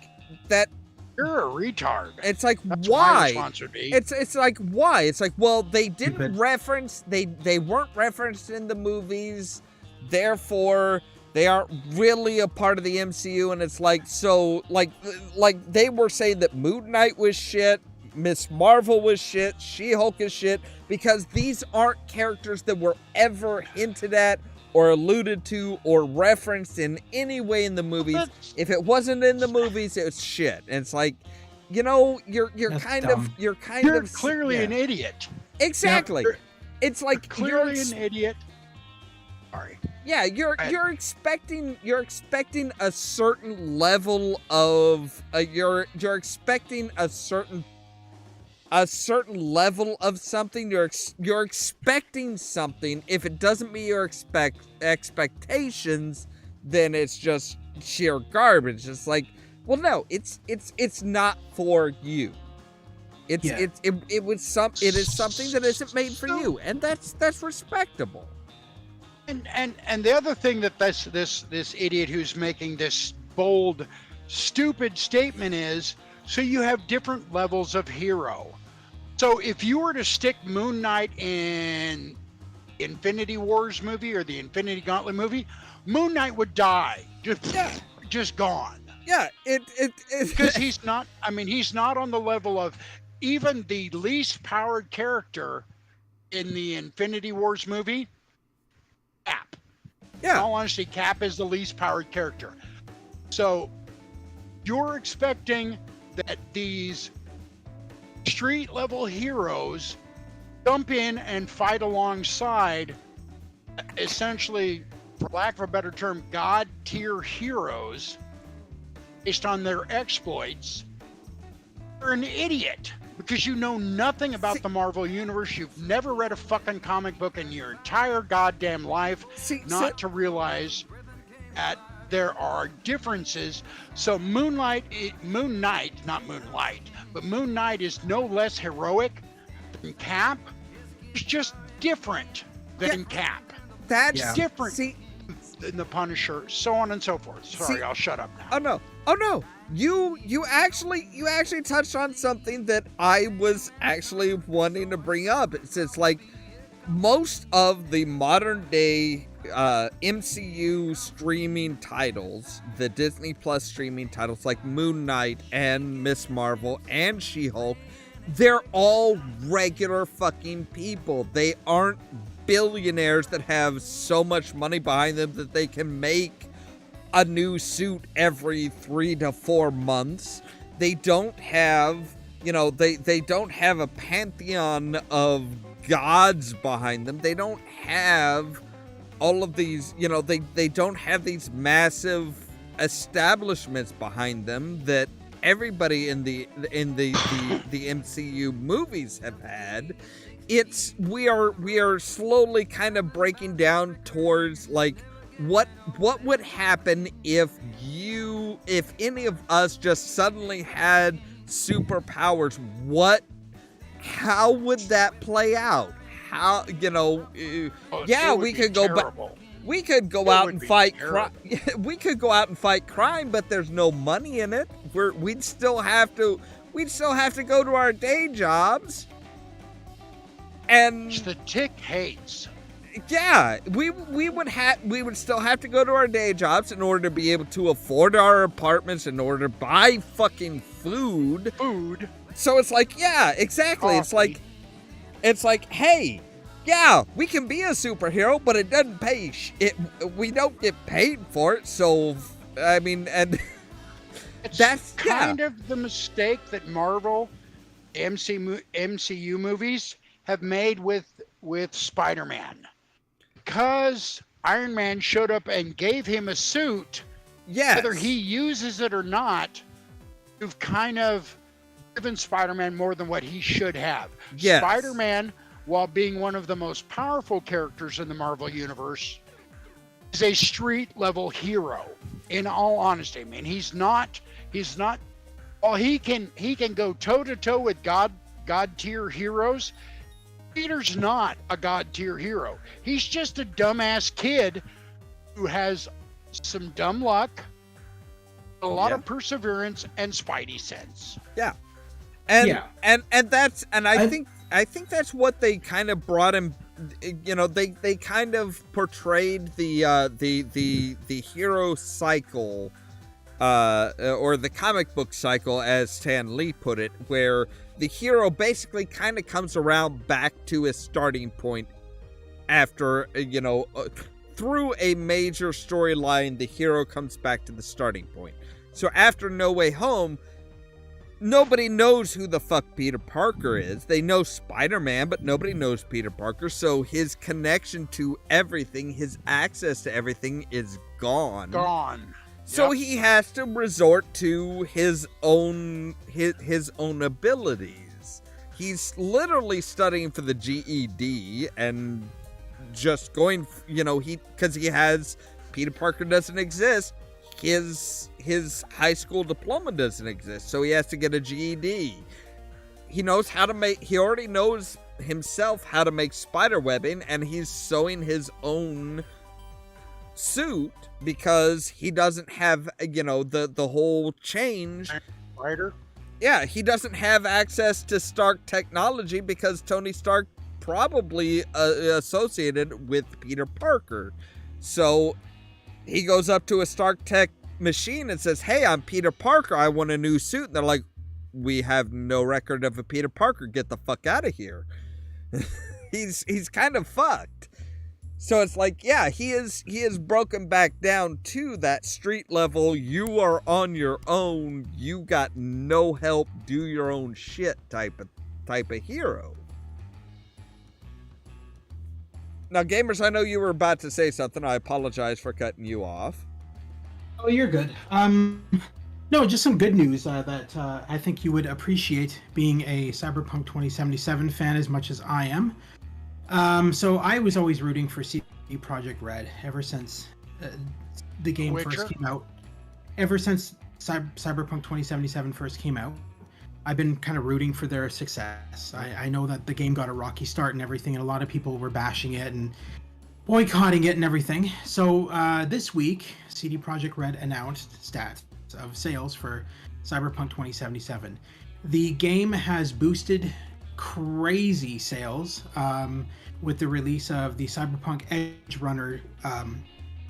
that. You're a retard. It's like, that's why? My response would be. It's like, why? It's like, well, they didn't reference, they weren't referenced in the movies, therefore they aren't really a part of the MCU. And it's like, so like they were saying that Moon Knight was shit, Miss Marvel was shit, She-Hulk is shit, because these aren't characters that were ever hinted at or alluded to or referenced in any way in the movies. If it wasn't in the movies, it was shit. And it's like, you're clearly an idiot. Exactly. It's like clearly an idiot. Sorry. Yeah, you're expecting a certain level of you're expecting a certain level of something. You're expecting something. If it doesn't meet your expectations, then it's just sheer garbage. It's like, well, no, it's not for you. It is something that isn't made for you, and that's respectable. And the other thing that this idiot who's making this bold, stupid statement is, so you have different levels of hero. So if you were to stick Moon Knight in Infinity Wars movie or the Infinity Gauntlet movie, Moon Knight would die, just gone. Yeah, because he's not on the level of even the least powered character in the Infinity Wars movie. Cap. Yeah. In all honesty, Cap is the least powered character. So you're expecting that these street level heroes jump in and fight alongside essentially, for lack of a better term, god tier heroes based on their exploits, you're an idiot because you know nothing about the Marvel Universe. You've never read a fucking comic book in your entire goddamn life, to realize that there are differences. So Moon Knight is no less heroic than Cap. It's just different than Cap. That's different than the Punisher, so on and so forth. Sorry, I'll shut up now. Oh no. You actually touched on something that I was actually wanting to bring up. It's like most of the modern day MCU streaming titles, the Disney Plus streaming titles like Moon Knight and Miss Marvel and She-Hulk, they're all regular fucking people. They aren't billionaires that have so much money behind them that they can make a new suit every 3 to 4 months. They don't have, they don't have a pantheon of gods behind them. They don't have all of these, they don't have these massive establishments behind them that everybody in the MCU movies have had. We are slowly kind of breaking down towards like what would happen if any of us just suddenly had superpowers. How would that play out? How, we could go, we could go out and fight crime. We could go out and fight crime, but there's no money in it. We'd still have to go to our day jobs. And the tick hates. Yeah, we would still have to go to our day jobs in order to be able to afford our apartments, in order to buy fucking food. So it's like, yeah, exactly. Coffee. It's like, hey, yeah, we can be a superhero, but it doesn't pay. We don't get paid for it. So, I mean, and that's kind of the mistake that Marvel MCU movies have made with Spider-Man. Because Iron Man showed up and gave him a suit, whether he uses it or not, you've kind of given Spider-Man more than what he should have. Yes. Spider-Man, while being one of the most powerful characters in the Marvel Universe, is a street-level hero. In all honesty, I mean, he's not. While he can go toe-to-toe with God-tier heroes, Peter's not a god-tier hero. He's just a dumbass kid who has some dumb luck, a lot of perseverance, and spidey sense. Yeah. And that's, and I think that's what they kind of brought him. They kind of portrayed the hero cycle, or the comic book cycle, as Stan Lee put it, where the hero basically kind of comes around back to his starting point after, through a major storyline, the hero comes back to the starting point. So after No Way Home, nobody knows who the fuck Peter Parker is. They know Spider-Man, but nobody knows Peter Parker. So his connection to everything, his access to everything is gone. So he has to resort to his own abilities. He's literally studying for the GED and just going, because he has, Peter Parker doesn't exist. His high school diploma doesn't exist, so he has to get a GED. He already knows himself how to make spider webbing, and he's sewing his own suit because he doesn't have, the whole change. Spider? Yeah, he doesn't have access to Stark technology because Tony Stark probably associated with Peter Parker. So he goes up to a Stark Tech machine and says, "Hey, I'm Peter Parker. I want a new suit." And they're like, "We have no record of a Peter Parker. Get the fuck out of here." He's kind of fucked. So it's like, yeah, he is broken back down to that street level. You are on your own. You got no help. Do your own shit type of hero. Now, gamers, I know you were about to say something. I apologize for cutting you off. Oh, you're good. No, just some good news that I think you would appreciate, being a Cyberpunk 2077 fan as much as I am. So I was always rooting for CD Projekt Red ever since the game first came out. Ever since Cyberpunk 2077 first came out, I've been kind of rooting for their success. I know that the game got a rocky start and everything, and a lot of people were bashing it and boycotting it and everything. So this week, CD Projekt Red announced stats of sales for Cyberpunk 2077. The game has boosted crazy sales with the release of the Cyberpunk Edge Runner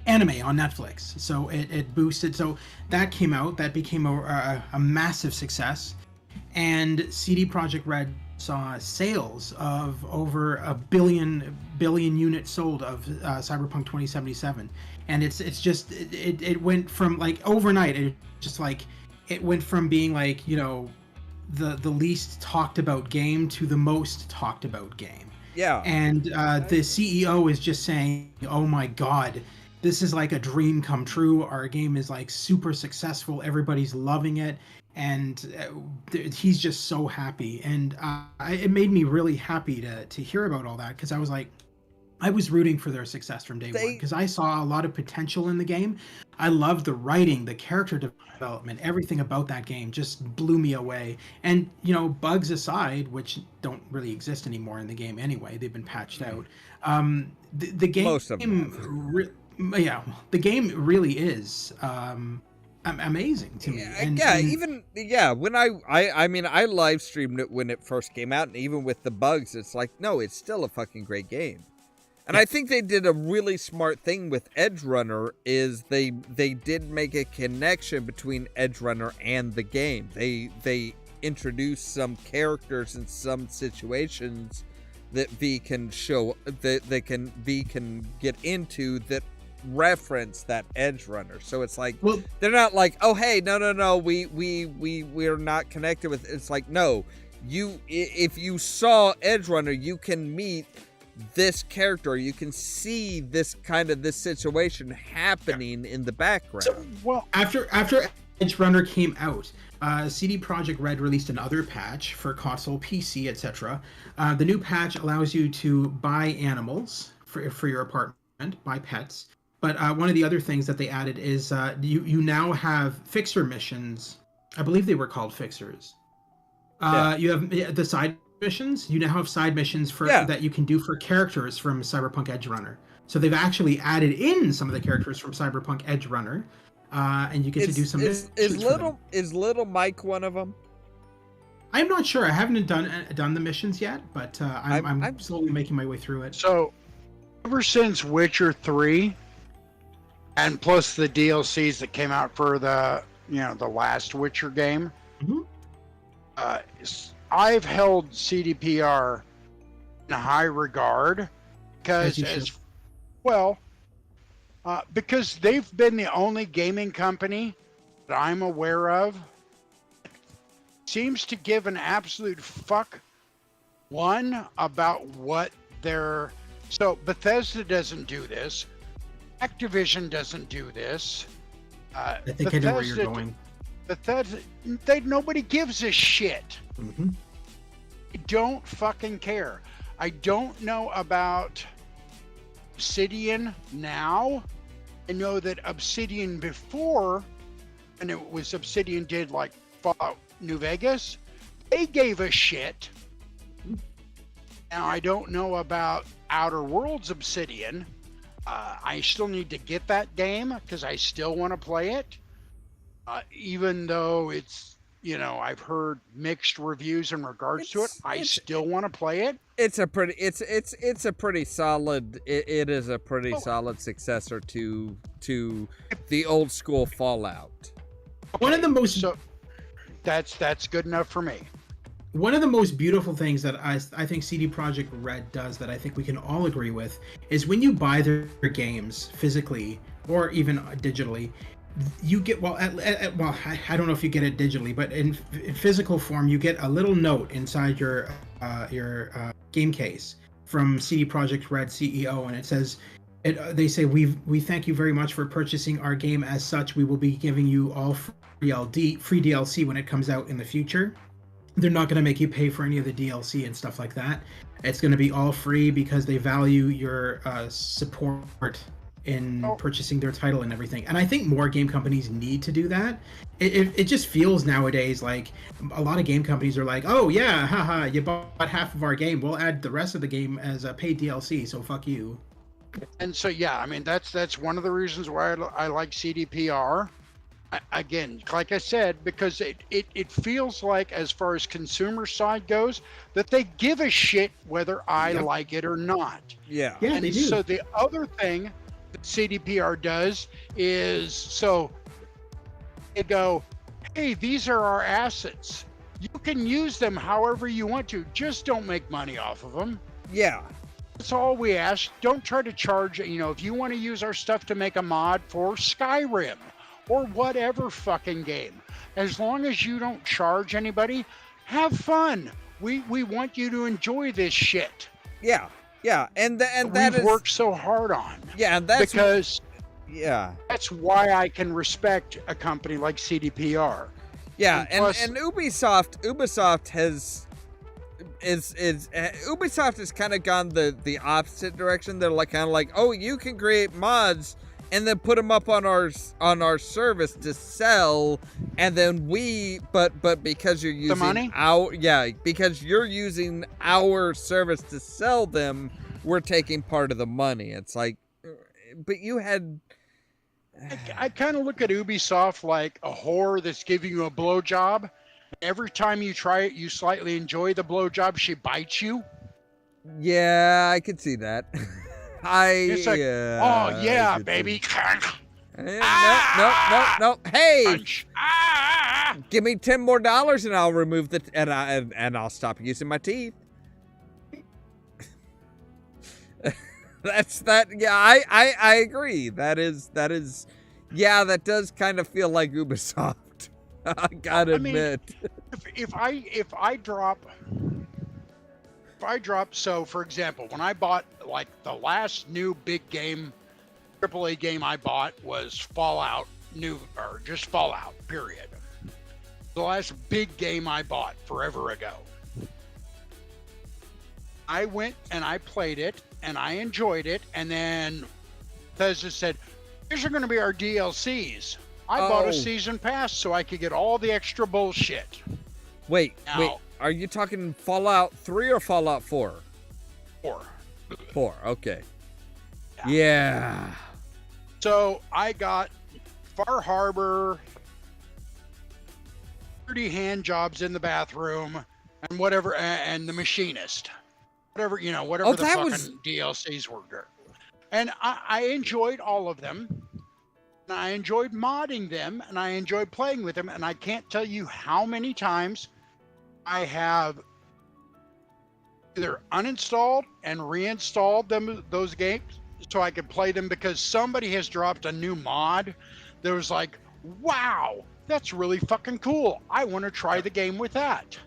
anime on Netflix. So it boosted. So that came out. That became a massive success. And CD Projekt Red saw sales of over a billion units sold of Cyberpunk 2077. And it went from, like, overnight, it went from being, like, you know, the least talked about game to the most talked about game. Yeah. And the CEO is just saying, oh my God, this is like a dream come true. Our game is like super successful. Everybody's loving it. And he's just so happy. And it made me really happy to hear about all that, because I was rooting for their success from day one, because I saw a lot of potential in the game. I loved the writing, the character development, everything about that game just blew me away. And, you know, bugs aside, which don't really exist anymore in the game anyway, they've been patched out. The game, most of them. The game really is amazing to me. When I live streamed it when it first came out, and even with the bugs, it's like, no, it's still a fucking great game. And I think they did a really smart thing with Edge Runner, is they did make a connection between Edge Runner and the game. They introduced some characters in some situations that V can get into that reference that Edge Runner. So it's like, they're not like, oh hey, no, we're not connected with. It's like, no, if you saw Edge Runner, you can meet this character, you can see this situation happening in the background. So, after Edge Runner came out, CD Projekt Red released another patch for console, PC, etc. The new patch allows you to buy animals for your apartment, buy pets. But one of the other things that they added is you now have fixer missions. I believe they were called fixers. You have the side missions. You now have side missions that you can do for characters from Cyberpunk Edge Runner. So they've actually added in some of the characters from Cyberpunk Edge Runner, and you get to do some. Is Little Mike one of them? I'm not sure. I haven't done the missions yet, but I'm slowly making my way through it. So, ever since Witcher 3, and plus the DLCs that came out for the last Witcher game, I've held CDPR in high regard because because they've been the only gaming company that I'm aware of seems to give an absolute fuck about what they're. So Bethesda doesn't do this. Activision doesn't do this. I think I know where you're going. Bethesda, nobody gives a shit. Mm-hmm. I don't fucking care. I don't know about Obsidian now. I know that Obsidian before, and it was Obsidian did like Fallout New Vegas, they gave a shit. Now I don't know about Outer Worlds Obsidian. I still need to get that game because I still want to play it. Even though it's, I've heard mixed reviews in regards to it, I still want to play it. It's a pretty solid. It is a pretty solid successor to the old school Fallout. Okay, one of the most. So that's good enough for me. one of the most beautiful things that I think CD Projekt Red does that I think we can all agree with is when you buy their games physically or even digitally, you get I don't know if you get it digitally, but in physical form you get a little note inside your game case from CD Projekt Red CEO, and it says they say we thank you very much for purchasing our game. As such, we will be giving you all free DLC when it comes out in the future. They're not going to make you pay for any of the DLC and stuff like that. It's going to be all free because they value your support in purchasing their title and everything. And I think more game companies need to do that. It just feels nowadays like a lot of game companies are like, oh yeah, haha, you bought half of our game, we'll add the rest of the game as a paid DLC, so fuck you. And so, yeah, I mean, that's one of the reasons why I like CDPR. Again, like I said, because it feels like, as far as consumer side goes, that they give a shit whether I like it or not. Yeah. Yeah, And they do. so the other thing that CDPR does is, so they go, hey, these are our assets. You can use them however you want to. Just don't make money off of them. Yeah. That's all we ask. Don't try to charge, if you want to use our stuff to make a mod for Skyrim or whatever fucking game, as long as you don't charge anybody, have fun. We want you to enjoy this shit. Yeah. Yeah. And that we've is worked so hard on. Yeah, and that's because yeah. that's why I can respect a company like CDPR. Yeah, And plus- and Ubisoft has Ubisoft has kind of gone the opposite direction. They're like kind of like, oh, you can create mods and then put them up on our service to sell, and then but because you're using money? because you're using our service to sell them, we're taking part of the money. It's like, but you had. I kind of look at Ubisoft like a whore that's giving you a blowjob. Every time you try it, you slightly enjoy the blowjob. She bites you. Yeah, I could see that. It's like, oh yeah, baby. No. Hey, Punch. Ah! give me $10 more and I'll remove and I'll stop using my teeth. That's that. Yeah, I agree. That is. Yeah, that does kind of feel like Ubisoft. I gotta admit. If I drop. So, for example, when I bought, like, the last new big game, AAA game I bought was Fallout, just Fallout, period. The last big game I bought forever ago. I went and I played it, and I enjoyed it, and then Bethesda said, these are going to be our DLCs. I bought a season pass so I could get all the extra bullshit. Wait. Now, Are you talking Fallout 3 or Fallout 4? 4, okay. Yeah. So I got Far Harbor, 30 hand jobs in the bathroom, and whatever, and the machinist. Whatever the fucking DLCs were there. And I enjoyed all of them. And I enjoyed modding them, and I enjoyed playing with them, and I can't tell you how many times I have either uninstalled and reinstalled those games so I could play them because somebody has dropped a new mod that was like, wow, that's really fucking cool. I want to try the game with that.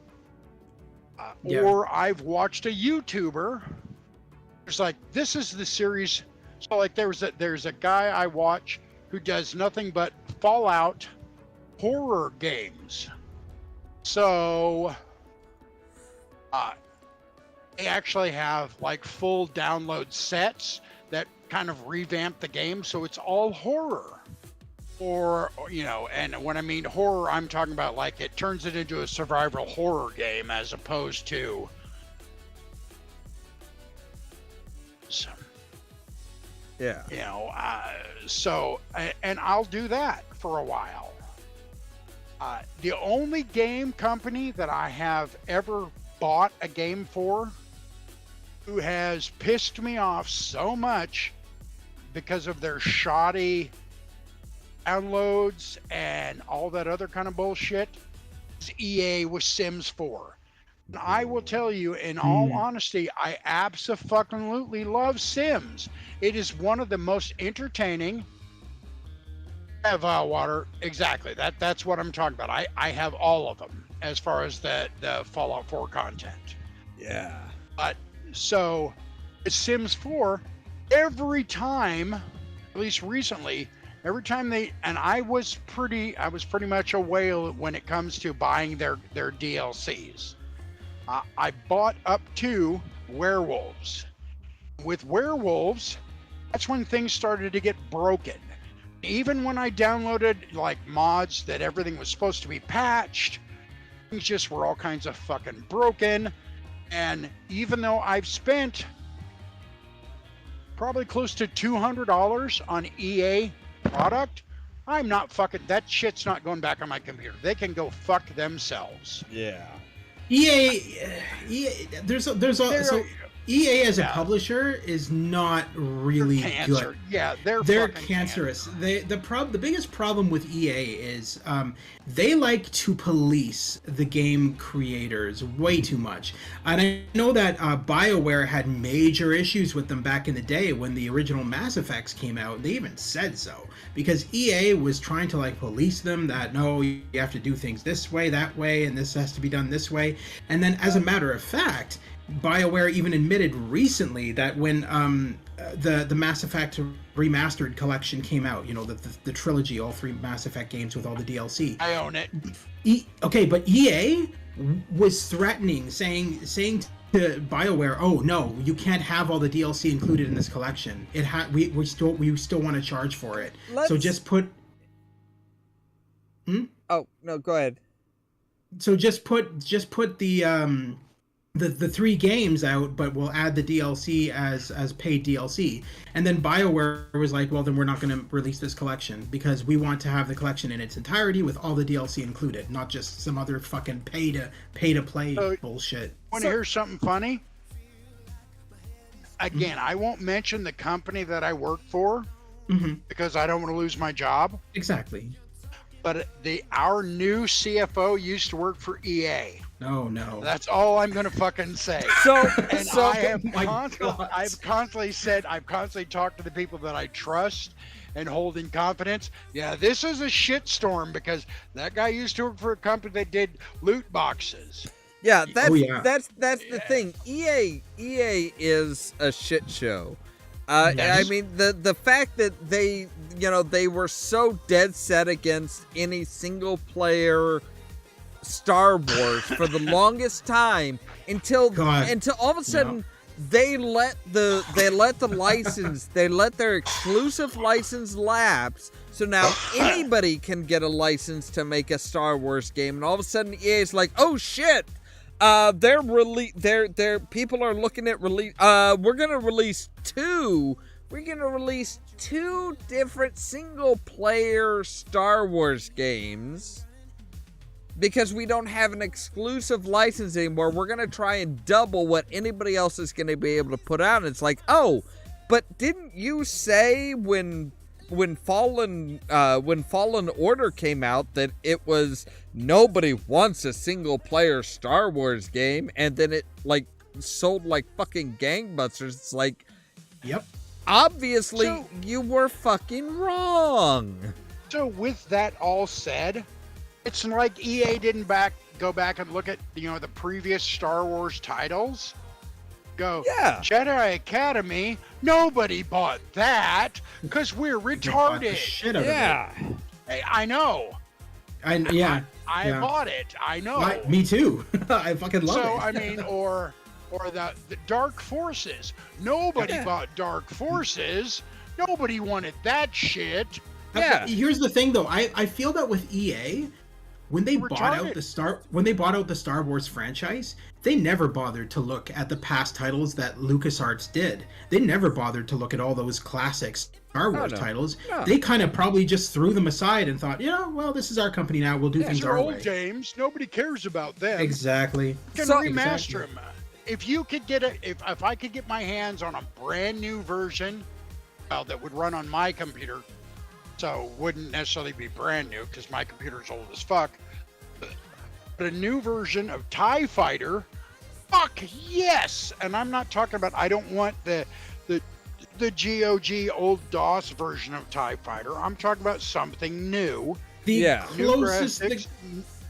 Or I've watched a YouTuber. It's like, this is the series. So like there's a guy I watch who does nothing but Fallout horror games. So they actually have like full download sets that kind of revamp the game, so it's all horror. Or and when I mean horror, I'm talking about like it turns it into a survival horror game as opposed to so and I'll do that for a while. The only game company that I have ever bought a game for who has pissed me off so much because of their shoddy downloads and all that other kind of bullshit is EA with Sims 4. I will tell you, in all honesty, I absolutely love Sims. It is one of the most entertaining. I have water. Exactly. That's what I'm talking about. I have all of them as far as the Fallout 4 content. Yeah. But so it's Sims 4. Every time, at least recently, every time I was pretty much a whale when it comes to buying their DLCs. I bought up to werewolves. With werewolves, that's when things started to get broken. Even when I downloaded like mods that everything was supposed to be patched, things just were all kinds of fucking broken. And even though I've spent probably close to $200 on EA product, I'm not fucking, that shit's not going back on my computer. They can go fuck themselves. Yeah. EA EA as a publisher is not really good. Yeah, they're cancerous. The biggest problem with EA is they like to police the game creators way too much. And I know that BioWare had major issues with them back in the day when the original Mass Effects came out. They even said so because EA was trying to like police them that no, you have to do things this way, that way, and this has to be done this way. And then as a matter of fact, BioWare even admitted recently that when the Mass Effect Remastered collection came out, you know, the trilogy, all 3 Mass Effect games with all the DLC. I own it. But EA was threatening, saying to BioWare, "Oh no, you can't have all the DLC included in this collection. We still want to charge for it. So just put." Oh no, go ahead. So just put the 3 games out, but we'll add the DLC as paid DLC. And then BioWare was like, well, then we're not going to release this collection because we want to have the collection in its entirety with all the DLC included, not just some other fucking pay to play bullshit. Want to hear something funny? Again, I won't mention the company that I work for because I don't want to lose my job. Exactly. But our new CFO used to work for EA. No. That's all I'm gonna fucking say. I've constantly talked to the people that I trust and hold in confidence. Yeah, this is a shitstorm because that guy used to work for a company that did loot boxes. Yeah, that's the thing. EA is a shit show. I mean, the fact that they were so dead set against any single player Star Wars for the longest time until all of a sudden they let the license, they let their exclusive license lapse. So now anybody can get a license to make a Star Wars game, and all of a sudden EA is like, oh shit. People are looking at release. We're gonna release two different single-player Star Wars games because we don't have an exclusive license anymore. We're gonna try and double what anybody else is gonna be able to put out. And it's like, oh, but didn't you say when Fallen Order came out that it was nobody wants a single player Star Wars game, and then it like sold like fucking gangbusters? It's like, yep, obviously you were fucking wrong. So with that all said, it's like EA didn't go back and look at the previous Star Wars titles. Jedi Academy, nobody bought that because we're retarded. Shit out of it. Hey, I know. I bought it. I know. Me too. I fucking love it. So I mean, or the Dark Forces. Nobody bought Dark Forces. Nobody wanted that shit. Yeah. Here's the thing, though. I feel that with EA, when they bought out the Star Wars franchise, they never bothered to look at the past titles that LucasArts did. They never bothered to look at all those classic Star Wars titles. No. They kind of probably just threw them aside and thought, well, this is our company now. We'll do things our way. Old games. Nobody cares about them. Exactly. You can remaster them. If you could get if I could get my hands on a brand new version, that would run on my computer. So wouldn't necessarily be brand new because my computer's old as fuck. But a new version of TIE Fighter Fuck yes! And I'm not talking about, I don't want the GOG old DOS version of TIE Fighter. I'm talking about something new. Yeah. New Closest graphics,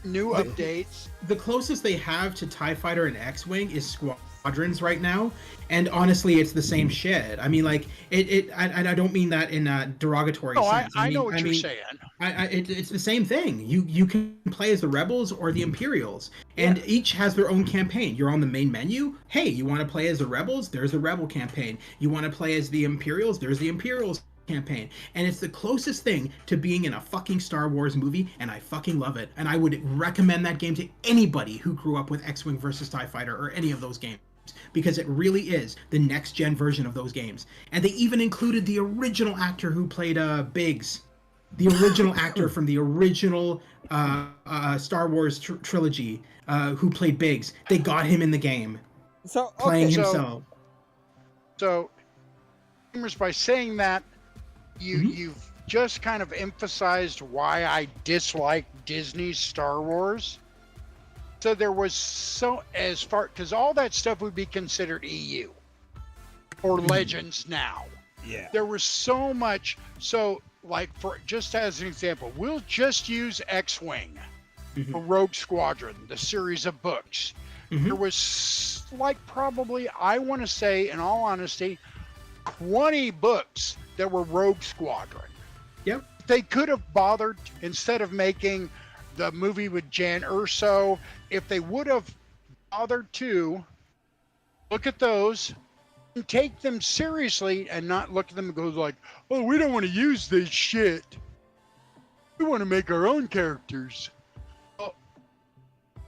new updates. the closest they have to TIE Fighter and X-Wing is Squadrons right now, and honestly, it's the same shit. I mean, like I don't mean that in a derogatory sense. I know what you're saying. It's the same thing. You can play as the Rebels or the Imperials, and each has their own campaign. You're on the main menu. Hey, you want to play as the Rebels? There's the Rebel campaign. You want to play as the Imperials? There's the Imperials campaign. And it's the closest thing to being in a fucking Star Wars movie, and I fucking love it. And I would recommend that game to anybody who grew up with X-Wing versus TIE Fighter or any of those games, because it really is the next gen version of those games. And they even included the original actor who played Biggs, the original actor from the original Star Wars trilogy who played Biggs. They got him in the game, So playing himself. So, by saying that, you've just kind of emphasized why I dislike Disney's Star Wars. So there was because all that stuff would be considered EU or Legends now. Yeah. There was so much. So, like, for just as an example, we'll just use X-Wing, the Rogue Squadron, the series of books. There was probably, I want to say, in all honesty, 20 books that were Rogue Squadron. Yep. They could have bothered, instead of making the movie with Jan Erso, if they would have bothered to look at those and take them seriously and not look at them and go like, oh, we don't want to use this shit. We want to make our own characters. Well,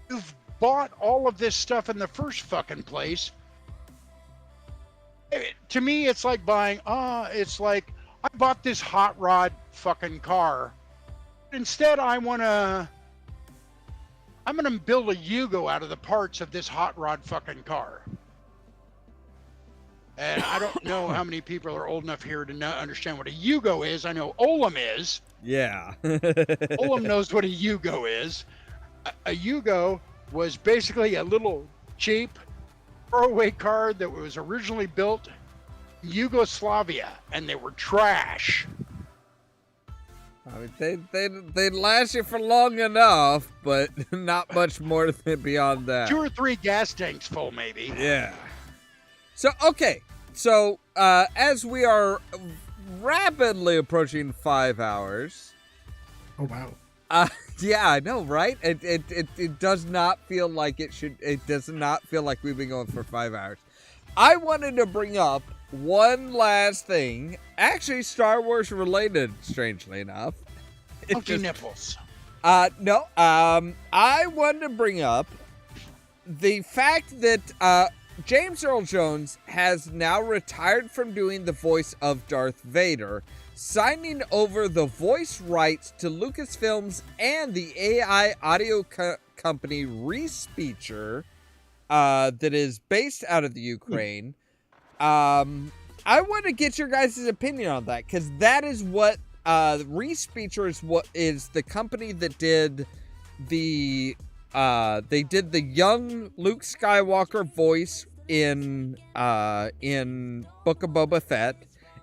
you've bought all of this stuff in the first fucking place. To me, it's like buying, it's like, I bought this hot rod fucking car. Instead, I'm going to build a Yugo out of the parts of this hot rod fucking car. And I don't know how many people are old enough here to understand what a Yugo is. I know Ollamh is. Yeah. Ollamh knows what a Yugo is. A Yugo was basically a little cheap throwaway car that was originally built in Yugoslavia, and they were trash. I mean, they'd last you for long enough, but not much more than beyond that. 2 or 3 gas tanks full, maybe. Yeah. So, okay. So, as we are rapidly approaching 5 hours. Oh, wow. Yeah, I know, right? It does not feel like it should. It does not feel like we've been going for 5 hours. I wanted to bring up one last thing, actually Star Wars related, strangely enough. Monkey nipples. No. I wanted to bring up the fact that James Earl Jones has now retired from doing the voice of Darth Vader, signing over the voice rights to Lucasfilms and the AI audio company Respeecher that is based out of the Ukraine. I want to get your guys' opinion on that, because that is what Respeecher is the company that did the young Luke Skywalker voice in Book of Boba Fett,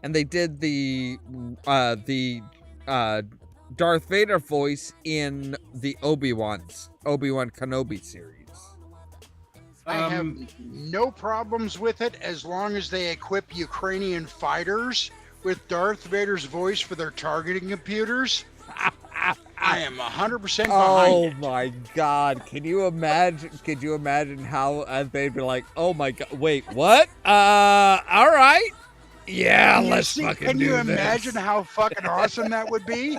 and they did the Darth Vader voice in the Obi-Wan Kenobi series. I have no problems with it as long as they equip Ukrainian fighters with Darth Vader's voice for their targeting computers. I am 100% behind Oh it. my God! Can you imagine how they'd be like, "Oh my God! Wait, what? All right, yeah, let's fucking Can do you this." imagine how fucking awesome that would be?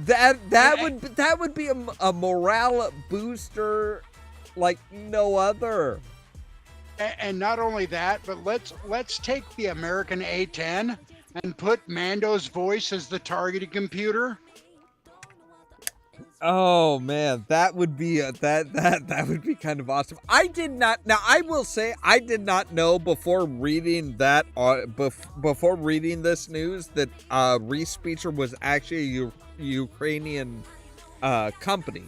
That would be a morale booster like no other. And not only that, but let's take the American A-10 and put Mando's voice as the targeting computer. Oh man, that would be that would be kind of awesome. I will say I did not know before reading that before reading this news that Respeecher was actually a Ukrainian company.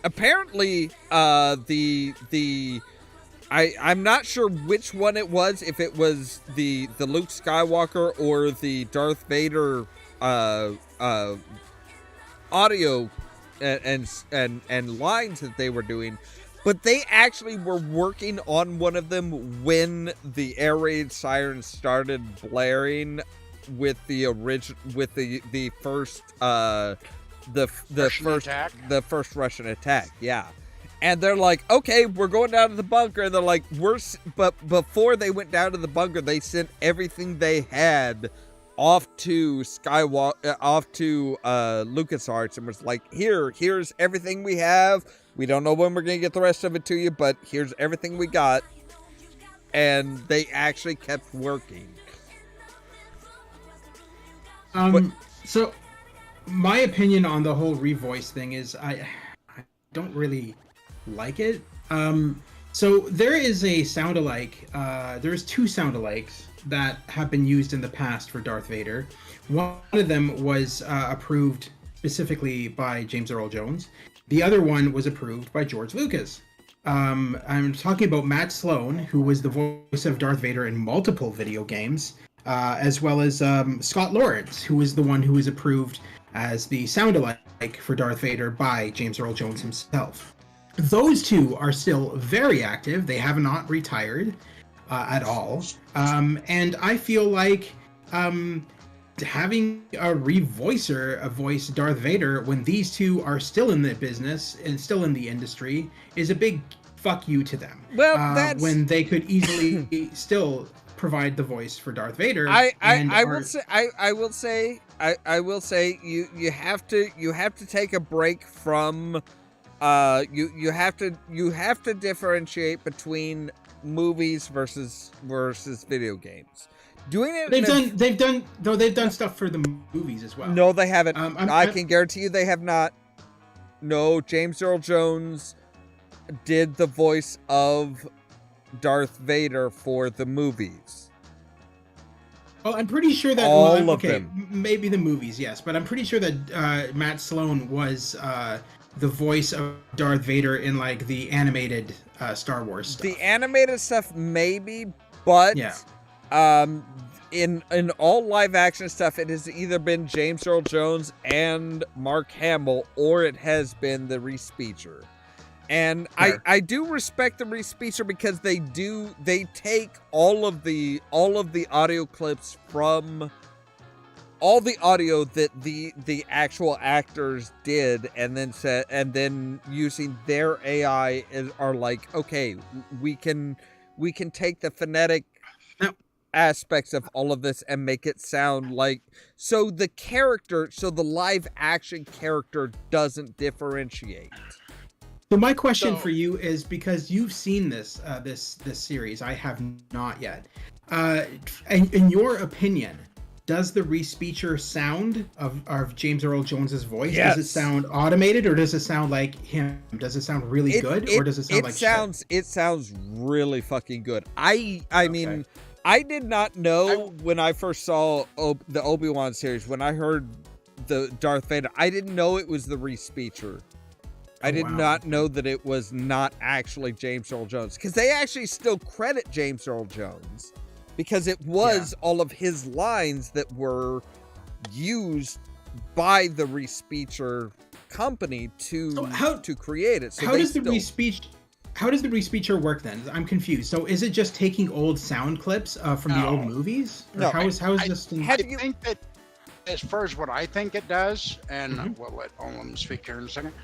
Apparently, the I'm not sure which one it was, if it was the Luke Skywalker or the Darth Vader audio and lines that they were doing, but they actually were working on one of them when the air raid sirens started blaring with the first the first Russian attack. Yeah. And they're like, okay, we're going down to the bunker. And they're like, but before they went down to the bunker, they sent everything they had off to LucasArts, and was like, here's everything we have. We don't know when we're going to get the rest of it to you, but here's everything we got. And they actually kept working. So my opinion on the whole revoice thing is I don't really like it. So there is a sound-alike. There's two sound-alikes that have been used in the past for Darth Vader. One of them was approved specifically by James Earl Jones. The other one was approved by George Lucas. I'm talking about Matt Sloan, who was the voice of Darth Vader in multiple video games, as well as Scott Lawrence, who was the one who was approved as the sound-alike for Darth Vader by James Earl Jones himself. Those two are still very active. They have not retired at all. And I feel like having a revoicer voice Darth Vader when these two are still in the business and still in the industry is a big fuck you to them. Well, that's... when they could easily still provide the voice for Darth Vader. I will say you have to take a break from you have to differentiate between movies versus video games. Doing it they've done stuff for the movies as well. No, they haven't. I can guarantee you they have not. No, James Earl Jones did the voice of Darth Vader for the movies. Well, I'm pretty sure that all of them. Maybe the movies, yes, but I'm pretty sure that Matt Sloan was the voice of Darth Vader in like the animated Star Wars stuff. The animated stuff, maybe, but yeah. In all live action stuff, it has either been James Earl Jones and Mark Hamill, or it has been the re-speecher. And sure. I do respect the re-speecher because they take all of the audio clips from all the audio that the actual actors did, and then using their AI are like, okay, we can take the phonetic aspects of all of this and make it sound like, so the live action character doesn't differentiate. So my question for you is, because you've seen this series, I have not yet. In your opinion, does the re-speecher sound of James Earl Jones's voice? Yes. Does it sound automated, or does it sound like him? Does it sound really good, or does it sound like shit? It sounds really fucking good. I mean, I did not know when I first saw the Obi-Wan series, when I heard the Darth Vader, I didn't know it was the re-speecher. I did not know that it was not actually James Earl Jones, because they actually still credit James Earl Jones, because it was all of his lines that were used by the re-speecher company to create it. So how does the re-speecher work then? I'm confused. So is it just taking old sound clips from the old movies? No. How is this thing? I think that, as far as what I think it does, and we'll let Ollamh speak here in a second.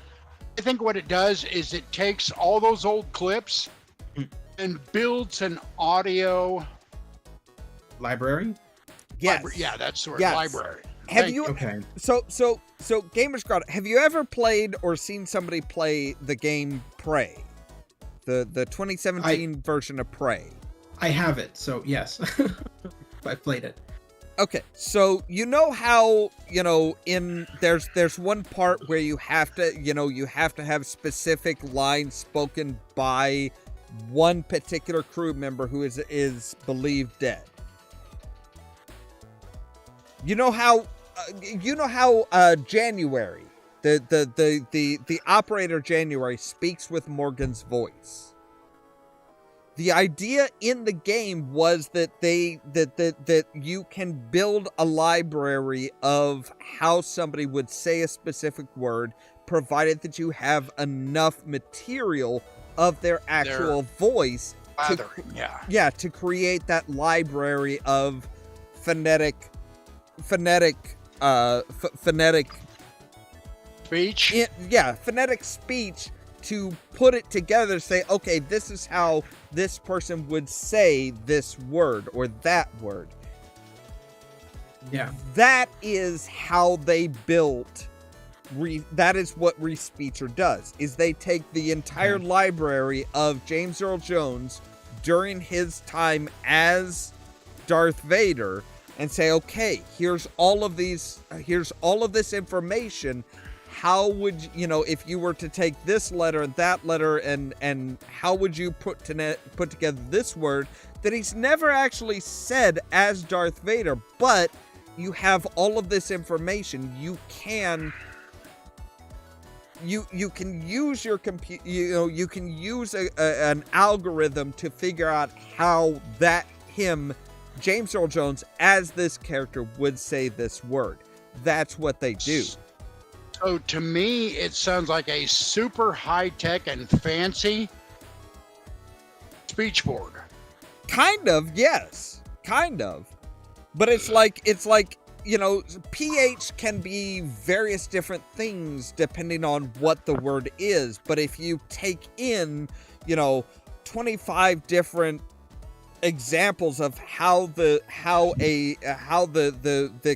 I think what it does is it takes all those old clips and builds an audio library. Yes. Yeah, that's the word. Yes. Library. Have you? Okay. So Gamers Ground, have you ever played or seen somebody play the game Prey? The 2017 version of Prey. I have it, so yes. I played it. Okay, so you know how, there's one part where you have to have specific lines spoken by one particular crew member who is believed dead. You know how January, the operator January speaks with Morgan's voice. The idea in the game was that that you can build a library of how somebody would say a specific word, provided that you have enough material of their actual voice to create that library of phonetic speech. Phonetic speech, to put it together, say, okay, this is how this person would say this word or that word. Yeah. That is how they built. That is what Respeecher does, is they take the entire library of James Earl Jones during his time as Darth Vader and say, okay, here's all of this information. How would if you were to take this letter and that letter, and how would you put together this word that he's never actually said as Darth Vader, but you have all of this information. You can use your computer. You can use an algorithm to figure out how James Earl Jones as this character would say this word. That's what they do. So to me, it sounds like a super high-tech and fancy speech board. Kind of, yes. Kind of. But it's like, PH can be various different things depending on what the word is. But if you take in, 25 different examples of how the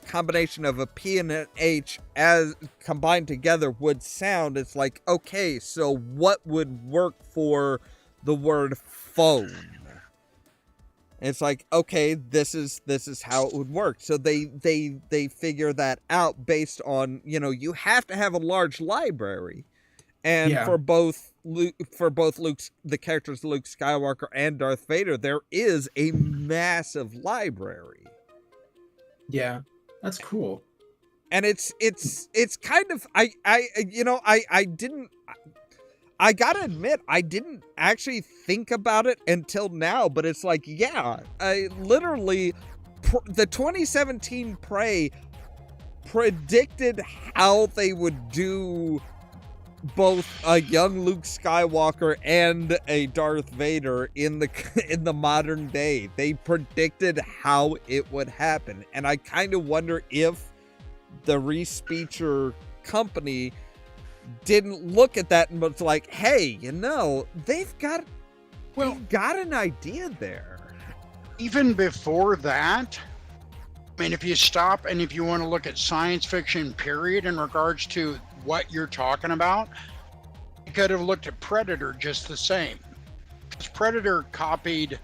combination of a P and an H as combined together would sound, it's like, okay, so what would work for the word phone? It's like, okay, this is how it would work. So they figure that out based on, you have to have a large library. And for both the characters Luke Skywalker and Darth Vader, there is a massive library. Yeah, that's cool. And it's kind of I gotta admit, I didn't actually think about it until now, but it's like, I literally the 2017 Prey predicted how they would do both a young Luke Skywalker and a Darth Vader in the modern day. They predicted how it would happen, and I kind of wonder if the Respeecher company didn't look at that and was like, hey, they've got an idea there. Even before that, I mean, if you stop and if you want to look at science fiction period in regards to what you're talking about, you could have looked at Predator just the same. Because Predator copied,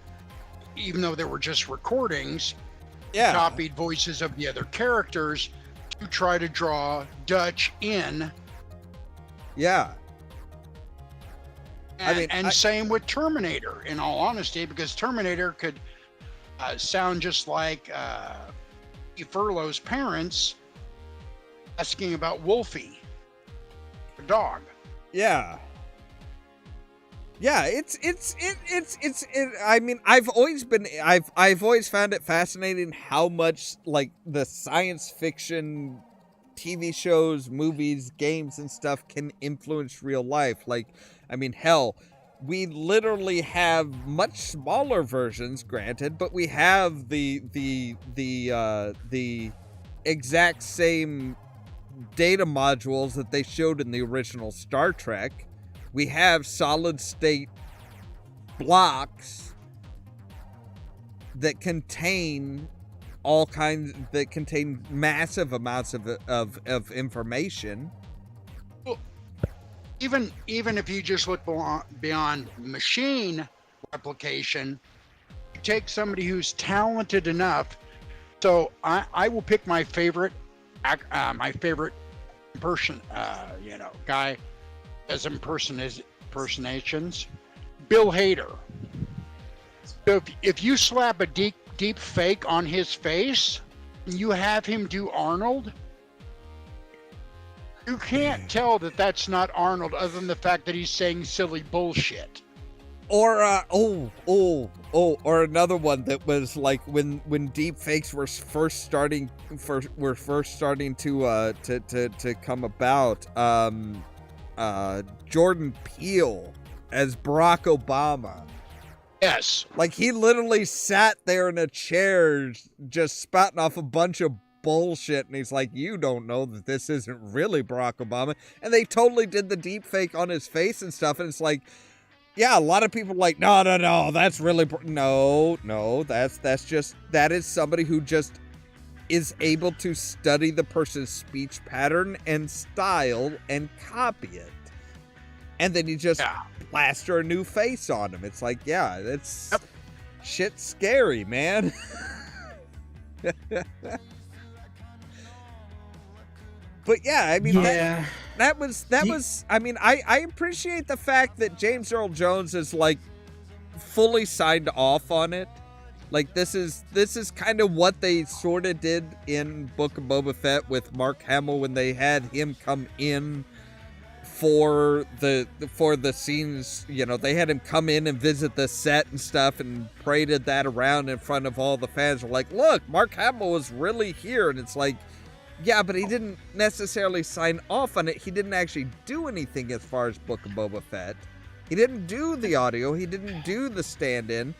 even though they were just recordings, copied voices of the other characters to try to draw Dutch in. Yeah. And same with Terminator, in all honesty, because Terminator could sound just like Furlow's parents asking about Wolfie, the dog. Yeah. Yeah, I mean, I've always found it fascinating how much, like, the science fiction TV shows, movies, games, and stuff can influence real life. Like, I mean, hell, we literally have much smaller versions, granted, but we have the exact same data modules that they showed in the original Star Trek. We have solid state blocks that contain massive amounts of information. Well, even if you just look beyond machine replication, you take somebody who's talented enough. So I will pick my favorite person, guy as impersonations, Bill Hader. So if you slap a deep fake on his face, and you have him do Arnold, you can't tell that that's not Arnold, other than the fact that he's saying silly bullshit. or another one that was like when deep fakes were first starting to come about. Jordan Peele as Barack Obama. Yes. Like, he literally sat there in a chair just spouting off a bunch of bullshit, and he's like, you don't know that this isn't really Barack Obama. And they totally did the deep fake on his face and stuff, and it's like, yeah, a lot of people are like, no, that's really, no, that is somebody who just is able to study the person's speech pattern and style and copy it. And then you just plaster a new face on him. It's like, yeah, that's shit's scary, man. But yeah, I mean, that was, I mean, I appreciate the fact that James Earl Jones is like fully signed off on it. Like, this is kind of what they sort of did in Book of Boba Fett with Mark Hamill when they had him come in for the scenes. You know, they had him come in and visit the set and stuff and paraded that around in front of all the fans. Were like, look, Mark Hamill was really here. And it's like, yeah, but he didn't necessarily sign off on it. He didn't actually do anything as far as Book of Boba Fett. He didn't do the audio. He didn't do the stand-in.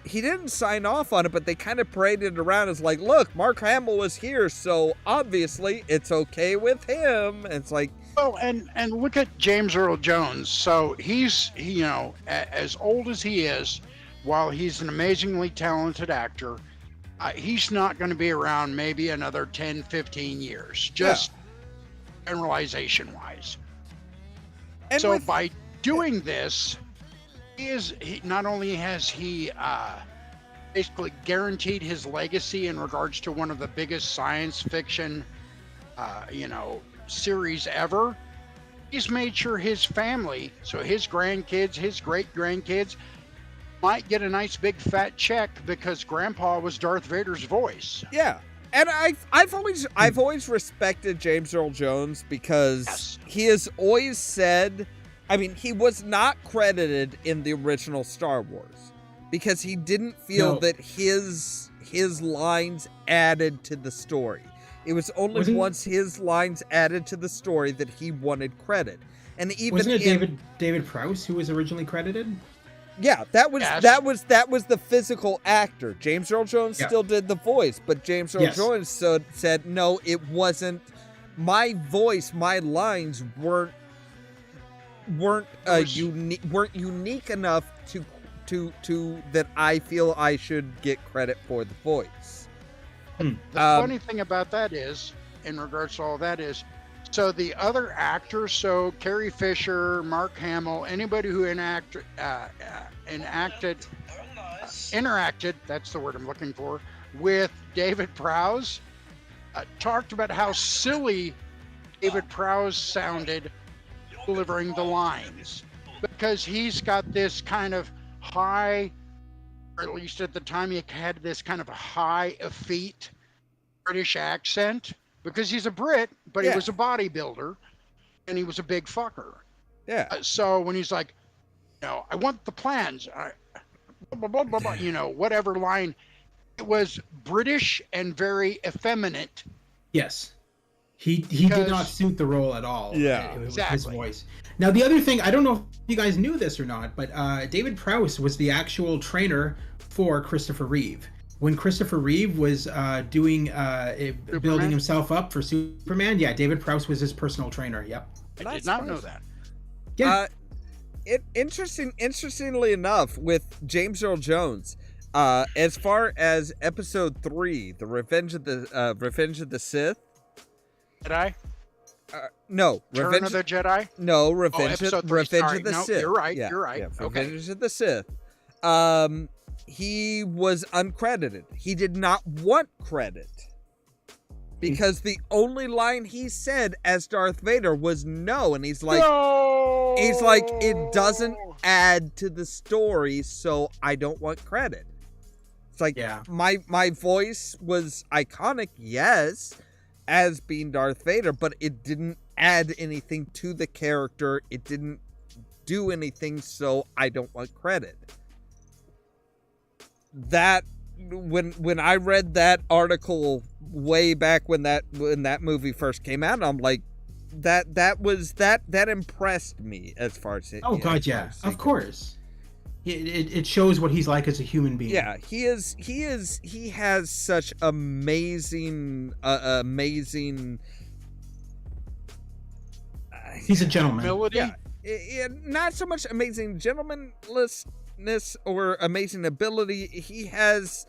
He didn't sign off on it, but they kind of paraded it around as like, look, Mark Hamill was here, so obviously it's okay with him. And it's like, oh, and look at James Earl Jones. So he's you know, as old as he is, while he's an amazingly talented actor, he's not going to be around maybe another 10, 15 years, just generalization wise. And so by doing this, he not only has he basically guaranteed his legacy in regards to one of the biggest science fiction, series ever, he's made sure his family, so his grandkids, his great grandkids, might get a nice big fat check because Grandpa was Darth Vader's voice. Yeah. And I've always respected James Earl Jones because he has always said, I mean, he was not credited in the original Star Wars because he didn't feel that his lines added to the story. It was only once his lines added to the story that he wanted credit. And even wasn't it David Prowse who was originally credited? Yeah, that was the physical actor. James Earl Jones still did the voice, but James Earl Jones said, no, it wasn't my voice. My lines weren't unique enough to that I feel I should get credit for the voice. The funny thing about that is, in regards to all that is, so the other actors, so Carrie Fisher, Mark Hamill, anybody who interacted, that's the word I'm looking for, with David Prowse, talked about how silly David Prowse sounded delivering the lines, because he's got this kind of high, or at least at the time he had this kind of a high effete British accent, because he's a Brit, but he was a bodybuilder and he was a big fucker. Yeah. So when he's like, I want the plans, blah, blah, blah, blah, whatever line, it was British and very effeminate. Yes. He did not suit the role at all. Yeah, it was his voice. Now, the other thing, I don't know if you guys knew this or not, but David Prowse was the actual trainer for Christopher Reeve. When Christopher Reeve was building himself up for Superman, David Prowse was his personal trainer. Yep. I did not know that. Yeah. Interestingly enough, with James Earl Jones, as far as Episode 3, the Revenge of the Sith. Jedi? No. Return of the Jedi? No, Revenge of the Sith. You're right. Yeah, You're right. Yeah, Okay. Revenge of the Sith. He was uncredited. He did not want credit because the only line he said as Darth Vader was no, and he's like, it doesn't add to the story, so I don't want credit. It's like, my voice was iconic, yes, as being Darth Vader, but it didn't add anything to the character. It didn't do anything, so I don't want credit. That when I read that article way back when that movie first came out, I'm like, that impressed me as far as it. Oh God, yeah, of course. It shows what he's like as a human being. Yeah, he has such amazing. He's a gentleman. Humility? Yeah, not so much amazing gentlemanliness or amazing ability. He has.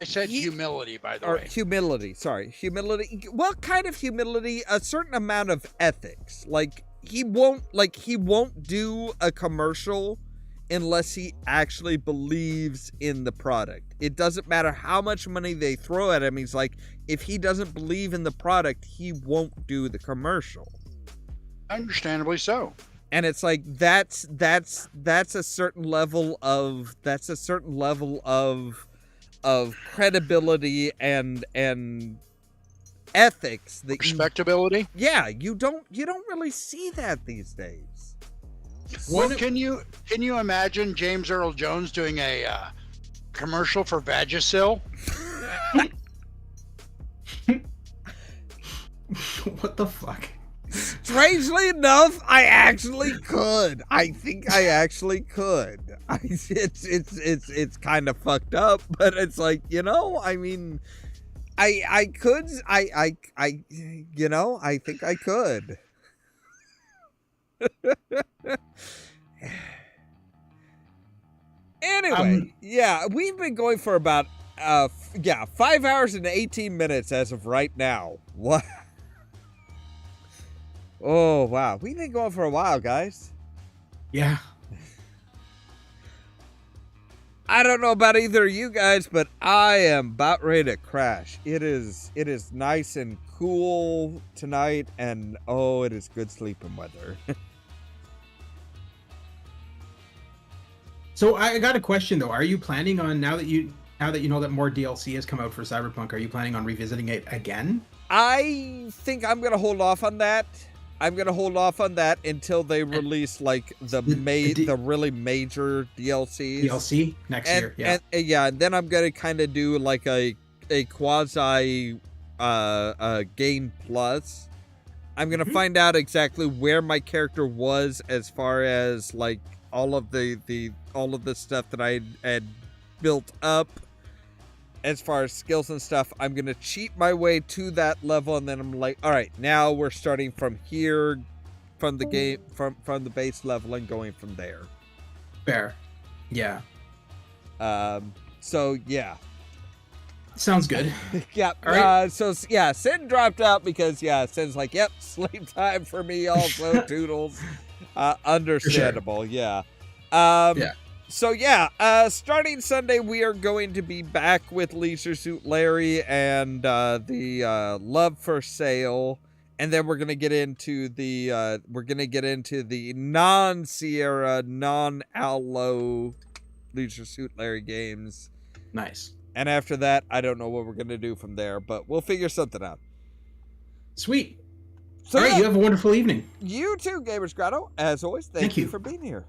I said humility, by the way. Humility. Humility. What kind of humility? A certain amount of ethics. Like he won't do a commercial unless he actually believes in the product. It doesn't matter how much money they throw at him. He's like, if he doesn't believe in the product, he won't do the commercial. Understandably so. And it's like that's a certain level of credibility and ethics that Respectability. you don't really see that these days. What can you imagine James Earl Jones doing a commercial for Vagisil? What the fuck? Strangely enough, I actually could. I think I actually could. It's kind of fucked up, but it's like, I mean, I could. I think I could. Anyway, yeah, we've been going for about 5 hours and 18 minutes as of right now. What? Oh wow, we've been going for a while, guys. Yeah. I don't know about either of you guys, but I am about ready to crash. It is nice and cool tonight, and it is good sleeping weather. So I got a question though. Are you planning on now that you know that more DLC has come out for Cyberpunk? Are you planning on revisiting it again? I think I'm gonna hold off on that. Until they release like the really major DLC. DLC next year, yeah. And then I'm gonna kind of do like a quasi game plus. I'm gonna find out exactly where my character was as far as like all of the stuff that I had built up. As far as skills and stuff, I'm going to cheat my way to that level, and then I'm like, all right, now we're starting from here, from the game, from the base level and going from there. Fair. Yeah. So, yeah. Sounds good. Yeah. All right. Sin dropped out because, Sin's like, yep, sleep time for me also, Toodles. Understandable, sure. Yeah. Yeah. So starting Sunday, we are going to be back with Leisure Suit Larry and the Love for Sale, and then we're gonna get into the non-Sierra, non-Aloe Leisure Suit Larry games. Nice. And after that, I don't know what we're gonna do from there, but we'll figure something out. Sweet. So, all right, you have a wonderful evening. You too, Gamers Grotto. As always, thank you for being here.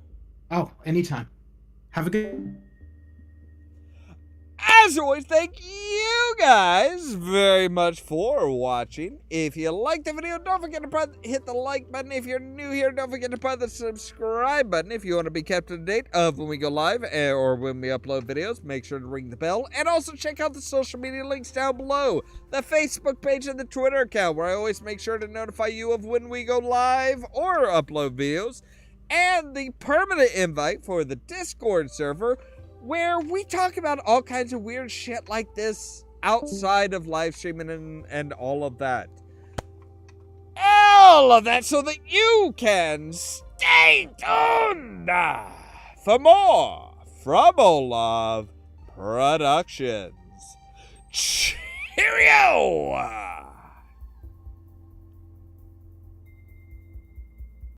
Oh, anytime. Have a good... As always, thank you guys very much for watching. If you liked the video, don't forget to hit the like button. If you're new here, don't forget to press the subscribe button. If you want to be kept up to date of when we go live or when we upload videos, make sure to ring the bell. And also check out the social media links down below. The Facebook page and the Twitter account, where I always make sure to notify you of when we go live or upload videos. And the permanent invite for the Discord server, where we talk about all kinds of weird shit like this outside of live streaming and all of that. All of that so that you can stay tuned for more from Ollamh Productions. Cheerio!